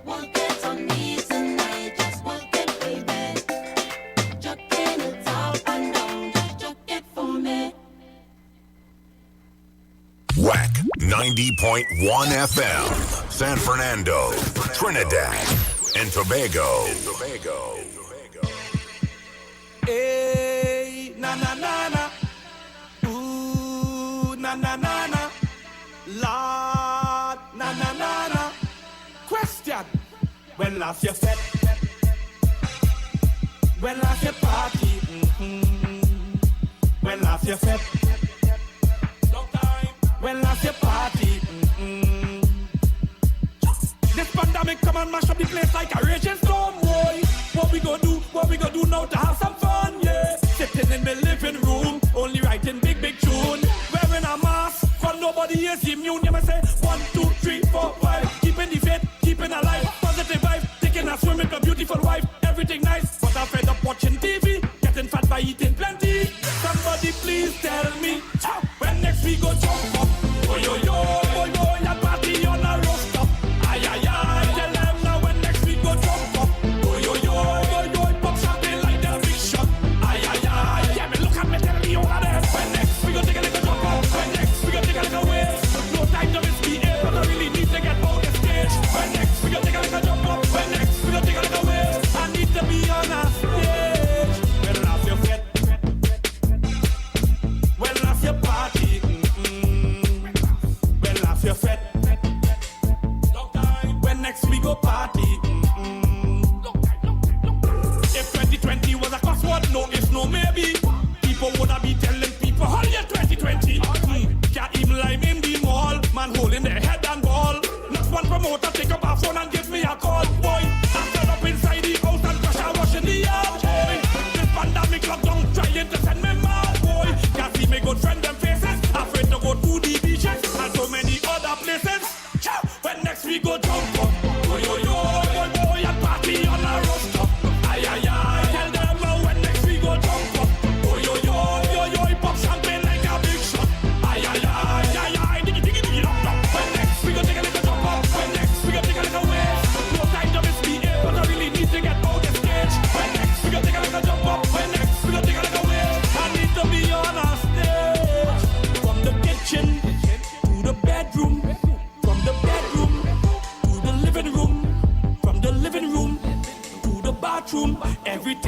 Work it on me tonight, just work it, baby. Juking it up and down, just juke it for me. WACK 90.1 FM, San Fernando, Trinidad, and Tobago. Hey, na na na na. Ooh, na na na na. Lord, na na na na. Question. When last you set? When last you party? When last you set? Long time. When last you party? This pandemic come and mash up the place like a raging storm, boy. What we gonna do now to have some fun, yeah? Sitting in the living room, only writing big tune. Wearing a mask, but nobody is immune. You must say 1, 2, 3, 4, 5. Keeping the faith, keeping alive. Positive vibe, taking a swim with a beautiful wife. Everything nice, but I'm fed up watching TV. Getting fat by eating plenty. Somebody please tell me, when next we go jump up? Oh yo yo, oh yo, your party on a rooftop. Ay ay ay, tell them now when next we go jump up. Oh yo yo, pop champagne like the big shot. Ay ay ay, yeah me look at me tell me over there. When next we go take a little jump up? When next we go take a little wave? No time to misbehave, but I really need to get out the stage. When next we go take a little jump up? When next we go take a little wave? I need to be on a stage.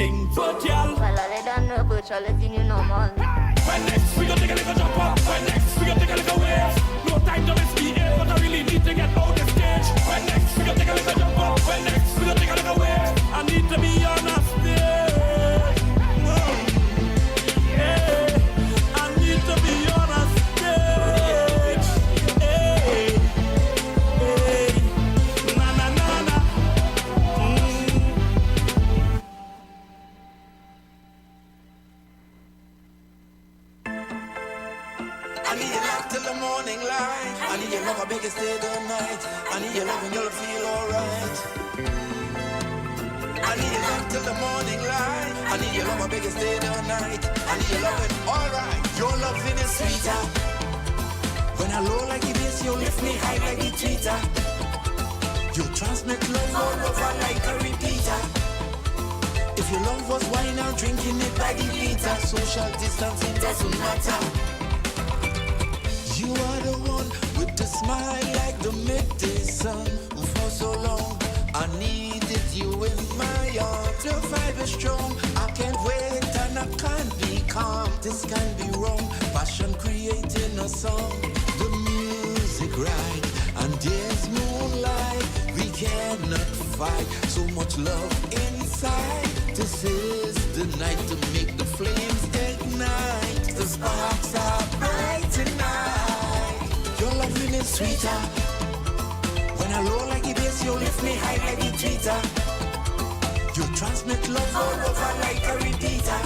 thing. But y'all, well, I don't know, but you're letting you know, man. When next we gonna take a little jump up. When next we gonna take a little wave. No time to misbehave, but I really need to get out the stage. When next we gonna take a little jump up. When next we gonna take a little wave. I need to be on a stage. Yeah, I need to be on a stage. Hey, hey, na na na na. I need your love till the morning light. I need your love, I beg you stay the night. I need your love and you'll feel alright. I need your love till the morning light. I need your love, I beg you stay the night. I need your love and alright. Your loving is sweeter. When I low like this, you lift me high like the tweeter. You transmit love all over like a repeater. If your love was wine, I'm drinking it by the liter. Social distancing doesn't matter. You are the one with the smile like the midday sun. For so long, I needed you in my arms. The vibe is strong, I can't wait and I can't be calm. This can't be wrong, passion creating a song. The music right, and there's moonlight. We cannot fight, so much love inside. This is the night to make the flames ignite. The sparks are bright tonight. Your loving is sweeter. When I low like this, you lift me high like the tweeter. You transmit love all over like a repeater.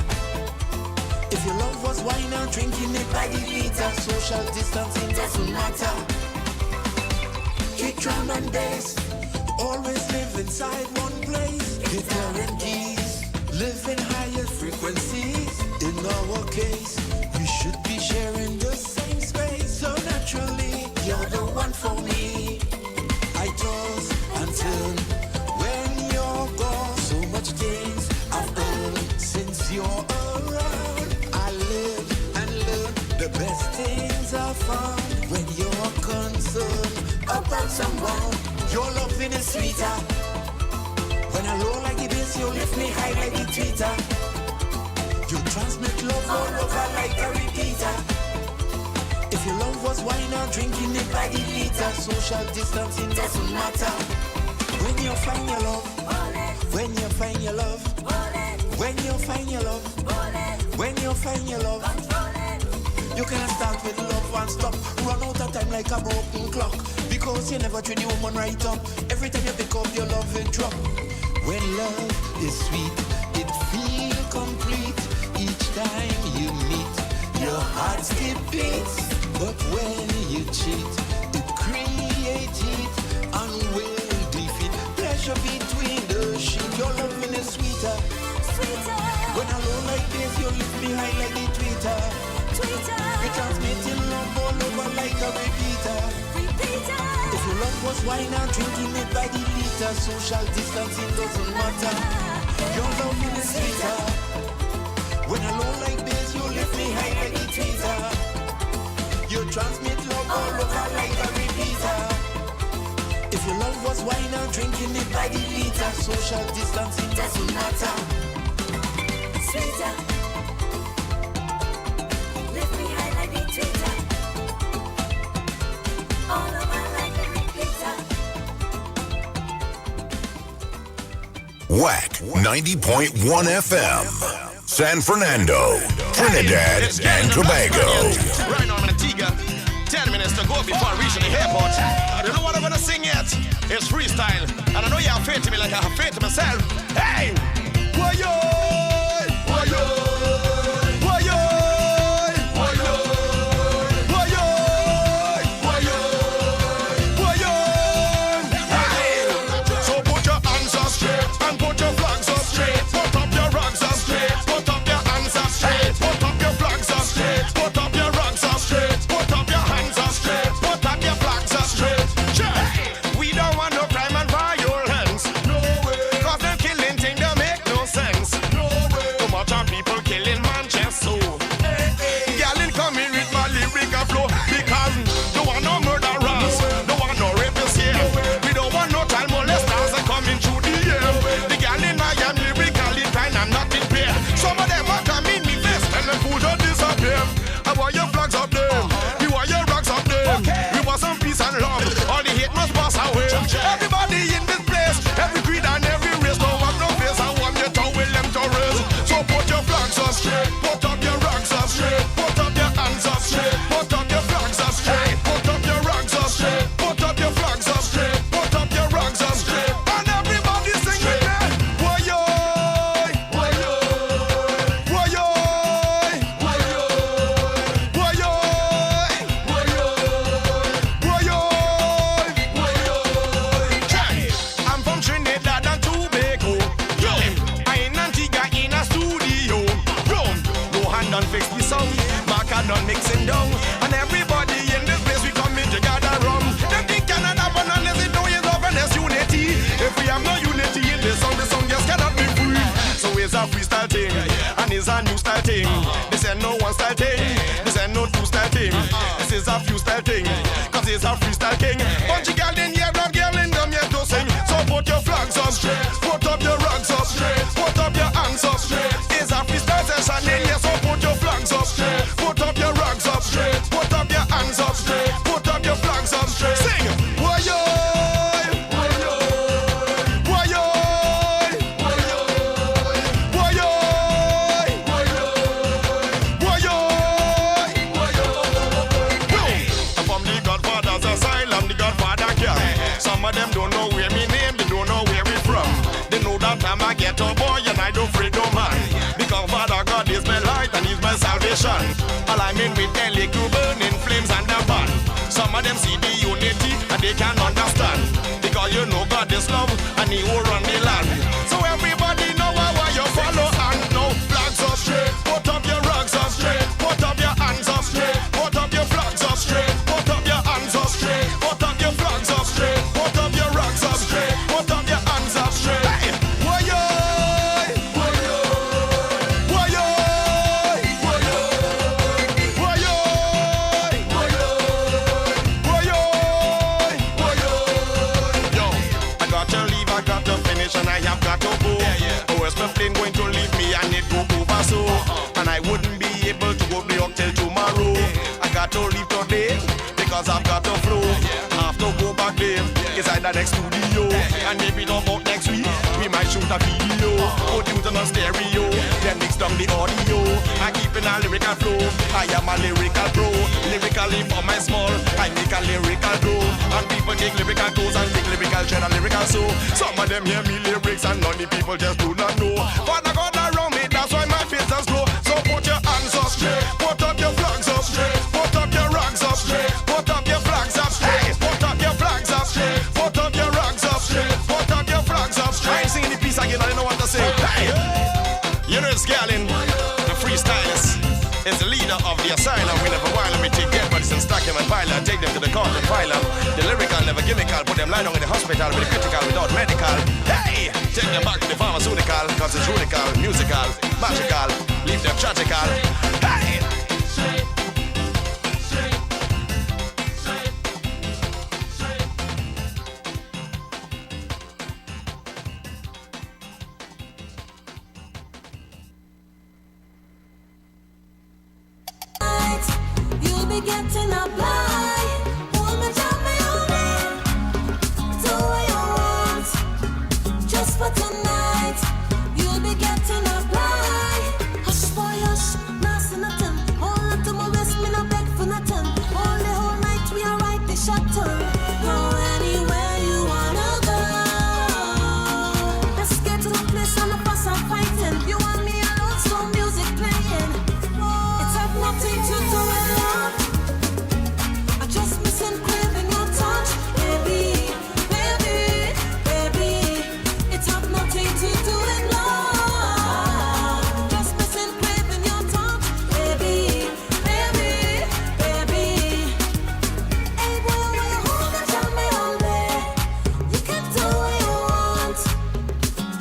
If your love was wine, I'm drinking it by the liter. Social distancing doesn't matter. Kick drum and bass, always live inside one place. Guitar and keys, live in higher frequencies. In our case, we should be sharing the same space. So naturally, you're the one for me. I toss and turn when you're gone. So much things I've earned since you're around. I live and learn the best things I found. When you're concerned about someone, your loving is sweeter. When I low like this, you lift me high like the tweeter. You transmit love all over like a repeater. If your love was wine, I'm drinking it by the liter. Social distancing doesn't matter. When you find your love, when you find your love, when you find your love, when you find your love, you can start with love and stop. Run out of time like a broken clock. Because you never treat the woman right up. Every time you pick up your love, it drop. When love is sweet, it feels complete. Each time you meet, your heart skip beats. But when you cheat, it creates heat and will defeat. Pleasure between the sheet. Your loving is sweeter. When I low like this, you lift me high like the tweeter. You transmitting love all over like a repeater. If your love was wine, I'm drinking it by the liter. Social distancing doesn't matter. Your loving is sweeter. When I low like this, you lift me high like the tweeter. You transmit love all over like a repeater. If your love was wine, I'm drinking it by the liter. Social distancing doesn't matter. Sweeter. Lift me high like the tweeter. All over like a repeater. WACK 90.1 FM. San Fernando, Trinidad, and Tobago. Right now I'm in Antigua. 10 minutes to go before reaching the airport. I don't know what I'm gonna sing yet. It's freestyle. And I know you have faith in me like I have faith in myself. Hey! Why-yo! Why-yo! Nothing want your flags up there. We want your rocks up there. We want some peace and love. All the hate must pass away. Everybody in this place, every creed and every race, don't have no face. I want your tongue with them to raise. So put your flags up straight. Put up your rocks up straight. Put up your hands up straight. Put up your flags up straight. Put up your rocks up straight. Put up your flags up straight. Put up your rocks up straight. And everybody sing with me. Why-yo, why-yo, why-yo, why-yo, why-yo, why-yo, why-yo. I'm from Trinidad and Tobago. Yo, I in Antigua in a studio. Yo, no hand on fix the sound. Mark and on mixing down. And everybody in this place we come in together rum. Them think Canada but unless it don't is love and there's unity. If we have no unity in this song just cannot be free. So it's a freestyle thing and it's a new style thing. This ain't no one style thing. This ain't no two style thing. This is a few style thing. Cause it's a freestyle king. Bunch of girl in here, black girl in them here to sing. So put your flags up straight. Put up your rugs up straight. Put up your hands up straight. It's a freestyle session in here. So put your flags up straight. Put up your rugs up straight. Put up your hands up straight. Put up your flags up straight. Sing. Why-yo, why-yo, why-yo, why-yo, why-yo, why-yo, why-yo. I'm from the Godfather's asylum, the Godfather care. Some of them don't know where me name, they don't know where we from. They know that I'm a ghetto boy and I don't afraid no man. Because Father God is my light and He's my salvation. All I'm in with LA burn in flames and the ban. Some of them see the unity and they can't understand. Because you know God is love and He will run the land. So everybody know why you follow and now flags up straight. Put up your rugs up straight. Put up your hands up straight. Put up your flags up straight. Put up your hands up straight. Put up your flags up straight. Put up your rugs up straight. Put up your hands up straight. Hey, why-yo, why-yo, why-yo, why-yo, why-yo, why-yo, why-yo, why-yo. Yo, I got to leave, I got to finish, and I have got to go. Or else my plane going to leave me and it go over so. And I wouldn't be able to go to New York till tomorrow. I got to leave today because I've got to flow. Have to go back there, it's like the next studio. And maybe not about next week, we might shoot a video. Put you on stereo, then mix down the audio. I keep in a lyrical flow, I am a lyrical pro. Lyrically for my small, I make a lyrical grow. And people take lyrical toes and take lyrical trend and lyrical so. Some of them hear me lyrics and none of the people just do not know. But I got around me, that's why my face does glow. So put your hands up straight, put up your flags up straight, put up your rugs up straight, put up your flags up straight, put up your flags up straight, put up your rugs up straight, put up your flags up straight. I ain't singing the piece again, I don't know what to say. Hey, you know it's Gallin, the freestylist, is the leader of the asylum. We never while me take dead bodies and stack them and pile and take them to the court and file them. The lyrical never gimmickal, put them lie down in the hospital with the critical without medical. Hey, take them back to the pharmaceutical, cause it's radical, musical, magical, leave them tragical. Hey! You'll be getting up light. Hold me, jump me, hold me. Do what you want. Just for tonight. You'll be getting up light. Hush, boy, hush. Nah, say nothing. Hold on to my waist, me no beg for nothing. All the whole night we are right the shuttle. Go anywhere you wanna go. Let's get to the place and the fuss and fighting. You want me alone, so music playing. It's have nothing to do with love. I just missing craving your touch, baby, baby, baby. It's have nothing to do with love. Just missing craving your touch, baby, baby, baby. Hey boy, when you hold me, tell me all day. You can do what you want.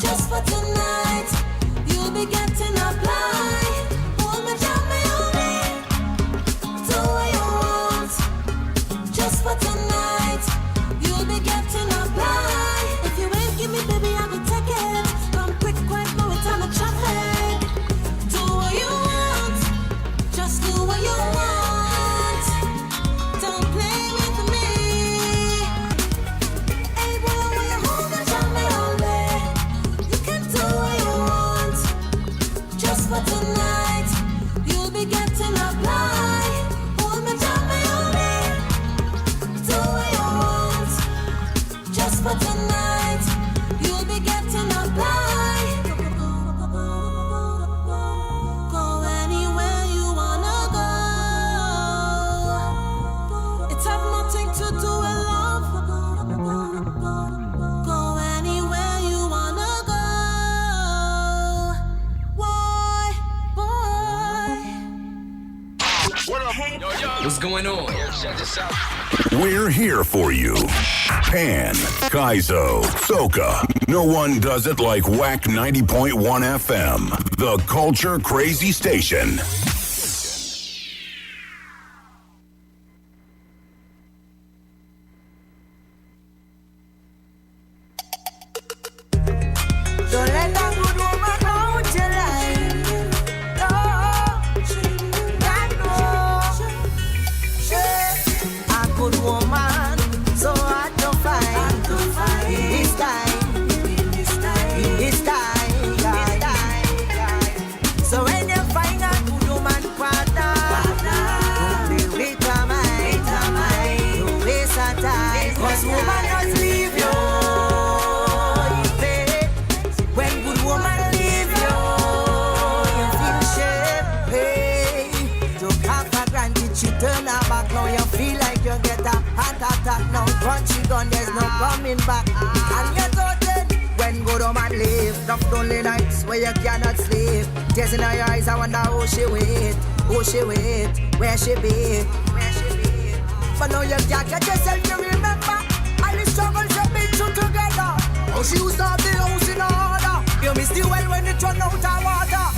Just for tonight, you'll be getting up light. Hold me, tell me all day. Do what you want. Just for tonight, you'll be getting up light. If you ain't give me, baby, I will take it. Come quick, quick, no it's on the traffic. Do what you want. Just do what you want. What's going on? Check this out. We're here for you. Pan, Kaizo, Soca. No one does it like WACK 90.1 FM, the culture crazy station. Don't let that good woman out your life. No, a good woman, so hard to find. This time. So when you find a good woman partner, don't play with her mind. Don't waste her time. 'Cause woman does leave you. When good woman leave you, you feel shame. Hey, took half for granted, she turn her back. Now you feel like you get a heart attack. Now country gone, there's no coming back. And you're certain when good woman leave, enough lonely nights where you cannot sleep. Tears in her eyes, I wonder who she with, where she be. But now you can't get yourself to remember all the struggles you've been through together. Oh, she used to have the house in order. You miss the well when it run out of water.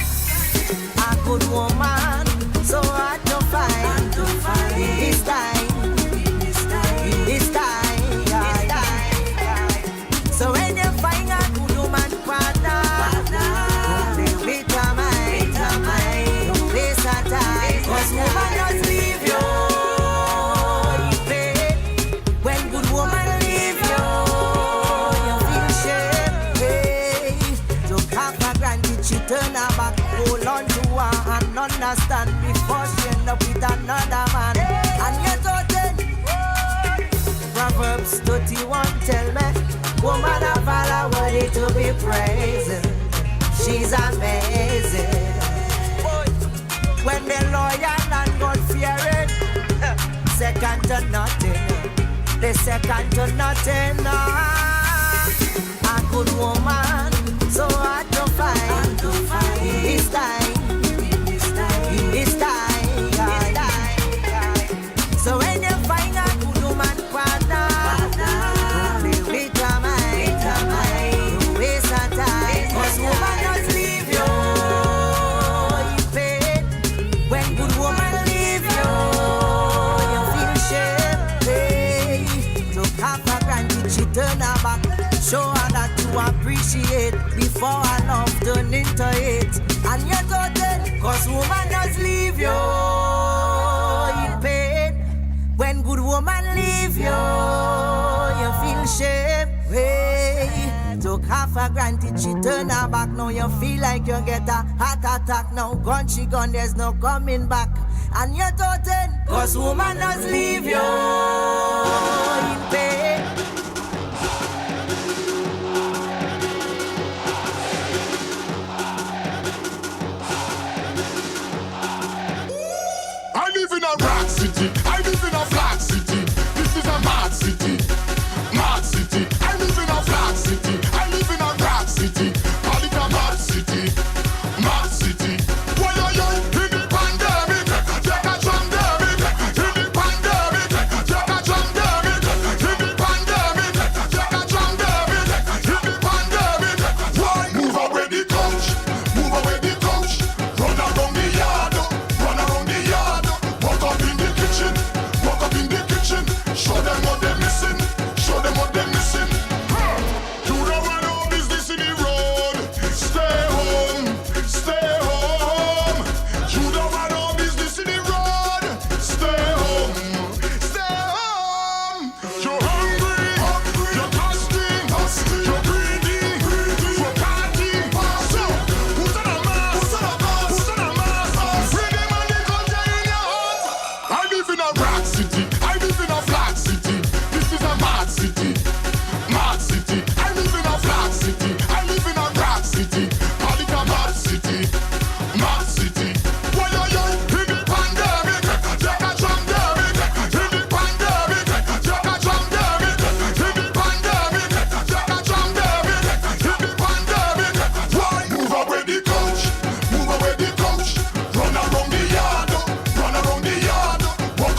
A good woman, so hard to find. This time. So when you find a good woman partner, don't play with her mind. Don't waste her time. 'Cause woman does leave you. When good woman leave you, you feel shame. Hey, took half for granted, she turn her back. Hold on to her and understand before she end up with another man. And you're certain. Proverbs 31 tell me, woman of all are worthy to be praised. She's amazing. When the loyal and God fearing, second to nothing. The second to nothing. A good woman, so hard to find. This time. So when you find a good woman partner, don't play with her mind. Don't waste her time. 'Cause woman does leave you in pain. When good woman leave you, you feel shame. Hey, took half for granted, she turn her back. Show her that you appreciate before her love turn into hate. And you're certain, 'cause woman does leave you in pain. When good woman leave you, you feel shame. Hey, took half for granted, she turn her back. Now you feel like you get a heart attack. Now gone, she gone, there's no coming back. And you're certain, 'cause woman does leave you in pain. I live in a rock city. I live in a flat city. This is a mad city. Mad city. I live in a flat city. I live in a rock city. Call it a mad city. Mad city. Why are you in the pandemic? Take a pandemic. In the pandemic. Take a pandemic. In the pandemic. Take a pandemic. In the pandemic. Why? Move away the couch. Move away the couch. Run around the yard. Run around the yard. Walk up in the kitchen. Walk up in the kitchen. Show them what they're missing. Show them what they're missing. You don't want no business in the road. Stay home. Stay home. You don't want no business in the road. Stay home. Stay home. You're hungry. You're thirsty. You're greedy. For party. So, who's on a mask? Who's on a mask? Bring them and they got you in your heart. I live in a rock city. I live in a flat city. This is a mad city. Mad city. I live in a flat city. I live in a rock city. Call it a mad city. Mad city. Why are you in the pandemic? Take a pandemic. In the pandemic. Take a pandemic. In the pandemic. Take a pandemic. In the pandemic. Why? Move away the couch. Move away the couch. Run around the yard. Run around the yard. Walk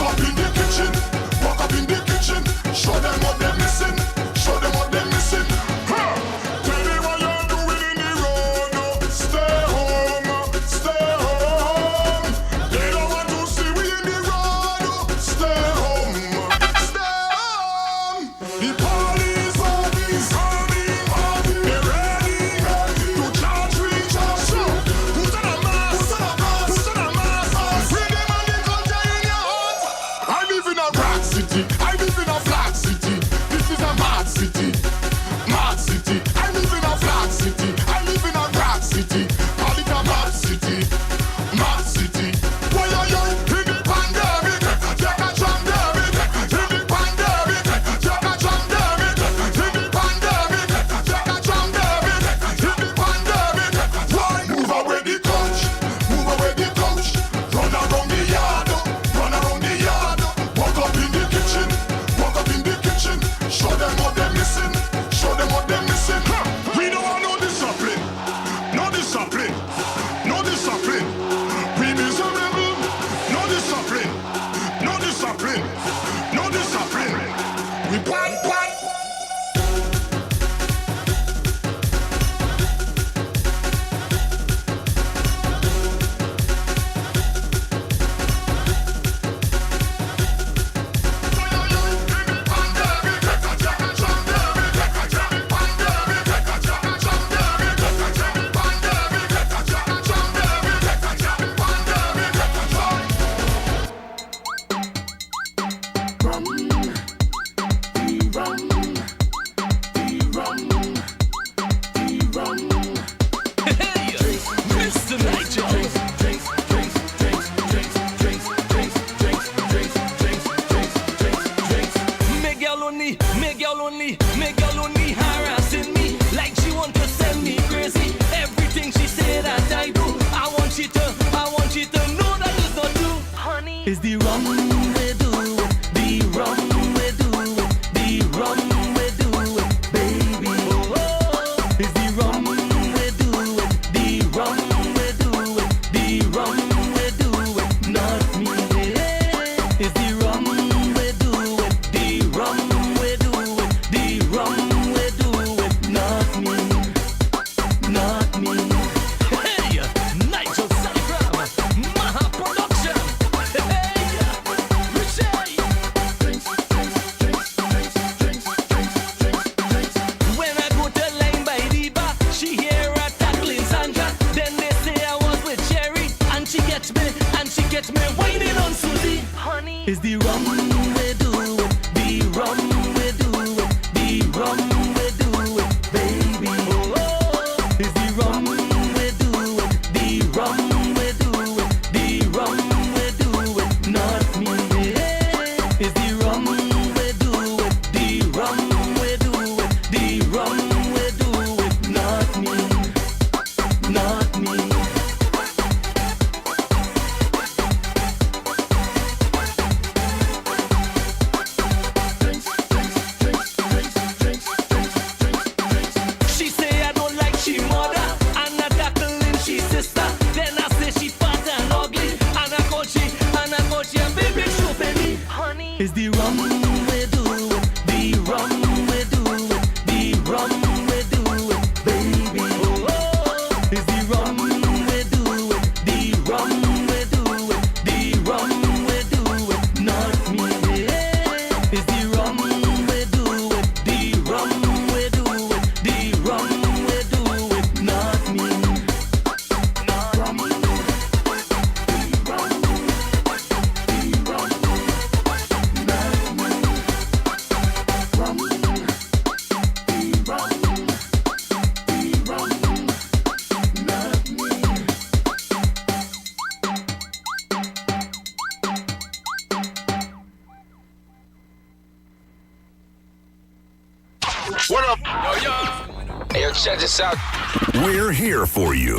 It's the rum we do it, the rum we do it, the rum we do it, baby. Oh, it's the rum we do it, the rum we do it, the rum we do it, not me. It's the rum we do it, the rum we do it, the rum we do it, not me, not me. It's the rum we do it, the rum we do it, the rum we do it, baby. Oh, it's the rum we do it, the rum we do it, the rum we do it, not me. It's the rum we do it, the rum we do it, the rum we do it, not me. Not me. What up? Yo. Hey, yo, check this out. We're here for you.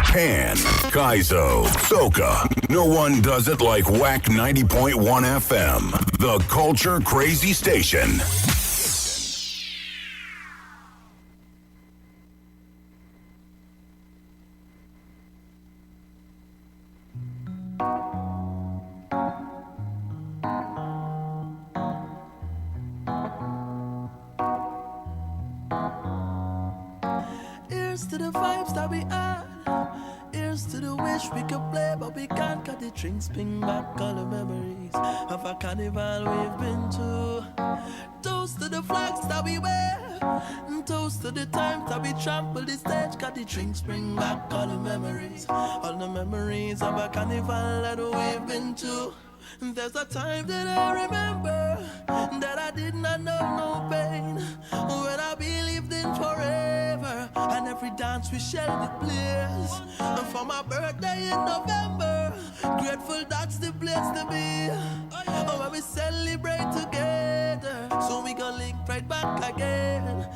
Pan, Kaizo, Soca. No one does it like WACK 90.1 FM, the culture crazy station. Here's to the vibes that we add. Here's to the wish we could play, but we can't. Cut the drinks, bring back all the memories of a carnival we've been to. Toast to the flags that we wear, and toast to the times that we trample the stage. Cut the drinks, bring back all the memories of a carnival that we've been to. There's a time that I remember that I did not know no pain, when I believed in forever, and every dance we shared the place. And for my birthday in November, grateful that's the place to be. Oh, when we celebrate together, so we gon' link right back again.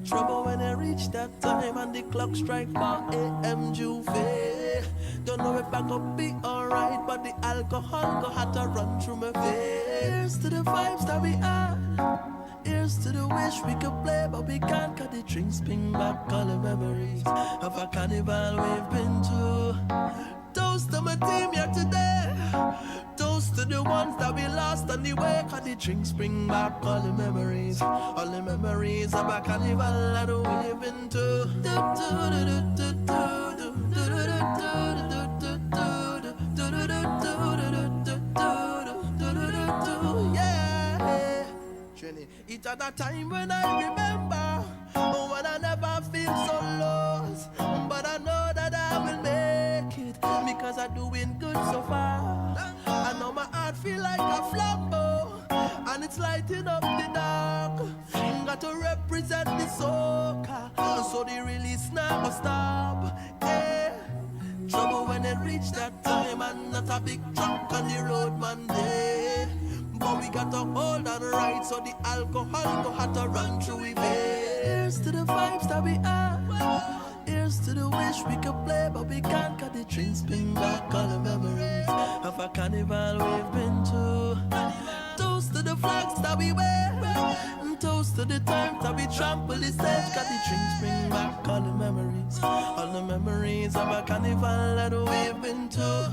Trouble when I reach that time and the clock strike 4 a.m. Juve. Don't know if I gon' be alright, but the alcohol go have to run through my veins. Here's to the vibes that we had. Here's to the wish we could play, but we can't. Cut the drinks, bring back all the memories of a carnival we've been to. Toast to my team here today. Toast to the ones that we lost on the way. Cause the drinks bring back all the memories of a carnival that we've been to. Yeah. It's at that time when I remember, when I never feel so lost, but I know that I will make it because I'm doing good so far. I know my heart feel like a flambeau, and it's lighting up the dark. Got to represent the soca, so the release now must stop. Yeah. Trouble when it reach that time, and not a big truck on the road, man. Yeah. But we got to hold on right, so the alcohol go have to run through we veins. Here's to the vibes that we have. Here's to the wish we could play, but we can't. Cut the drinks, bring back all the memories of a carnival we've been to. Toast to the flags that we wear, and toast to the times that we trample the stage. Cut the drinks, bring back all the memories of a carnival that we've been to.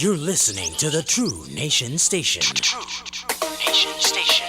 You're listening to the True Nation Station. True Nation Station.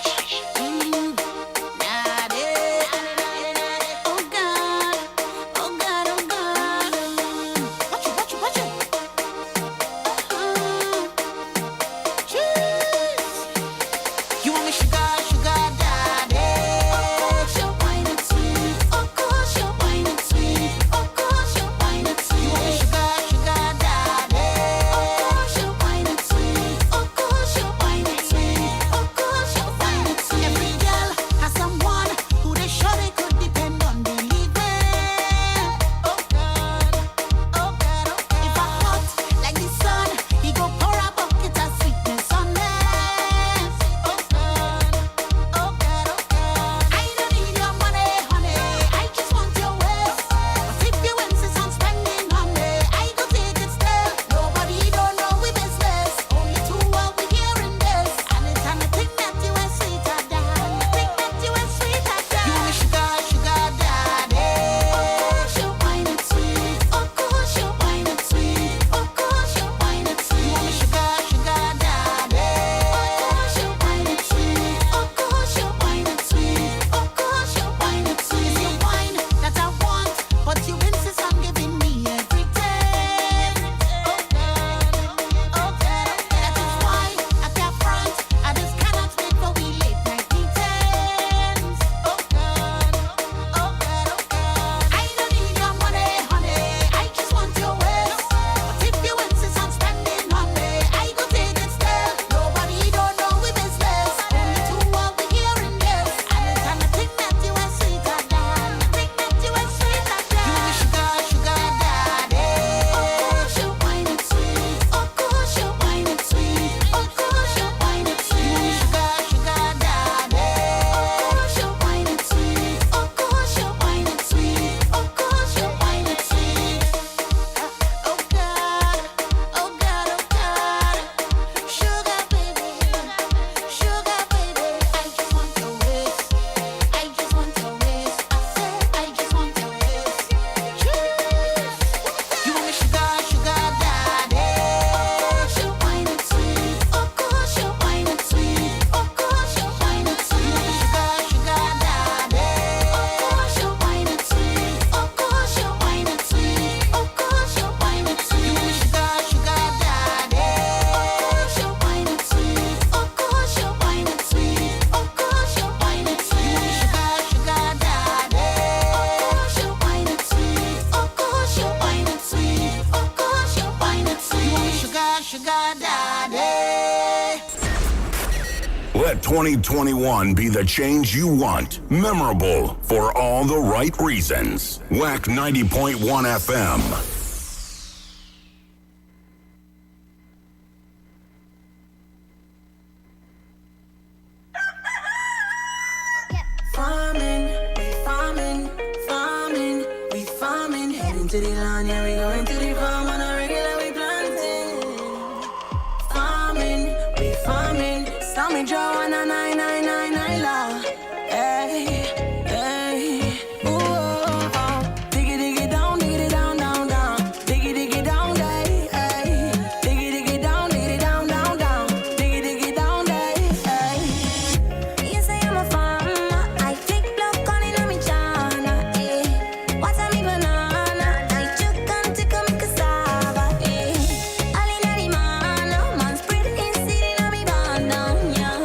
Let 2021 be the change you want. Memorable for all the right reasons. WACK 90.1 FM. Farming, heading to the land, yeah, we going to the farm on a regular, we planting. Farming, Sammy Joe and a 9999 law. Hey, hey, ooh, oh, oh. Diggy down, down, down. Diggy down, day, hey. Diggy down, down. Diggy down, day, hey. You say I'm a farmer, I take block on in a me chana, eh. What a me banana, I choke and take a me cassava, eh. All in a me man spread in seed in a me band down, yeah.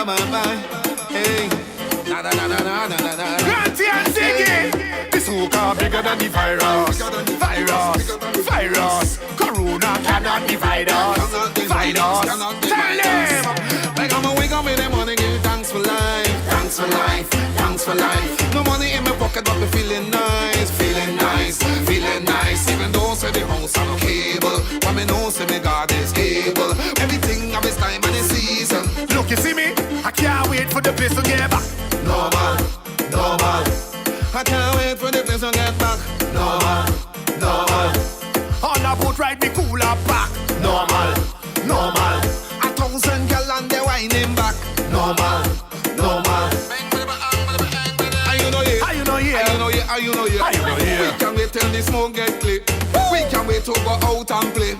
Hey, na na na na na na na na. Granty and Ziggy. This hookah bigger than the virus. Virus. Corona cannot divide us. Tell them. Like I'm awake up in the morning, give thanks for life. Thanks for life. Thanks for life. No money in my pocket, but me feeling nice. Feeling nice. Feeling nice. Even though say the house on a cable, but me know say me God is able. Everything of his time and his season. Look, you see me? I can't wait for the place to get back. Normal. I can't wait for the place to get back. Normal. On a boat ride, me cooler back. Normal. 1,000 gallon they whining back. Normal. Are you know here? We can't wait till the smoke get clear. We can't wait to go out and play.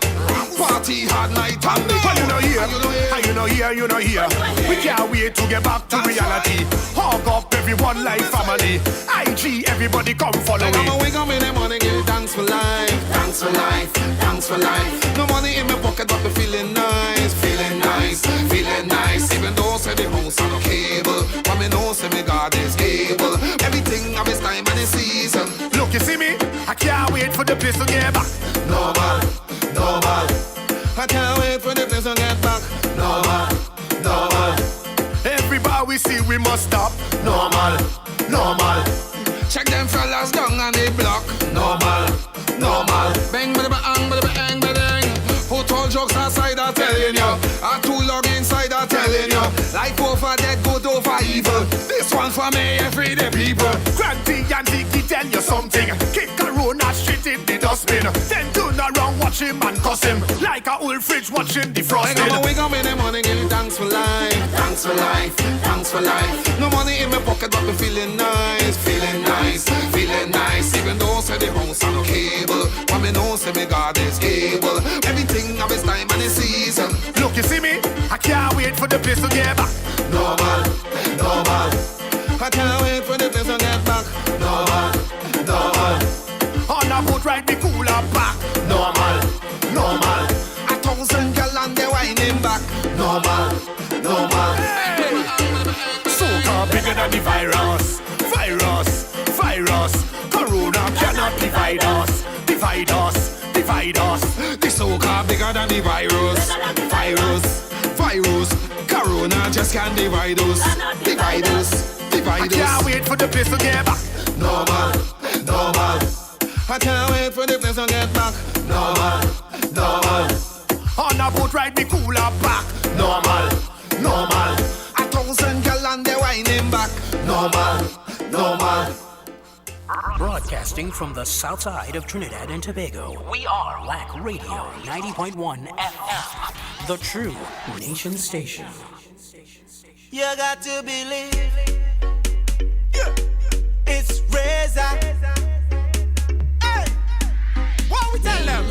Party hard night and day. Are you know here? We can't wait to get back to reality. Hug up everyone like family. IG, everybody come follow me. I'm wake up in the morning, give thanks for life. Thanks for life. No money in my pocket, but me feeling nice. Even though say the house on a cable, but me know say me God is able. Everything of his time and his season. Look, you see me? I can't wait for the place to get back. Normal. I can't wait for the place to get back. Normal. Everybody we see, we must stop. Normal. Check them fellas down on the block. Normal. Bang, bang, bang, bang, bang, bang. Put all jokes aside, I'm telling you. I'm too long inside, I'm telling you. Life over dead, good over evil. This one for me, everyday people. Granty and Ziggy tell you something. Kick Corona straight in the dustbin. Then turn around, watch him and cuss him. Like a old fridge watching the frosting. I'm wake up in the morning, give thanks for life. No money in my pocket, but me feeling nice. Even though say the house on a cable, but me know say me God is able. Everything of his time and his season. Look, you see me? I can't wait for the place to get back. Normal. I can't wait for the place to get back. Normal. On a boat ride, me cooler back. Normal. 1,000 gallon they whining back. Normal. Soca bigger than the virus. Corona cannot divide us. The soca bigger than the virus. Corona just can't divide us. I can't wait for the place to get back. Normal. I can't wait for the place to get back. Normal. On a boat ride, me cooler back. Normal. 1,000 gallon they whining back. Normal. Broadcasting from the south side of Trinidad and Tobago, we are WACK Radio 90.1 FM, the true nation station. You got to believe it's Razor. Hey, what we tell them?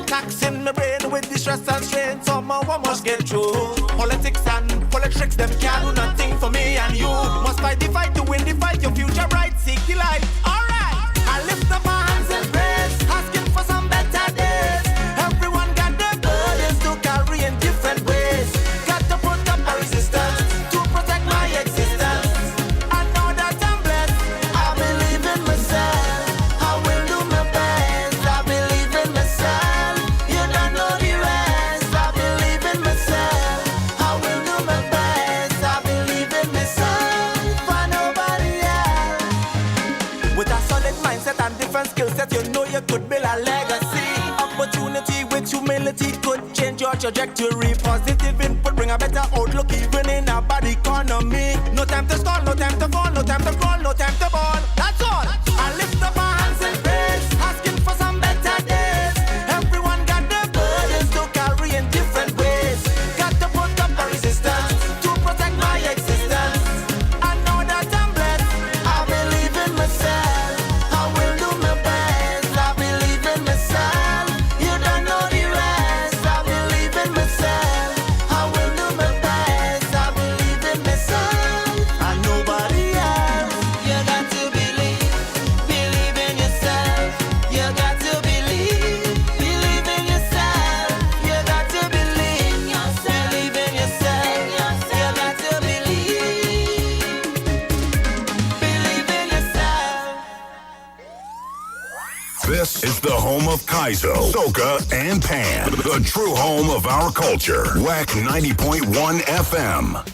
Taxing my brain with the stress and strain. Somehow I must get through. Politics and politics, them can't do nothing for me and you. Must fight the fight to win the fight. Your future bright, seek the light. Alright, I lift up my hands and praise, asking for some better days. Everyone got their burdens to carry in different ways. Got to put up a resistance to protect my existence. I know that I'm blessed. I believe in myself. I will do my best. I believe in myself. You don't know the rest. I believe in myself. I will do my best. I believe in myself. For nobody else. With a solid mindset and different skill set, you know you could build a legacy. Opportunity with humility could change your trajectory. Positive input bring a better outlook even in a bad economy. No time to stall, no time to fall, no time to crawl, no time to ball. That's all. I lift up my hands and praise, asking for some better days. Everyone got their burdens to carry in different ways. Got to put up a resistance to protect my existence. I know that I'm blessed. I believe in myself. home of Kaizo, Soca, and Pan. The true home of our culture. WACK 90.1 FM.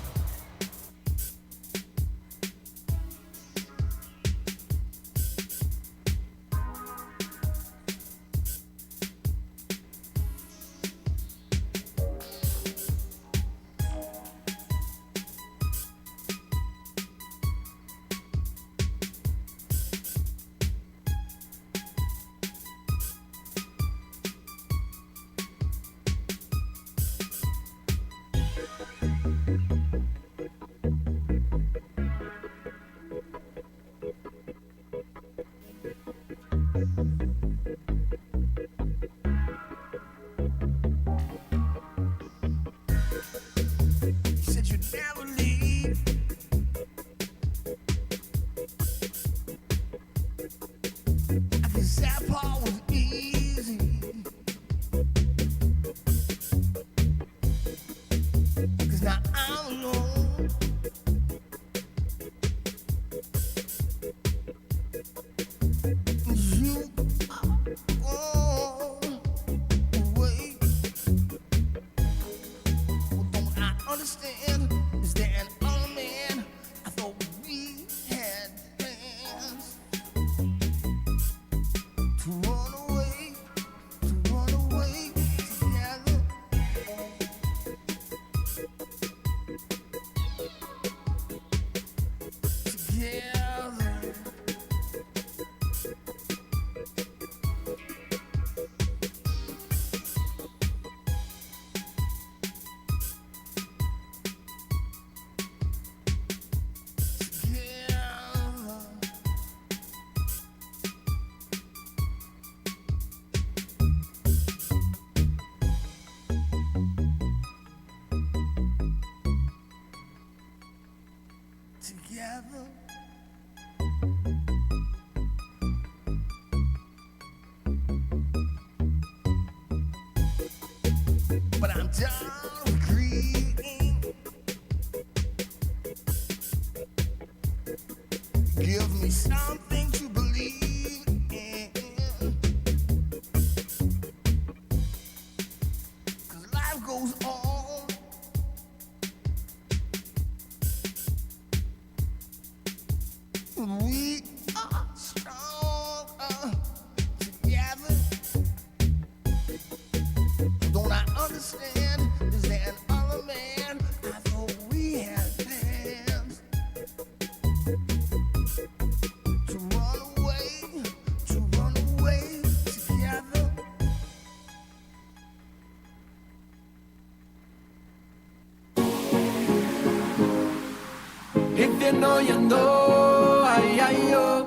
You know, ay, ay, yo.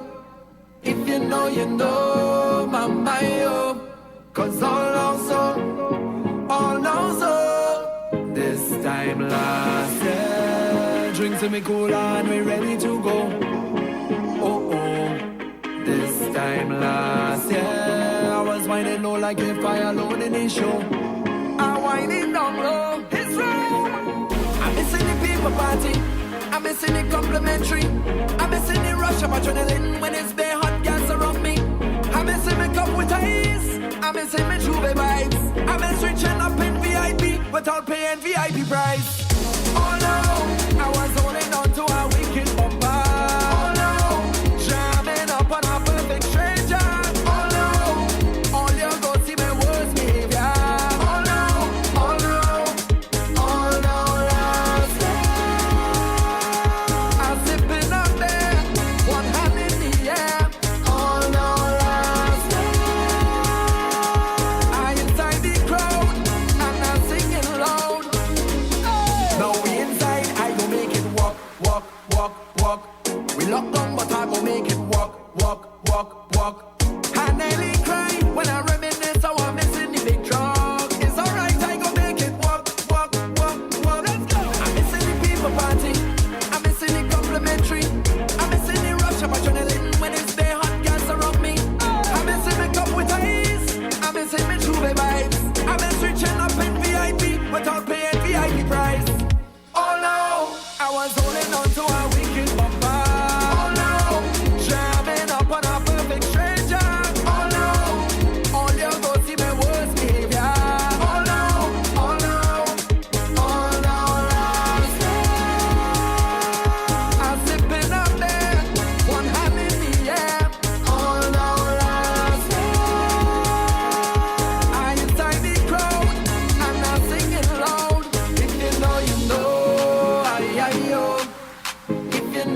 If you know, mama, yo. Cause all know so. This time last year, drinks in me cool and we ready to go. Oh, oh. This time last year, I was winding low like if I alone in the show. I'm winding down low, it's wrong. I'm missing the people party. I'm missing the complimentary. I'm missing the rush of adrenaline when it's bare hot gas around me. I'm missing my cup with ice. I'm missing my true vibes. I'm miss reaching up in VIP without paying VIP price. Oh no, I was holding on to a wicked bumper. Oh no, jamming up on a perfect stranger. Oh no, all you go see my worst behavior. Oh no, oh no, oh no, last night. Inside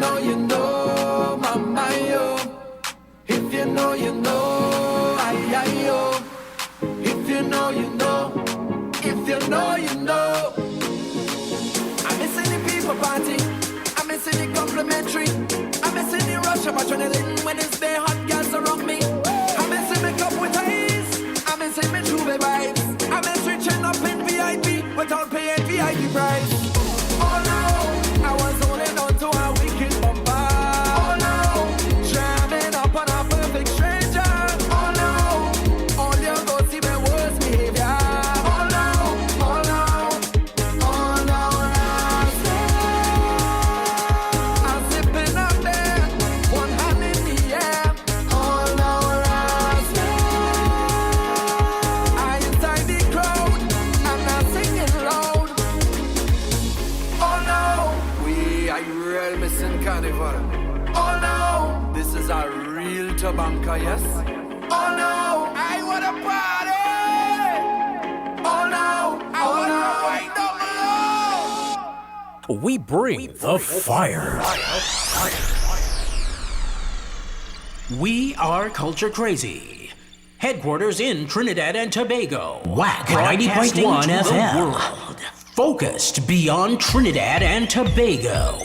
know, you know, mama, yo. If you know, you know, ay, yo. If you know, you know. If you know, you know. I'm missing the people party. I'm missing the complimentary. I'm missing the rush of adrenaline when it's there hot girls around me. I'm missing my cup with ice. I'm missing my true vibes. I'm switching up in VIP without paying VIP price. Oh no, I was holding on to a wicked bumper. Oh no, jamming up on a perfect stranger. Oh no, all you go see my worst behavior. Oh no, oh no, oh no, I'm zipping up there, one hand in the air. Oh no, I inside the crowd, I'm not singing loud. Oh no, we are real missing carnival. Oh no, this is a real Tabanka, yes. Oh no, I wanna party. Oh no, I wanna wind up low. We bring the fire. We are Culture Krazy. Headquarters in Trinidad and Tobago. WACK 90.1 FM. Focused beyond Trinidad and Tobago.